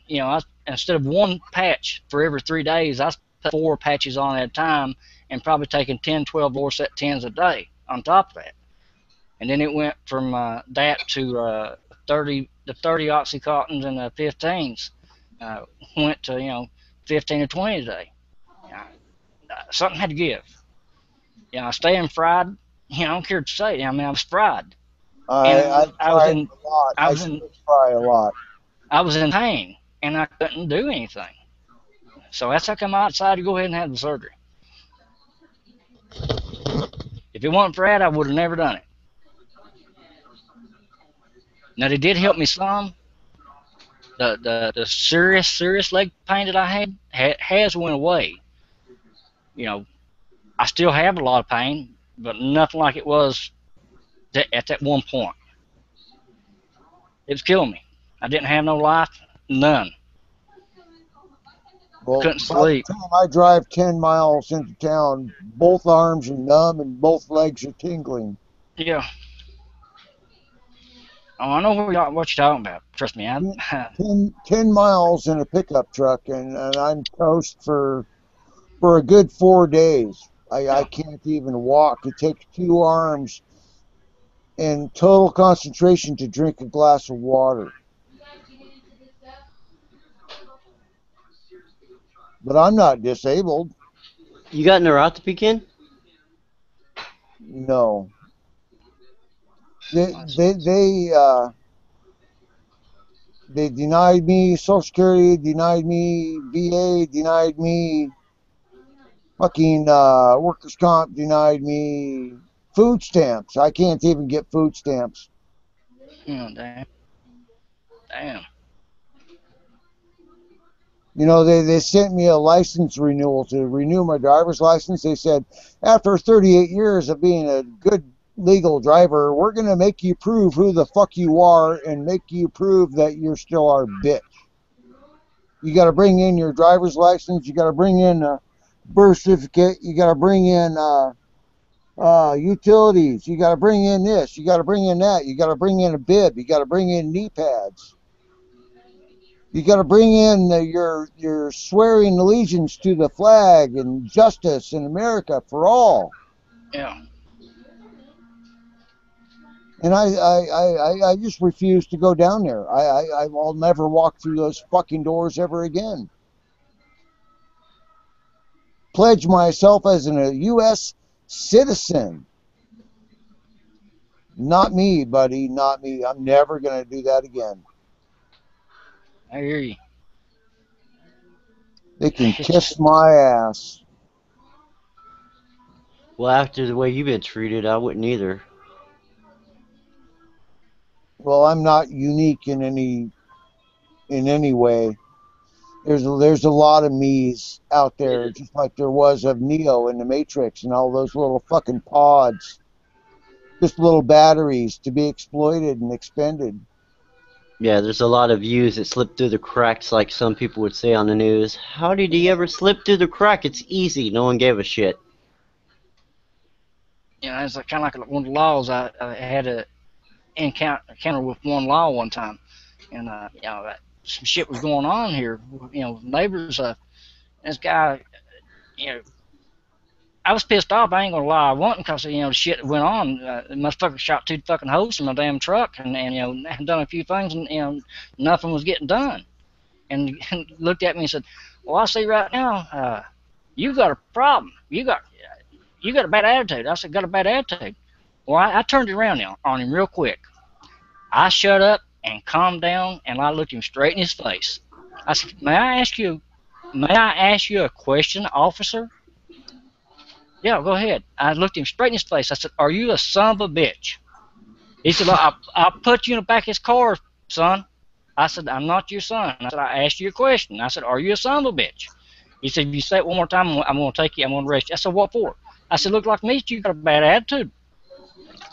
[SPEAKER 5] instead of 1 patch for every 3 days, I put 4 patches on at a time, and probably taking 10, 12 Lorcep 10s a day on top of that. And then it went from that to 30 Oxycontins and the 15s. Went to 15 or 20 a day. Something had to give. Staying fried. I don't care to say. I was fried.
[SPEAKER 1] I
[SPEAKER 5] was in
[SPEAKER 1] fry a lot.
[SPEAKER 5] I was in pain, and I couldn't do anything. So that's how come I decided to go ahead and have the surgery. If it wasn't for that, I would have never done it. Now, they did help me some. The serious leg pain that I had has went away. I still have a lot of pain, but nothing like it was at that one point. It was killing me. I didn't have no life, none.
[SPEAKER 1] Well,
[SPEAKER 5] Couldn't sleep.
[SPEAKER 1] By the time I drive 10 miles into town, both arms are numb and both legs are tingling.
[SPEAKER 5] Yeah. Oh, I know what you're talking about. Trust me.
[SPEAKER 1] 10 miles in a pickup truck, and I'm toast for a good 4 days. I can't even walk. It takes 2 arms and total concentration to drink a glass of water. But I'm not disabled.
[SPEAKER 2] You got neuropathy, Ken?
[SPEAKER 1] No. They denied me Social Security, denied me VA, denied me fucking workers' comp, denied me food stamps. I can't even get food stamps.
[SPEAKER 5] Damn. Damn.
[SPEAKER 1] You know, they sent me a license renewal to renew my driver's license. They said, after 38 years of being a good legal driver, we're going to make you prove who the fuck you are and make you prove that you're still our bitch. You got to bring in your driver's license. You got to bring in a birth certificate. You got to bring in utilities. You got to bring in this. You got to bring in that. You got to bring in a bib. You got to bring in knee pads. You got to bring in your swearing allegiance to the flag and justice in America for all.
[SPEAKER 5] Yeah.
[SPEAKER 1] And I just refuse to go down there. I'll never walk through those fucking doors ever again. Pledge myself as a U.S. citizen. Not me, buddy. Not me. I'm never going to do that again.
[SPEAKER 5] I hear you.
[SPEAKER 1] They can kiss my ass.
[SPEAKER 2] Well, after the way you've been treated, I wouldn't either.
[SPEAKER 1] Well, I'm not unique in any way. There's a lot of me's out there, just like there was of Neo in the Matrix and all those little fucking pods. Just little batteries to be exploited and expended.
[SPEAKER 2] Yeah, there's a lot of views that slip through the cracks, like some people would say on the news. How did he ever slip through the crack? It's easy. No one gave a shit.
[SPEAKER 5] You know, it's like, kind of like one of the laws. I had a encounter with one law one time, and you know, some shit was going on here. You know, neighbors. This guy, you know, I was pissed off. I ain't gonna lie. I wasn't, because you know the shit that went on. The motherfucker shot 2 fucking holes in my damn truck, and you know, done a few things, and you know, nothing was getting done. And looked at me and said, "Well, I see right now, you got a problem. You got a bad attitude." I said, "Got a bad attitude?" Well, I turned it around on him real quick. I shut up and calmed down, and I looked him straight in his face. I said, May I ask you a question, officer?" "Yeah, go ahead." I looked him straight in his face. I said, "Are you a son of a bitch?" He said, I'll put you in the back of his car, son." I said, "I'm not your son." I said, "I asked you a question." I said, "Are you a son of a bitch?" He said, "If you say it one more time, I'm going to take you. I'm going to arrest you." I said, "What for?" I said, "Look like me, you got a bad attitude."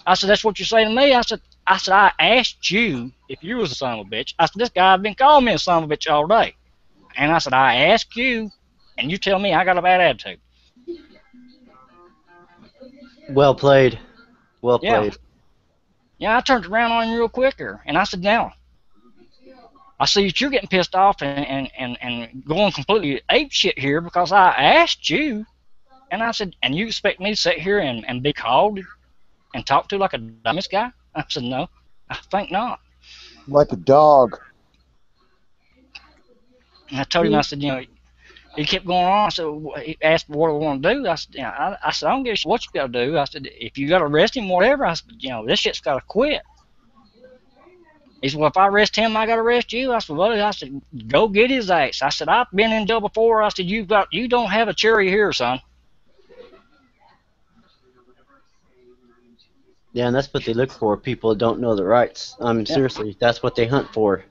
[SPEAKER 5] I said, "That's what you're saying to me?" I said, "I asked you if you was a son of a bitch." I said, "This guy been calling me a son of a bitch all day." And I said, "I asked you, and you tell me I got a bad attitude."
[SPEAKER 2] Well played. Well
[SPEAKER 5] Yeah.
[SPEAKER 2] played.
[SPEAKER 5] Yeah, I turned around on him real quicker, and I said, "Now, I see that you're getting pissed off and going completely ape shit here because I asked you." And I said, "And you expect me to sit here and be called and talked to like a dumbest guy?" I said, "No, I think not."
[SPEAKER 1] Like a dog.
[SPEAKER 5] And I told him, I said, you know, he kept going on. I said, he asked what I want to do. I said, you know, I said, "I don't give a shit what you got to do." I said, "If you got to arrest him, whatever." I said, "You know, this shit's got to quit." He said, "Well, if I arrest him, I got to arrest you." I said, "Well," I said, "Go get his ass." I said, "I've been in jail before." I said, you don't have a cherry here, son."
[SPEAKER 2] Yeah, and that's what they look for. People that don't know their rights. I mean,
[SPEAKER 5] Yeah.
[SPEAKER 2] seriously, that's what they hunt for.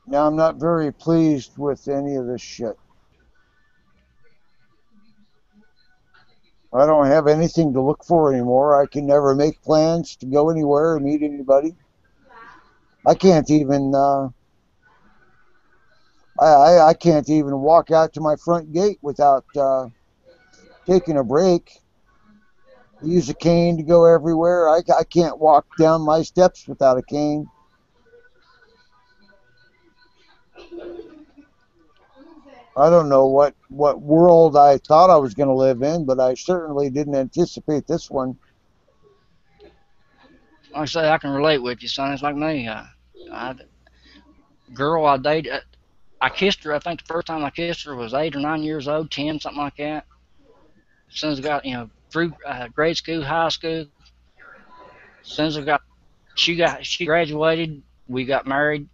[SPEAKER 1] Now, I'm not very pleased with any of this shit. I don't have anything to look for anymore. I can never make plans to go anywhere or meet anybody. I can't even I can't even walk out to my front gate without taking a break. I use a cane to go everywhere. I can't walk down my steps without a cane. I don't know what world I thought I was going to live in, but I certainly didn't anticipate this one.
[SPEAKER 5] Like I say, I can relate with you, son. It's like me. Girl I dated, I kissed her. I think the first time I kissed her was 8 or 9 years old, 10, something like that. As soon as I got, you know, through grade school, high school. As soon as she graduated, we got married.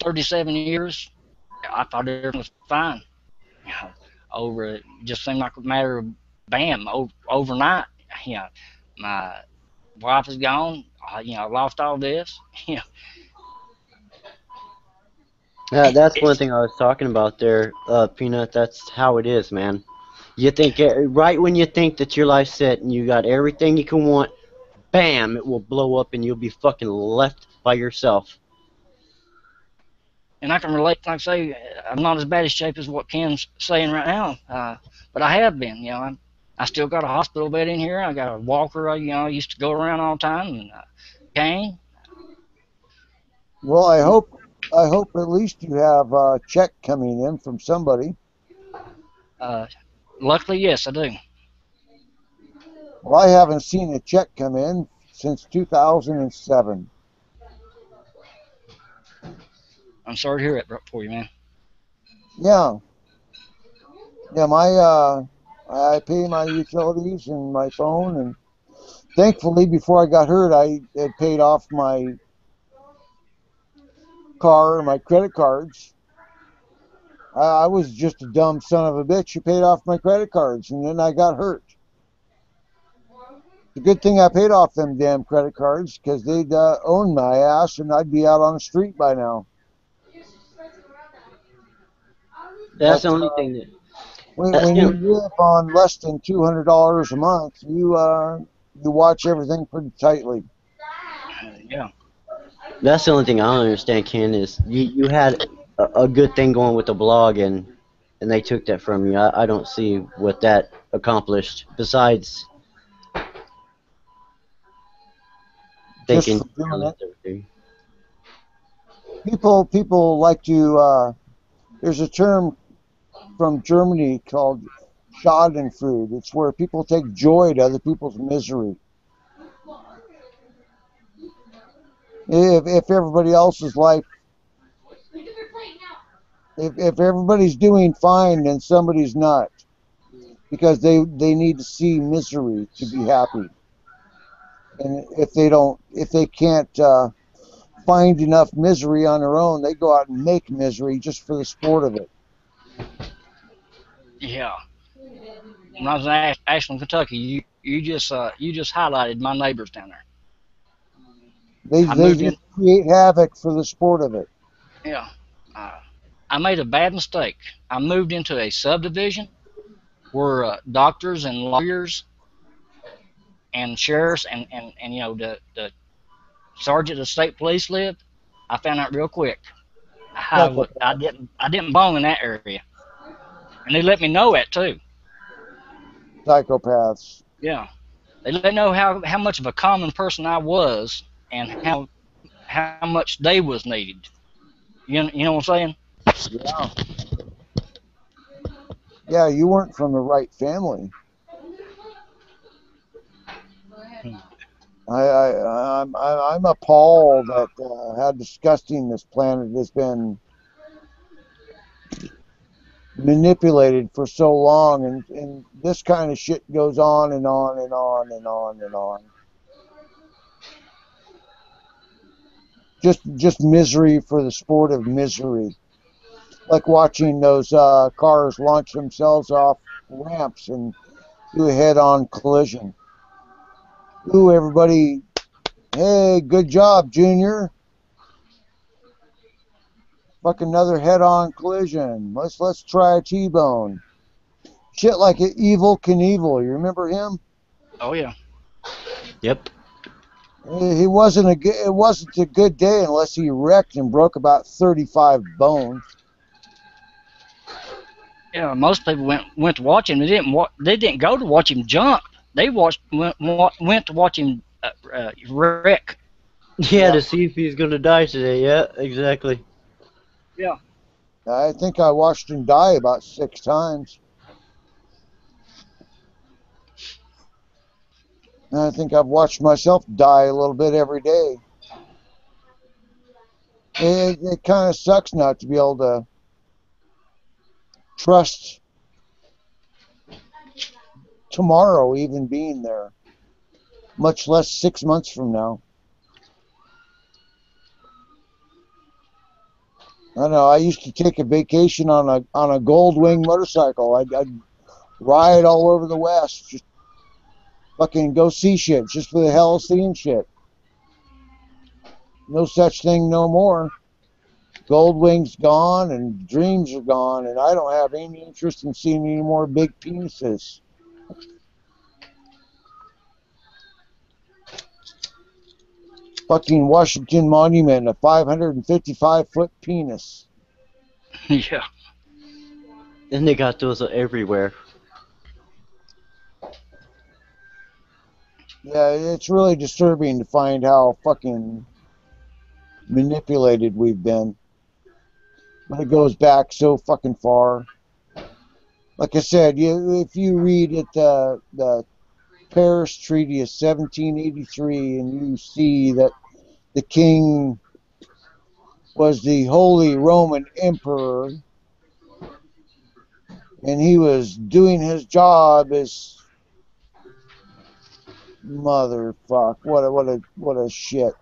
[SPEAKER 5] 37 years. I thought everything was fine. You know, over it just seemed like a matter of bam, overnight. You know, my wife is gone. I lost all this. You know,
[SPEAKER 2] Yeah, that's one
[SPEAKER 5] it's
[SPEAKER 2] thing I was talking about there, Peanut. That's how it is, man. You think right when you think that your life's set and you got everything you can want, bam, it will blow up and you'll be fucking left by yourself.
[SPEAKER 5] and I can relate. Like I say, I'm not as bad a shape as what Ken's saying right now, but I have been. I still got a hospital bed in here. I got a walker. I used to go around all the time, and cane.
[SPEAKER 1] Well, I hope at least you have a check coming in from somebody.
[SPEAKER 5] Uh, Luckily, yes, I do.
[SPEAKER 1] Well, I haven't seen a check come in since 2007.
[SPEAKER 5] I'm sorry to hear it for you, man.
[SPEAKER 1] Yeah, yeah. I pay my utilities and my phone, and thankfully, before I got hurt, I had paid off my car and my credit cards. I was just a dumb son of a bitch who paid off my credit cards, and then I got hurt. The good thing I paid off them damn credit cards, because they'd own my ass, and I'd be out on the street by now.
[SPEAKER 2] That's
[SPEAKER 1] But
[SPEAKER 2] the only thing that.
[SPEAKER 1] when you live on less than $200 a month, you watch everything pretty tightly.
[SPEAKER 5] Yeah.
[SPEAKER 2] That's the only thing I don't understand, Ken, is you had a good thing going with the blog and they took that from you. I don't see what that accomplished besides
[SPEAKER 1] Just
[SPEAKER 2] thinking
[SPEAKER 1] for
[SPEAKER 2] you
[SPEAKER 1] doing it.
[SPEAKER 2] lost everything.
[SPEAKER 1] People like to. There's a term from Germany called Schadenfreude. It's where people take joy to other people's misery. If everybody else's life, if everybody's doing fine, then somebody's not, because they need to see misery to be happy. And if they can't find enough misery on their own, they go out and make misery just for the sport of it.
[SPEAKER 5] Yeah. When I was in Ashland, Kentucky, you just highlighted my neighbors down there.
[SPEAKER 1] They
[SPEAKER 5] I
[SPEAKER 1] they
[SPEAKER 5] moved in.
[SPEAKER 1] just create havoc for the sport of it.
[SPEAKER 5] Yeah. Uh, I made a bad mistake. I moved into a subdivision where doctors and lawyers and sheriffs and the sergeant of state police lived. I found out real quick. I didn't belong in that area, and they let me know that too.
[SPEAKER 1] Psychopaths.
[SPEAKER 5] Yeah. They let me know how much of a common person I was and how much they was needed. You know what I'm saying?
[SPEAKER 1] Yeah. Yeah, you weren't from the right family. I'm appalled at how disgusting this planet has been manipulated for so long, and this kind of shit goes on and on and on and on and on. Just misery for the sport of misery. Like watching those cars launch themselves off ramps and do a head-on collision. Ooh, everybody, hey, good job, Junior. Fuck, another head-on collision. Let's try a T-bone. Shit like Evil Knievel. You remember him?
[SPEAKER 5] Oh yeah.
[SPEAKER 2] Yep.
[SPEAKER 1] It wasn't a good day unless he wrecked and broke about 35 bones.
[SPEAKER 5] Yeah. Most people went to watch him. They didn't go to watch him jump. They went to watch him wreck.
[SPEAKER 2] Yeah, to see if he's gonna die today. Yeah, exactly.
[SPEAKER 5] Yeah.
[SPEAKER 1] I think I watched him die about 6 times. And I think I've watched myself die a little bit every day. It kind of sucks not to be able to trust tomorrow even being there, much less 6 months from now. I don't know. I used to take a vacation on a Goldwing motorcycle. I'd ride all over the West, just fucking go see shit, just for the hell of seeing shit. No such thing no more. Goldwing's gone and dreams are gone, and I don't have any interest in seeing any more big penises. Fucking Washington Monument, a 555-foot penis.
[SPEAKER 5] Yeah.
[SPEAKER 2] And they got those everywhere.
[SPEAKER 1] Yeah, it's really disturbing to find how fucking manipulated we've been. But it goes back so fucking far. Like I said, if you read it, the Paris Treaty of 1783, and you see that the king was the Holy Roman Emperor, and he was doing his job as motherfuck. What a shit.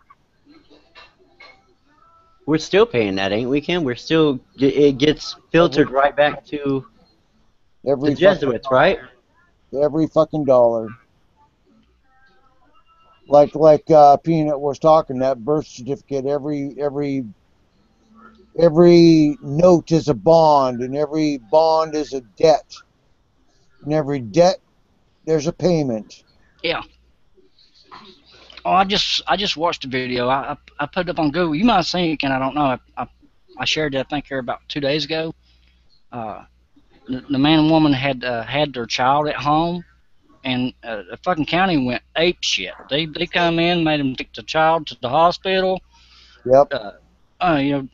[SPEAKER 2] We're still paying that, ain't we, Ken? We're still, it gets filtered right back to
[SPEAKER 1] Every
[SPEAKER 2] the Jesuits, right?
[SPEAKER 1] Every fucking dollar. Like Peanut was talking, that birth certificate, every note is a bond, and every bond is a debt. And every debt, there's a payment.
[SPEAKER 5] Yeah. Oh, I just watched a video. I put it up on Google. You might have seen it, and I don't know. I shared it, I think, here about 2 days ago. The man and woman had their child at home, and the fucking county went ape shit. They come in, made them take the child to the hospital.
[SPEAKER 1] Yep.
[SPEAKER 5] You know.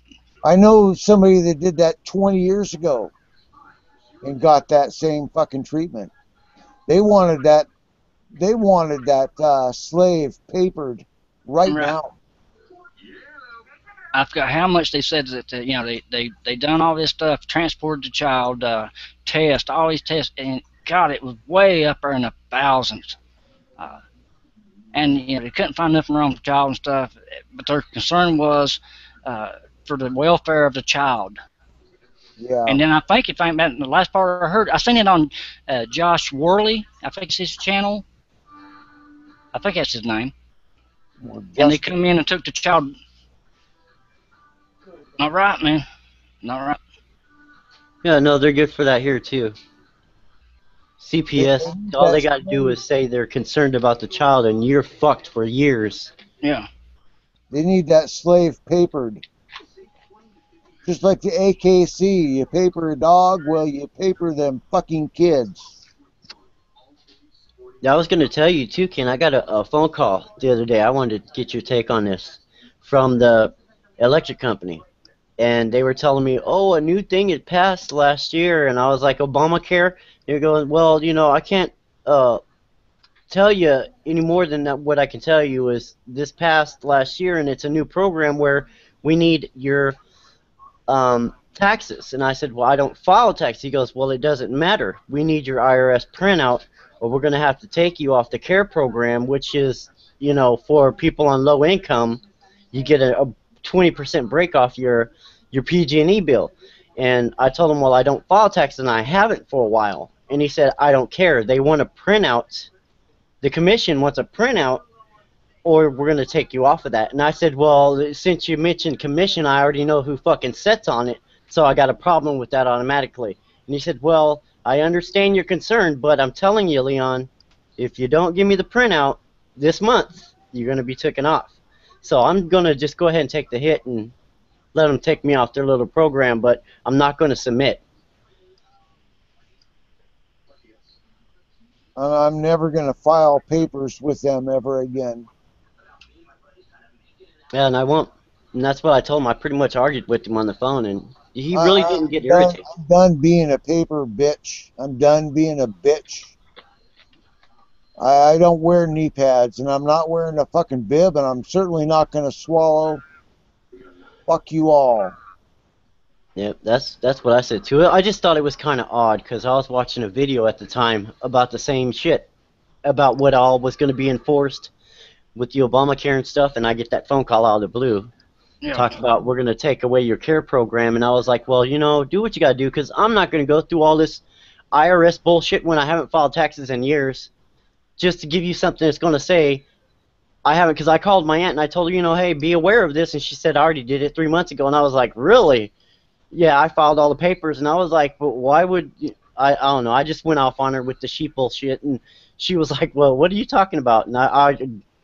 [SPEAKER 1] I know somebody that did that 20 years ago and got that same fucking treatment. They wanted that slave papered right now.
[SPEAKER 5] I forgot how much they said that they done all this stuff, transported the child, test all these tests, and God, it was way up there in the thousands. And they couldn't find nothing wrong with the child and stuff, but their concern was for the welfare of the child.
[SPEAKER 1] Yeah.
[SPEAKER 5] And then I think, if I'm the last part I heard, I seen it on Josh Worley. I think it's his channel. I think that's his name. And they come in and took the child. Not right, man. Not right.
[SPEAKER 2] Yeah, no, they're good for that here, too. CPS, all they got to do is say they're concerned about the child, and you're fucked for years.
[SPEAKER 5] Yeah.
[SPEAKER 1] They need that slave papered. Just like the AKC, you paper a dog, well, you paper them fucking kids.
[SPEAKER 2] Yeah, I was going to tell you, too, Ken, I got a phone call the other day. I wanted to get your take on this from the electric company. And they were telling me, oh, a new thing had passed last year. And I was like, Obamacare? They're going, well, I can't tell you any more than that. What I can tell you is this passed last year, and it's a new program where we need your taxes. And I said, well, I don't file tax. He goes, well, it doesn't matter. We need your IRS printout, or we're going to have to take you off the CARE program, which is, for people on low income, you get a 20% break off your PG&E bill. And I told him, well, I don't file tax, and I haven't for a while. And he said, I don't care. They want a printout. The commission wants a printout, or we're going to take you off of that. And I said, well, since you mentioned commission, I already know who fucking sets on it, so I got a problem with that automatically. And he said, well, I understand your concern, but I'm telling you, Leon, if you don't give me the printout this month, you're going to be taken off. So I'm going to just go ahead and take the hit and let them take me off their little program, but I'm not going to submit.
[SPEAKER 1] I'm never going to file papers with them ever again.
[SPEAKER 2] Yeah, and I won't. And that's what I told him. I pretty much argued with him on the phone, and he really didn't get irritated.
[SPEAKER 1] I'm done being a paper bitch. I'm done being a bitch. I don't wear knee pads, and I'm not wearing a fucking bib, and I'm certainly not going to swallow. Fuck you all.
[SPEAKER 2] Yep, that's what I said to it. I just thought it was kind of odd because I was watching a video at the time about the same shit, about what all was going to be enforced with the Obamacare and stuff, and I get that phone call out of the blue.
[SPEAKER 5] Yeah.
[SPEAKER 2] Talk about we're going to take away your care program, and I was like, well, do what you got to do because I'm not going to go through all this IRS bullshit when I haven't filed taxes in years just to give you something that's going to say I haven't, because I called my aunt and I told her, hey, be aware of this, and she said I already did it 3 months ago, and I was like, really? Yeah, I filed all the papers, and I was like, but why would I don't know. I just went off on her with the sheep bullshit, and she was like, well, what are you talking about? And I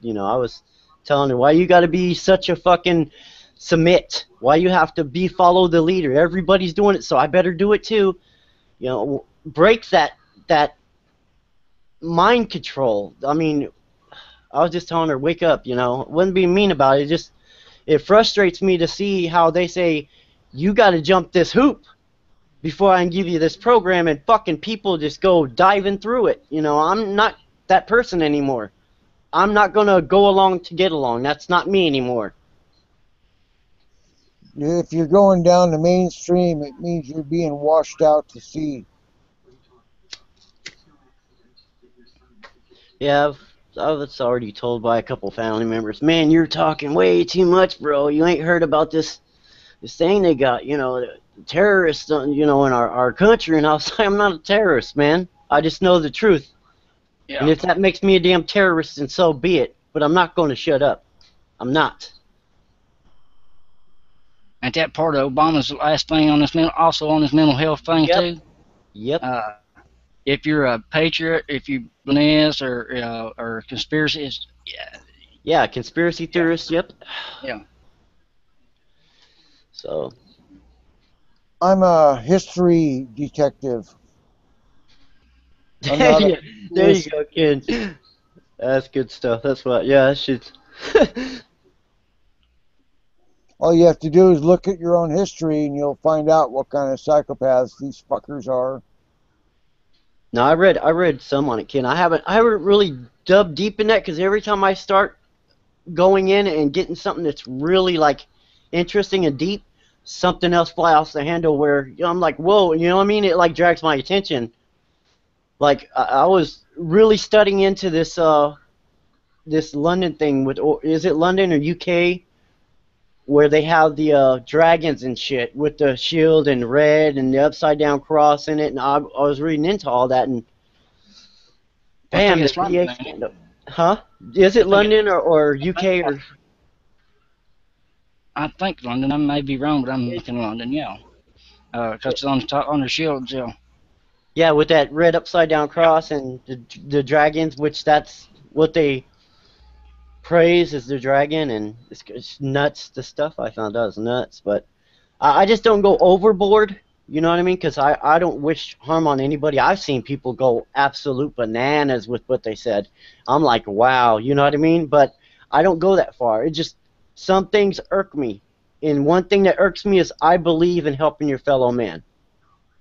[SPEAKER 2] was telling her, why you got to be such a fucking submit? Why you have to follow the leader? Everybody's doing it, so I better do it too. Break that mind control. I mean, I was just telling her, wake up. Wouldn't be mean about it. It frustrates me to see how they say you got to jump this hoop before I can give you this program, and fucking people just go diving through it. I'm not that person anymore. I'm not gonna go along to get along. That's not me anymore.
[SPEAKER 1] If you're going down the mainstream, it means you're being washed out to sea.
[SPEAKER 2] Yeah, I was already told by a couple family members, man, you're talking way too much, bro. You ain't heard about this thing they got, the terrorists, in our country. And I was like, I'm not a terrorist, man. I just know the truth.
[SPEAKER 5] Yeah.
[SPEAKER 2] And if that makes me a damn terrorist, then so be it. But I'm not going to shut up. I'm not.
[SPEAKER 5] And that part of Obama's last thing on this also on this mental health thing
[SPEAKER 2] Yep.
[SPEAKER 5] too.
[SPEAKER 2] Yep.
[SPEAKER 5] If you're a patriot, if you believe this or conspiracies, yeah.
[SPEAKER 2] Yeah, conspiracy theorists. Yep.
[SPEAKER 5] Yeah.
[SPEAKER 2] So.
[SPEAKER 1] I'm a history detective.
[SPEAKER 2] Yeah, there you go, kid. That's good stuff. That's what. Yeah, that should.
[SPEAKER 1] All you have to do is look at your own history, and you'll find out what kind of psychopaths these fuckers are.
[SPEAKER 2] No, I read some on it, Ken. I haven't really dug deep in that because every time I start going in and getting something that's really like interesting and deep, something else fly off the handle where I'm like, whoa, you know what I mean? It like drags my attention. Like I was really studying into this this London thing or is it London or UK? Where they have the dragons and shit with the shield and red and the upside down cross in it, and I was reading into all that, and bam, the PA scandal. Huh? Is it London or UK or?
[SPEAKER 5] I think London. I may be wrong, but I'm thinking London. Yeah, because it's on the top on the shields. Yeah.
[SPEAKER 2] Yeah, with that red upside down cross and the dragons, which that's what they praise as the dragon, and it's nuts. The stuff I found out is nuts, but I just don't go overboard. You know what I mean? Because I don't wish harm on anybody. I've seen people go absolute bananas with what they said. I'm like, wow, you know what I mean? But I don't go that far. It just, some things irk me. And one thing that irks me is I believe in helping your fellow man.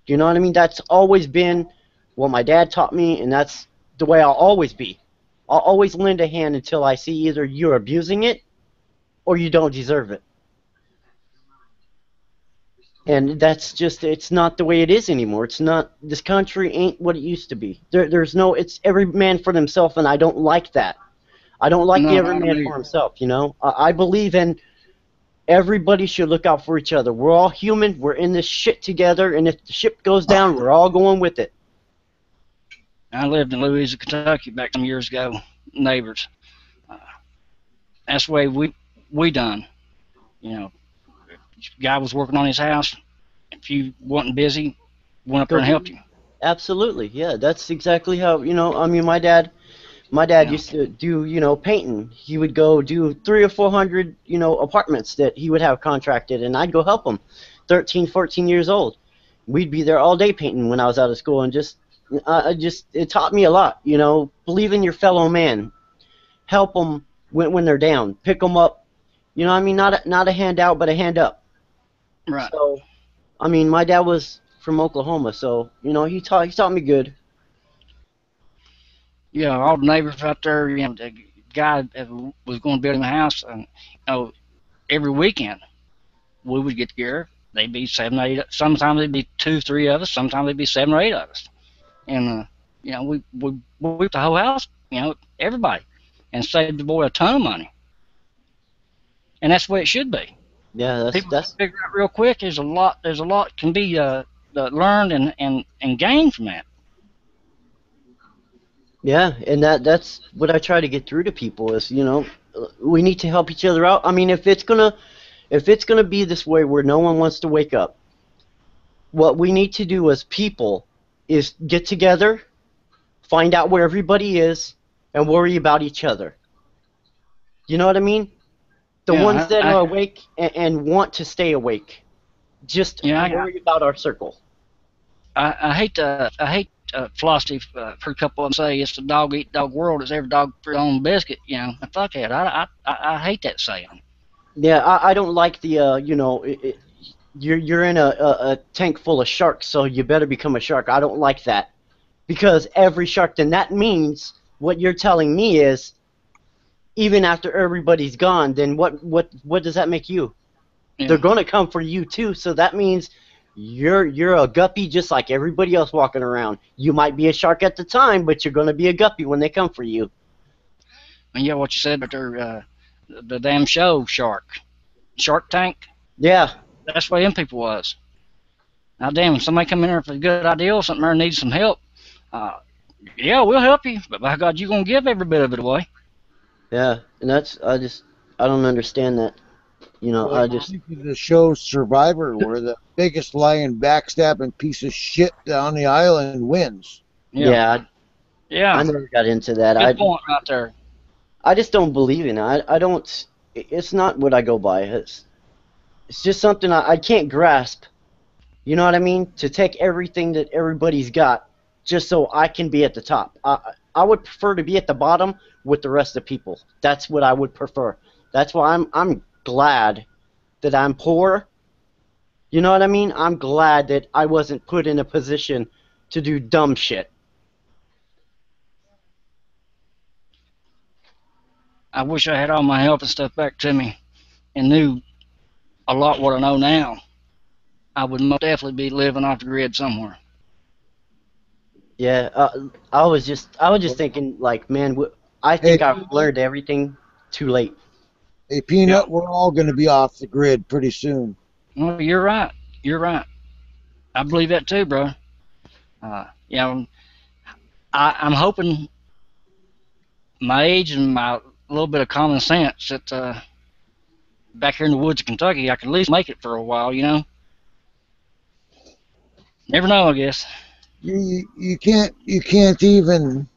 [SPEAKER 2] You know what I mean? That's always been what my dad taught me, and that's the way I'll always be. I'll always lend a hand until I see either you're abusing it or you don't deserve it. And that's just, it's not the way it is anymore. It's not, this country ain't what it used to be. There's no, it's every man for themselves, and I don't like that. I don't like the every man for himself, I believe in everybody should look out for each other. We're all human. We're in this shit together, and if the ship goes down, we're all going with it.
[SPEAKER 5] I lived in Louisville, Kentucky back some years ago. Neighbors. That's the way we done. Guy was working on his house. If you wasn't busy, went up there and helped you.
[SPEAKER 2] Absolutely, yeah. That's exactly how, I mean, my dad used to do, painting. He would go do 300 or 400, apartments that he would have contracted, and I'd go help him. 13, 14 years old. We'd be there all day painting when I was out of school, and it taught me a lot, believe in your fellow man. Help them when they're down. Pick them up. I mean, not a hand out, but a hand up.
[SPEAKER 5] Right.
[SPEAKER 2] So, I mean, my dad was from Oklahoma, so, he taught me good.
[SPEAKER 5] Yeah, all the neighbors out there, the guy was going to build him a house, and every weekend we would get together. they'd be 7, 8. Sometimes they'd be 2, 3 of us. Sometimes they'd be 7 or 8 of us. And you know, we whipped the whole house. You know, everybody, and saved the boy a ton of money. And that's the way it should be.
[SPEAKER 2] Yeah,
[SPEAKER 5] People
[SPEAKER 2] that's
[SPEAKER 5] figure out real quick. There's a lot can be learned and gained from that.
[SPEAKER 2] yeah, and that's what I try to get through to people is, you know, we need to help each other out. I mean, if it's gonna be this way where no one wants to wake up, what we need to do as people is get together, find out where everybody is, and worry about each other. You know what I mean? The
[SPEAKER 5] Yeah,
[SPEAKER 2] ones that
[SPEAKER 5] I-
[SPEAKER 2] are awake and want to stay awake, just
[SPEAKER 5] Yeah, I-
[SPEAKER 2] worry about our circle.
[SPEAKER 5] I hate philosophy for a couple of them say it's the dog eat dog world. It's every dog for their own biscuit. You know, fuck that. I hate that saying.
[SPEAKER 2] Yeah, I don't like the you know, you're in a tank full of sharks, so you better become a shark. I don't like that, because every shark, then that means what you're telling me is, even after everybody's gone, then what does that make you?
[SPEAKER 5] Yeah.
[SPEAKER 2] They're gonna come for you too, so that means you're a guppy just like everybody else walking around. You might be a shark at the time, but you're gonna be a guppy when they come for you.
[SPEAKER 5] And yeah, what you said about the damn show Shark Tank.
[SPEAKER 2] Yeah,
[SPEAKER 5] That's the way them people was. Now, damn, if somebody come in there with a good idea or something or needs some help, yeah, we'll help you. But by God, you're gonna give every bit of it away.
[SPEAKER 2] yeah, and I don't understand that. You know, I just
[SPEAKER 1] The show Survivor, where the biggest lying, backstabbing piece of shit on the island wins.
[SPEAKER 2] yeah,
[SPEAKER 5] Yeah.
[SPEAKER 2] I never got into that.
[SPEAKER 5] Good point right there.
[SPEAKER 2] I just don't believe in it. I don't. It's not what I go by. It's just something I can't grasp. You know what I mean? To take everything that everybody's got just so I can be at the top. I would prefer to be at the bottom with the rest of the people. That's what I would prefer. That's why I'm glad that I'm poor. You know what I mean? I'm glad that I wasn't put in a position to do dumb shit.
[SPEAKER 5] I wish I had all my health and stuff back to me and knew a lot what I know now. I would most definitely be living off the grid somewhere.
[SPEAKER 2] Yeah, I was just thinking like, man, I think I've learned everything too late.
[SPEAKER 1] Hey, Peanut, we're all going to be off the grid pretty soon.
[SPEAKER 5] Well, you're right. You're right. I believe that too, bro. You know, I'm hoping my age and my little bit of common sense that back here in the woods of Kentucky, I can at least make it for a while, you know? Never know, I guess.
[SPEAKER 1] You can't even.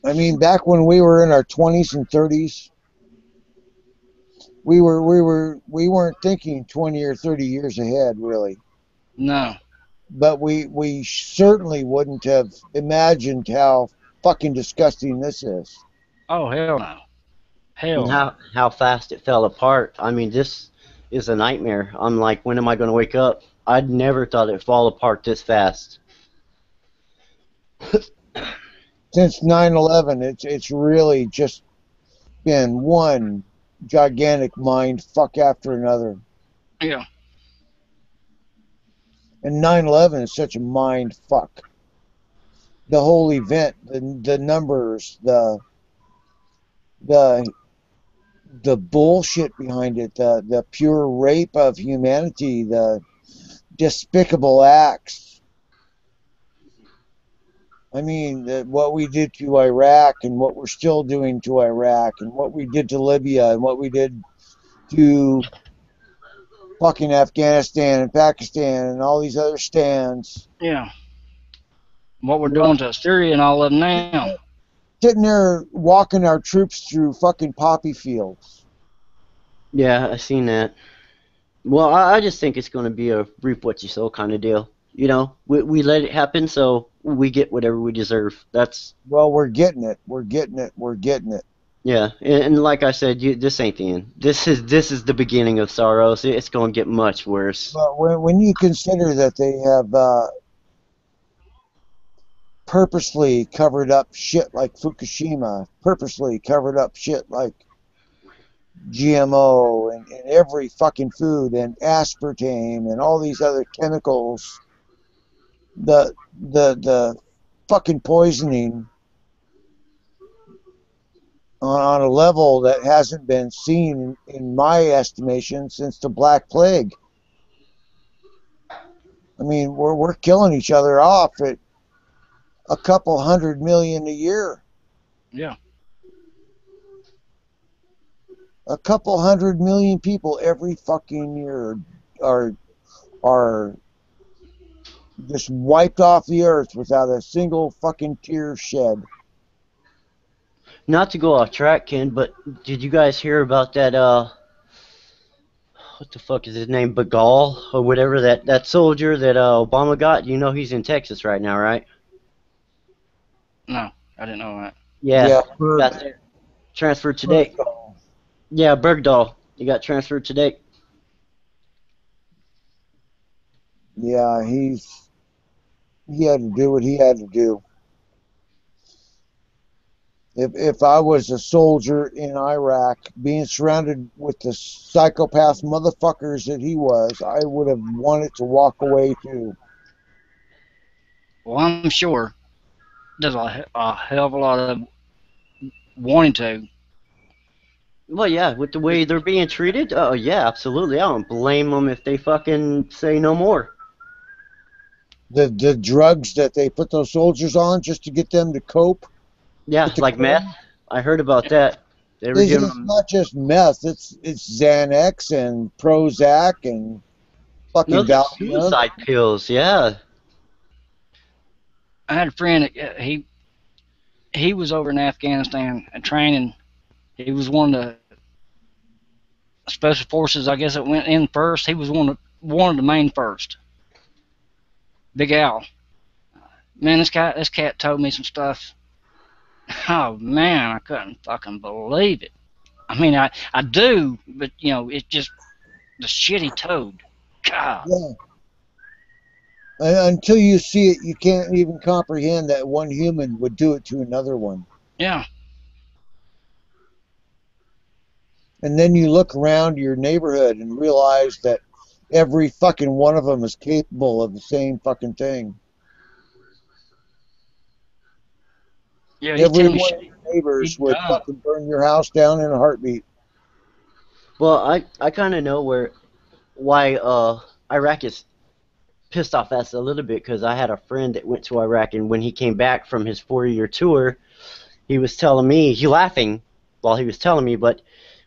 [SPEAKER 1] I mean, back when we were in our 20s and 30s, we weren't thinking 20 or 30 years ahead, really.
[SPEAKER 5] No.
[SPEAKER 1] But we certainly wouldn't have imagined how fucking disgusting this is.
[SPEAKER 5] Oh, hell no. Hell
[SPEAKER 2] And
[SPEAKER 5] no.
[SPEAKER 2] how fast it fell apart. I mean, this is a nightmare. I'm like, when am I going to wake up? I'd never thought it'd fall apart this fast.
[SPEAKER 1] Since 9/11, it's really just been one gigantic mind fuck after another.
[SPEAKER 5] Yeah.
[SPEAKER 1] And 9/11 is such a mind fuck. The whole event, the numbers, the bullshit behind it, the pure rape of humanity, the despicable acts. I mean, what we did to Iraq and what we're still doing to Iraq and what we did to Libya and what we did to fucking Afghanistan and Pakistan and all these other stands.
[SPEAKER 5] Yeah. What we're doing to Syria and all of them now.
[SPEAKER 1] Sitting there walking our troops through fucking poppy fields.
[SPEAKER 2] Yeah, I seen that. Well, I just think it's going to be a reap what you sow kind of deal. You know, we let it happen, so we get whatever we deserve. That's
[SPEAKER 1] Well, we're getting it. We're getting it. We're getting it.
[SPEAKER 2] yeah, and like I said, this ain't the end. This is the beginning of sorrows. It's going to get much worse.
[SPEAKER 1] But when you consider that they have purposely covered up shit like Fukushima, purposely covered up shit like GMO and every fucking food and aspartame and all these other chemicals, the fucking poisoning on a level that hasn't been seen in my estimation since the Black Plague. I mean, we're killing each other off at a couple 100 million a year.
[SPEAKER 5] Yeah.
[SPEAKER 1] A couple 100 million people every fucking year are just wiped off the earth without a single fucking tear shed.
[SPEAKER 2] Not to go off track, Ken, but did you guys hear about that? What the fuck is his name? Bagal or whatever, that soldier that Obama got. You know he's in Texas right now, right?
[SPEAKER 5] No, I didn't know that.
[SPEAKER 2] Yeah,
[SPEAKER 1] Berg,
[SPEAKER 2] got there. Transferred today. Yeah, Bergdahl. He got transferred today.
[SPEAKER 1] Yeah, he had to do what he had to do. If I was a soldier in Iraq, being surrounded with the psychopath motherfuckers that he was, I would have wanted to walk away too.
[SPEAKER 5] Well, I'm sure there's a hell of a lot of wanting to.
[SPEAKER 2] Well, yeah, with the way they're being treated, oh yeah, absolutely. I don't blame them if they fucking say no more.
[SPEAKER 1] The drugs that they put those soldiers on just to get them to cope.
[SPEAKER 2] Yeah,
[SPEAKER 1] with the
[SPEAKER 2] like
[SPEAKER 1] crime,
[SPEAKER 2] meth. I heard about that. They were giving
[SPEAKER 1] It's
[SPEAKER 2] them.
[SPEAKER 1] not just meth. It's Xanax and Prozac and fucking
[SPEAKER 2] Those are
[SPEAKER 1] Valium.
[SPEAKER 2] suicide pills. Yeah.
[SPEAKER 5] I had a friend that he was over in Afghanistan and training. He was one of the special forces, I guess, that went in first. He was one of the main first. Big Al. Man, this cat told me some stuff. Oh man, I couldn't fucking believe it. I mean, I do, but you know, it's just the shit he told. God.
[SPEAKER 1] Yeah. Until you see it, you can't even comprehend that one human would do it to another one.
[SPEAKER 5] Yeah.
[SPEAKER 1] And then you look around your neighborhood and realize that every fucking one of them is capable of the same fucking thing.
[SPEAKER 5] Yeah, he's
[SPEAKER 1] Every
[SPEAKER 5] telling me
[SPEAKER 1] one
[SPEAKER 5] shit.
[SPEAKER 1] of your neighbors
[SPEAKER 5] He's
[SPEAKER 1] would
[SPEAKER 5] dumb.
[SPEAKER 1] fucking burn your house down in a heartbeat.
[SPEAKER 2] Well, I kind of know why Iraq is pissed off at us a little bit, because I had a friend that went to Iraq, and when he came back from his 4-year tour, he was telling me, he laughing while he was telling me, but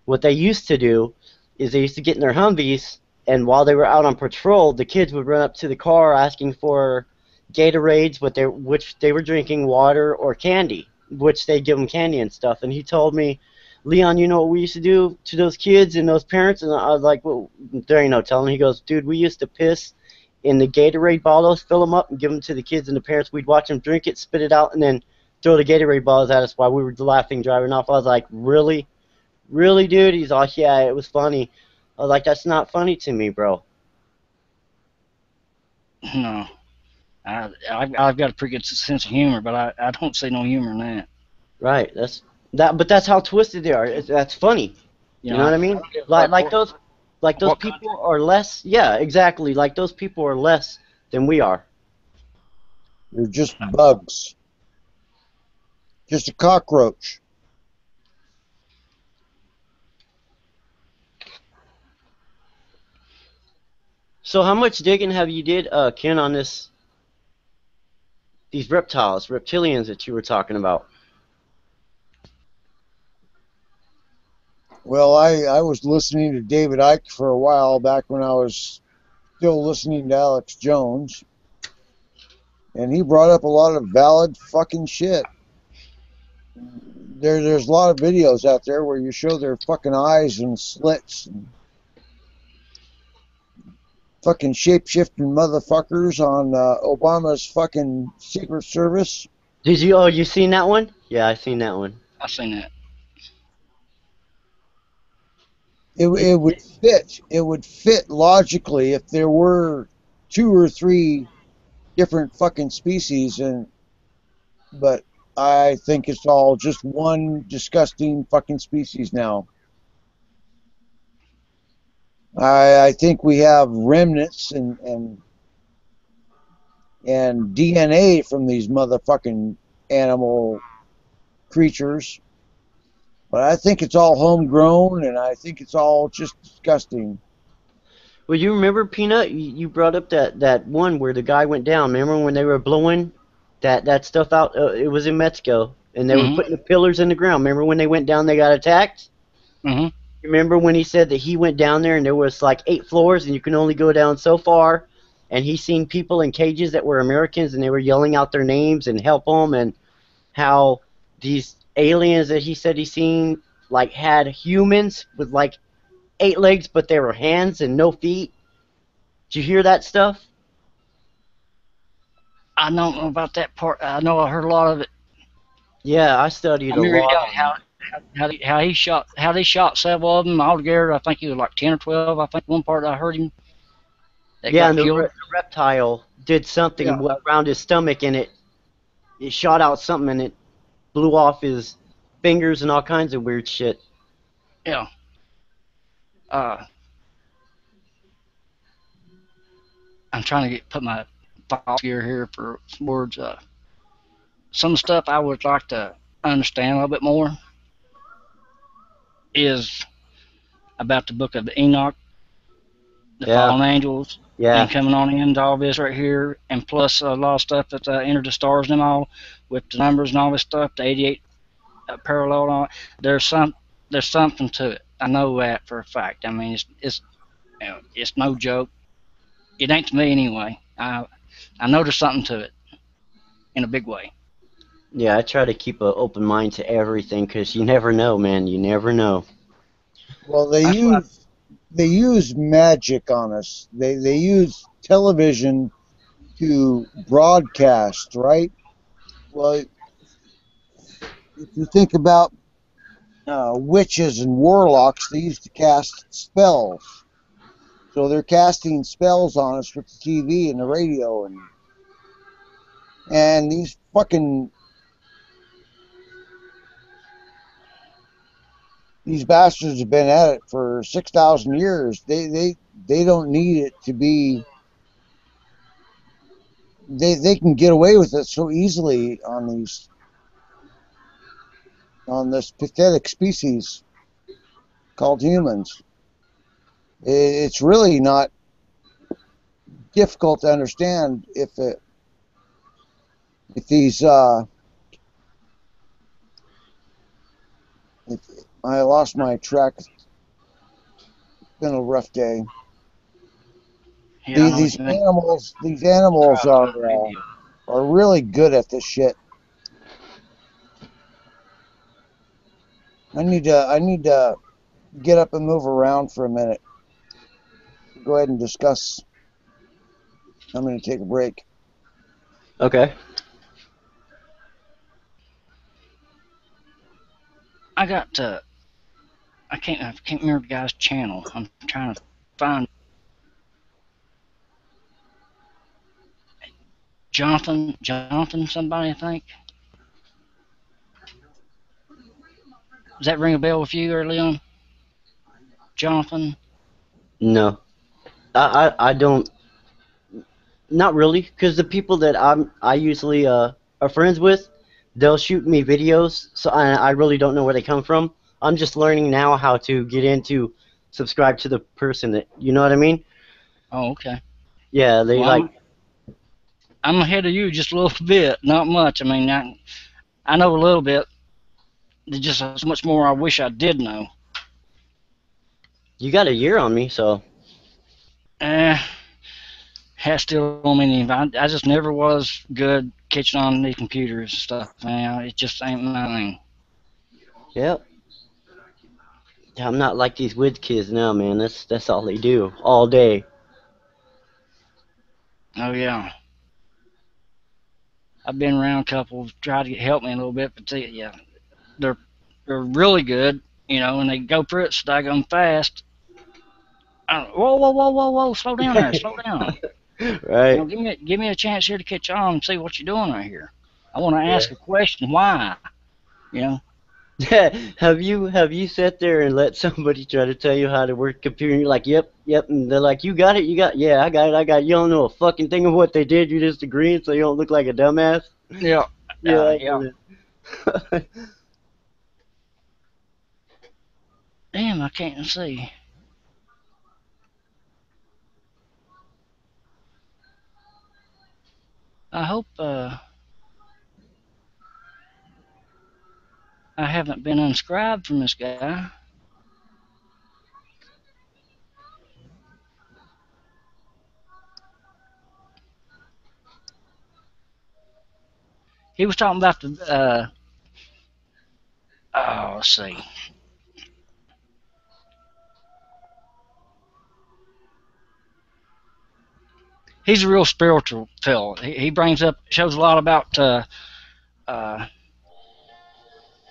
[SPEAKER 2] what they used to do is they used to get in their Humvees, and while they were out on patrol, the kids would run up to the car asking for Gatorades, which they were drinking water or candy, which they give them candy and stuff. And he told me, Leon, you know what we used to do to those kids and those parents? And I was like, well, there ain't no telling. He goes, dude, we used to piss in the Gatorade bottles, fill them up, and give them to the kids and the parents. We'd watch them drink it, spit it out, and then throw the Gatorade bottles at us while we were laughing, driving off. I was like, really? Really, dude? He's like, yeah, it was funny. I was like, that's not funny to me, bro.
[SPEAKER 5] No. I've got a pretty good sense of humor, but I don't see no humor in that.
[SPEAKER 2] Right. But that's how twisted they are. That's funny. You know what I mean? Like those
[SPEAKER 5] what
[SPEAKER 2] people are less. Yeah, exactly. Like those people are less than we are.
[SPEAKER 1] They're just bugs. Just a cockroach.
[SPEAKER 2] So how much digging have you did, Ken, on these reptilians that you were talking about?
[SPEAKER 1] Well, I was listening to David Icke for a while back when I was still listening to Alex Jones. And he brought up a lot of valid fucking shit. There's a lot of videos out there where you show their fucking eyes and slits and fucking shape-shifting motherfuckers on Obama's fucking Secret Service.
[SPEAKER 2] Did you? Oh, you seen that one? Yeah, I seen that one.
[SPEAKER 5] I seen that.
[SPEAKER 1] It would fit. It would fit logically if there were 2 or 3 different fucking species, but I think it's all just one disgusting fucking species now. I think we have remnants and DNA from these motherfucking animal creatures. But I think it's all homegrown, and I think it's all just disgusting.
[SPEAKER 2] Well, you remember, Peanut? You brought up that one where the guy went down. Remember when they were blowing that stuff out? It was in Mexico, and they were
[SPEAKER 5] Mhm.
[SPEAKER 2] putting the pillars in the ground. Remember when they went down, they got attacked?
[SPEAKER 5] Mhm.
[SPEAKER 2] Remember when he said that he went down there and there was like 8 floors and you can only go down so far, and he seen people in cages that were Americans and they were yelling out their names and help them, and how these aliens that he said he seen like had humans with like 8 legs but they were hands and no feet. Did you hear that stuff?
[SPEAKER 5] I don't know about that part. I know I heard a lot of it.
[SPEAKER 2] Yeah, I studied
[SPEAKER 5] I
[SPEAKER 2] a
[SPEAKER 5] remember
[SPEAKER 2] lot on it.
[SPEAKER 5] how they shot several of them altogether. I think he was like 10 or 12. I think one part I heard him that
[SPEAKER 2] Yeah,
[SPEAKER 5] got
[SPEAKER 2] and
[SPEAKER 5] killed.
[SPEAKER 2] the reptile did
[SPEAKER 5] Yeah.
[SPEAKER 2] something around his stomach, and it shot out something, and it blew off his fingers and all kinds of weird shit.
[SPEAKER 5] Yeah. Uh, I'm trying to put my thoughts here for words. Some stuff I would like to understand a little bit more is about the book of Enoch, the
[SPEAKER 2] Yeah,
[SPEAKER 5] fallen angels,
[SPEAKER 2] yeah,
[SPEAKER 5] and coming on into all this right here, and plus a lot of stuff that entered the stars and all with the numbers and all this stuff, the 88 parallel and all. There's some there's something to it. I know that for a fact. I mean, it's no joke. It ain't to me anyway. I know there's something to it in a big way.
[SPEAKER 2] yeah. I try to keep an open mind to everything because you never know, man. You never know.
[SPEAKER 1] Well,
[SPEAKER 5] That's what
[SPEAKER 1] they use magic on us. They use television to broadcast, right? Well, if you think about witches and warlocks, they used to cast spells. So they're casting spells on us with the TV and the radio, and these fucking these bastards have been at it for 6,000 years. They don't need it to be. They can get away with it so easily on this pathetic species called humans. It's really not difficult to understand if these if I lost my track. It's been a rough day.
[SPEAKER 5] yeah, I know what
[SPEAKER 1] These
[SPEAKER 5] you mean.
[SPEAKER 1] animals are really good at this shit. I need to get up and move around for a minute. Go ahead and discuss. I'm going to take a break.
[SPEAKER 2] Okay.
[SPEAKER 5] I got I can't remember the guy's channel. I'm trying to find Jonathan somebody I think. Does that ring a bell with you early on? Jonathan?
[SPEAKER 2] No, I don't. Not really, because the people that I usually are friends with, they'll shoot me videos, so I really don't know where they come from. I'm just learning now how to get into subscribe to the person that you know what I mean.
[SPEAKER 5] Oh, okay.
[SPEAKER 2] Yeah, they
[SPEAKER 5] Well,
[SPEAKER 2] like
[SPEAKER 5] I'm ahead of you just a little bit, not much. I mean, I know a little bit. There's just so much more I wish I did know.
[SPEAKER 2] you got a year on me, so
[SPEAKER 5] Eh, has still on me. I just never was good catching on these computers and stuff. Man, it just ain't my thing.
[SPEAKER 2] yep. Yeah, I'm not like these wid kids now, man. That's all they do all day.
[SPEAKER 5] Oh yeah, I've been around a couple tried to help me a little bit, but yeah, they're they're really good, and they go through it so daggone fast. Whoa, slow down there, slow down.
[SPEAKER 2] Right.
[SPEAKER 5] Give me a chance here to catch on and see what you're doing right here. I want to
[SPEAKER 2] Yeah.
[SPEAKER 5] ask a question. Why? You know,
[SPEAKER 2] Have you sat there and let somebody try to tell you how to work a computer and you're like, yep, yep, and they're like, you got it, yeah, I got it. You don't know a fucking thing of what they did, you just agreeing so you don't look like a dumbass?
[SPEAKER 5] Yeah.
[SPEAKER 2] Yeah, I've
[SPEAKER 5] Yeah.
[SPEAKER 2] done it.
[SPEAKER 5] Damn, I can't see. I hope I haven't been unscribed from this guy. He was talking about the oh, let's see. He's a real spiritual fellow. He brings up, shows a lot uh,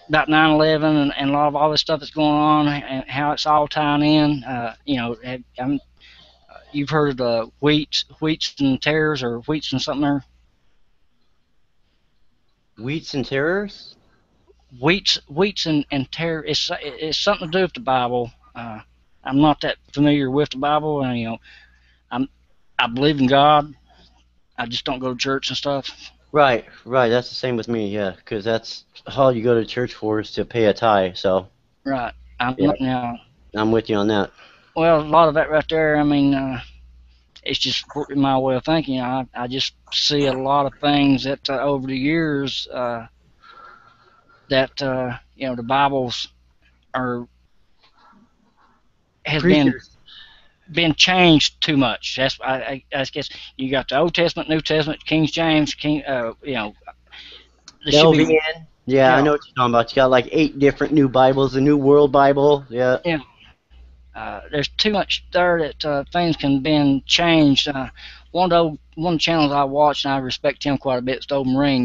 [SPEAKER 5] about 9/11 and a lot of all this stuff that's going on and how it's all tying in. You've heard of the wheats and tares or wheats and something there.
[SPEAKER 2] Wheats and terrors?
[SPEAKER 5] Wheats and tares. It's something to do with the Bible. I'm not that familiar with the Bible, and I'm I believe in God. I just don't go to church and stuff.
[SPEAKER 2] Right, right, that's the same with me, yeah, because that's all you go to church for is to pay a tithe, so,
[SPEAKER 5] Right. I'm
[SPEAKER 2] yeah,
[SPEAKER 5] not now.
[SPEAKER 2] I'm with you on that.
[SPEAKER 5] Well, a lot of that right there. I mean, it's just my way of thinking. I just see a lot of things that over the years that the Bibles are has
[SPEAKER 2] Preachers.
[SPEAKER 5] been changed too much. I guess you got the Old Testament, New Testament, King James, there should be
[SPEAKER 2] LVN? Yeah, I
[SPEAKER 5] yeah
[SPEAKER 2] know what you're talking about. You got like 8 different new Bibles, the New World Bible, yeah.
[SPEAKER 5] yeah. There's too much there that things can be changed. One of the channels I watch and I respect him quite a bit, is Old Marine.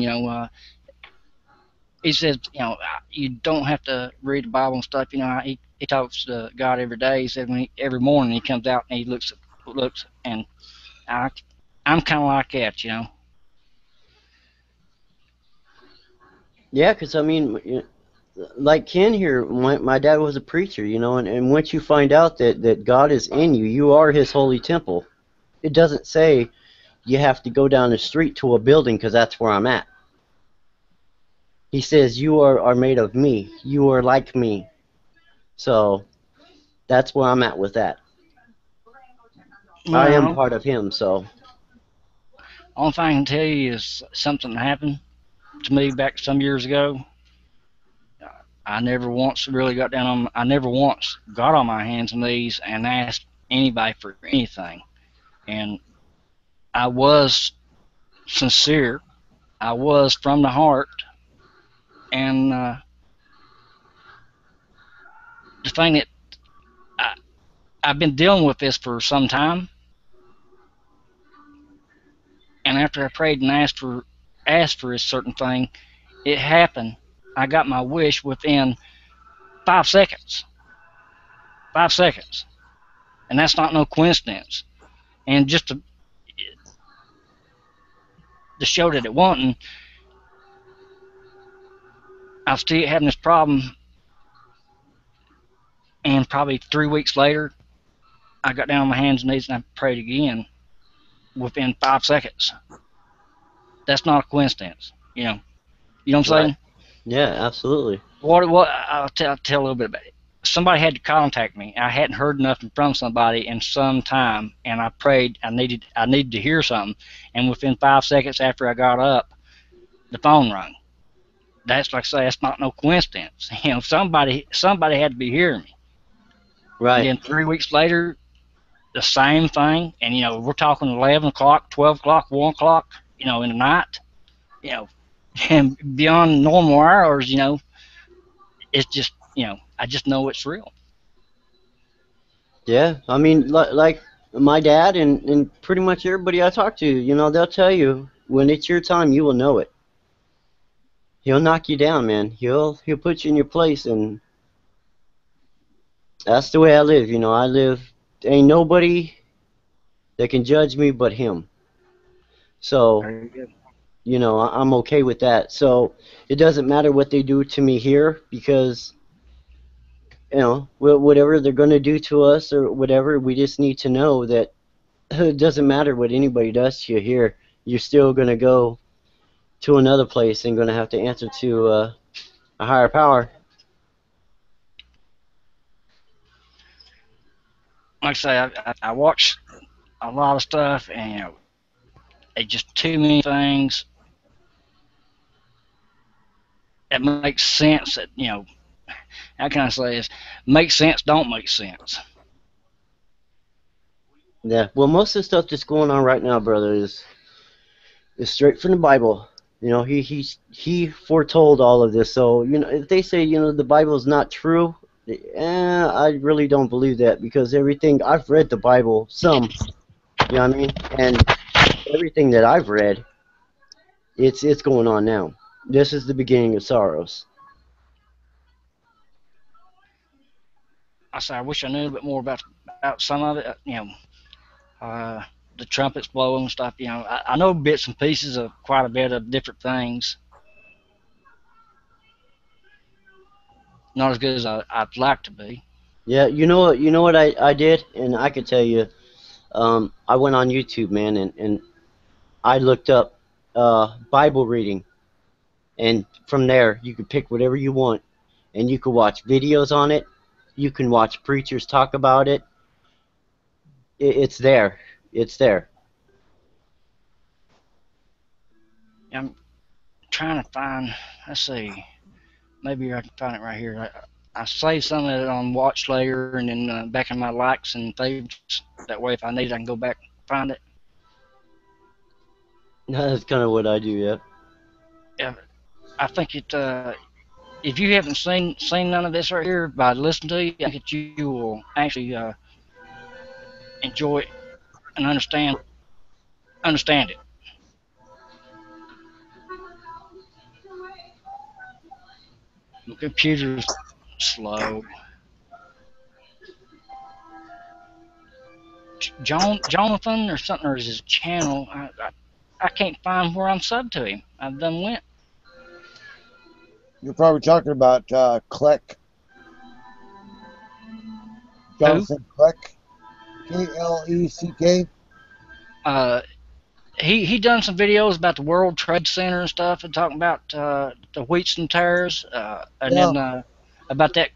[SPEAKER 5] He says you don't have to read the Bible and stuff. He talks to God every day. He said every morning he comes out and he looks and I I'm kind of like that.
[SPEAKER 2] Yeah, because I mean, like Ken here, my dad was a preacher, and once you find out that God is in you, you are his holy temple. It doesn't say you have to go down the street to a building because that's where I'm at. He says you are made of me. You are like me. So that's where I'm at with that. I am
[SPEAKER 5] Well,
[SPEAKER 2] part of him, so.
[SPEAKER 5] only thing I can tell you is something happened to me back some years ago. I never once really got down on. I never once got on my hands and knees and asked anybody for anything. And I was sincere. I was from the heart. And the thing that I, I've been dealing with this for some time. And after I prayed and asked for a certain thing, it happened. I got my wish within 5 seconds. 5 seconds, and that's not no coincidence. And just to show that it wasn't, I was still having this problem. And probably 3 weeks later, I got down on my hands and knees and I prayed again within 5 seconds. That's not a coincidence. You know what I'm
[SPEAKER 2] Right.
[SPEAKER 5] saying?
[SPEAKER 2] Yeah, absolutely.
[SPEAKER 5] What I'll tell a little bit about it. Somebody had to contact me. I hadn't heard nothing from somebody in some time, and I prayed. I needed to hear something, and within 5 seconds after I got up, the phone rang. That's like I say, that's not no coincidence. Somebody had to be hearing me. And
[SPEAKER 2] Right.
[SPEAKER 5] then 3 weeks later, the same thing. And we're talking 11 o'clock, 12 o'clock, 1 o'clock. In the night. You know, and beyond normal hours. It's just I just know it's real.
[SPEAKER 2] Yeah, I mean, like my dad and pretty much everybody I talk to, they'll tell you when it's your time, you will know it. He'll knock you down, man. He'll put you in your place, and that's the way I live. I live. Ain't nobody that can judge me but him. So,
[SPEAKER 5] Very good.
[SPEAKER 2] you know, I'm okay with that. So it doesn't matter what they do to me here because, you know, whatever they're going to do to us or whatever, we just need to know that it doesn't matter what anybody does to you here. You're still going to go to another place and going to have to answer to a higher power.
[SPEAKER 5] Like I say, I watch a lot of stuff, and you know, it's just too many things that makes sense. That you know, how can I say this? Makes sense, don't make sense.
[SPEAKER 2] Yeah. Well, most of the stuff that's going on right now, brother, is straight from the Bible. You know, he foretold all of this. So you know, if they say you know the Bible is not true, I really don't believe that because everything I've read the Bible some, you know what I mean, and everything that I've read, it's going on now. This is the beginning of sorrows.
[SPEAKER 5] I say I wish I knew a bit more about some of it. You know, the trumpets blowing and stuff. You know, I know bits and pieces of quite a bit of different things. Not as good as I'd like to be.
[SPEAKER 2] Yeah, you know what I did, and I could tell you, I went on YouTube, man, and I looked up Bible reading, and from there you could pick whatever you want, and you could watch videos on it. You can watch preachers talk about it. It's there. It's there.
[SPEAKER 5] I'm trying to find. Let's see. Maybe I can find it right here. I saved some of it on Watch later and then back in my likes and favorites. That way, if I need it, I can go back and find it.
[SPEAKER 2] That's kind of what I do. Yeah.
[SPEAKER 5] Yeah, I think it. If you haven't seen none of this right here, by listening to you, I think that you will actually enjoy it and understand it. My computer's slow. Jonathan or something, or is his channel? I can't find where I'm subbed to him. I done went.
[SPEAKER 1] You're probably talking about Kleck. Jonathan Kleck. K-L-E-C-K.
[SPEAKER 5] He done some videos about the World Trade Center and stuff, and talking about the Wheatstone towers, and
[SPEAKER 1] Yeah.
[SPEAKER 5] then about that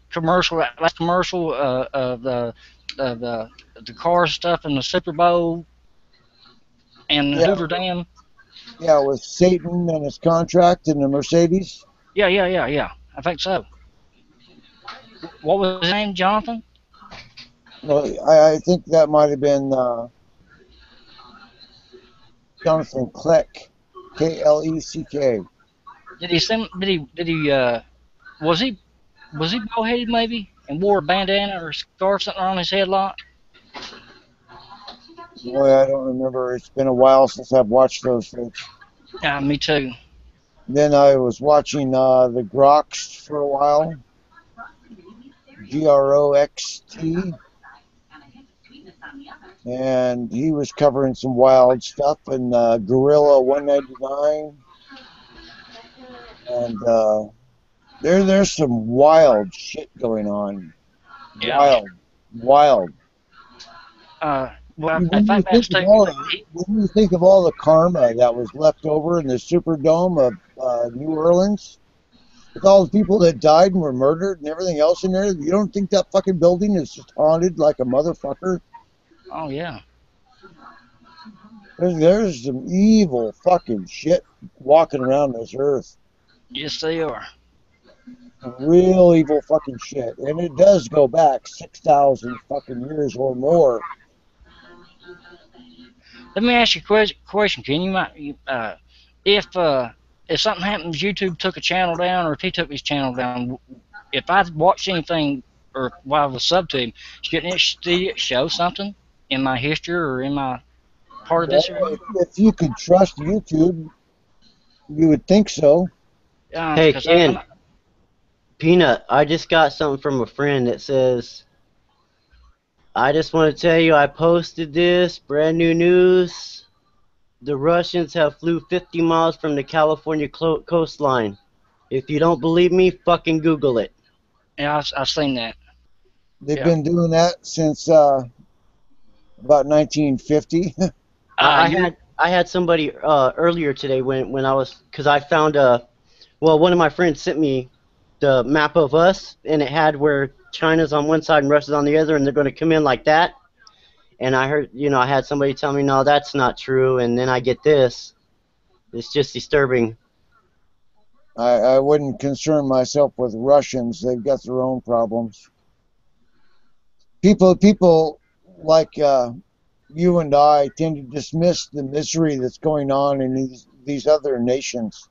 [SPEAKER 5] last commercial of the car stuff in the Super Bowl and
[SPEAKER 1] Yeah.
[SPEAKER 5] Hoover Dam.
[SPEAKER 1] Yeah, with Satan and his contract and the Mercedes.
[SPEAKER 5] Yeah. I think so. What was his name, Jonathan?
[SPEAKER 1] Well, I think that might have been Jonathan Kleck. K-L-E-C-K.
[SPEAKER 5] Did he was he bald-headed maybe and wore a bandana or a scarf something on his head a lot?
[SPEAKER 1] Boy, I don't remember. It's been a while since I've watched those things.
[SPEAKER 5] Yeah, me too.
[SPEAKER 1] Then I was watching the Groxt for a while. Groxt. And he was covering some wild stuff in Gorilla 199. And there's some wild shit going on.
[SPEAKER 5] Yeah.
[SPEAKER 1] Wild.
[SPEAKER 5] Well,
[SPEAKER 1] When
[SPEAKER 5] I
[SPEAKER 1] you,
[SPEAKER 5] think that's
[SPEAKER 1] think of all, when you think of all the karma that was left over in the Superdome of New Orleans, with all the people that died and were murdered and everything else in there, you don't think that fucking building is just haunted like a motherfucker?
[SPEAKER 5] Oh yeah.
[SPEAKER 1] There's some evil fucking shit walking around this earth.
[SPEAKER 5] Yes, they are.
[SPEAKER 1] Real evil fucking shit. And it does go back 6,000 fucking years or more.
[SPEAKER 5] Let me ask you a question. Can you if something happens, YouTube took a channel down, or if he took his channel down, if I watched anything or while I was sub to him, shouldn't it show something in my history or in my part of this?
[SPEAKER 1] If you could trust YouTube, you would think so.
[SPEAKER 2] Hey, Ken. Peanut, I just got something from a friend that says, I just want to tell you I posted this, brand new news. The Russians have flew 50 miles from the California coastline. If you don't believe me, fucking Google it.
[SPEAKER 5] Yeah, I've seen that.
[SPEAKER 1] They've
[SPEAKER 5] Yeah.
[SPEAKER 1] been doing that since about 1950.
[SPEAKER 2] I had somebody earlier today when I was, because I found one of my friends sent me the map of us, and it had where China's on one side and Russia's on the other, and they're going to come in like that. And I heard, I had somebody tell me, no, that's not true. And then I get this. It's just disturbing.
[SPEAKER 1] I wouldn't concern myself with Russians. They've got their own problems. People like you and I tend to dismiss the misery that's going on in these other nations.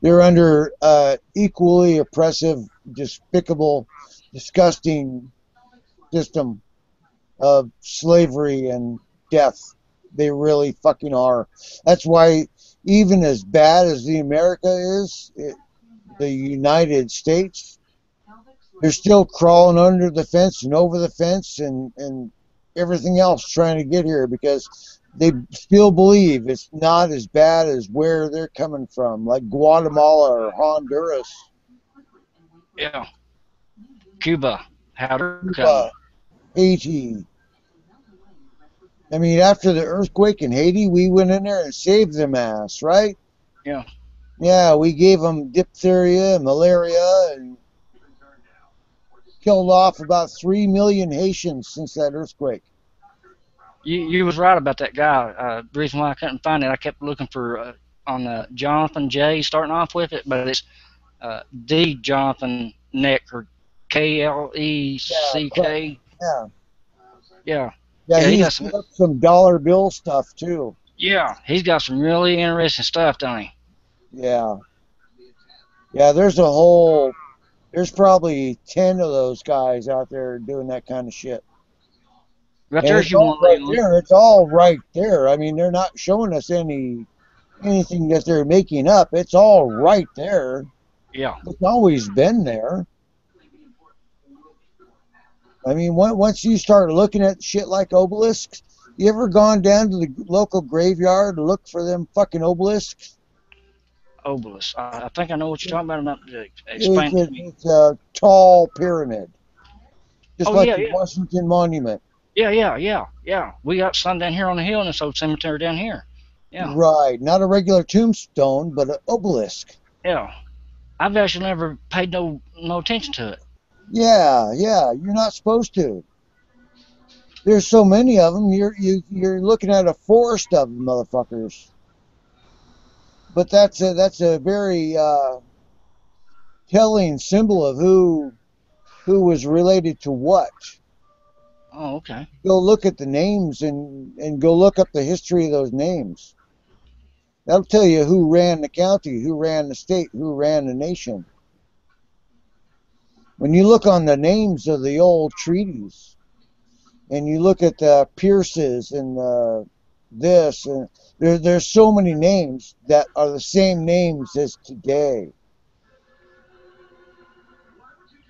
[SPEAKER 1] They're under equally oppressive, despicable, disgusting system of slavery and death. They really fucking are. That's why, even as bad as the America is, the United States, they're still crawling under the fence and over the fence and everything else trying to get here because they still believe it's not as bad as where they're coming from, like Guatemala or Honduras.
[SPEAKER 5] Yeah. Cuba. How they're
[SPEAKER 1] Cuba,
[SPEAKER 5] coming.
[SPEAKER 1] Haiti. I mean, after the earthquake in Haiti, we went in there and saved them ass, right?
[SPEAKER 5] Yeah.
[SPEAKER 1] Yeah, we gave them diphtheria, malaria, and killed off about 3 million Haitians since that earthquake.
[SPEAKER 5] You was right about that guy. The reason why I couldn't find it, I kept looking for on Jonathan J. starting off with it, but it's D. Jonathan Neck or Kleck.
[SPEAKER 1] Yeah.
[SPEAKER 5] Yeah.
[SPEAKER 1] Yeah,
[SPEAKER 5] he
[SPEAKER 1] he's
[SPEAKER 5] got
[SPEAKER 1] some dollar bill stuff, too.
[SPEAKER 5] Yeah, he's got some really interesting stuff, don't he?
[SPEAKER 1] Yeah. Yeah, there's probably 10 of those guys out there doing that kind of shit.
[SPEAKER 5] Right
[SPEAKER 1] And
[SPEAKER 5] there's
[SPEAKER 1] it's
[SPEAKER 5] your
[SPEAKER 1] all
[SPEAKER 5] one.
[SPEAKER 1] right there. It's all right there. I mean, they're not showing us anything that they're making up. It's all right there.
[SPEAKER 5] Yeah.
[SPEAKER 1] It's always been there. I mean, once you start looking at shit like obelisks, you ever gone down to the local graveyard to look for them fucking obelisks?
[SPEAKER 5] Obelisk. I think I know what you're talking about. Enough to explain it to me.
[SPEAKER 1] It's a tall pyramid, just like
[SPEAKER 5] yeah,
[SPEAKER 1] the
[SPEAKER 5] yeah.
[SPEAKER 1] Washington Monument.
[SPEAKER 5] Yeah. We got some down here on the hill in this old cemetery down here. Yeah.
[SPEAKER 1] Right, not a regular tombstone, but an obelisk.
[SPEAKER 5] Yeah. I've actually never paid no attention to it.
[SPEAKER 1] Yeah, you're not supposed to. There's so many of them. You're looking at a forest of them, motherfuckers. But that's a very telling symbol of who was related to what.
[SPEAKER 5] Oh, okay.
[SPEAKER 1] Go look at the names and go look up the history of those names. That'll tell you who ran the county, who ran the state, who ran the nation. When you look on the names of the old treaties, and you look at the Pierces and this, and there's so many names that are the same names as today.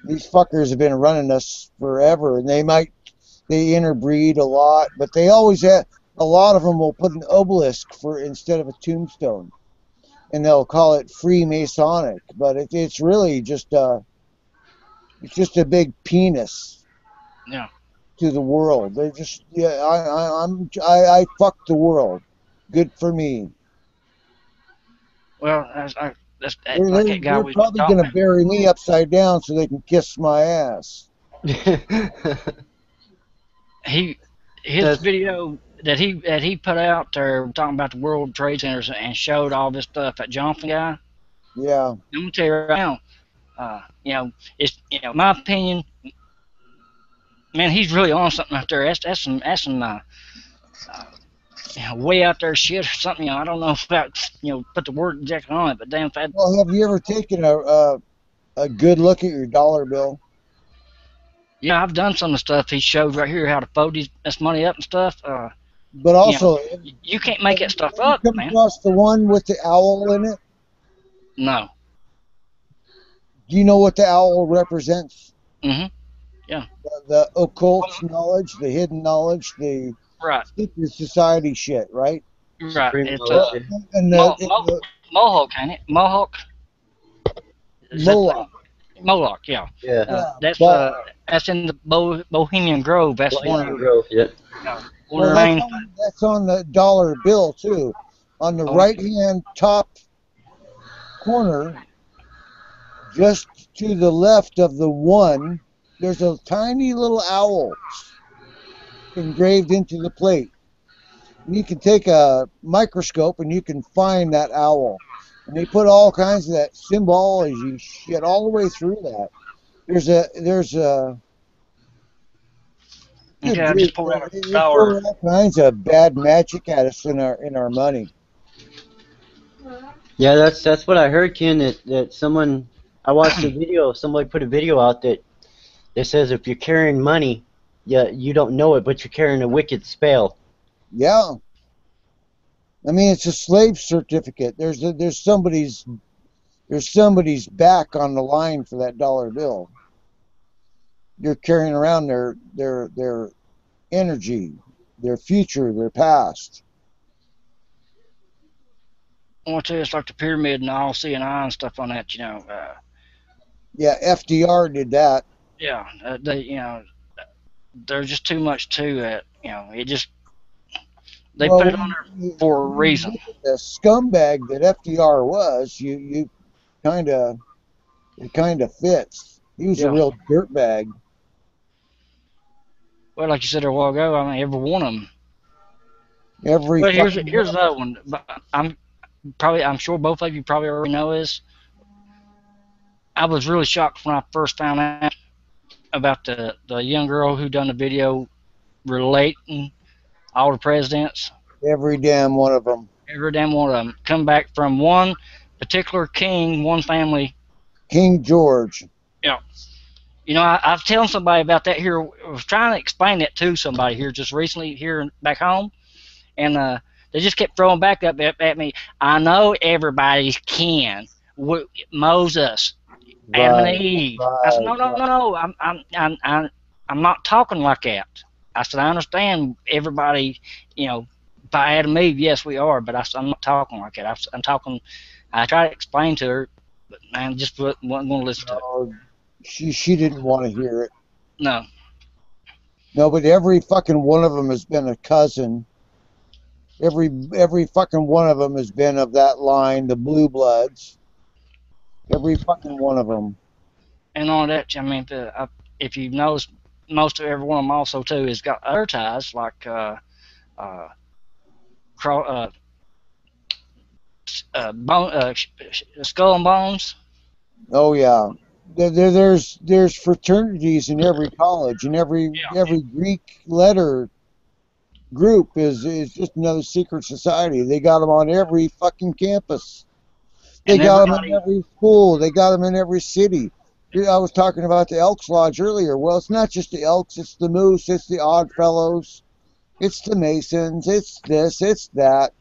[SPEAKER 1] These fuckers have been running us forever, and they interbreed a lot, but they always have. A lot of them will put an obelisk instead of a tombstone, and they'll call it Freemasonic, but it's really just it's just a big penis.
[SPEAKER 5] Yeah.
[SPEAKER 1] To the world. They're just I fuck the world. Good for me.
[SPEAKER 5] Well, that's like that guy
[SPEAKER 1] They're
[SPEAKER 5] we
[SPEAKER 1] probably
[SPEAKER 5] talking
[SPEAKER 1] gonna
[SPEAKER 5] about.
[SPEAKER 1] bury me upside down so they can kiss my ass.
[SPEAKER 5] His video that he put out there talking about the World Trade Centers and showed all this stuff, that Jonathan guy.
[SPEAKER 1] Yeah.
[SPEAKER 5] I'm gonna tell you right now, it's my opinion. Man, he's really on something out there. That's some way out there shit or something. I don't know about put the word exactly on it, but damn fat.
[SPEAKER 1] Well, have you ever taken a good look at your dollar bill?
[SPEAKER 5] Yeah, I've done some of the stuff he showed right here, how to fold this money up and stuff.
[SPEAKER 1] But also,
[SPEAKER 5] you can't make that stuff up,
[SPEAKER 1] come
[SPEAKER 5] man.
[SPEAKER 1] across the one with the owl in it?
[SPEAKER 5] No.
[SPEAKER 1] Do you know what the owl represents?
[SPEAKER 5] Mhm. Yeah.
[SPEAKER 1] The occult knowledge, the hidden knowledge, the
[SPEAKER 5] Right.
[SPEAKER 1] secret society shit, right?
[SPEAKER 5] Right.
[SPEAKER 2] Supreme
[SPEAKER 5] It's
[SPEAKER 2] Mohawk.
[SPEAKER 1] And
[SPEAKER 5] Mohawk, ain't it? Mohawk. Is that
[SPEAKER 1] Moloch.
[SPEAKER 5] Mohawk? Yeah.
[SPEAKER 2] Yeah.
[SPEAKER 1] Yeah,
[SPEAKER 5] That's
[SPEAKER 1] but
[SPEAKER 5] that's in the Bohemian Grove. That's
[SPEAKER 2] Bohemian
[SPEAKER 5] one
[SPEAKER 2] Grove. Yeah.
[SPEAKER 5] of
[SPEAKER 1] well,
[SPEAKER 5] the main.
[SPEAKER 1] that's on the dollar bill too. On the
[SPEAKER 5] Oh.
[SPEAKER 1] right hand top corner, just to the left of the one, there's a tiny little owl engraved into the plate. And you can take a microscope and you can find that owl. And they put all kinds of that symbology shit all the way through that. There's a good
[SPEAKER 5] Okay, I
[SPEAKER 1] grief.
[SPEAKER 5] just pulled out a
[SPEAKER 1] They
[SPEAKER 5] dollar.
[SPEAKER 1] throw all kinds of bad magic at us in our money.
[SPEAKER 2] Yeah, that's what I heard, Ken. That someone I watched a video. Somebody put a video out that says if you're carrying money, yeah, you don't know it, but you're carrying a wicked spell.
[SPEAKER 1] Yeah. I mean, it's a slave certificate. There's somebody's back on the line for that dollar bill. You're carrying around their energy, their future, their past.
[SPEAKER 5] I want to tell you, it's like the pyramid and all CNI and stuff on that.
[SPEAKER 1] Yeah, FDR did that.
[SPEAKER 5] Yeah, there's just too much to it. It just they put it on there for a reason.
[SPEAKER 1] The scumbag that FDR was, you kind of it kind of fits. He was a real dirtbag.
[SPEAKER 5] Well, like you said a while ago, I mean, every one of them.
[SPEAKER 1] But
[SPEAKER 5] Here's another one. But I'm sure both of you probably already know this. I was really shocked when I first found out about the young girl who done the video relating all the presidents.
[SPEAKER 1] Every damn one of them.
[SPEAKER 5] Every damn one of them come back from one particular king, one family.
[SPEAKER 1] King George.
[SPEAKER 5] Yeah. I was telling somebody about that here. I was trying to explain that to somebody here just recently here back home, and they just kept throwing back up at me. I know everybody's kin. Moses, Adam and Eve. I said, no. I'm not talking like that. I said, I understand everybody, by Adam and Eve, yes, we are, but I'm not talking like that. I'm talking. I tried to explain to her, but man, just wasn't going to listen to it.
[SPEAKER 1] She didn't want to hear it.
[SPEAKER 5] No.
[SPEAKER 1] No, but every fucking one of them has been a cousin. Every fucking one of them has been of that line, the Blue Bloods. Every fucking one of them.
[SPEAKER 5] And on that, I mean, if you notice, most of every one of them also too has got other ties like Skull and Bones.
[SPEAKER 1] Oh yeah, there's fraternities in every college, and every Greek letter group is just another secret society. They got them on every fucking campus. They got them in every school. They got them in every city. I was talking about the Elks Lodge earlier. Well, it's not just the Elks. It's the Moose. It's the Odd Fellows. It's the Masons. It's this. It's that.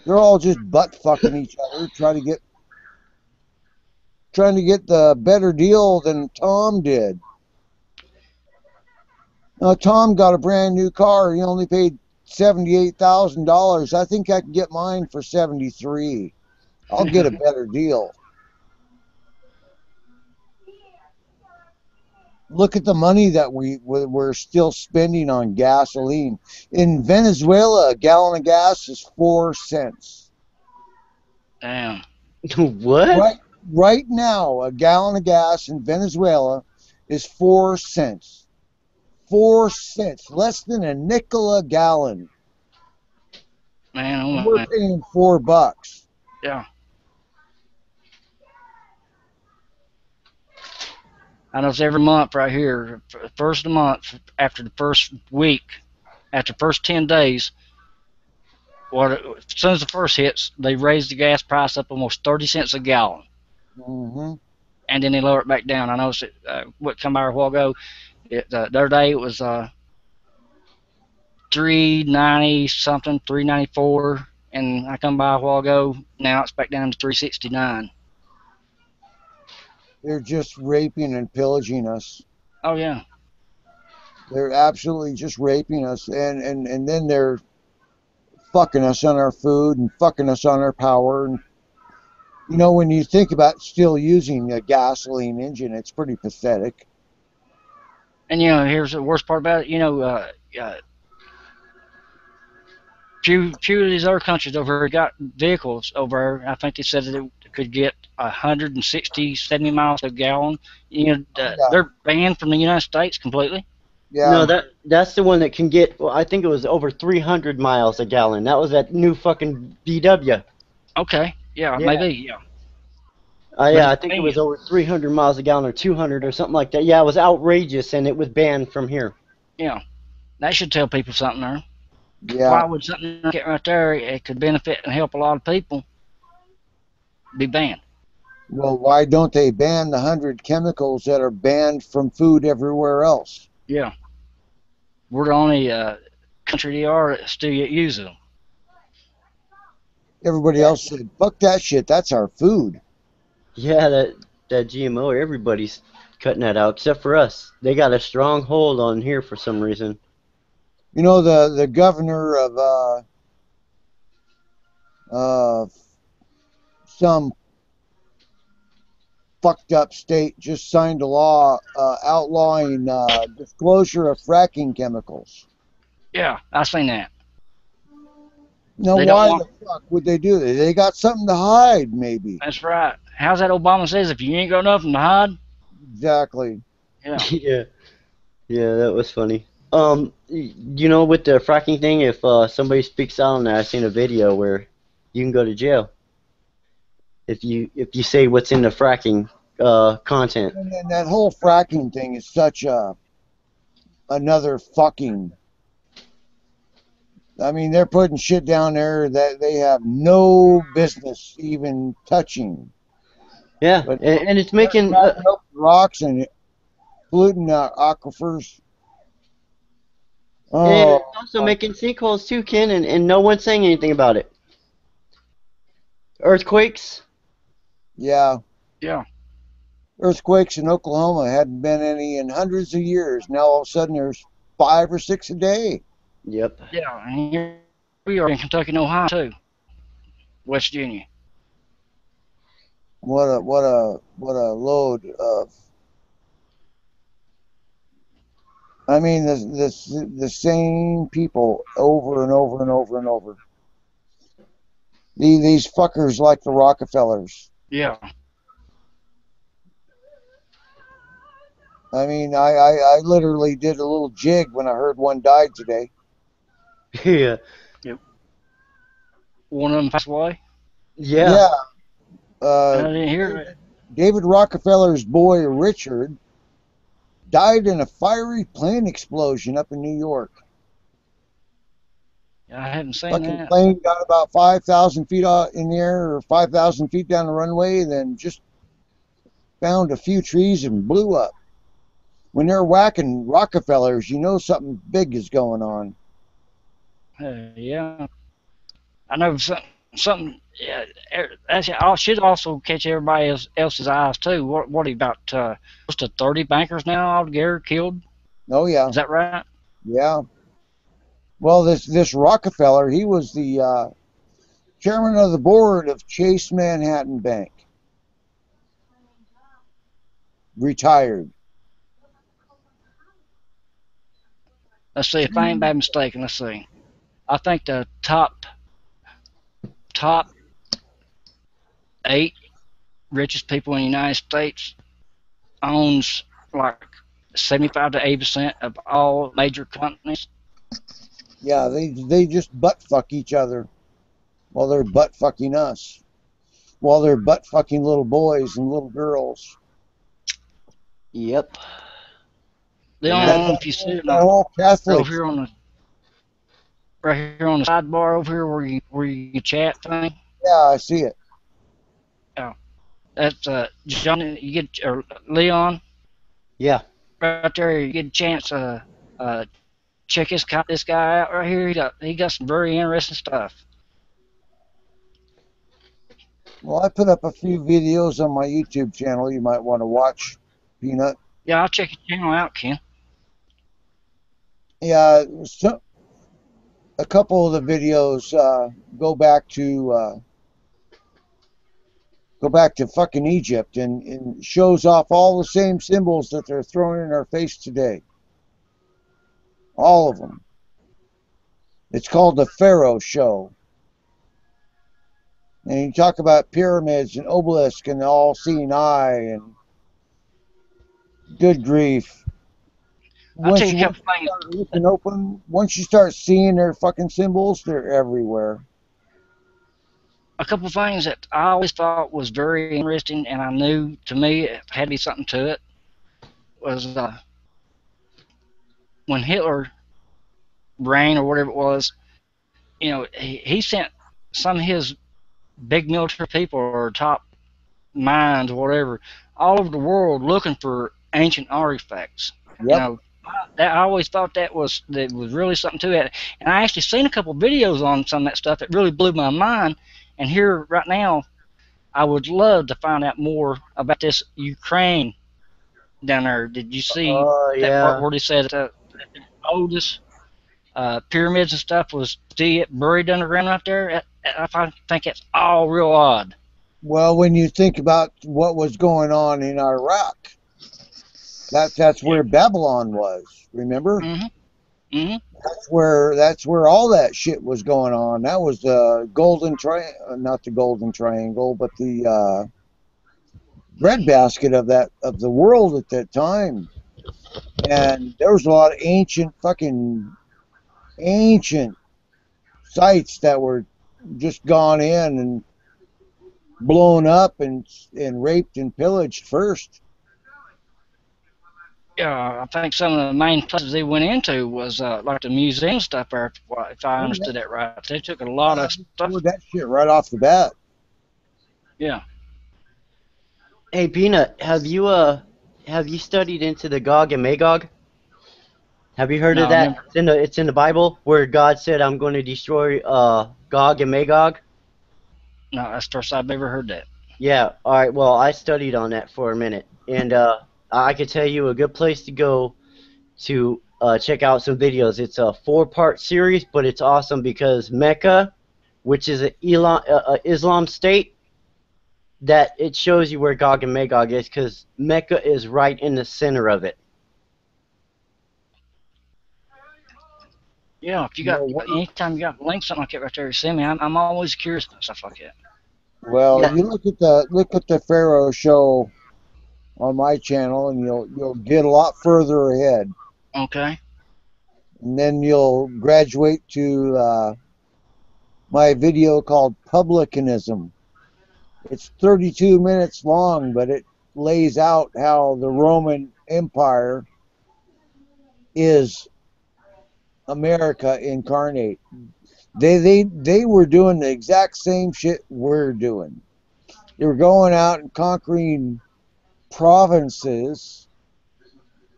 [SPEAKER 1] They're all just butt fucking each other, trying to get the better deal than Tom did. Tom got a brand new car. He only paid $78,000. I think I can get mine for $73,000. I'll get a better deal. Look at the money that we're still spending on gasoline. In Venezuela, a gallon of gas is 4 cents.
[SPEAKER 5] Damn.
[SPEAKER 2] What?
[SPEAKER 1] Right now, a gallon of gas in Venezuela is 4 cents. 4 cents, less than a nickel a gallon.
[SPEAKER 5] Man,
[SPEAKER 1] we're paying $4.
[SPEAKER 5] Yeah. I know it's every month right here. First of the month, after the first week, after the first 10 days, as soon as the first hits, they raise the gas price up almost 30 cents a gallon.
[SPEAKER 1] Mm-hmm.
[SPEAKER 5] And then they lower it back down. I noticed it, what come by a while ago, the other day it was $3.90 something, $3.94, and I come by a while ago, now it's back down to $3.69.
[SPEAKER 1] They're just raping and pillaging us.
[SPEAKER 5] Oh yeah.
[SPEAKER 1] They're absolutely just raping us, and then they're fucking us on our food and fucking us on our power. And you know, when you think about still using a gasoline engine, it's pretty pathetic.
[SPEAKER 5] And you know, here's the worst part about it. You know, few of these other countries over here got vehicles over there. I think they said that it could get 160, 70 miles a gallon. You know,
[SPEAKER 1] Yeah.
[SPEAKER 5] they're banned from the United States completely.
[SPEAKER 1] Yeah.
[SPEAKER 2] No, that's the one that can get. Well, I think it was over 300 miles a gallon. That was that new fucking VW.
[SPEAKER 5] Okay, yeah,
[SPEAKER 1] Yeah.
[SPEAKER 5] maybe, yeah.
[SPEAKER 2] Yeah, I
[SPEAKER 5] it's
[SPEAKER 2] think it
[SPEAKER 5] banned.
[SPEAKER 2] was over 300 miles a gallon or 200 or something like that. Yeah, it was outrageous, and it was banned from here.
[SPEAKER 5] Yeah, that should tell people something there.
[SPEAKER 1] Yeah.
[SPEAKER 5] Why would something like it right there, it could benefit and help a lot of people, be banned?
[SPEAKER 1] Well, why don't they ban the 100 chemicals that are banned from food everywhere else?
[SPEAKER 5] Yeah. We're the only country they are that still yet use them.
[SPEAKER 1] Everybody else said, fuck that shit, that's our food.
[SPEAKER 2] Yeah, that GMO, everybody's cutting that out except for us. They got a strong hold on here for some reason.
[SPEAKER 1] You know, the governor of some fucked up state just signed a law outlawing disclosure of fracking chemicals.
[SPEAKER 5] Yeah, I seen that.
[SPEAKER 1] Now,
[SPEAKER 5] They don't
[SPEAKER 1] why
[SPEAKER 5] want-
[SPEAKER 1] the fuck would they do that? They got something to hide, maybe.
[SPEAKER 5] That's right. How's that Obama says, if you ain't got nothing to hide?
[SPEAKER 1] Exactly.
[SPEAKER 5] Yeah.
[SPEAKER 2] Yeah, that was funny. You know, with the fracking thing, if somebody speaks out on that, I've seen a video where you can go to jail if you say what's in the fracking content.
[SPEAKER 1] And then that whole fracking thing is such another fucking. I mean, they're putting shit down there that they have no business even touching.
[SPEAKER 2] Yeah,
[SPEAKER 1] But-
[SPEAKER 2] and it's making
[SPEAKER 1] Cracking open rocks and polluting aquifers.
[SPEAKER 2] and
[SPEAKER 1] Oh,
[SPEAKER 2] it's also making sinkholes too, Ken, and no one's saying anything about it. Earthquakes.
[SPEAKER 1] yeah.
[SPEAKER 5] Yeah.
[SPEAKER 1] Earthquakes in Oklahoma hadn't been any in hundreds of years. Now all of a sudden there's 5 or 6 a day.
[SPEAKER 2] Yep.
[SPEAKER 5] Yeah, and here we are in Kentucky and Ohio, too. West Virginia.
[SPEAKER 1] What a load of. I mean, the same people over and over and over and over. These fuckers like the Rockefellers.
[SPEAKER 5] Yeah.
[SPEAKER 1] I mean, I literally did a little jig when I heard one died today.
[SPEAKER 2] Yeah.
[SPEAKER 5] One of them passed away.
[SPEAKER 2] Yeah.
[SPEAKER 5] I didn't hear it.
[SPEAKER 1] David Rockefeller's boy Richard died in a fiery plane explosion up in New York.
[SPEAKER 5] I haven't seen
[SPEAKER 1] Fucking
[SPEAKER 5] that.
[SPEAKER 1] plane got about 5,000 feet out in the air or 5,000 feet down the runway, then just found a few trees and blew up. When they're whacking Rockefellers, you know something big is going on.
[SPEAKER 5] Yeah. I know something. Yeah, that should also catch everybody else's eyes too. What about close to 30 bankers now altogether killed?
[SPEAKER 1] Oh yeah,
[SPEAKER 5] Is that right?
[SPEAKER 1] yeah. Well, this Rockefeller, he was the chairman of the board of Chase Manhattan Bank. Retired.
[SPEAKER 5] Let's see if I ain't bad mistaken. Let's see. I think the top 8 richest people in the United States owns like 75 to 80% of all major companies.
[SPEAKER 1] Yeah, they just butt fuck each other while they're butt fucking us. While they're butt fucking little boys and little girls.
[SPEAKER 2] Yep.
[SPEAKER 5] They don't
[SPEAKER 1] That-
[SPEAKER 5] know if you see it or
[SPEAKER 1] The
[SPEAKER 5] not.
[SPEAKER 1] whole Catholic.
[SPEAKER 5] Over here on the sidebar over here where you chat thing.
[SPEAKER 1] Yeah, I see it.
[SPEAKER 5] That's John. You get or Leon
[SPEAKER 2] Yeah.
[SPEAKER 5] right there. You get a chance check this guy out right here. He got some very interesting stuff.
[SPEAKER 1] Well, I put up a few videos on my YouTube channel you might want to watch, Peanut.
[SPEAKER 5] Yeah, I'll check your channel out, Ken.
[SPEAKER 1] Yeah, a couple of the videos go back to fucking Egypt and shows off all the same symbols that they're throwing in our face today. All of them. It's called the Pharaoh Show. And you talk about pyramids and obelisk and the all-seeing eye and good grief.
[SPEAKER 5] I'll tell you a couple things.
[SPEAKER 1] Once you start seeing their fucking symbols, they're everywhere.
[SPEAKER 5] A couple things that I always thought was very interesting, and I knew to me it had to be something to it, was when Hitler reigned or whatever it was, you know, he sent some of his big military people or top minds or whatever all over the world looking for ancient artifacts.
[SPEAKER 1] Yep.
[SPEAKER 5] You know, I always thought that was really something to it, and I actually seen a couple videos on some of that stuff that really blew my mind. And here right now, I would love to find out more about this Ukraine down there. Did you see that part where they said the oldest pyramids and stuff was still buried underground right there? I think that's all real odd.
[SPEAKER 1] Well, when you think about what was going on in Iraq, that's where Babylon was. Remember?
[SPEAKER 5] Mm-hmm. Mm-hmm.
[SPEAKER 1] That's where all that shit was going on. That was the golden triangle, not the golden triangle, but the breadbasket of the world at that time. And there was a lot of ancient sites that were just gone in and blown up and raped and pillaged first.
[SPEAKER 5] Yeah, I think some of the main places they went into was like the museum stuff there, if I understood that right. They took a lot of stuff.
[SPEAKER 1] That shit right off the bat.
[SPEAKER 5] Yeah.
[SPEAKER 2] Hey, Peanut, have you studied into the Gog and Magog? Have you heard of that? It's in the Bible where God said, "I'm going to destroy Gog and Magog."
[SPEAKER 5] No, that's the first I've ever heard that.
[SPEAKER 2] Yeah. All right. Well, I studied on that for a minute, and I could tell you a good place to go to check out some videos. It's a 4-part series, but it's awesome because Mecca, which is an Islam state, that it shows you where Gog and Magog is because Mecca is right in the center of it.
[SPEAKER 5] Yeah, if you got anytime you got links something like that right there, send me. I'm always curious about stuff like that.
[SPEAKER 1] Well, you look at the Pharaoh Show on my channel, and you'll get a lot further ahead.
[SPEAKER 5] Okay.
[SPEAKER 1] And then you'll graduate to my video called Publicanism. It's 32 minutes long, but it lays out how the Roman Empire is America incarnate. They were doing the exact same shit we're doing. They were going out and conquering provinces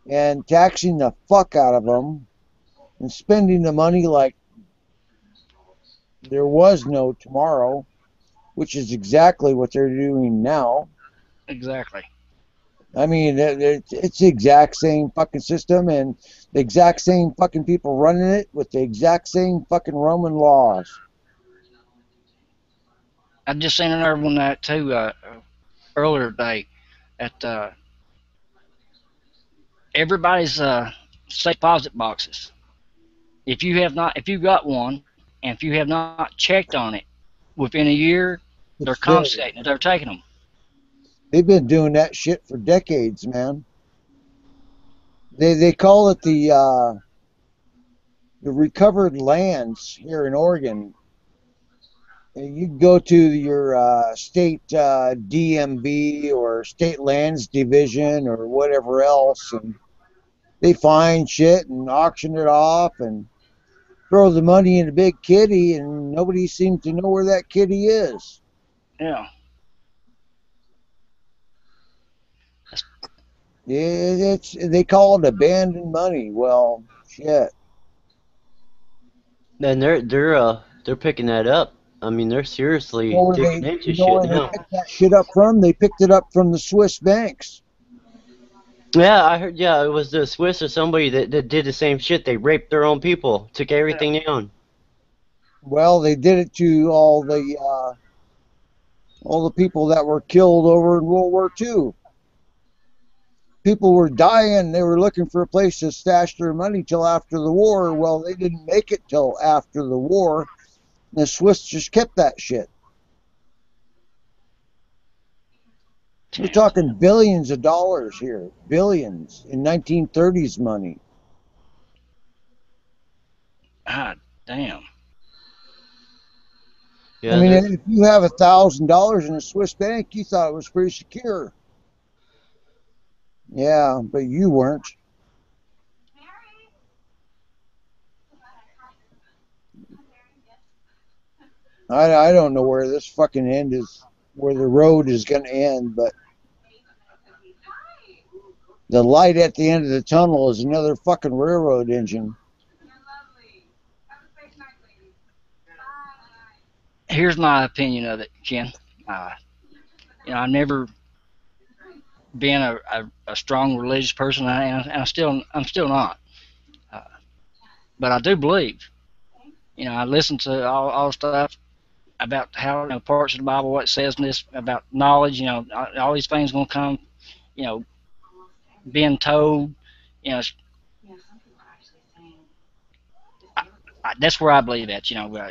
[SPEAKER 1] and taxing the fuck out of them and spending the money like there was no tomorrow, which is exactly what they're doing now.
[SPEAKER 5] Exactly.
[SPEAKER 1] I mean, it's the exact same fucking system and the exact same fucking people running it with the exact same fucking Roman laws.
[SPEAKER 5] I just seen another one that too earlier today. At everybody's safe deposit boxes. If you got one, and if you have not checked on it within a year, they're confiscating. They're taking them.
[SPEAKER 1] They've been doing that shit for decades, man. They call it the recovered lands here in Oregon. You go to your state DMV or state lands division or whatever else, and they find shit and auction it off and throw the money in a big kitty, and nobody seems to know where that kitty is.
[SPEAKER 5] Yeah.
[SPEAKER 1] They call it abandoned money. Well, shit.
[SPEAKER 2] And they're picking that up. I mean, they're seriously digging into shit now.
[SPEAKER 1] They picked that shit up from? They picked it up from the Swiss banks.
[SPEAKER 2] Yeah, I heard. Yeah, it was the Swiss or somebody that did the same shit. They raped their own people, took everything down.
[SPEAKER 1] Well, they did it to all the people that were killed over in World War II. People were dying. They were looking for a place to stash their money till after the war. Well, they didn't make it till after the war. The Swiss just kept that shit. We're talking billions of dollars here. Billions in 1930s money.
[SPEAKER 5] God damn.
[SPEAKER 2] Yeah,
[SPEAKER 1] I mean,
[SPEAKER 2] there's-
[SPEAKER 1] if you have $1,000 in a Swiss bank, you thought it was pretty secure. Yeah, but you weren't. I don't know where this fucking end is, where the road is going to end, but the light at the end of the tunnel is another fucking railroad engine.
[SPEAKER 5] Here's my opinion of it, Ken. You know, I've never been a strong religious person, and I'm still not. But I do believe. You know, I listen to all stuff about how, you know, parts of the Bible, what it says in this about knowledge. You know, all these things gonna come. You know, being told. You know, that's where I believe at. You know,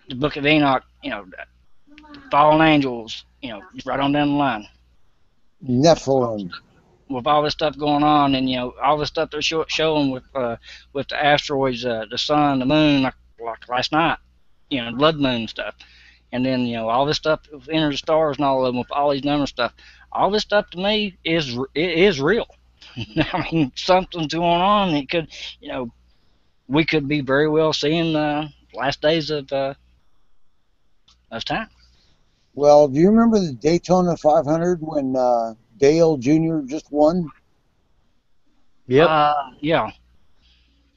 [SPEAKER 5] the Book of Enoch. You know, the fallen angels. You know, right on down the line.
[SPEAKER 1] Nephilim.
[SPEAKER 5] With all this stuff going on, and you know all the stuff they're showing with the asteroids, the sun, the moon, like last night, you know, blood moon stuff, and then you know all this stuff with Enter the Stars and all of them with all these number stuff. All this stuff to me is real. I mean, something's going on. It could, you know, we could be very well seeing the last days of time.
[SPEAKER 1] Well, do you remember the Daytona 500 when Dale Jr. just won?
[SPEAKER 2] Yep.
[SPEAKER 5] Yeah.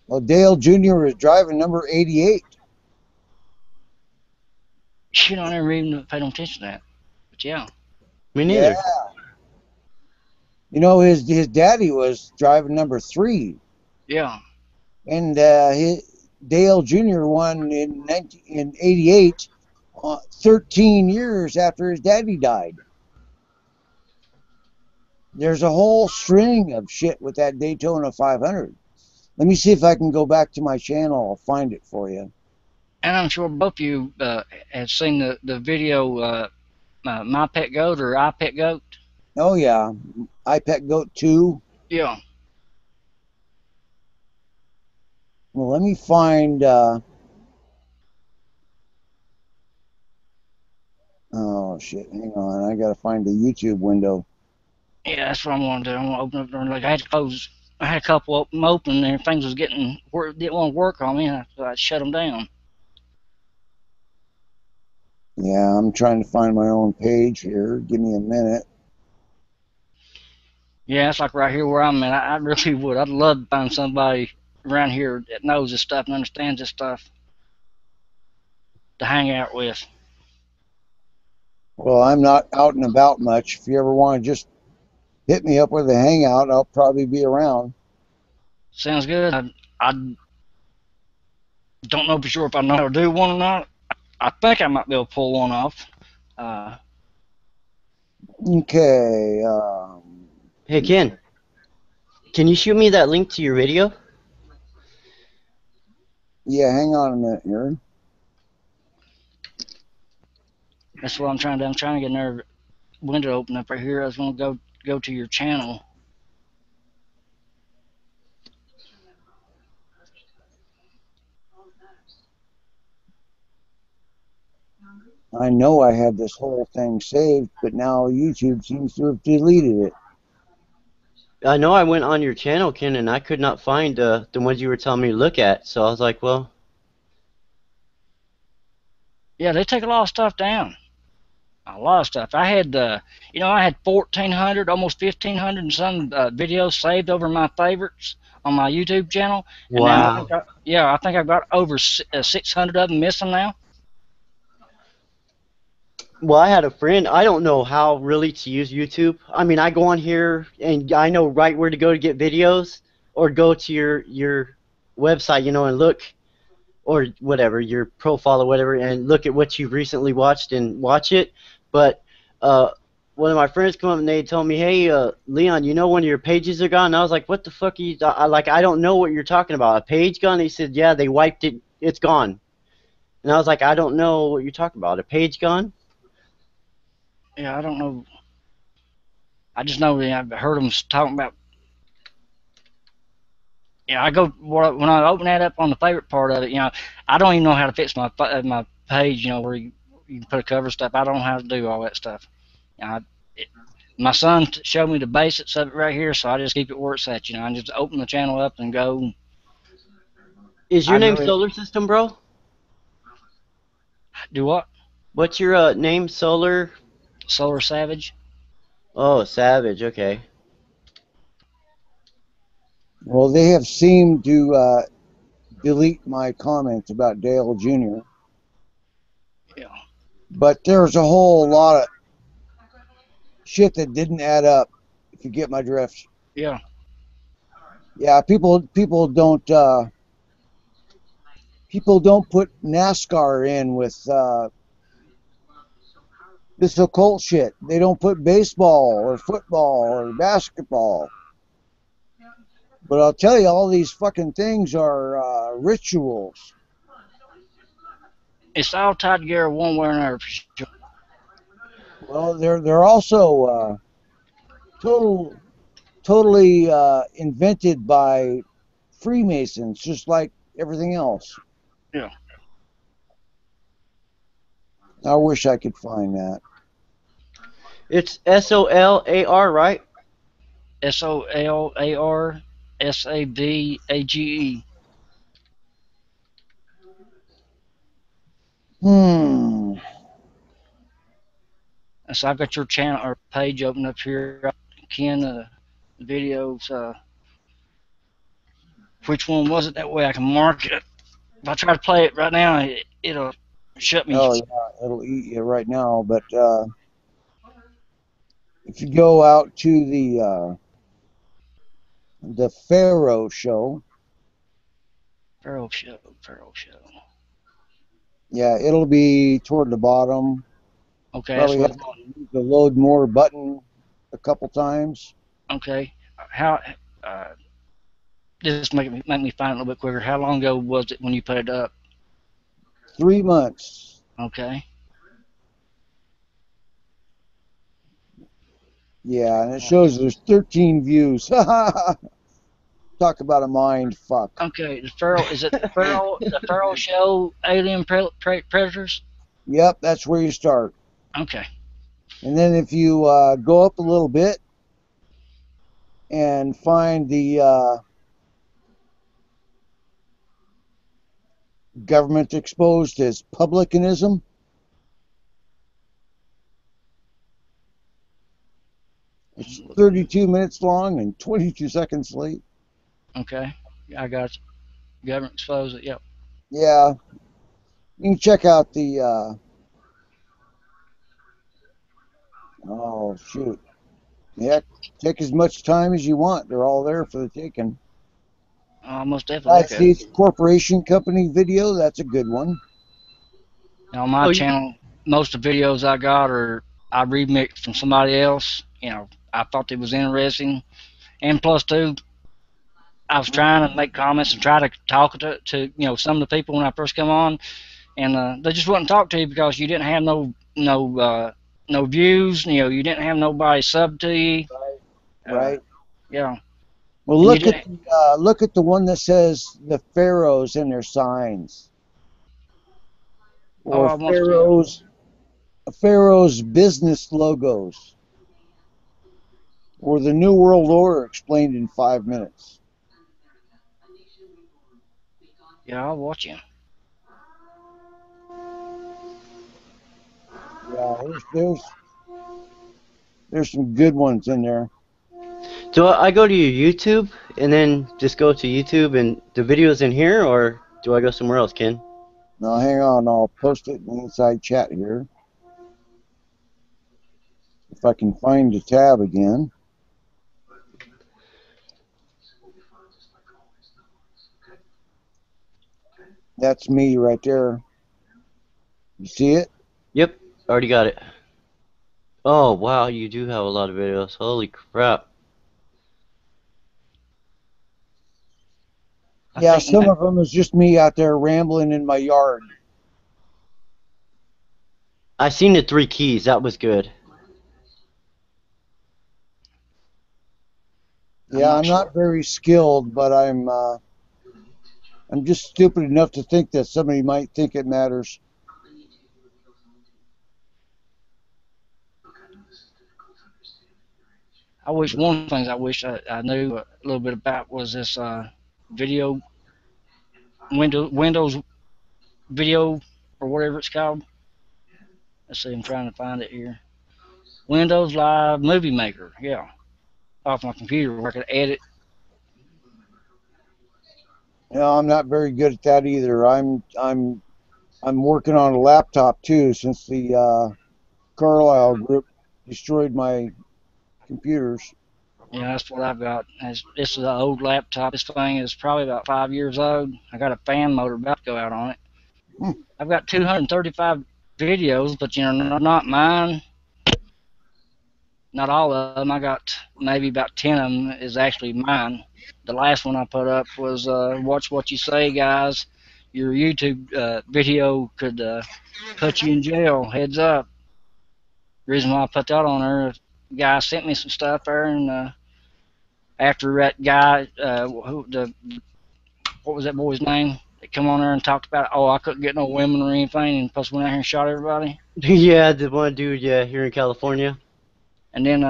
[SPEAKER 1] Well, Dale Jr. was driving number 88.
[SPEAKER 5] Shoot, I never even paid attention to that. But yeah.
[SPEAKER 2] Me neither.
[SPEAKER 1] Yeah. You know, his daddy was driving number 3.
[SPEAKER 5] Yeah.
[SPEAKER 1] And Dale Jr. won in 88, 13 years after his daddy died. There's a whole string of shit with that Daytona 500. Let me see if I can go back to my channel. I'll find it for you.
[SPEAKER 5] And I'm sure both of you have seen the video, My Pet Goat or I Pet Goat.
[SPEAKER 1] Oh, yeah. I Pet Goat 2.
[SPEAKER 5] Yeah.
[SPEAKER 1] Well, let me find... oh, shit. Hang on. I got to find the YouTube window.
[SPEAKER 5] Yeah, that's what I'm going to do. I'm going to open up there. Like, I had to close. I had a couple of them open, and things was didn't want to work on me, so I shut them down.
[SPEAKER 1] Yeah, I'm trying to find my own page here. Give me a minute.
[SPEAKER 5] Yeah, it's like right here where I'm at. I really would. I'd love to find somebody around here that knows this stuff and understands this stuff to hang out with.
[SPEAKER 1] Well, I'm not out and about much. If you ever want to just hit me up with a hangout, I'll probably be around.
[SPEAKER 5] Sounds good. I don't know for sure if I know how to do one or not. I think I might be able to pull one off.
[SPEAKER 1] Okay.
[SPEAKER 2] Hey, Ken. Can you shoot me that link to your video?
[SPEAKER 1] Yeah, hang on a minute here.
[SPEAKER 5] That's what I'm trying to do. I'm trying to get another window open up right here. I was going to go to your channel.
[SPEAKER 1] I know I had this whole thing saved, but now YouTube seems to have deleted it.
[SPEAKER 2] I know I went on your channel, Ken, and I could not find the ones you were telling me to look at. So I was like, well.
[SPEAKER 5] Yeah, they take a lot of stuff down. A lot of stuff. I had, you know, I had 1,400, almost 1,500 and some videos saved over my favorites on my YouTube channel. And
[SPEAKER 2] Wow.
[SPEAKER 5] now I think I've got over 600 of them missing now.
[SPEAKER 2] Well, I had a friend. I don't know how really to use YouTube. I mean, I go on here and I know right where to go to get videos, or go to your website, you know, and look or whatever, your profile or whatever, and look at what you've recently watched and watch it. But one of my friends come up and they told me, "Hey, Leon, you know one of your pages are gone?" And I was like, "What the fuck are you? I don't know what you're talking about. A page gone?" He said, "Yeah, they wiped it. It's gone." And I was like, "I don't know what you're talking about. A page gone?"
[SPEAKER 5] Yeah, I don't know. I just know that I've heard them talking about. Yeah, I go when I open that up on the favorite part of it. I don't even know how to fix my page. Where you can put a cover stuff. I don't know how to do all that stuff. I, it, my son showed me the basics of it right here, so I just keep it where it's at. I just open the channel up and go.
[SPEAKER 2] Is your
[SPEAKER 5] I
[SPEAKER 2] name
[SPEAKER 5] really
[SPEAKER 2] Solar System, bro?
[SPEAKER 5] do what?
[SPEAKER 2] What's your name? Solar?
[SPEAKER 5] Solar Savage.
[SPEAKER 2] Oh, Savage. Okay.
[SPEAKER 1] Well, they have seemed to delete my comments about Dale Jr.,
[SPEAKER 5] Yeah.
[SPEAKER 1] but there's a whole lot of shit that didn't add up, if you get my drift.
[SPEAKER 5] Yeah.
[SPEAKER 1] Yeah, people don't put NASCAR in with this occult shit. They don't put baseball or football or basketball. But I'll tell you, all these fucking things are rituals.
[SPEAKER 5] It's all tied together one way or another. For sure.
[SPEAKER 1] Well, they're also totally invented by Freemasons, just like everything else.
[SPEAKER 5] Yeah.
[SPEAKER 1] I wish I could find that.
[SPEAKER 2] It's SOLAR, right?
[SPEAKER 5] SOLARSAVAGE.
[SPEAKER 1] Hmm.
[SPEAKER 5] So I've got your channel or page open up here, Ken. The videos. Which one was it? That way I can mark it. If I try to play it right now, it'll shut me.
[SPEAKER 1] Oh yeah, it'll eat you right now. But if you go out to the Pharaoh show,
[SPEAKER 5] Feral show.
[SPEAKER 1] yeah, it'll be toward the bottom.
[SPEAKER 5] Okay, that's
[SPEAKER 1] Probably
[SPEAKER 5] what
[SPEAKER 1] have
[SPEAKER 5] I'm
[SPEAKER 1] to
[SPEAKER 5] going.
[SPEAKER 1] use the load more button a couple times.
[SPEAKER 5] Okay, how? Uh, this make me find it a little bit quicker. How long ago was it when you put it up?
[SPEAKER 1] 3 months.
[SPEAKER 5] Okay.
[SPEAKER 1] Yeah, and it shows there's 13 views. Talk about a mind fuck.
[SPEAKER 5] Okay, the Feral is it the Feral show Alien Predators?
[SPEAKER 1] Yep, that's where you start.
[SPEAKER 5] Okay.
[SPEAKER 1] And then if you go up a little bit and find the government exposed as publicanism, it's 32 minutes long and 22 seconds late.
[SPEAKER 5] Okay. I got it. Government exposed it. Yep.
[SPEAKER 1] Yeah, you can check out the oh shoot, yeah, take as much time as you want. They're all there for the taking.
[SPEAKER 5] Most definitely.
[SPEAKER 1] United States Corporation Company video, that's a good one.
[SPEAKER 5] Now on my channel, most of the videos I got are I remixed from somebody else. I thought it was interesting, and plus two, I was trying to make comments and try to talk to some of the people when I first come on, and they just wouldn't talk to you because you didn't have no views. You didn't have nobody sub to you.
[SPEAKER 1] Right.
[SPEAKER 5] Yeah.
[SPEAKER 1] Well, look at the one that says the pharaohs in their signs, or pharaohs business logos, or the New World Order explained in 5 minutes.
[SPEAKER 5] Yeah, I'll watch you.
[SPEAKER 1] Yeah, there's some good ones in there.
[SPEAKER 2] Do I go to your YouTube and then just go to YouTube and the videos in here, or do I go somewhere else, Ken?
[SPEAKER 1] Now, hang on, I'll post it in the inside chat here. If I can find the tab again. That's me right there. You see it?
[SPEAKER 2] Yep, already got it. Oh, wow, you do have a lot of videos. Holy crap.
[SPEAKER 1] Yeah, some of them is just me out there rambling in my yard.
[SPEAKER 2] I seen the 3 keys. That was good.
[SPEAKER 1] Yeah, I'm not very skilled, but I'm just stupid enough to think that somebody might think it matters.
[SPEAKER 5] I wish one of the things I wish I knew a little bit about was this video Windows video or whatever it's called. Let's see, I'm trying to find it here. Windows Live Movie Maker, yeah, off my computer where I could edit.
[SPEAKER 1] No, I'm not very good at that either. I'm working on a laptop too, since the Carlisle group destroyed my computers.
[SPEAKER 5] Yeah, that's what I've got. This is an old laptop. This thing is probably about 5 years old. I got a fan motor about to go out on it. I've got 235 videos, but not mine. Not all of them. I got maybe about 10 of them is actually mine. The last one I put up was "Watch What You Say, Guys. Your YouTube video could put you in jail. Heads up." Reason why I put that on there, the guy sent me some stuff there, and after that guy, what was that boy's name? That come on there and talked about, oh, I couldn't get no women or anything, and plus went out here and shot everybody.
[SPEAKER 2] Yeah, the one dude, yeah, here in California.
[SPEAKER 5] And then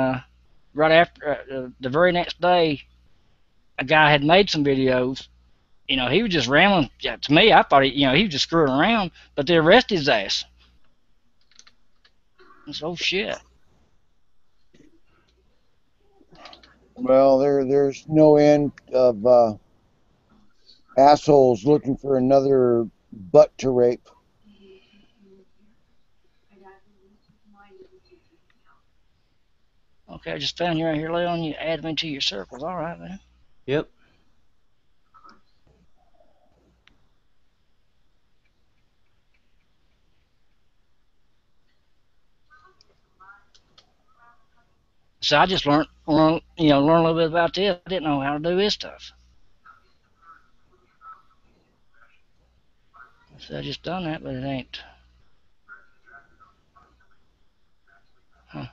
[SPEAKER 5] right after, the very next day, a guy had made some videos. You know, he was just rambling. Yeah, to me, I thought he was just screwing around, but they arrested his ass. It's oh shit.
[SPEAKER 1] Well, there's no end of assholes looking for another butt to rape.
[SPEAKER 5] Okay, I just found you right here, Leon. You add me to your circles. All right, man.
[SPEAKER 2] Yep.
[SPEAKER 5] So I just learned a little bit about this. I didn't know how to do this stuff. So I just done that, but it ain't. Huh.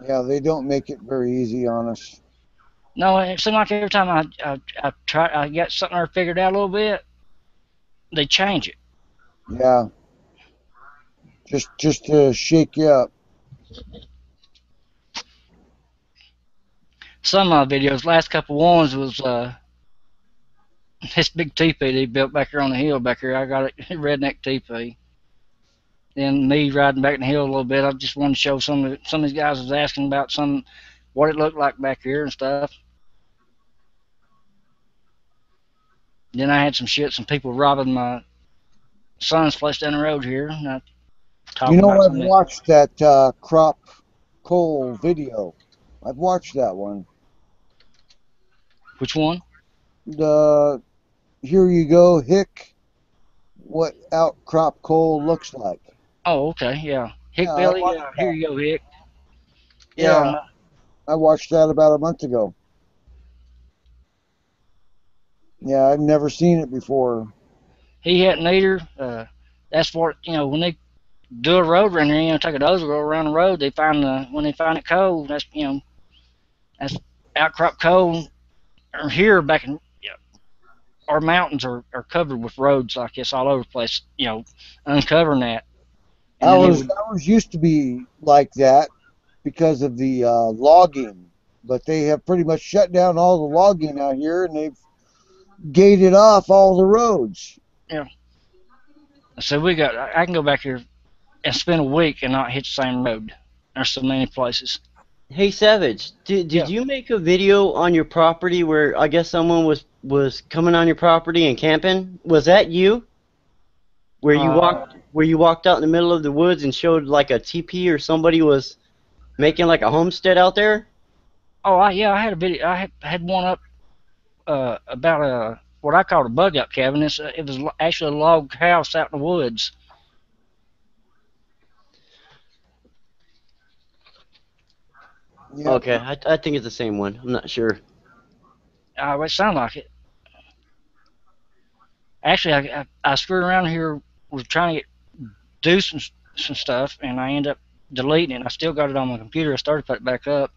[SPEAKER 1] Yeah, they don't make it very easy on us.
[SPEAKER 5] No, it seemed like every time I got something there figured out a little bit, they change it.
[SPEAKER 1] Yeah. Just to shake you up.
[SPEAKER 5] Some of my videos, last couple ones was this big teepee they built back here on the hill back here. I got it, redneck teepee. Then me riding back the hill a little bit. I just wanted to show some of these guys was asking about what it looked like back here and stuff. Then I had some people robbing my son's place down the road here. And
[SPEAKER 1] I've watched that crop coal video. I've watched that one.
[SPEAKER 5] Which one?
[SPEAKER 1] The Here You Go, Hick. What outcrop coal looks like.
[SPEAKER 5] Oh, okay, yeah. Hick Billy, yeah. Here you go, Hick.
[SPEAKER 1] Yeah. I watched that about a month ago. Yeah, I've never seen it before.
[SPEAKER 5] He hadn't either. That's what, when they do a road run here, take a dozer, go around the road, when they find it coal, that's outcrop coal. Or here back in, our mountains are covered with roads like this all over the place, uncovering that.
[SPEAKER 1] Ours used to be like that because of the logging, but they have pretty much shut down all the logging out here, and they've gated off all the roads.
[SPEAKER 5] Yeah. So I can go back here and spend a week and not hit the same road. There's so many places.
[SPEAKER 2] Hey Savage, did you make a video on your property where I guess someone was coming on your property and camping? Was that you? Where you walked out in the middle of the woods and showed like a teepee, or somebody was making like a homestead out there?
[SPEAKER 5] Oh, I had a video. I had one up about a what I call a bug out cabin. It was actually a log house out in the woods.
[SPEAKER 1] Yeah.
[SPEAKER 2] Okay, I think it's the same one. I'm not sure.
[SPEAKER 5] It sounded like it. Actually, I screwed around here, was trying to do some stuff, and I ended up deleting it. I still got it on my computer. I started to put it back up.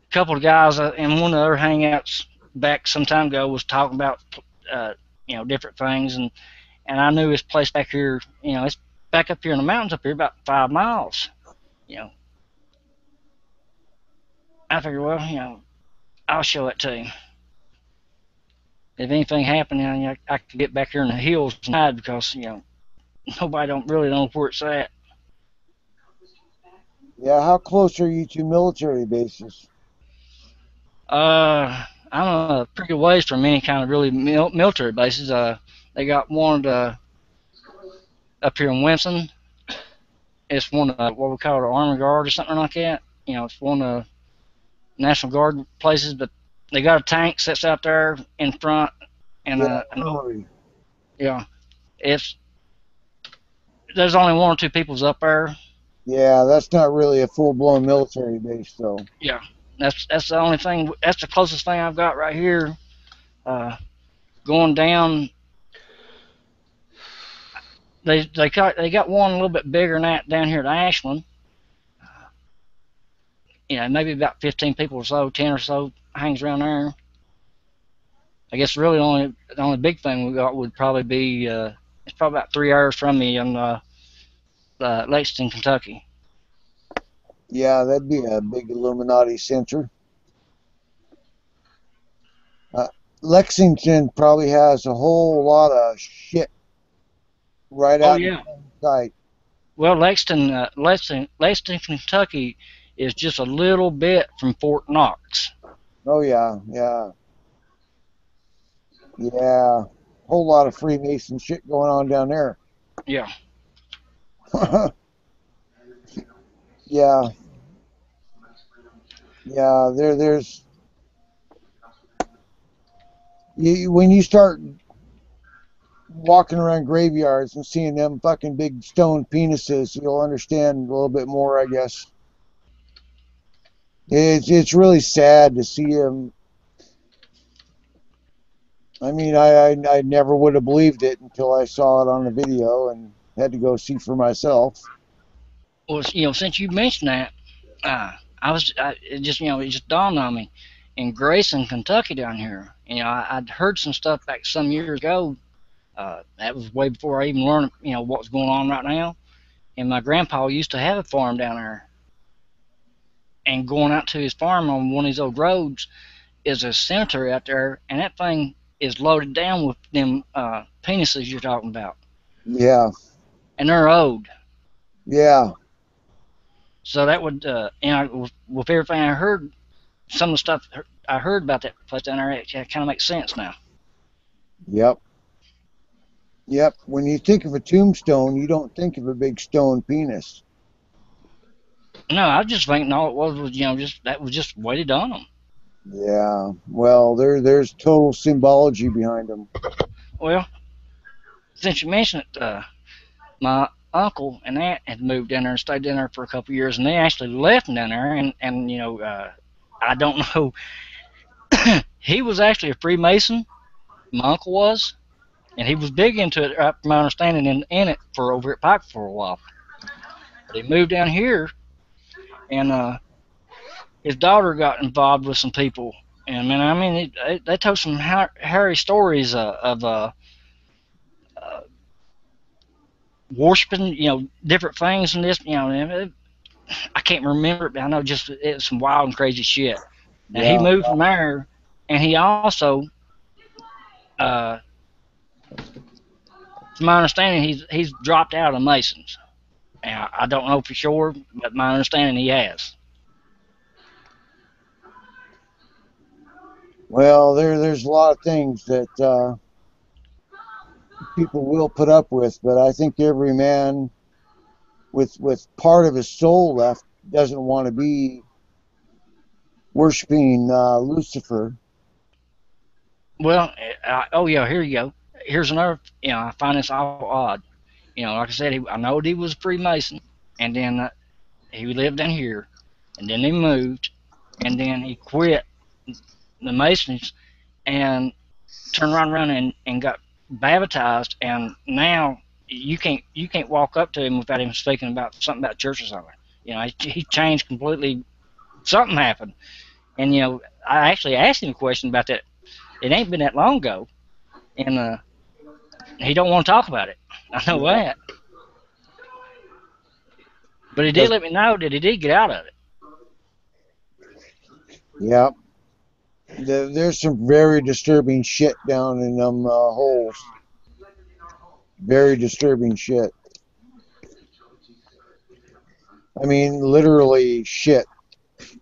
[SPEAKER 5] A couple of guys in one of the other hangouts back some time ago was talking about different things, and I knew this place back here. It's back up here in the mountains up here about 5 miles. I figured, well, I'll show it to him. If anything happened, I could get back here in the hills and hide because nobody don't really know where it's at.
[SPEAKER 1] Yeah, how close are you to military bases?
[SPEAKER 5] I'm a pretty ways from any kind of really military bases. They got one up here in Winston. It's one of what we call the Army Guard or something like that. It's one of National Guard places, but they got a tank sits out there in front, and there's only one or two people's up there.
[SPEAKER 1] Yeah, that's not really a full-blown military base, though.
[SPEAKER 5] Yeah, that's the only thing. That's the closest thing I've got right here. Going down, they got one a little bit bigger than that down here at Ashland. Maybe about 15 people or so, 10 or so hangs around there. I guess really the only big thing we got would probably be it's probably about 3 hours from me in Lexington, Kentucky.
[SPEAKER 1] Yeah, that'd be a big Illuminati center. Lexington probably has a whole lot of shit right out inside.
[SPEAKER 5] Well, Lexington, Kentucky is just a little bit from Fort Knox.
[SPEAKER 1] Oh yeah. Whole lot of Freemason shit going on down there.
[SPEAKER 5] Yeah.
[SPEAKER 1] Yeah. There's when you start walking around graveyards and seeing them fucking big stone penises, you'll understand a little bit more, I guess. It's really sad to see them. I mean, I never would have believed it until I saw it on the video and had to go see for myself.
[SPEAKER 5] Well, since you mentioned that, it just dawned on me. In Grayson, Kentucky, down here, I'd heard some stuff back some years ago. That was way before I even learned, what was going on right now. And my grandpa used to have a farm down there. And going out to his farm on one of these old roads is a cemetery out there, and that thing is loaded down with them penises you're talking about.
[SPEAKER 1] Yeah.
[SPEAKER 5] And they're old.
[SPEAKER 1] Yeah.
[SPEAKER 5] So that would, with everything I heard, some of the stuff I heard about that place down there, it kind of makes sense now.
[SPEAKER 1] Yep. When you think of a tombstone, you don't think of a big stone penis.
[SPEAKER 5] No, I was just thinking all it was that was just weighted on them.
[SPEAKER 1] Yeah. Well, there's total symbology behind them.
[SPEAKER 5] Well, since you mentioned it, my uncle and aunt had moved down there and stayed down there for a couple of years, and they actually left down there, and I don't know. He was actually a Freemason. My uncle was, and he was big into it, from my understanding, in it for over at Pike for a while. But he moved down here, and his daughter got involved with some people, and man, I mean, they told some hairy stories of worshiping, different things and this, I can't remember it, but I know just it was some wild and crazy shit. Now he moved from there, and he also, to my understanding, he's dropped out of Masons. And I don't know for sure, but my understanding he has.
[SPEAKER 1] Well, there's a lot of things that people will put up with, but I think every man with part of his soul left doesn't want to be worshiping Lucifer.
[SPEAKER 5] Well, oh yeah, here you go. Here's another. I find this all odd. Like I said, I know he was a Freemason, and then he lived in here, and then he moved, and then he quit the Masons and turned around and got baptized, and now you can't walk up to him without him speaking about something about church or something. He changed completely. Something happened, and I actually asked him a question about that. It ain't been that long ago, and he don't want to talk about it. I know that, but he did let me know that he did get out of it.
[SPEAKER 1] Yeah. There's some very disturbing shit down in them holes. Very disturbing shit. I mean, literally shit.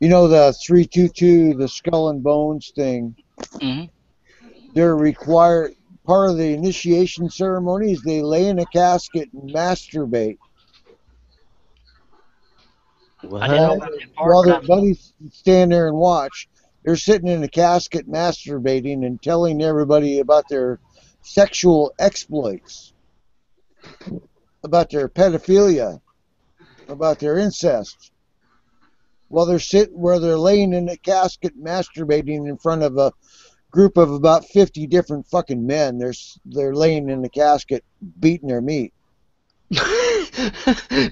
[SPEAKER 1] The 322, the skull and bones thing.
[SPEAKER 5] Hmm.
[SPEAKER 1] They're required. Part of the initiation ceremony is they lay in a casket and masturbate.
[SPEAKER 2] What?
[SPEAKER 5] I didn't know about that part,
[SPEAKER 1] While
[SPEAKER 5] but
[SPEAKER 1] their buddies stand there and watch, they're sitting in a casket masturbating and telling everybody about their sexual exploits, about their pedophilia, about their incest. While they're laying in a casket masturbating in front of a group of about 50 different fucking men. They're laying in the casket beating their meat.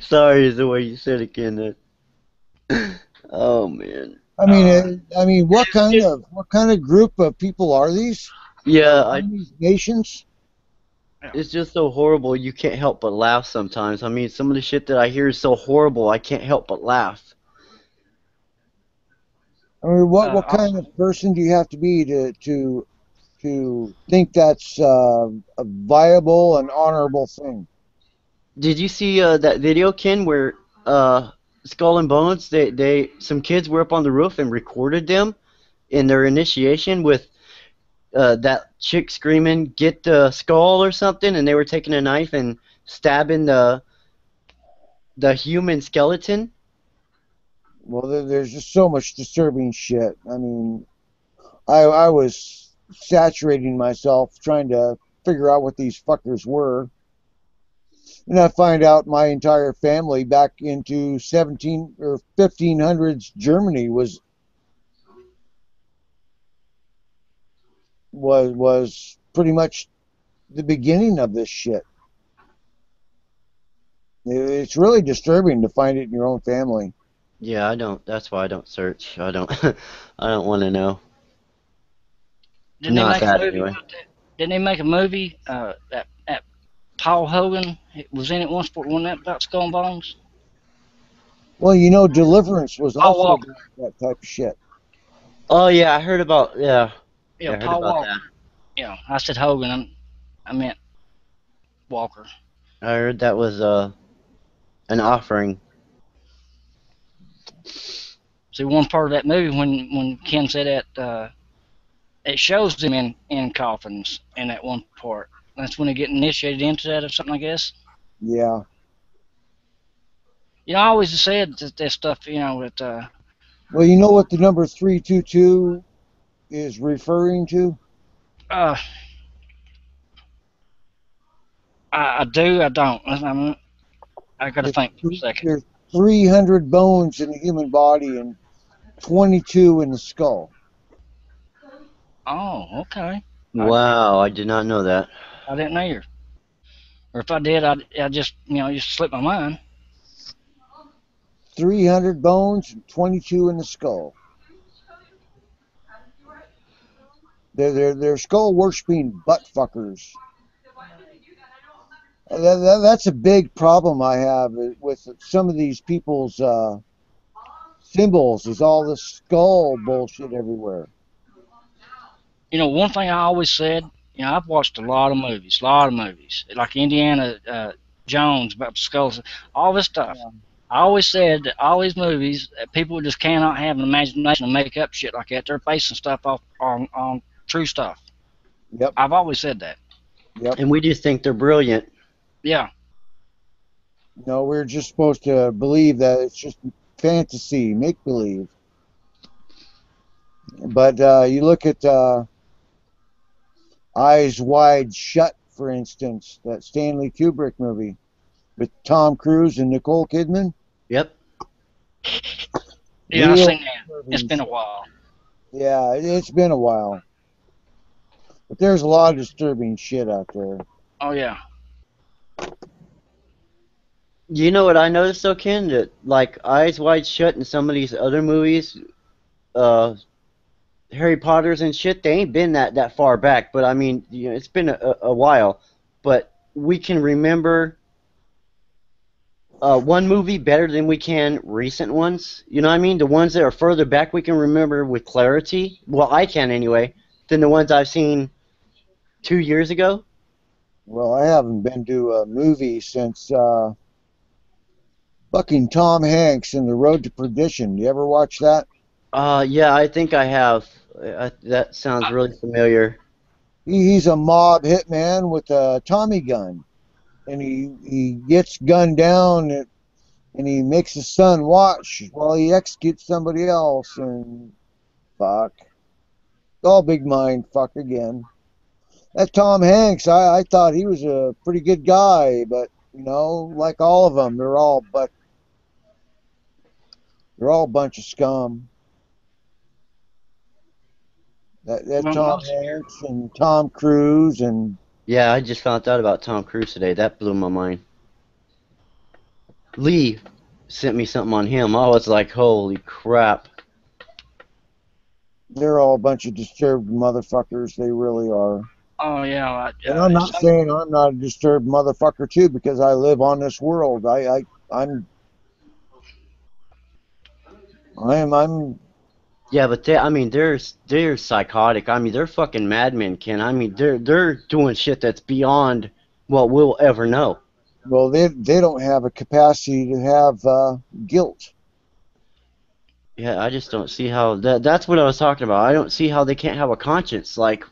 [SPEAKER 2] Sorry is the way you said it, Kenneth. Oh man.
[SPEAKER 1] I mean, what kind of group of people are these?
[SPEAKER 2] Yeah,
[SPEAKER 1] Are these nations?
[SPEAKER 2] it's just so horrible. You can't help but laugh sometimes. I mean, some of the shit that I hear is so horrible. I can't help but laugh.
[SPEAKER 1] I mean, what kind of person do you have to be to think that's a viable and honorable thing?
[SPEAKER 2] Did you see that video, Ken, where Skull and Bones, some kids were up on the roof and recorded them in their initiation with that chick screaming, "Get the skull" or something, and they were taking a knife and stabbing the human skeleton?
[SPEAKER 1] Well, there's just so much disturbing shit. I mean, I was saturating myself trying to figure out what these fuckers were. And I find out my entire family back into 17 or 1500s Germany was pretty much the beginning of this shit. It's really disturbing to find it in your own family.
[SPEAKER 2] Yeah, I don't. That's why I don't search. I don't. I don't want to know.
[SPEAKER 5] didn't
[SPEAKER 2] Not
[SPEAKER 5] they make
[SPEAKER 2] that
[SPEAKER 5] a movie
[SPEAKER 2] anyway.
[SPEAKER 5] about that? Didn't they make a movie that Paul Hogan was in it once? Wasn't that about Skull and Bones?
[SPEAKER 1] Well, Deliverance was
[SPEAKER 5] Paul
[SPEAKER 1] also
[SPEAKER 5] Walker.
[SPEAKER 1] that type of shit.
[SPEAKER 2] Oh yeah, I heard about. Yeah,
[SPEAKER 5] Yeah,
[SPEAKER 2] I heard
[SPEAKER 5] Paul
[SPEAKER 2] about
[SPEAKER 5] Walker.
[SPEAKER 2] that.
[SPEAKER 5] Yeah, I said Hogan. I meant Walker.
[SPEAKER 2] I heard that was an offering.
[SPEAKER 5] See, one part of that movie when Ken said that, it shows them in coffins in that one part. That's when they get initiated into that or something, I guess.
[SPEAKER 1] Yeah.
[SPEAKER 5] I always said that stuff, that
[SPEAKER 1] Well, you know what the number 322 is referring to?
[SPEAKER 5] uh, I do, I don't. I got to think for a second.
[SPEAKER 1] There's 300 bones in the human body and 22 in the skull.
[SPEAKER 5] Oh, okay.
[SPEAKER 2] Wow, I did not know that.
[SPEAKER 5] I didn't either. Or if I did, I just slipped my mind.
[SPEAKER 1] 300 bones and 22 in the skull. They're skull worshipping butt fuckers. That's a big problem I have with some of these people's symbols. Is all this skull bullshit everywhere.
[SPEAKER 5] One thing I always said, I've watched a lot of movies, like Indiana Jones about the skulls, all this stuff.
[SPEAKER 1] Yeah.
[SPEAKER 5] I always said that all these movies, people just cannot have an imagination to make up shit like that. They're basing stuff off on true stuff.
[SPEAKER 1] Yep.
[SPEAKER 5] I've always said that.
[SPEAKER 1] Yep.
[SPEAKER 2] And we just think they're brilliant.
[SPEAKER 5] Yeah.
[SPEAKER 1] No, we're just supposed to believe that it's just fantasy, make believe. But you look at Eyes Wide Shut, for instance, that Stanley Kubrick movie with Tom Cruise and Nicole Kidman.
[SPEAKER 2] Yep.
[SPEAKER 5] Yeah, I've
[SPEAKER 1] Real
[SPEAKER 5] seen that. It's
[SPEAKER 1] disturbing
[SPEAKER 5] been a
[SPEAKER 1] shit.
[SPEAKER 5] while.
[SPEAKER 1] Yeah, it's been a while. But there's a lot of disturbing shit out there.
[SPEAKER 5] Oh yeah.
[SPEAKER 2] You know what I noticed though, Ken? That like Eyes Wide Shut and some of these other movies, uh, Harry Potter's and shit, they ain't been that far back. But I mean, you know, it's been a while. But we can remember one movie better than we can recent ones. You know what I mean? The ones that are further back we can remember with clarity. Well, I can anyway. Than the ones I've seen 2 years ago.
[SPEAKER 1] Well, I haven't been to a movie since fucking Tom Hanks in The Road to Perdition. You ever watch that?
[SPEAKER 2] Yeah, I think I have. That sounds really familiar.
[SPEAKER 1] He's a mob hitman with a Tommy gun, and he gets gunned down and he makes his son watch while he executes somebody else. And fuck, all big mind fuck again. That Tom Hanks, I thought he was a pretty good guy, but you know, like all of them, they're all a bunch of scum. That
[SPEAKER 5] Well,
[SPEAKER 1] Tom
[SPEAKER 5] most,
[SPEAKER 1] Hanks and Tom Cruise and
[SPEAKER 2] Yeah, I just found out about Tom Cruise today. That blew my mind. Lee sent me something on him. I was like, holy crap.
[SPEAKER 1] they're all a bunch of disturbed motherfuckers. They really are.
[SPEAKER 5] oh yeah.
[SPEAKER 1] And I'm not saying I'm not a disturbed motherfucker too, because I live on this world. I'm
[SPEAKER 2] Yeah, but I mean, they're psychotic. I mean, they're fucking madmen, Ken. I mean, they're doing shit that's beyond what we'll ever know.
[SPEAKER 1] well, they don't have a capacity to have guilt.
[SPEAKER 2] Yeah, I just don't see how that's what I was talking about. I don't see how they can't have a conscience. Like,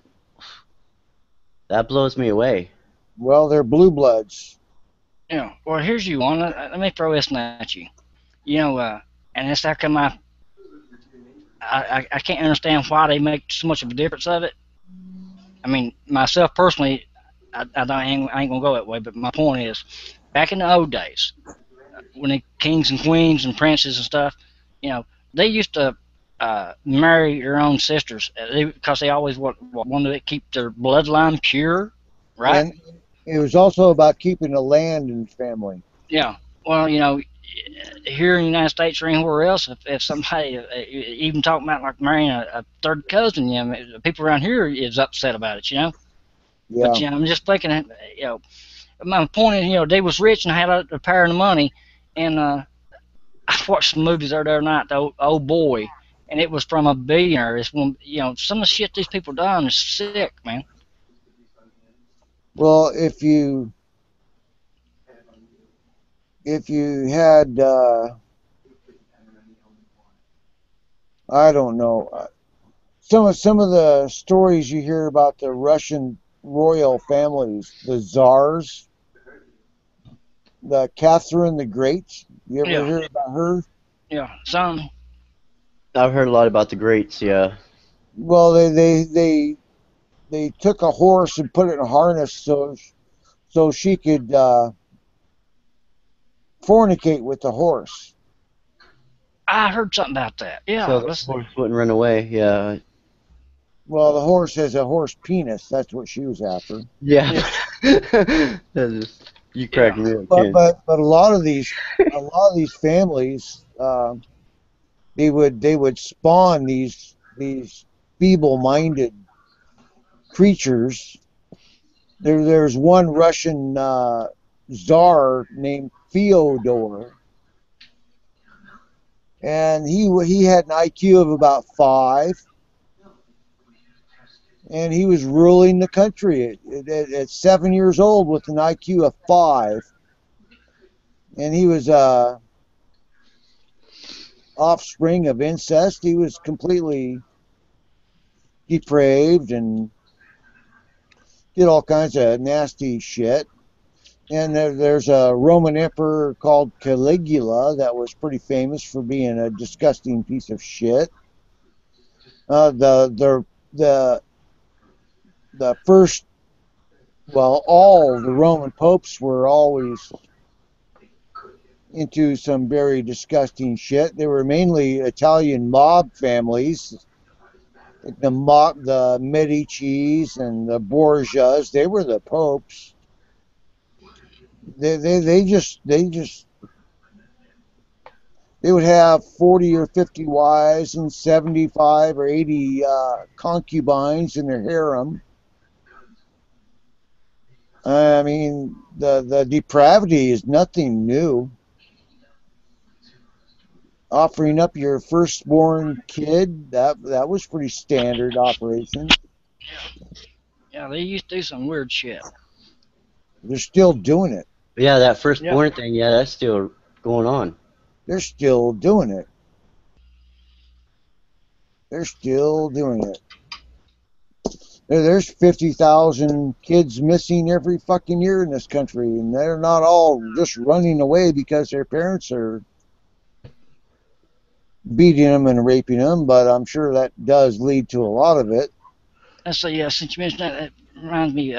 [SPEAKER 2] that blows me away.
[SPEAKER 1] Well, they're blue bloods.
[SPEAKER 5] Yeah. Well, here's you one. Let me throw this at you. You know, and it's how come I can't understand why they make so much of a difference of it. I mean, myself personally, I ain't gonna go that way. But my point is, back in the old days, when the kings and queens and princes and stuff, you know, they used to marry their own sisters because they always wanted to keep their bloodline pure, right?
[SPEAKER 1] And it was also about keeping the land in the family.
[SPEAKER 5] Yeah. Well, you know, here in the United States or anywhere else, if somebody even talking about like marrying a third cousin, you know, people around here is upset about it, you know.
[SPEAKER 1] Yeah.
[SPEAKER 5] But you know, I'm just thinking, you know, my point is, you know, they was rich and had the power and the money, and I watched some movies the other night, the old boy, and it was from a billionaire. It's one, you know, some of the shit these people done is sick, man.
[SPEAKER 1] Well, if you had I don't know, some of the stories you hear about the Russian royal families, the czars, the Catherine the Great. You ever
[SPEAKER 5] Yeah,
[SPEAKER 1] hear about her?
[SPEAKER 5] yeah, some,
[SPEAKER 2] I've heard a lot about the greats. Yeah.
[SPEAKER 1] Well, they took a horse and put it in a harness so she could fornicate with the horse.
[SPEAKER 5] I heard something about that. Yeah,
[SPEAKER 2] So the
[SPEAKER 5] let's,
[SPEAKER 2] horse wouldn't run away. Yeah.
[SPEAKER 1] Well, the horse has a horse penis. That's what she was after.
[SPEAKER 2] Yeah. You crack
[SPEAKER 5] yeah,
[SPEAKER 2] me up,
[SPEAKER 1] But
[SPEAKER 2] Ken.
[SPEAKER 1] a lot of these families, they would spawn these feeble-minded creatures. There's one Russian czar named Fyodor, and he had an IQ of about 5, and he was ruling the country at 7 years old with an IQ of 5, and he was offspring of incest. He was completely depraved and did all kinds of nasty shit. And there's a Roman emperor called Caligula that was pretty famous for being a disgusting piece of shit. The first, well, all the Roman popes were always into some very disgusting shit. They were mainly Italian mob families, like the Medicis and the Borgias. They were the popes. They would have 40 or 50 wives and 75 or 80 concubines in their harem. I mean, the depravity is nothing new. Offering up your firstborn kid, that was pretty standard operation.
[SPEAKER 5] Yeah, they used to do some weird shit.
[SPEAKER 1] They're still doing it.
[SPEAKER 2] Yeah, that firstborn thing, yeah, that's still going on.
[SPEAKER 1] They're still doing it. They're still doing it. There's 50,000 kids missing every fucking year in this country, and they're not all just running away because their parents are beating them and raping them, but I'm sure that does lead to a lot of it.
[SPEAKER 5] And so, yeah, since you mentioned that, it reminds me,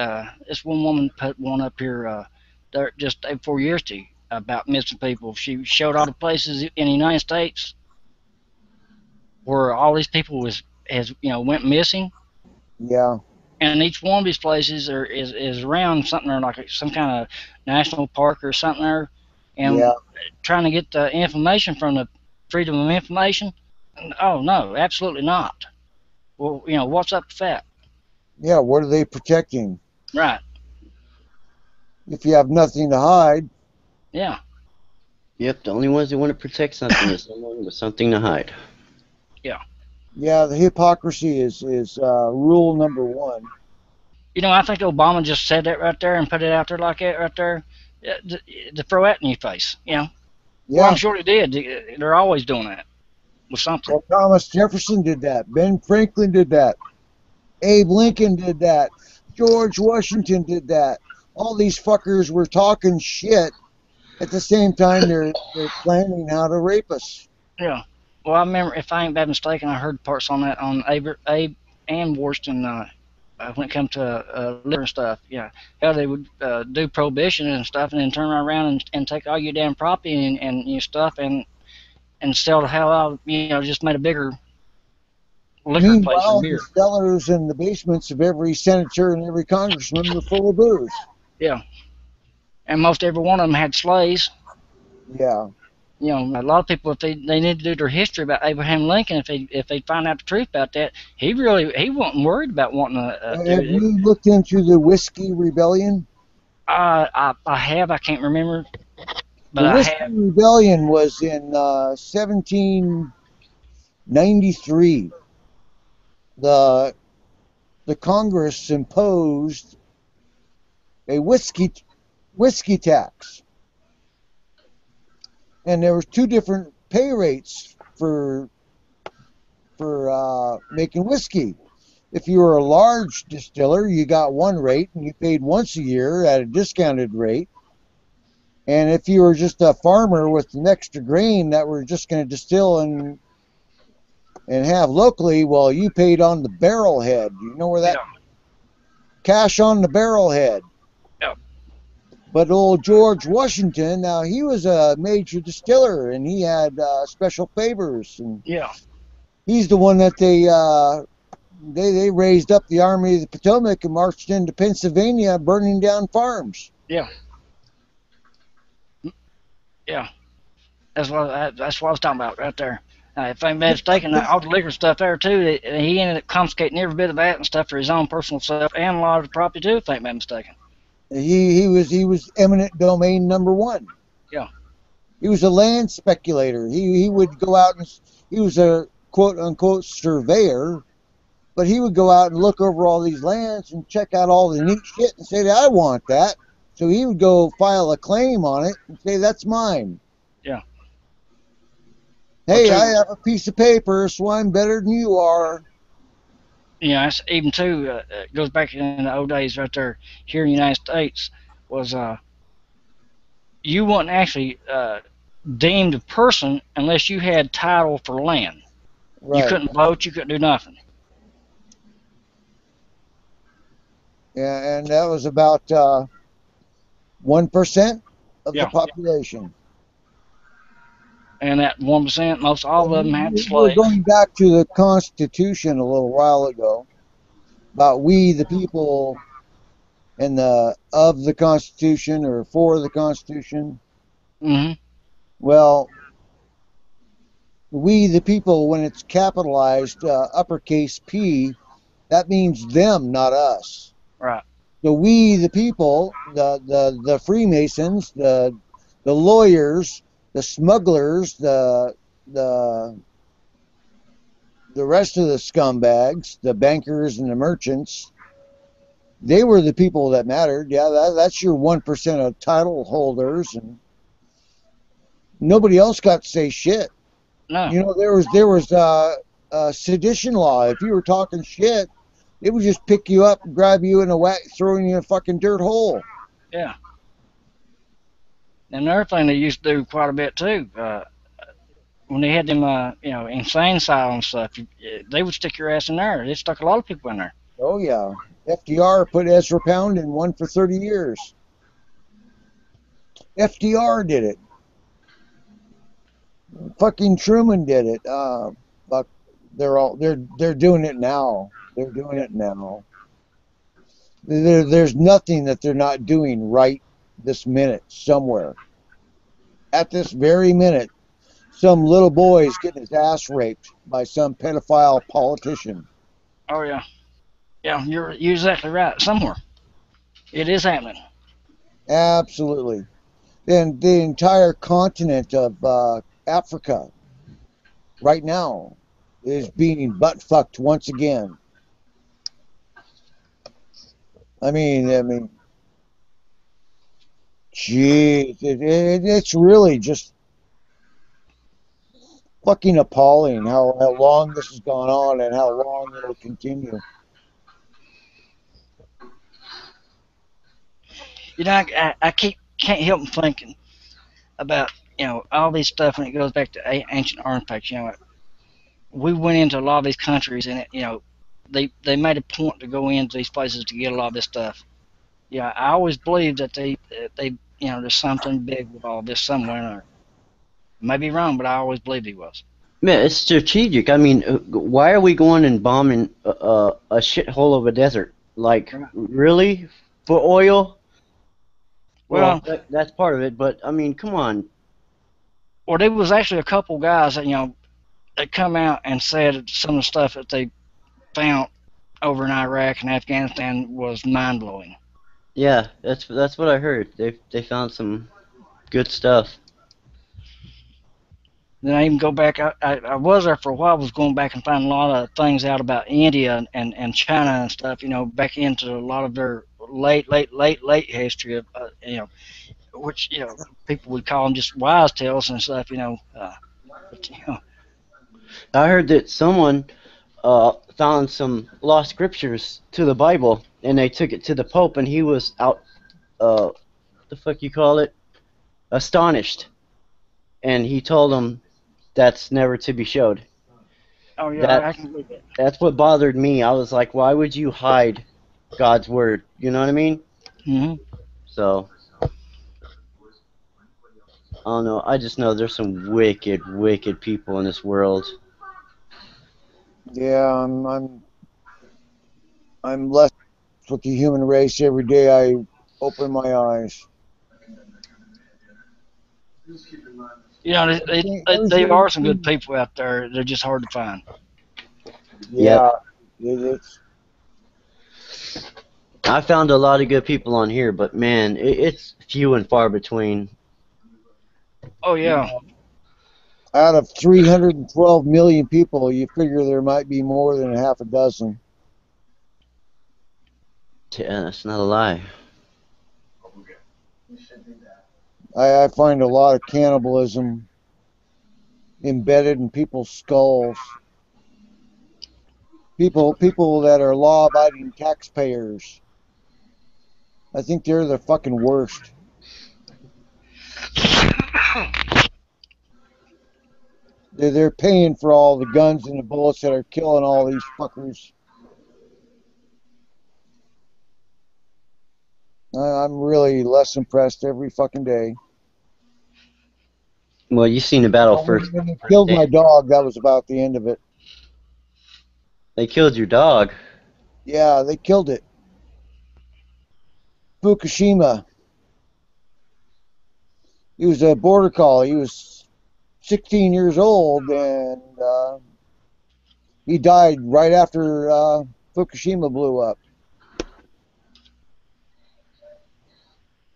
[SPEAKER 5] this one woman put one up here there just 4 years ago about missing people. She showed all the places in the United States where all these people went missing.
[SPEAKER 1] Yeah.
[SPEAKER 5] And each one of these places is around something or like some kind of national park or something there, and trying to get the information from the Freedom of Information. Oh no, absolutely not. Well, what's up with that?
[SPEAKER 1] Yeah, what are they protecting?
[SPEAKER 5] Right.
[SPEAKER 1] If you have nothing to hide.
[SPEAKER 5] Yeah.
[SPEAKER 2] Yep, the only ones that want to protect something is someone with something to hide.
[SPEAKER 5] Yeah.
[SPEAKER 1] Yeah, the hypocrisy is rule number one.
[SPEAKER 5] I think Obama just said that right there and put it out there like that right there to throw that in your face.
[SPEAKER 1] Yeah.
[SPEAKER 5] Well, I'm sure he did. They're always doing that with something.
[SPEAKER 1] Well, Thomas Jefferson did that. Ben Franklin did that. Abe Lincoln did that. George Washington did that. All these fuckers were talking shit. At the same time, they're planning how to rape us.
[SPEAKER 5] Yeah. Well, I remember, if I ain't bad mistaken, I heard parts on that on Abe and Washington when it comes to liquor and stuff. Yeah, how they would do prohibition and stuff, and then turn around and take all your damn property and your stuff and sell the hell out. Just made a bigger liquor place.
[SPEAKER 1] Meanwhile, the cellars and the basements of every senator and every congressman were full of booze.
[SPEAKER 5] Yeah, and most every one of them had slaves.
[SPEAKER 1] Yeah.
[SPEAKER 5] A lot of people, if they need to do their history about Abraham Lincoln, if they find out the truth about that, he wasn't worried about wanting to.
[SPEAKER 1] Have you looked into the Whiskey Rebellion?
[SPEAKER 5] I have. I can't remember. But
[SPEAKER 1] the Whiskey Rebellion was in 1793. The Congress imposed a whiskey tax. And there was two different pay rates for making whiskey. If you were a large distiller, you got one rate, and you paid once a year at a discounted rate. And if you were just a farmer with an extra grain that were just going to distill and have locally, well, you paid on the barrel head. You know where that?
[SPEAKER 5] Yeah.
[SPEAKER 1] Cash on the barrel head. But old George Washington, now he was a major distiller, and he had special favors. And he's the one that they raised up the Army of the Potomac and marched into Pennsylvania, burning down farms.
[SPEAKER 5] Yeah. Yeah. That's what I was talking about right there. If I'm mistaken, all the liquor stuff there too, he ended up confiscating every bit of that and stuff for his own personal stuff and a lot of the property too, if I'm not mistaken.
[SPEAKER 1] He was eminent domain number one.
[SPEAKER 5] Yeah.
[SPEAKER 1] He was a land speculator. He would go out and he was a quote unquote surveyor, but he would go out and look over all these lands and check out all the neat shit and say that I want that. So he would go file a claim on it and say that's mine.
[SPEAKER 5] Yeah.
[SPEAKER 1] Hey, I have a piece of paper, so I'm better than you are.
[SPEAKER 5] That's even too. It goes back in the old days, right there. Here in the United States, was you weren't actually deemed a person unless you had title for land.
[SPEAKER 1] Right.
[SPEAKER 5] You couldn't vote. You couldn't do nothing.
[SPEAKER 1] Yeah, and that was about 1% of
[SPEAKER 5] Yeah.
[SPEAKER 1] the population.
[SPEAKER 5] And that 1%, most all of them had
[SPEAKER 1] We're
[SPEAKER 5] slaves.
[SPEAKER 1] going back to the Constitution a little while ago about we the people and the of the Constitution or for the Constitution.
[SPEAKER 5] Hmm.
[SPEAKER 1] Well, we the people, when it's capitalized uppercase P, that means them, not us.
[SPEAKER 5] Right.
[SPEAKER 1] So we the people, the Freemasons, the lawyers, the smugglers, the rest of the scumbags, the bankers and the merchants, they were the people that mattered. Yeah, that's your 1% of title holders, and nobody else got to say shit.
[SPEAKER 5] No.
[SPEAKER 1] You know, there was sedition law. If you were talking shit, it would just pick you up, grab you in a whack, throw you in a fucking dirt hole.
[SPEAKER 5] Yeah. And another thing they used to do quite a bit too, when they had them, insane asylum stuff, they would stick your ass in there. They stuck a lot of people in there.
[SPEAKER 1] Oh yeah, FDR put Ezra Pound in one for 30 years. FDR did it. Fucking Truman did it. But they're doing it now. They're doing it now. There's nothing that they're not doing right this minute somewhere. At this very minute, some little boy is getting his ass raped by some pedophile politician.
[SPEAKER 5] Oh yeah. Yeah, you're exactly right. Somewhere. It is happening.
[SPEAKER 1] Absolutely. And the entire continent of Africa right now is being butt fucked once again. I mean, geez, it's really just fucking appalling how long this has gone on and how long it'll continue.
[SPEAKER 5] You know, I can't help thinking about all these stuff when it goes back to ancient artifacts. We went into a lot of these countries and they made a point to go into these places to get a lot of this stuff. Yeah, I always believed that they there's something big with all this somewhere. Or maybe wrong, but I always believed he was.
[SPEAKER 2] Man, it's strategic. I mean, why are we going and bombing a shithole of a desert? Like, really? For oil? Well, that's part of it, but I mean, come on.
[SPEAKER 5] Well, there was actually a couple guys that come out and said some of the stuff that they found over in Iraq and Afghanistan was mind blowing.
[SPEAKER 2] Yeah, that's what I heard. They found some good stuff.
[SPEAKER 5] Then I even go back. I was there for a while. Was going back and finding a lot of things out about India and China and stuff. Back into a lot of their late history of which people would call them just wise tales and stuff.
[SPEAKER 2] I heard that someone found some lost scriptures to the Bible, and they took it to the Pope, and he was out, the fuck you call it, astonished, and he told them that's never to be showed.
[SPEAKER 5] Oh yeah, I can believe it.
[SPEAKER 2] That's what bothered me. I was like, why would you hide God's word? You know what I mean?
[SPEAKER 5] Hmm.
[SPEAKER 2] So I don't know. I just know there's some wicked people in this world.
[SPEAKER 1] Yeah, I'm less with the human race every day I open my eyes.
[SPEAKER 5] There are some good people out there. They're just hard to find.
[SPEAKER 1] Yeah,
[SPEAKER 2] I found a lot of good people on here, but man, it's few and far between.
[SPEAKER 5] Oh yeah.
[SPEAKER 1] Out of 312 million people, you figure there might be more than half a dozen.
[SPEAKER 2] Yeah, that's not a lie.
[SPEAKER 1] I find a lot of cannibalism embedded in people's skulls. People that are law-abiding taxpayers. I think they're the fucking worst. They're paying for all the guns and the bullets that are killing all these fuckers. I'm really less impressed every fucking day.
[SPEAKER 2] Well, you seen the battle first.
[SPEAKER 1] When they killed my dog, that was about the end of it.
[SPEAKER 2] They killed your dog.
[SPEAKER 1] Yeah, they killed it. Fukushima. He was a border collie. He was 16 years old, and he died right after Fukushima blew up.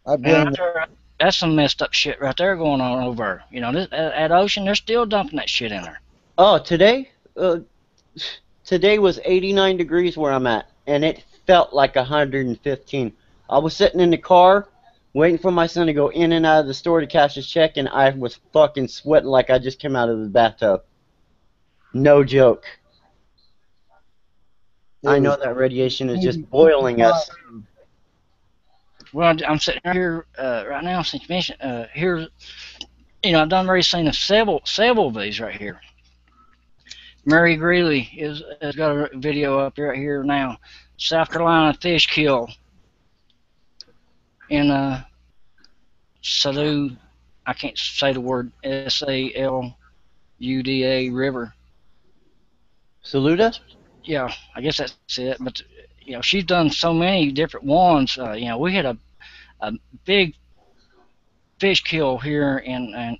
[SPEAKER 1] I blame.
[SPEAKER 5] That's some messed up shit right there going on over. You know, at Ocean, they're still dumping that shit in there.
[SPEAKER 2] Oh, today? Today was 89 degrees where I'm at, and it felt like 115. I was sitting in the car waiting for my son to go in and out of the store to cash his check, and I was fucking sweating like I just came out of the bathtub. No joke. I know that radiation is just boiling us.
[SPEAKER 5] Well, I'm sitting here right now since you mentioned here. You know, I've done already seen several of these right here. Mary Greeley has got a video up right here now. South Carolina fish kill in Saluda. I can't say the word Saluda River.
[SPEAKER 2] Saluda?
[SPEAKER 5] Yeah, I guess that's it. But you know, she's done so many different ones. You know, we had a big fish kill here in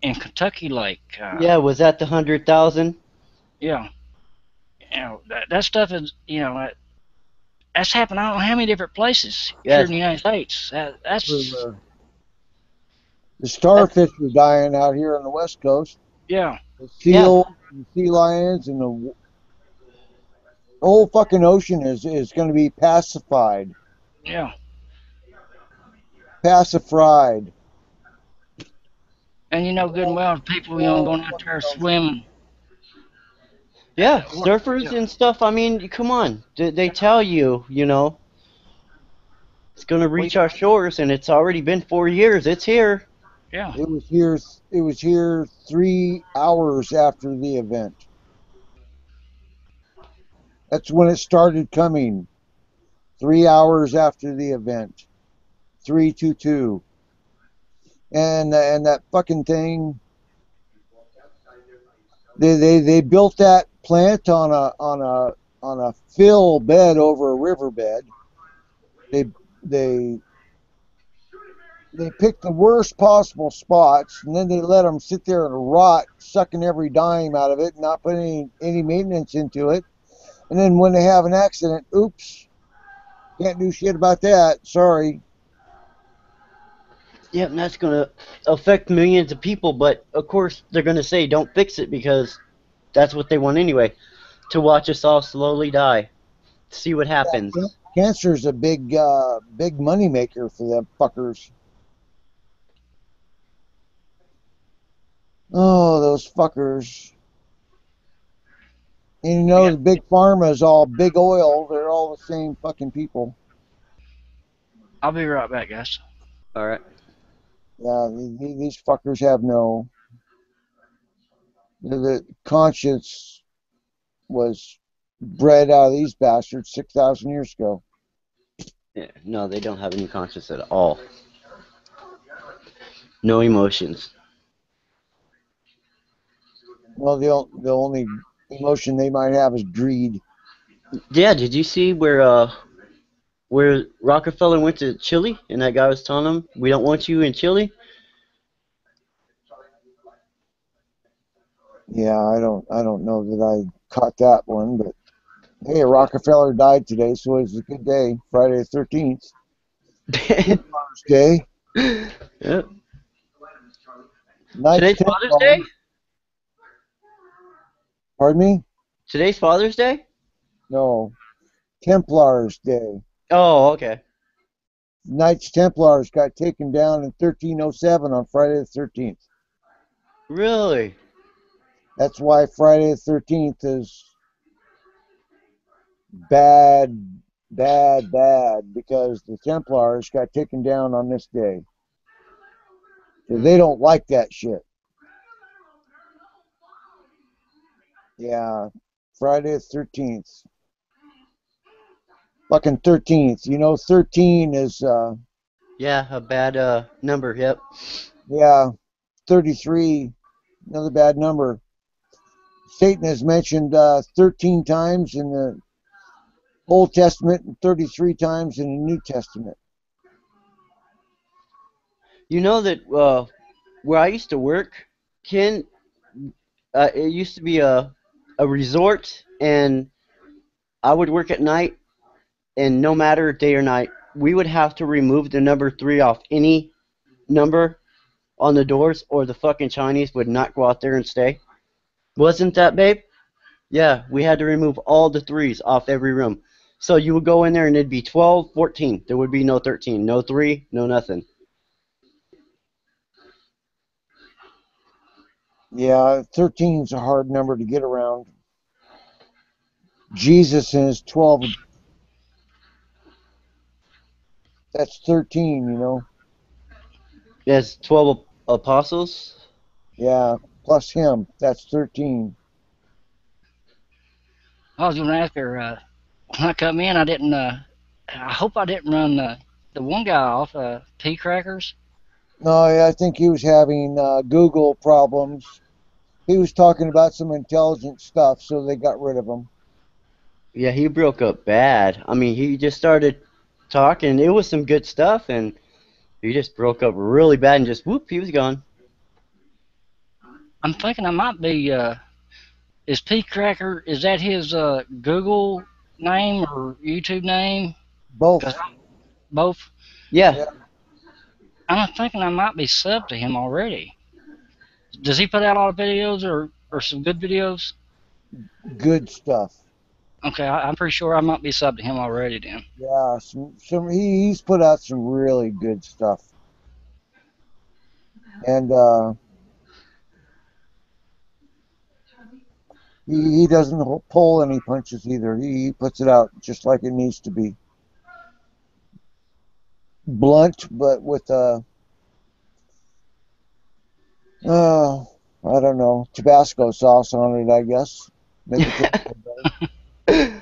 [SPEAKER 5] Kentucky Lake.
[SPEAKER 2] Yeah, was that the 100,000?
[SPEAKER 5] Yeah. You know, that stuff is, you know, that's happened I don't know how many different places here in the United States. That's
[SPEAKER 1] the starfish are dying out here on the West Coast.
[SPEAKER 5] Yeah.
[SPEAKER 1] The seals, and the sea lions, and the whole fucking ocean is going to be pacified.
[SPEAKER 5] Yeah.
[SPEAKER 1] Pacified.
[SPEAKER 5] And you know good and well, people, you know, going out there swimming.
[SPEAKER 2] Yeah, surfers and stuff. I mean, come on. They tell you, you know, it's going to reach our shores, and it's already been 4 years. It's here.
[SPEAKER 5] Yeah.
[SPEAKER 1] It was here 3 hours after the event. That's when it started coming. 3 hours after the event. 322. And that fucking thing. They built that plant on a fill bed over a riverbed. They picked the worst possible spots, and then they let them sit there and rot, sucking every dime out of it, not putting any maintenance into it. And then when they have an accident, oops, can't do shit about that. Sorry.
[SPEAKER 2] Yeah, and that's going to affect millions of people, but of course they're going to say don't fix it because that's what they want anyway, to watch us all slowly die, see what happens.
[SPEAKER 1] Yeah, cancer is a big money maker for them fuckers. Oh, those fuckers. And you know, the big pharma is all big oil. They're all the same fucking people.
[SPEAKER 5] I'll be right back, guys.
[SPEAKER 2] All right.
[SPEAKER 1] Yeah, these fuckers have no... The conscience was bred out of these bastards 6,000 years ago.
[SPEAKER 2] Yeah, no, they don't have any conscience at all. No emotions.
[SPEAKER 1] Well, the only emotion they might have is greed.
[SPEAKER 2] Yeah, did you see where Rockefeller went to Chile and that guy was telling him, "We don't want you in Chile"?
[SPEAKER 1] Yeah, I don't know that I caught that one, but hey, Rockefeller died today, so it's a good day. Friday the 13th. Father's Day.
[SPEAKER 2] Yep.
[SPEAKER 1] Today's
[SPEAKER 2] Father's Day?
[SPEAKER 1] Pardon me?
[SPEAKER 2] Today's Father's Day?
[SPEAKER 1] No. Templars Day.
[SPEAKER 2] Oh, okay.
[SPEAKER 1] Knights Templars got taken down in 1307 on Friday the 13th.
[SPEAKER 2] Really?
[SPEAKER 1] That's why Friday the 13th is bad, because the Templars got taken down on this day. So they don't like that shit. Yeah, Friday the 13th. Fucking 13th. You know, 13 is,
[SPEAKER 2] Yeah, a bad number. Yep.
[SPEAKER 1] yeah, 33, another bad number. Satan is mentioned 13 times in the Old Testament and 33 times in the New Testament.
[SPEAKER 2] You know that where I used to work, Ken, it used to be a resort, and I would work at night, and no matter day or night, we would have to remove the number 3 off any number on the doors, or the fucking Chinese would not go out there and stay. Wasn't that, babe? Yeah, we had to remove all the 3s off every room. So you would go in there and it'd be 12, 14. There would be no 13, no 3, no nothing.
[SPEAKER 1] Yeah, 13 is a hard number to get around. Jesus and his 12, that's 13, you know.
[SPEAKER 2] There's 12 apostles.
[SPEAKER 1] Yeah, plus him, that's 13.
[SPEAKER 5] I was going to ask her, when I come in, I didn't, I hope I didn't run the one guy off, P Crackers.
[SPEAKER 1] No, yeah, I think he was having Google problems. He was talking about some intelligent stuff, so they got rid of him.
[SPEAKER 2] Yeah, he broke up bad. I mean, he just started talking. It was some good stuff, and he just broke up really bad, and just whoop, he was gone.
[SPEAKER 5] I'm thinking I might be, is P Cracker, is that his Google name or YouTube name?
[SPEAKER 1] Both.
[SPEAKER 5] 'Cause both?
[SPEAKER 2] Yeah.
[SPEAKER 1] Yeah.
[SPEAKER 5] I'm thinking I might be subbed to him already. Does he put out a lot of videos or some good videos?
[SPEAKER 1] Good stuff.
[SPEAKER 5] Okay, I'm pretty sure I might be subbed to him already then.
[SPEAKER 1] Yeah, he's put out some really good stuff. And he doesn't pull any punches either. He puts it out just like it needs to be. Blunt, but with I don't know, Tabasco sauce on it, I guess. Make it taste a little better.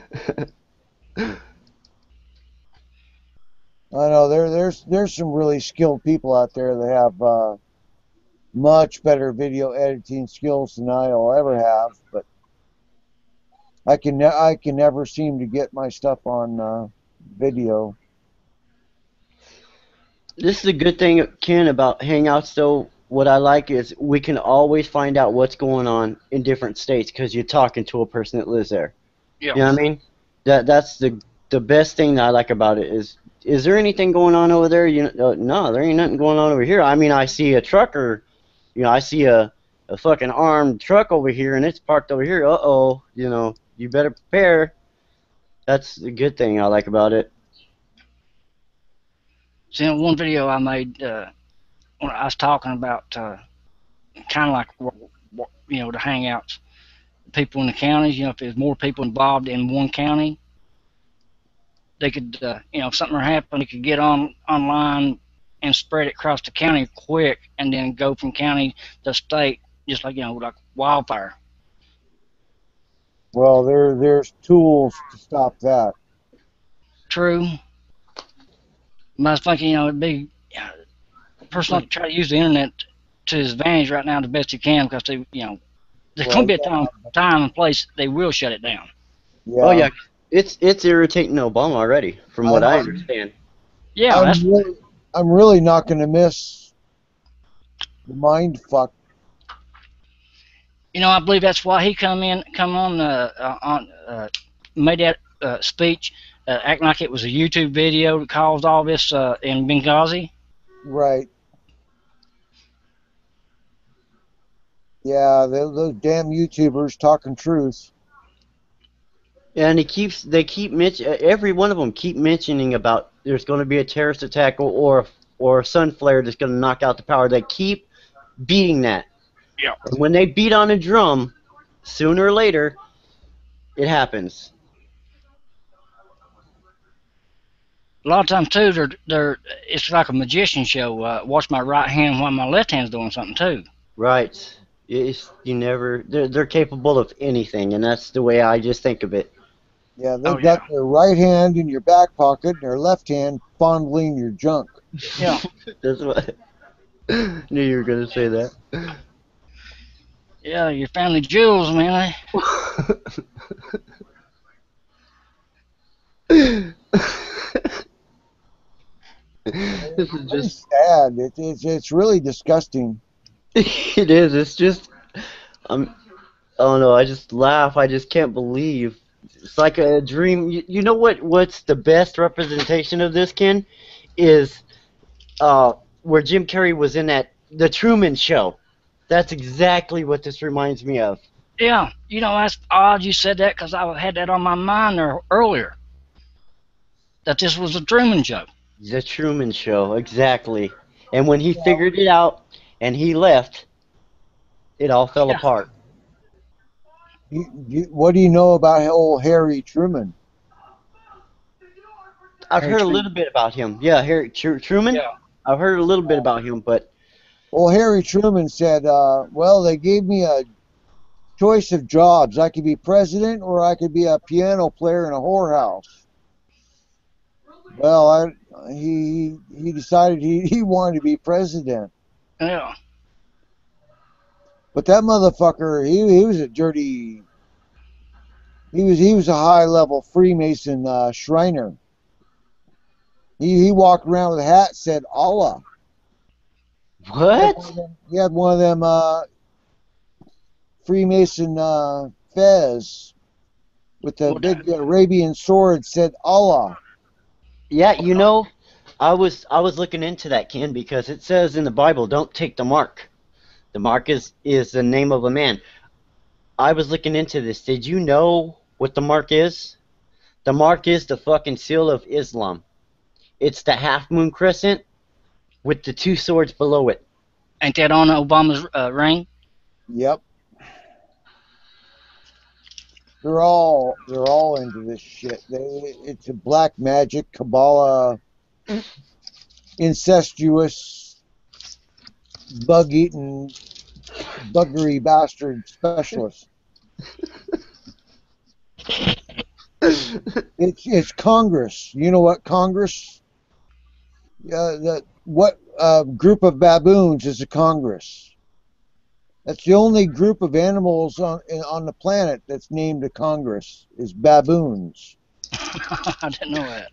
[SPEAKER 1] I know there's some really skilled people out there that have much better video editing skills than I'll ever have, but I can never seem to get my stuff on video.
[SPEAKER 2] This is a good thing, Ken, about Hangouts, though. What I like is we can always find out what's going on in different states because you're talking to a person that lives there.
[SPEAKER 5] Yeah.
[SPEAKER 2] You know what I mean? That's the best thing that I like about it is there anything going on over there? You know, no, there ain't nothing going on over here. I mean, I see a trucker, you know, I see a fucking armed truck over here and it's parked over here. Uh-oh, you know, you better prepare. That's the good thing I like about it.
[SPEAKER 5] See, in one video I made, when I was talking about kind of like, you know, the hangouts, people in the counties, you know, if there's more people involved in one county, they could, you know, if something happened, they could get online and spread it across the county quick and then go from county to state, just like, you know, like wildfire.
[SPEAKER 1] Well, there's tools to stop that.
[SPEAKER 5] True. But I was thinking, you know, it'd be, a person ought to try to use the internet to his advantage right now the best he can because they, you know, there's going to be a time and place they will shut it down.
[SPEAKER 1] Yeah.
[SPEAKER 2] Oh yeah, it's irritating Obama already, from what I understand.
[SPEAKER 5] Yeah,
[SPEAKER 1] I'm really not going to miss the mind fuck.
[SPEAKER 5] You know, I believe that's why he made that speech, acting like it was a YouTube video that caused all this in Benghazi.
[SPEAKER 1] Right. Yeah, those damn YouTubers talking truth.
[SPEAKER 2] And they keep every one of them keep mentioning about there's going to be a terrorist attack or a sun flare that's going to knock out the power. They keep beating that.
[SPEAKER 5] Yeah.
[SPEAKER 2] And when they beat on a drum, sooner or later, it happens.
[SPEAKER 5] A lot of times too, it's like a magician show. Watch my right hand while my left hand's doing something too.
[SPEAKER 2] Right. You never. They're capable of anything, and that's the way I just think of it.
[SPEAKER 1] Yeah,
[SPEAKER 5] Oh
[SPEAKER 1] they've
[SPEAKER 5] yeah.
[SPEAKER 1] got their right hand in your back pocket and their left hand fondling your junk.
[SPEAKER 5] Yeah.
[SPEAKER 2] That's what. Knew you were gonna say that.
[SPEAKER 5] Yeah. Your family jewels, man.
[SPEAKER 2] This is
[SPEAKER 1] Very
[SPEAKER 2] just.
[SPEAKER 1] sad. It's really disgusting.
[SPEAKER 2] It is. It's just. I'm. I don't know. I just laugh. I just can't believe. It's like a dream. You know what? What's the best representation of this, Ken? Is where Jim Carrey was in that the Truman Show. That's exactly what this reminds me of.
[SPEAKER 5] Yeah. You know, that's odd you said that because I had that on my mind there earlier. That this was a Truman Show.
[SPEAKER 2] The Truman Show, exactly. And when he figured it out and he left, it all fell
[SPEAKER 5] Yeah.
[SPEAKER 2] apart.
[SPEAKER 1] What do you know about old Harry Truman?
[SPEAKER 2] I've
[SPEAKER 4] Harry
[SPEAKER 2] heard a
[SPEAKER 4] Truman.
[SPEAKER 2] little bit about him. Yeah, Harry Truman.
[SPEAKER 5] Yeah.
[SPEAKER 2] I've heard a little bit about him, but
[SPEAKER 1] Well, Harry Truman said, well, they gave me a choice of jobs. I could be president or I could be a piano player in a whorehouse. Well, he decided he wanted to be president.
[SPEAKER 5] Yeah.
[SPEAKER 1] But that motherfucker, he was a dirty, he was a high level Freemason Shriner. He walked around with a hat that said Allah.
[SPEAKER 2] what?
[SPEAKER 1] He had one of them Freemason fez with the
[SPEAKER 5] Well,
[SPEAKER 1] big Arabian sword said Allah.
[SPEAKER 2] Yeah, you know, I was looking into that, Ken, because it says in the Bible, "Don't take the mark." The mark is the name of a man. I was looking into this. Did you know what the mark is? The mark is the fucking seal of Islam. It's the half moon crescent with the two swords below it.
[SPEAKER 5] Ain't that on Obama's ring?
[SPEAKER 1] Yep. They're all into this shit. It's a black magic, Kabbalah, incestuous, bug-eating, buggery bastard specialist. It's Congress. You know what Congress? What group of baboons is a Congress? That's the only group of animals on the planet that's named a Congress is baboons.
[SPEAKER 5] I didn't know that.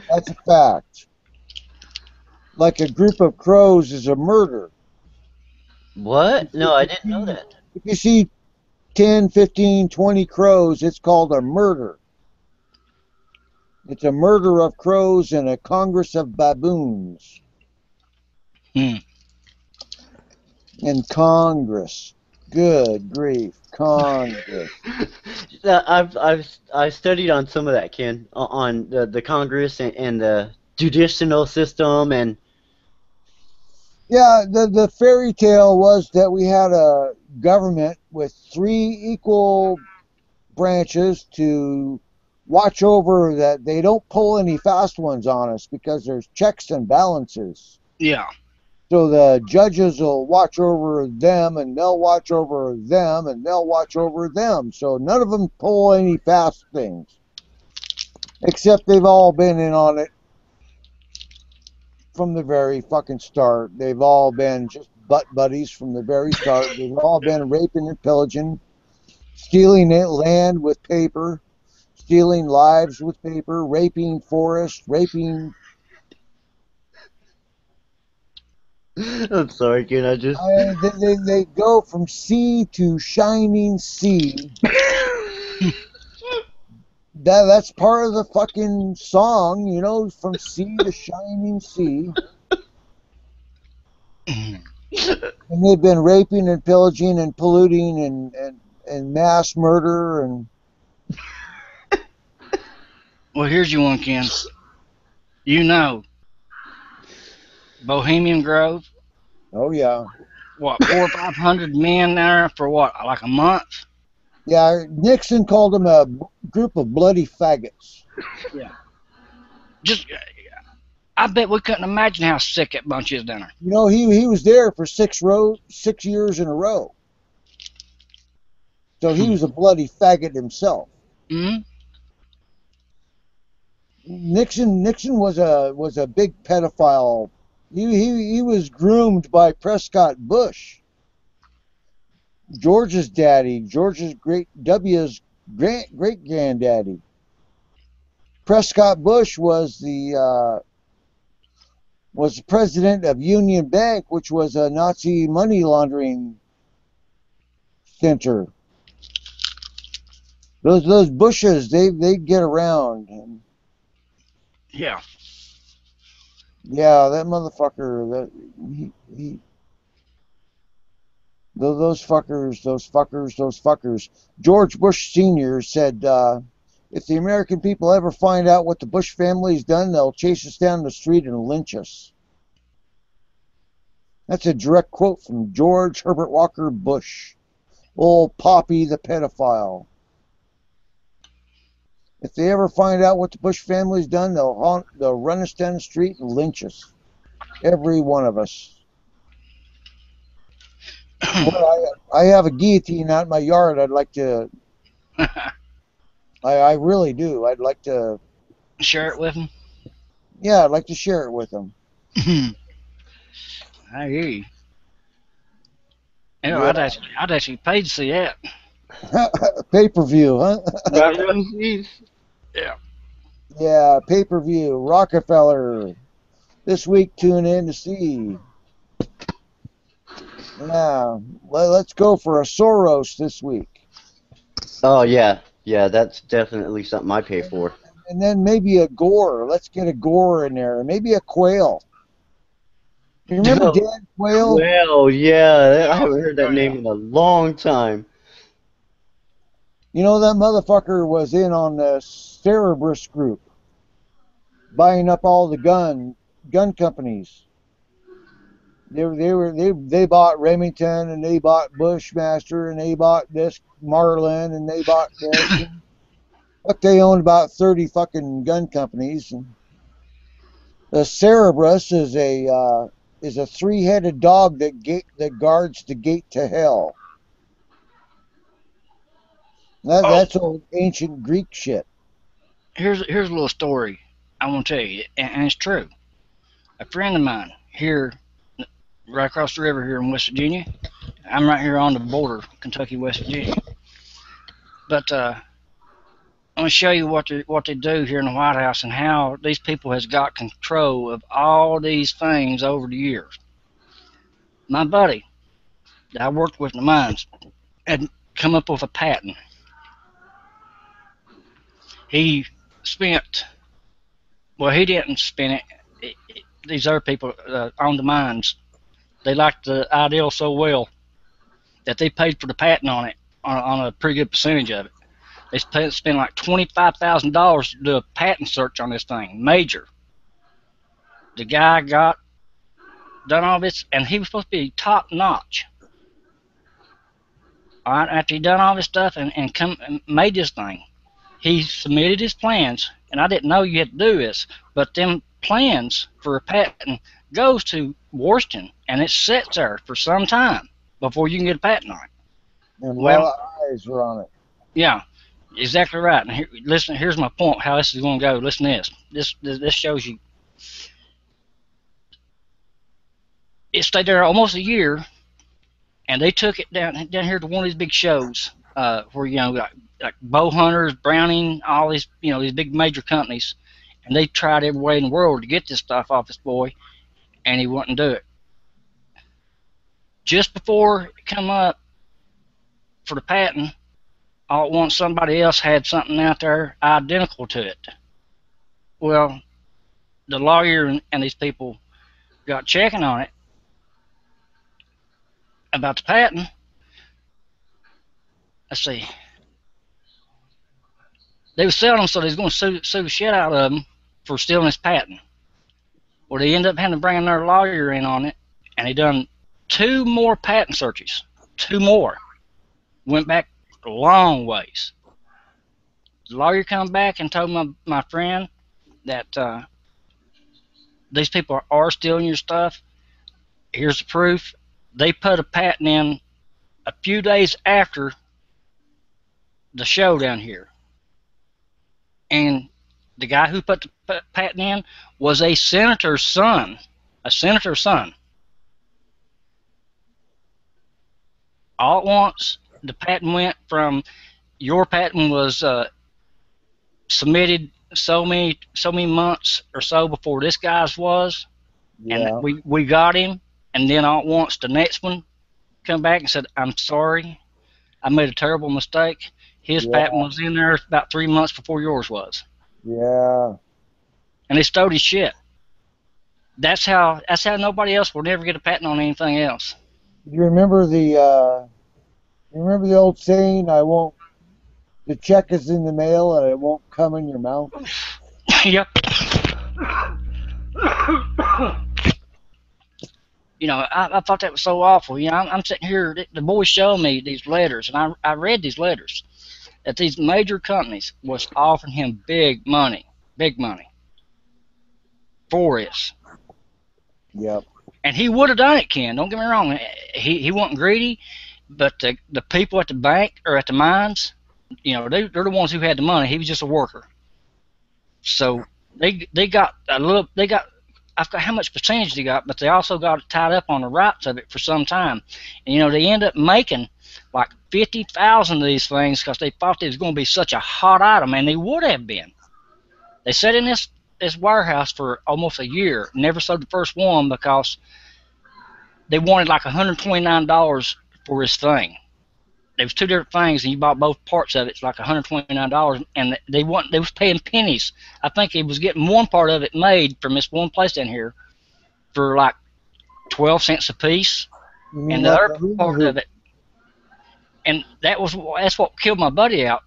[SPEAKER 1] That's a fact. Like a group of crows is a murder.
[SPEAKER 2] What? No, I didn't know that.
[SPEAKER 1] If you see 10, 15, 20 crows, it's called a murder. It's a murder of crows and a congress of baboons.
[SPEAKER 5] Hmm.
[SPEAKER 1] And Congress. Good grief. Congress.
[SPEAKER 2] I've studied on some of that, Ken, on the Congress and the judicial system and
[SPEAKER 1] Yeah, the fairy tale was that we had a government with 3 equal branches to watch over that they don't pull any fast ones on us because there's checks and balances.
[SPEAKER 5] Yeah.
[SPEAKER 1] So the judges will watch over them and they'll watch over them and they'll watch over them. So none of them pull any fast things. Except they've all been in on it from the very fucking start. They've all been just butt buddies from the very start. They've all been raping and pillaging, stealing land with paper, stealing lives with paper, raping forests, raping.
[SPEAKER 2] I'm sorry, Ken.
[SPEAKER 1] They go from sea to shining sea. That's part of the fucking song, you know, from sea to shining sea. And they've been raping and pillaging and polluting and mass murder and
[SPEAKER 5] Well, here's you one, Ken. You know, Bohemian Grove.
[SPEAKER 1] oh yeah.
[SPEAKER 5] What, 400 or 500 men there for what, like a month?
[SPEAKER 1] Yeah, Nixon called them a group of bloody faggots.
[SPEAKER 5] Just, I bet we couldn't imagine how sick that bunch is down there.
[SPEAKER 1] You know, he was there for 6 years in a row. So he was a bloody faggot himself.
[SPEAKER 5] Hmm.
[SPEAKER 1] Nixon was a big pedophile. He was groomed by Prescott Bush, George's daddy, George's W's great granddaddy. Prescott Bush was the president of Union Bank, which was a Nazi money laundering center. Those Bushes, they get around. And
[SPEAKER 5] Yeah.
[SPEAKER 1] yeah, that motherfucker. He those fuckers. George Bush Sr. said, if the American people ever find out what the Bush family's done, they'll chase us down the street and lynch us. That's a direct quote from George Herbert Walker Bush. Old Poppy the pedophile. If they ever find out what the Bush family's done, they'll run us down the street and lynch us. Every one of us. Well, I have a guillotine out in my yard. I'd like to. I really do. I'd like to
[SPEAKER 5] share it with them.
[SPEAKER 1] Yeah, I'd like to share it with them.
[SPEAKER 5] I hear you. Yeah. I'd actually pay to see that.
[SPEAKER 1] Pay-per-view, huh?
[SPEAKER 5] Yeah.
[SPEAKER 1] Yeah, pay-per-view. Rockefeller. This week, tune in to see. Yeah, let's go for a Soros this week.
[SPEAKER 2] Oh, yeah. Yeah, that's definitely something I pay for.
[SPEAKER 1] And then maybe a Gore. Let's get a Gore in there. Maybe a Quayle. You remember Dan Quayle?
[SPEAKER 2] Well, yeah. I haven't heard that name in a long time.
[SPEAKER 1] You know, that motherfucker was in on the Cerberus group, buying up all the gun companies. They bought Remington, and they bought Bushmaster, and they bought this Marlin, and they bought this. But they owned about 30 fucking gun companies. And the Cerberus is a three-headed dog that guards the gate to hell. That's old ancient Greek shit.
[SPEAKER 5] Here's a little story I want to tell you, and it's true. A friend of mine here, right across the river here in West Virginia. I'm right here on the border, Kentucky, West Virginia. But I'm gonna show you what they do here in the White House and how these people has got control of all these things over the years. My buddy that I worked with in the mines had come up with a patent. He spent, well, he didn't spend it. These other people on the mines, they liked the idea so well that they paid for the patent on it on a pretty good percentage of it. They spent like $25,000 to do a patent search on this thing, major. The guy done all this, and he was supposed to be top notch. All right, after he done all this stuff and made this thing, he submitted his plans, and I didn't know you had to do this, but them plans for a patent goes to Washington, and it sits there for some time before you can get a patent on it.
[SPEAKER 1] And a lot of eyes were on it.
[SPEAKER 5] Yeah, exactly right. And here's my point, how this is going to go. Listen to this. This shows you. It stayed there almost a year, and they took it down here to one of these big shows where, like bow hunters, Browning, all these, these big major companies, and they tried every way in the world to get this stuff off this boy, and he wouldn't do it. Just before it come up for the patent, all at once somebody else had something out there identical to it. Well, the lawyer and these people got checking on it about the patent. Let's see. They were selling them, so they was going to sue the shit out of them for stealing this patent. Well, they ended up having to bring another lawyer in on it, and he done 2 more patent searches. 2 more. Went back a long ways. The lawyer come back and told my friend that these people are stealing your stuff. Here's the proof. They put a patent in a few days after the show down here, and the guy who put the patent in was a senator's son. A senator's son. All at once, the patent went from your patent was submitted so many months or so before this guy's was,
[SPEAKER 1] Yeah.
[SPEAKER 5] and we got him, and then all at once the next one come back and said, "I'm sorry, I made a terrible mistake." His
[SPEAKER 1] Yeah.
[SPEAKER 5] patent was in there about 3 months before yours was,
[SPEAKER 1] Yeah.
[SPEAKER 5] and they stole his shit. That's how nobody else will never get a patent on anything else.
[SPEAKER 1] You remember the old saying, the check is in the mail and it won't come in your mouth?
[SPEAKER 5] Yep. You know, I thought that was so awful. You know, I'm sitting here, the boys showed me these letters, and I read these letters, that these major companies was offering him big money for this.
[SPEAKER 1] Yep.
[SPEAKER 5] And he would have done it, Ken. Don't get me wrong. He wasn't greedy, but the people at the bank or at the mines, you know, they're the ones who had the money. He was just a worker. So they got a little. I forgot how much percentage they got, but they also got it tied up on the rights of it for some time. And you know, they end up making like 50,000 of these things because they thought they was going to be such a hot item, and they would have been. They sat in this warehouse for almost a year, never sold the first one because they wanted like $129 for this thing. There was two different things, and you bought both parts of it. It's like $129, and they was paying pennies. I think he was getting one part of it made from this one place down here for like 12 cents a piece, and the other part of it, and that's what killed my buddy out.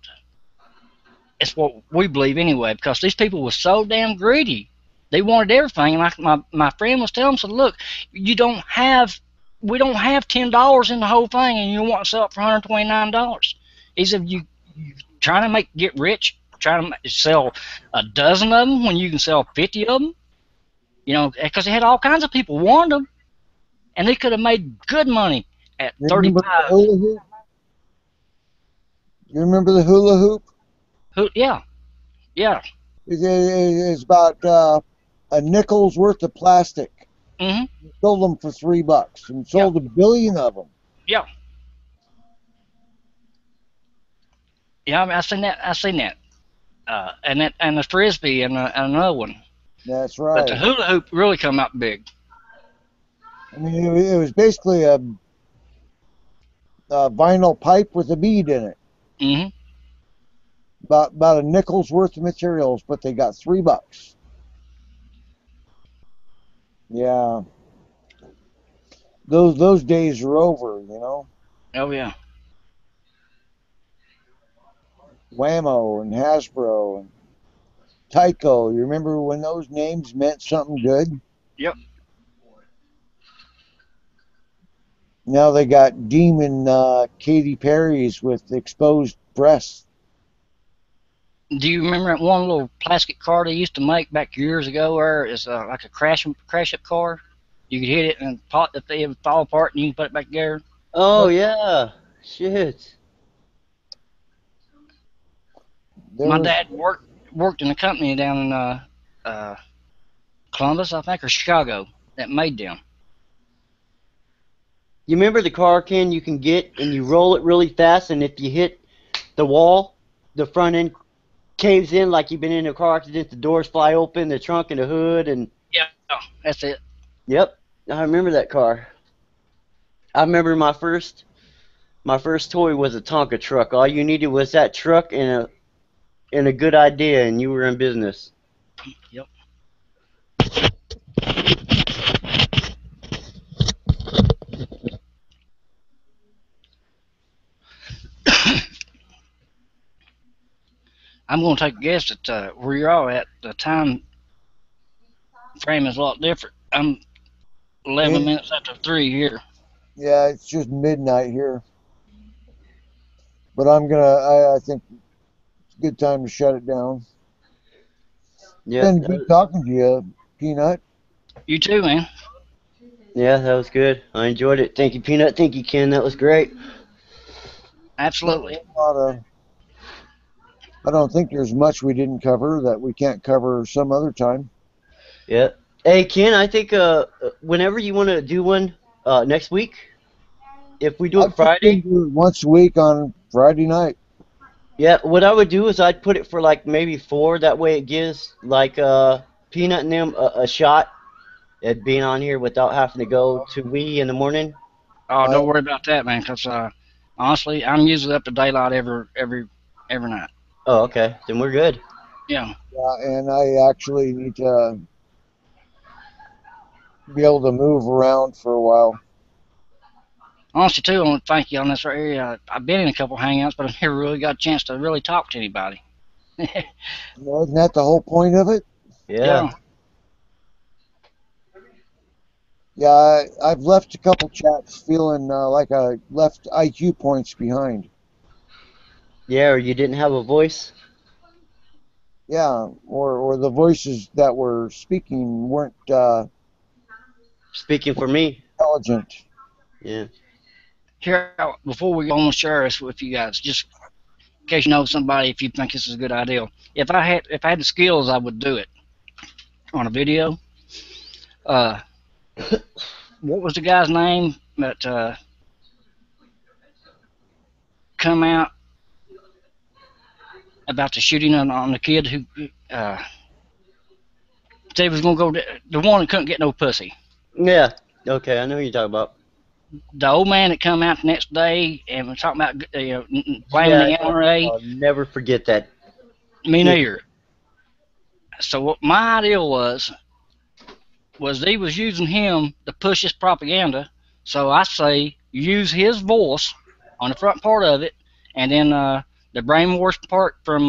[SPEAKER 5] It's what we believe anyway, because these people were so damn greedy. They wanted everything. Like my friend was telling them, said, look, we don't have $10 in the whole thing, and you want to sell it for $129. He said, you trying to get rich, trying to sell a dozen of them when you can sell 50 of them? You know, because they had all kinds of people wanting them, and they could have made good money at 35.
[SPEAKER 1] You remember the hula hoop?
[SPEAKER 5] Yeah.
[SPEAKER 1] It's about a nickel's worth of plastic.
[SPEAKER 5] Mm-hmm.
[SPEAKER 1] Sold them for $3 and sold a billion of them.
[SPEAKER 5] Yeah. Yeah, I mean, I seen that. And the frisbee and another one.
[SPEAKER 1] That's right.
[SPEAKER 5] But the hula hoop really come out big.
[SPEAKER 1] I mean, it was basically a vinyl pipe with a bead in it.
[SPEAKER 5] Mm-hmm.
[SPEAKER 1] About a nickel's worth of materials, but they got $3. Yeah. Those days are over, you know.
[SPEAKER 5] Oh yeah.
[SPEAKER 1] Whammo and Hasbro and Tyco. You remember when those names meant something good?
[SPEAKER 5] Yep.
[SPEAKER 1] Now they got demon Katy Perry's with exposed breasts.
[SPEAKER 5] Do you remember that one little plastic car they used to make back years ago, where it's like a crash up car? You could hit it and it would fall apart, and you can put it back together.
[SPEAKER 2] Oh yeah, shit.
[SPEAKER 5] My dad worked in a company down in Columbus, I think, or Chicago, that made them.
[SPEAKER 2] You remember the car, Ken, you can get and you roll it really fast, and if you hit the wall, the front end caves in like you've been in a car accident, the doors fly open, the trunk and the hood, and
[SPEAKER 5] Yeah, that's it.
[SPEAKER 2] Yep, I remember that car. I remember my first toy was a Tonka truck. All you needed was that truck and a good idea, and you were in business.
[SPEAKER 5] Yep. I'm going to take a guess at where you're all at. The time frame is a lot different. I'm 11 minutes after 3 here.
[SPEAKER 1] Yeah, it's just midnight here. But I think it's a good time to shut it down.
[SPEAKER 2] Yeah,
[SPEAKER 1] Been good talking to you, Peanut.
[SPEAKER 5] You too, man.
[SPEAKER 2] yeah, that was good. I enjoyed it. Thank you, Peanut. Thank you, Ken. That was great.
[SPEAKER 5] Absolutely.
[SPEAKER 1] I don't think there's much we didn't cover that we can't cover some other time.
[SPEAKER 2] Yeah. Hey, Ken, I think whenever you want to do one next week, if we do
[SPEAKER 1] I've
[SPEAKER 2] it Friday,
[SPEAKER 1] been doing once a week on Friday night.
[SPEAKER 2] yeah, what I would do is I'd put it for like maybe 4. That way it gives like Peanut and them a shot at being on here without having to go to we in the morning.
[SPEAKER 5] Oh, don't worry about that, man. Cause honestly, I'm usually up to daylight every night.
[SPEAKER 2] Oh, okay. Then we're good.
[SPEAKER 5] Yeah.
[SPEAKER 1] Yeah, and I actually need to be able to move around for a while.
[SPEAKER 5] Honestly, too, I want to thank you on this area. I've been in a couple hangouts, but I've never really got a chance to really talk to anybody.
[SPEAKER 1] Well, isn't that the whole point of it?
[SPEAKER 2] Yeah.
[SPEAKER 1] Yeah, I've left a couple chats feeling like I left IQ points behind.
[SPEAKER 2] Yeah, or you didn't have a voice?
[SPEAKER 1] Yeah, or the voices that were speaking weren't
[SPEAKER 2] Speaking for me.
[SPEAKER 1] intelligent.
[SPEAKER 2] Yeah.
[SPEAKER 5] Here, before we go on, share this with you guys, just in case you know somebody, if you think this is a good idea. If I had the skills, I would do it on a video. What was the guy's name that come out about the shooting on the kid who said he was gonna go the one that couldn't get no pussy?
[SPEAKER 2] Yeah. Okay, I know what you're talking about.
[SPEAKER 5] The old man that come out the next day and was talking about blaming the NRA.
[SPEAKER 2] I'll never forget that.
[SPEAKER 5] Me neither. So what my idea was they was using him to push his propaganda. So I say use his voice on the front part of it, and then the brainwash part from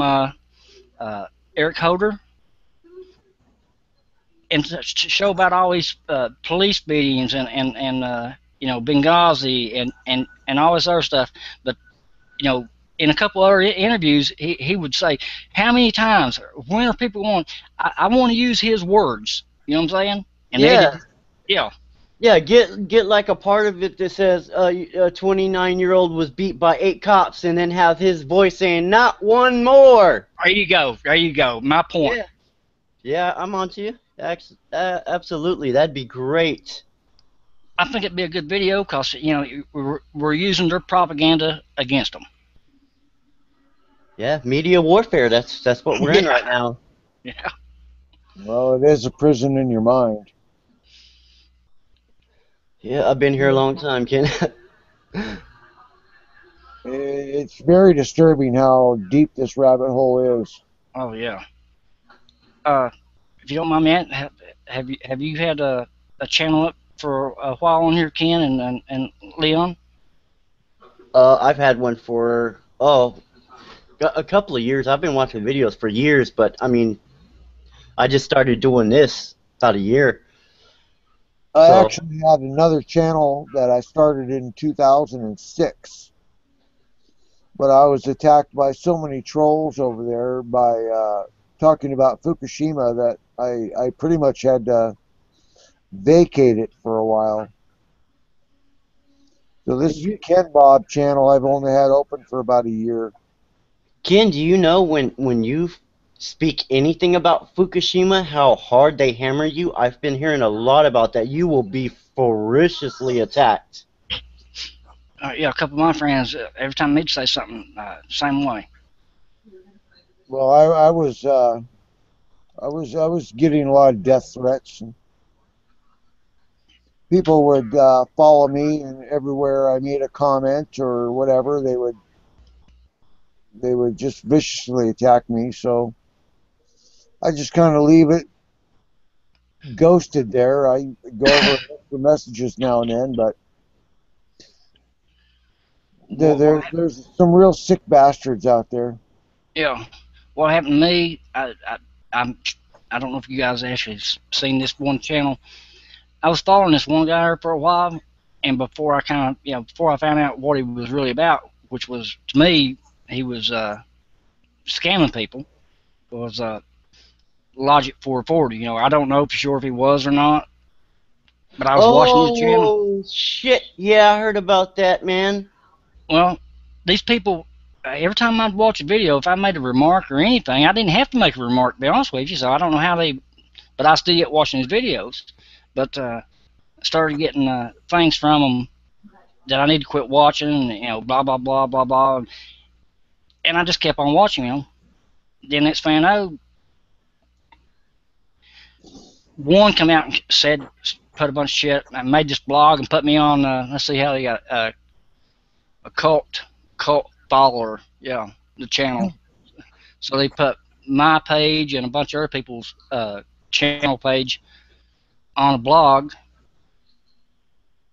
[SPEAKER 5] Eric Holder, and to show about all these police beatings and you know, Benghazi and all this other stuff. But you know, in a couple other interviews, he would say, how many times, when are people going, I want to use his words. You know what I'm saying? And
[SPEAKER 2] Yeah.
[SPEAKER 5] Yeah.
[SPEAKER 2] Yeah, get like a part of it that says a 29-year-old was beat by 8 cops, and then have his voice saying, "Not one more."
[SPEAKER 5] There you go. There you go. My point.
[SPEAKER 2] Yeah. Yeah, I'm on to you. Absolutely, that'd be great.
[SPEAKER 5] I think it'd be a good video because, you know, we're using their propaganda against them.
[SPEAKER 2] Yeah, media warfare. That's what we're in right now.
[SPEAKER 5] Yeah.
[SPEAKER 1] Well, it is a prison in your mind.
[SPEAKER 2] Yeah, I've been here a long time, Ken.
[SPEAKER 1] It's very disturbing how deep this rabbit hole is.
[SPEAKER 5] Oh yeah. If you don't mind me asking, have you had a channel up for a while on here, Ken and Leon?
[SPEAKER 2] I've had one for a couple of years. I've been watching videos for years, but I mean, I just started doing this about a year.
[SPEAKER 1] I actually had another channel that I started in 2006, but I was attacked by so many trolls over there by talking about Fukushima that I pretty much had to vacate it for a while. So this is Ken Bob channel I've only had open for about a year.
[SPEAKER 2] Ken, do you know when you speak anything about Fukushima, how hard they hammer you? I've been hearing a lot about that. You will be ferociously attacked.
[SPEAKER 5] Yeah, a couple of my friends, every time they'd say something, same way.
[SPEAKER 1] Well, I was getting a lot of death threats. And people would follow me, and everywhere I made a comment or whatever, they would just viciously attack me. So I just kind of leave it ghosted there. I go over the messages now and then, but there's some real sick bastards out there.
[SPEAKER 5] Yeah. What happened to me, I don't know if you guys actually seen this one channel. I was following this one guy for a while, and before I found out what he was really about, which was, to me, he was scamming people, was Logic 440. You know, I don't know for sure if he was or not, but I was watching his channel.
[SPEAKER 2] Oh shit! Yeah, I heard about that, man.
[SPEAKER 5] Well, these people every time I'd watch a video, if I made a remark or anything, I didn't have to make a remark, to be honest with you. So I don't know how they, but I still get watching his videos. But I started getting things from him that I need to quit watching, you know, blah, blah, blah, blah, blah. And I just kept on watching him. Then next thing I know, one come out and said, put a bunch of shit, and made this blog and put me on, let's see how they got a cult follower, yeah, the channel. So they put my page and a bunch of other people's channel page on a blog,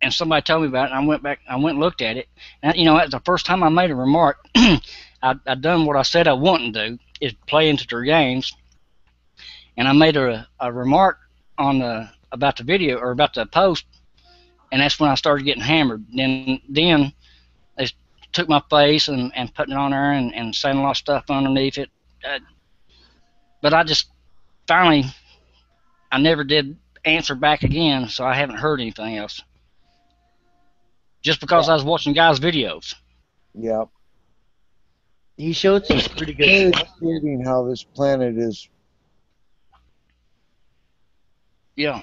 [SPEAKER 5] and somebody told me about it, and I went and looked at it, and you know, that's the first time I made a remark. I done what I said I wouldn't do, is play into their games, and I made a remark on about the video or about the post, and that's when I started getting hammered. Then they took my face and putting it on there and saying a lot of stuff underneath it. But I just finally, I never did answer back again, so I haven't heard anything else. Just because I was watching guys' videos.
[SPEAKER 1] Yeah.
[SPEAKER 2] He showed some pretty good
[SPEAKER 1] Very
[SPEAKER 2] stuff.
[SPEAKER 1] disturbing how this planet is.
[SPEAKER 5] Yeah.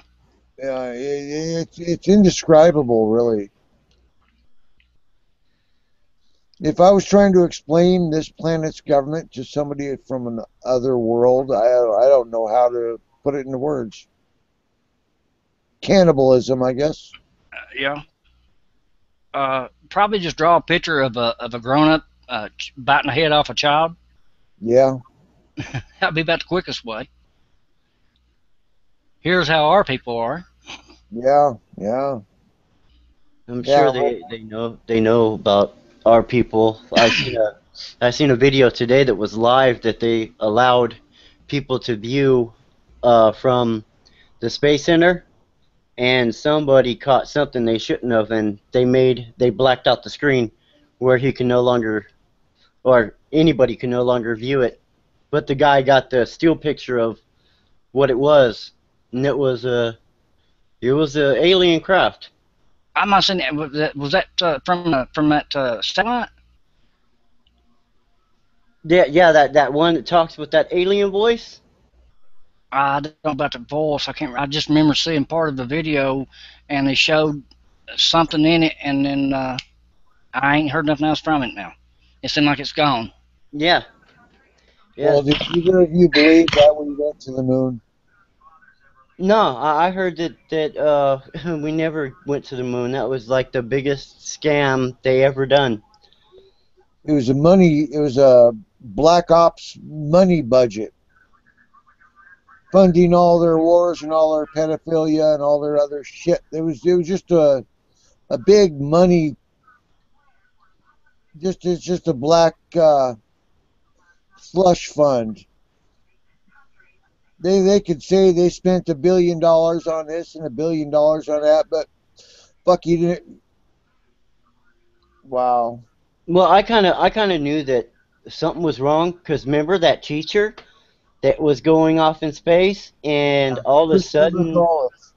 [SPEAKER 1] Yeah, it's indescribable, really. If I was trying to explain this planet's government to somebody from another world, I don't know how to put it into words. Cannibalism, I guess.
[SPEAKER 5] Yeah. Probably just draw a picture of a grown-up biting the head off a child.
[SPEAKER 1] Yeah.
[SPEAKER 5] That'd be about the quickest way. Here's how our people are.
[SPEAKER 1] Yeah. Yeah.
[SPEAKER 2] I'm
[SPEAKER 1] Yeah.
[SPEAKER 2] sure they know about our people. I seen a video today that was live that they allowed people to view from the Space Center, and somebody caught something they shouldn't have, and they blacked out the screen where he can no longer, or anybody can no longer view it. But the guy got the still picture of what it was, and it was a alien craft.
[SPEAKER 5] I must say, was that from that satellite?
[SPEAKER 2] Yeah, that one that talks with that alien voice.
[SPEAKER 5] I don't know about the voice. I just remember seeing part of the video, and they showed something in it, and then I ain't heard nothing else from it now. It seemed like it's gone.
[SPEAKER 2] Yeah. Yeah.
[SPEAKER 1] Well, did either of you believe that we went to the moon?
[SPEAKER 2] No, I heard that we never went to the moon. That was like the biggest scam they ever done.
[SPEAKER 1] It was a black ops money budget, funding all their wars and all their pedophilia and all their other shit. It was just a big money. It's just a black slush fund. They could say they spent $1 billion on this and $1 billion on that, but fuck, you didn't. Wow.
[SPEAKER 2] Well, I kind of knew that something was wrong, because remember that teacher that was going off in space, and all of a sudden,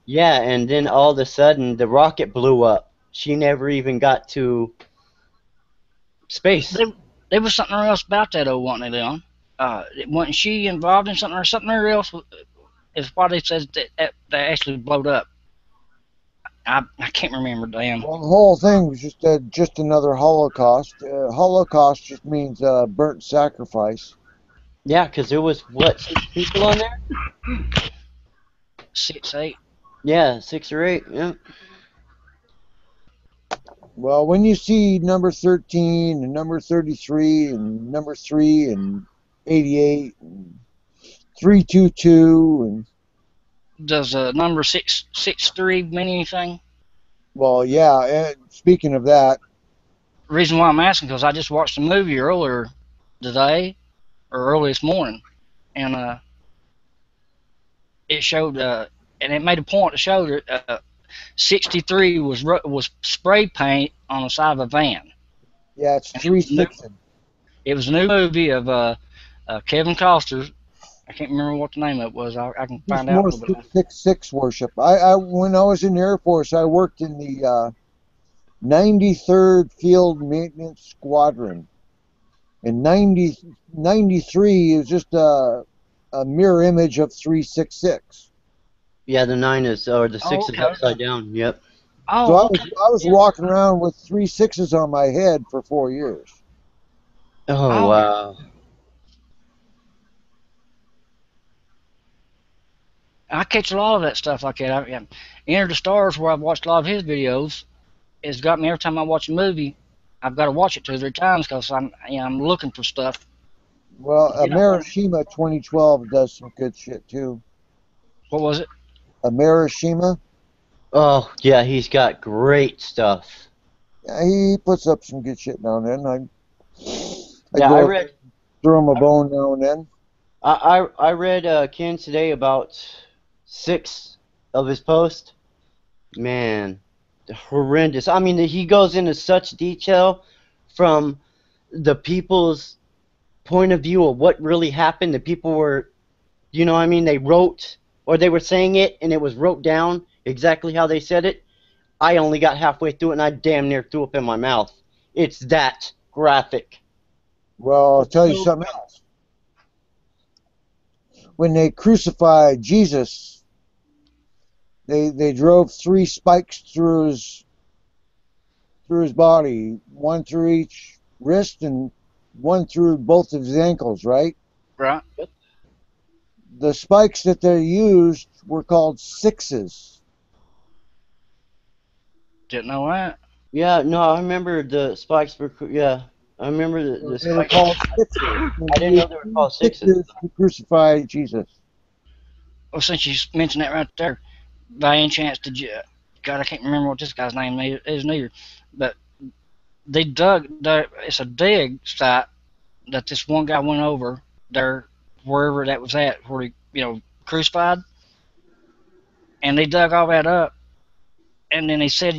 [SPEAKER 2] yeah, and then all of a sudden the rocket blew up. She never even got to space.
[SPEAKER 5] There was something else about that, wasn't it, Leon? Wasn't she involved in something, or something else is why they said that they actually blowed up? I can't remember, Dan.
[SPEAKER 1] Well, the whole thing was just another Holocaust. Holocaust just means burnt sacrifice.
[SPEAKER 2] Yeah, because there was, what, 6 people on there?
[SPEAKER 5] 6, 8.
[SPEAKER 2] Yeah, 6 or 8, yeah.
[SPEAKER 1] Well, when you see number 13 and number 33 and number 3 and 88 and 322 and...
[SPEAKER 5] Does number 663 mean anything?
[SPEAKER 1] Well, yeah, and speaking of that...
[SPEAKER 5] The reason why I'm asking, because I just watched a movie earlier today, or early this morning, and it showed, and it made a point to show that 63 was spray paint on the side of a van.
[SPEAKER 1] Yeah, it's 360.
[SPEAKER 5] It was a new movie of Kevin Costner. I can't remember what the name of it was. I can find out a little bit.
[SPEAKER 1] 666 worship. I when I was in the Air Force, I worked in the 93rd Field Maintenance Squadron. In 93 is just a mirror image of 366.
[SPEAKER 2] Yeah, the 9 is, or the 6 is
[SPEAKER 5] okay.
[SPEAKER 2] upside down. Yep.
[SPEAKER 1] So
[SPEAKER 5] Oh,
[SPEAKER 1] I
[SPEAKER 5] okay.
[SPEAKER 1] was walking around with 3 6s on my head for 4 years.
[SPEAKER 2] Oh,
[SPEAKER 5] Oh.
[SPEAKER 2] wow.
[SPEAKER 5] I catch a lot of that stuff like that. Enter the Stars, where I've watched a lot of his videos, it's got me every time I watch a movie. I've got to watch it 2 or 3 times because I'm looking for stuff.
[SPEAKER 1] Well,
[SPEAKER 5] You know,
[SPEAKER 1] Marishima 2012 does some good shit too.
[SPEAKER 5] what was it?
[SPEAKER 1] Marishima,
[SPEAKER 2] Oh, yeah, he's got great stuff.
[SPEAKER 1] yeah, he puts up some good shit now and then. I
[SPEAKER 2] Yeah,
[SPEAKER 1] go
[SPEAKER 2] I
[SPEAKER 1] up
[SPEAKER 2] read
[SPEAKER 1] and throw him a bone now and then.
[SPEAKER 2] I read Ken today about 6 of his posts. Man, horrendous. I mean, he goes into such detail from the people's point of view of what really happened. The people were, you know what I mean, they wrote, or they were saying it, and it was wrote down exactly how they said it. I only got halfway through it, and I damn near threw up in my mouth. It's that graphic.
[SPEAKER 1] Well, I'll tell you something else. When they crucified Jesus, they drove 3 spikes through his body, one through each wrist and one through both of his ankles, right?
[SPEAKER 5] Right.
[SPEAKER 1] The spikes that they used were called 6s.
[SPEAKER 5] Didn't know that.
[SPEAKER 2] Yeah, no, I remember the spikes were, yeah, I remember the
[SPEAKER 1] They were
[SPEAKER 2] spikes.
[SPEAKER 1] called 6s.
[SPEAKER 2] I didn't know they were called 6s.
[SPEAKER 1] 6s to crucify Jesus.
[SPEAKER 5] Well, since you mentioned that right there, by any chance did you? God, I can't remember what this guy's name is neither. But they dug. It's a dig site that this one guy went over there, wherever that was at, where he crucified, and they dug all that up, and then they said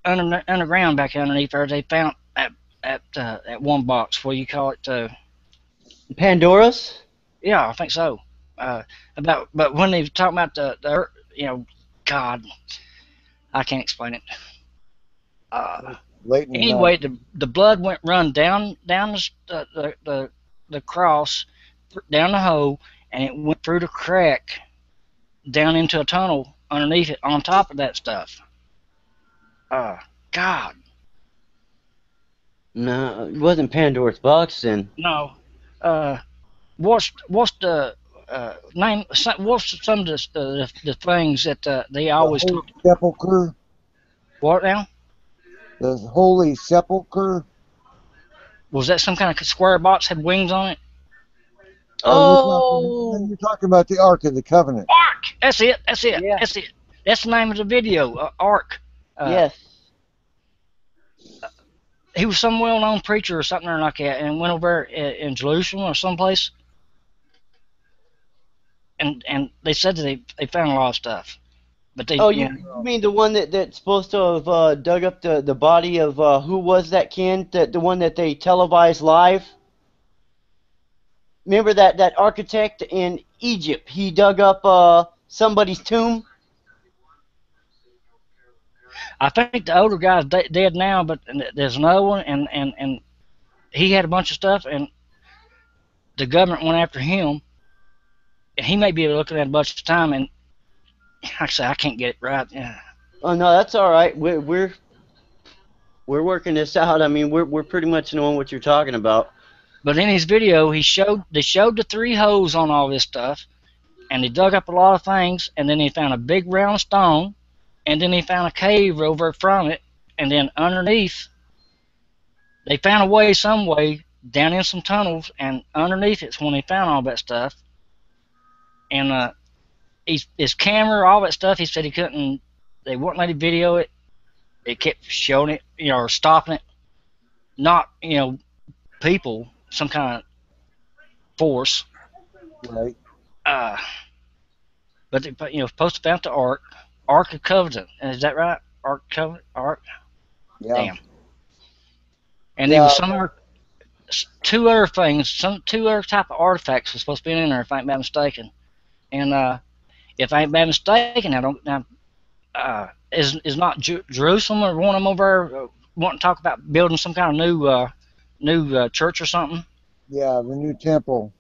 [SPEAKER 5] underground back underneath there they found at one box. What do you call it?
[SPEAKER 2] Pandora's?
[SPEAKER 5] Yeah, I think so. But when they talk about the God, I can't explain it.
[SPEAKER 1] Late in the
[SPEAKER 5] Anyway,
[SPEAKER 1] night.
[SPEAKER 5] the blood went run down the cross, down the hole, and it went through the crack down into a tunnel underneath it on top of that stuff. God,
[SPEAKER 2] No, it wasn't Pandora's box then.
[SPEAKER 5] no. What's the name? What's some of the things that they always
[SPEAKER 1] The Holy
[SPEAKER 5] talk?
[SPEAKER 1] Sepulchre.
[SPEAKER 5] What now?
[SPEAKER 1] The Holy Sepulchre.
[SPEAKER 5] Was that some kind of square box had wings on it?
[SPEAKER 1] You're talking about the Ark of the Covenant.
[SPEAKER 5] Ark. That's it. That's it.
[SPEAKER 2] Yeah.
[SPEAKER 5] That's it. That's the name of the video. Ark.
[SPEAKER 2] Yes.
[SPEAKER 5] He was some well-known preacher or something like that, and went over in Jerusalem or someplace. And they said that they found a lot of stuff, but they.
[SPEAKER 2] Oh, you mean the one that's supposed to have dug up the body of who was that, Ken? The one that they televised live? Remember that architect in Egypt? He dug up somebody's tomb?
[SPEAKER 5] I think the older guy's dead now, but there's another one, and he had a bunch of stuff, and the government went after him. And he may be looking at a bunch of time, and like I say, I can't get it right. Yeah.
[SPEAKER 2] Oh no, that's all right. We're working this out. I mean, we're pretty much knowing what you're talking about.
[SPEAKER 5] But in his video, they showed the 3 holes on all this stuff, and they dug up a lot of things, and then they found a big round stone, and then they found a cave over from it, and then underneath, they found a way, some way, down in some tunnels, and underneath it's when they found all that stuff. And his camera, all that stuff, he said he couldn't, they wouldn't let him video it. They kept showing it, or stopping it. Not, people, some kind of force.
[SPEAKER 1] Right.
[SPEAKER 5] But they, supposed to found the Ark of Covenant. Is that right? Ark Covenant? Ark?
[SPEAKER 1] Yeah.
[SPEAKER 5] Damn. And there was some other, 2 other things, 2 other type of artifacts was supposed to be in there, if I ain't bad mistaken. And if I ain't bad mistaken, is not Jerusalem or one of them over there wanting to talk about building some kind of new new church or something?
[SPEAKER 1] Yeah, the new temple.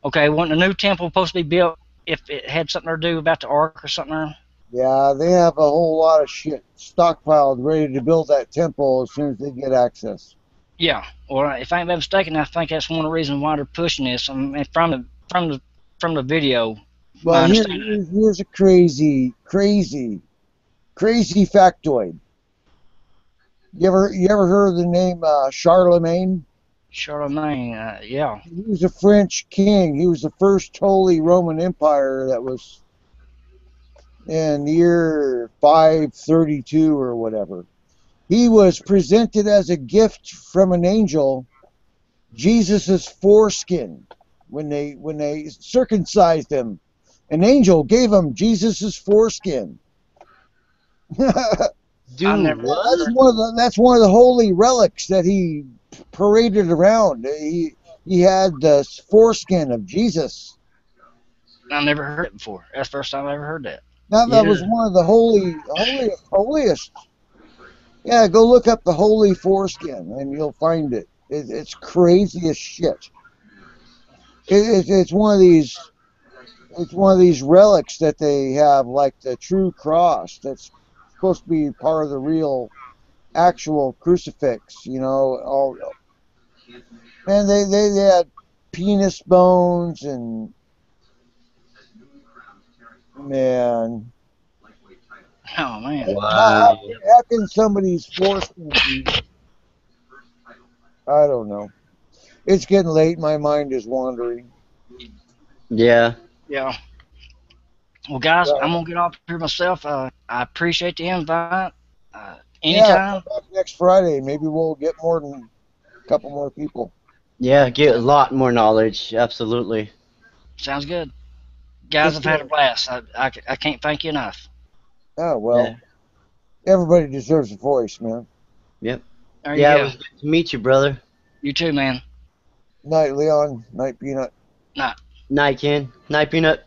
[SPEAKER 5] Okay, wasn't the new temple supposed to be built if it had something to do about the ark or something?
[SPEAKER 1] Yeah, they have a whole lot of shit stockpiled, ready to build that temple as soon as they get access.
[SPEAKER 5] Yeah. Well, if I ain't mistaken, I think that's one of the reasons why they're pushing this. And from the video, my
[SPEAKER 1] Well,
[SPEAKER 5] understanding.
[SPEAKER 1] here's a crazy factoid. You ever heard of the name Charlemagne?
[SPEAKER 5] Charlemagne, yeah.
[SPEAKER 1] He was a French king. He was the first Holy Roman Empire that was in the year 532 or whatever. He was presented as a gift from an angel, Jesus's foreskin, when they circumcised him. An angel gave him Jesus's foreskin.
[SPEAKER 2] Dude, what?
[SPEAKER 1] That's one of the holy relics that he paraded around. He had the foreskin of Jesus.
[SPEAKER 5] I never heard it before. That's the first time I ever heard that.
[SPEAKER 1] Now that was
[SPEAKER 2] Yeah.
[SPEAKER 1] one of the holiest. Yeah, go look up the holy foreskin and you'll find it. It's crazy as shit. It's one of these. It's one of these relics that they have, like the true cross. That's supposed to be part of the real, actual crucifix. You know, all. Man, they had penis bones and man.
[SPEAKER 5] Oh man.
[SPEAKER 2] Wow.
[SPEAKER 1] How can somebody's foreskin be? I don't know. It's getting late. My mind is wandering.
[SPEAKER 2] Yeah.
[SPEAKER 5] Yeah. Well, guys,
[SPEAKER 1] Well,
[SPEAKER 5] I'm gonna get off here myself. I appreciate the invite.
[SPEAKER 1] yeah,
[SPEAKER 5] Anytime.
[SPEAKER 1] come back next Friday. Maybe we'll get more than a couple more people.
[SPEAKER 2] Yeah, get a lot more knowledge. Absolutely.
[SPEAKER 5] Sounds good. Guys,
[SPEAKER 1] For
[SPEAKER 5] I've had a
[SPEAKER 1] sure.
[SPEAKER 5] blast. I can't thank you enough.
[SPEAKER 1] Oh well, everybody deserves a voice, man.
[SPEAKER 2] Yep.
[SPEAKER 5] There you
[SPEAKER 2] Yeah, it
[SPEAKER 5] go.
[SPEAKER 2] was good to meet you, brother.
[SPEAKER 5] You too, man.
[SPEAKER 1] Night, Leon. Night, Peanut.
[SPEAKER 5] Night.
[SPEAKER 2] Night, Ken. Night, Peanut.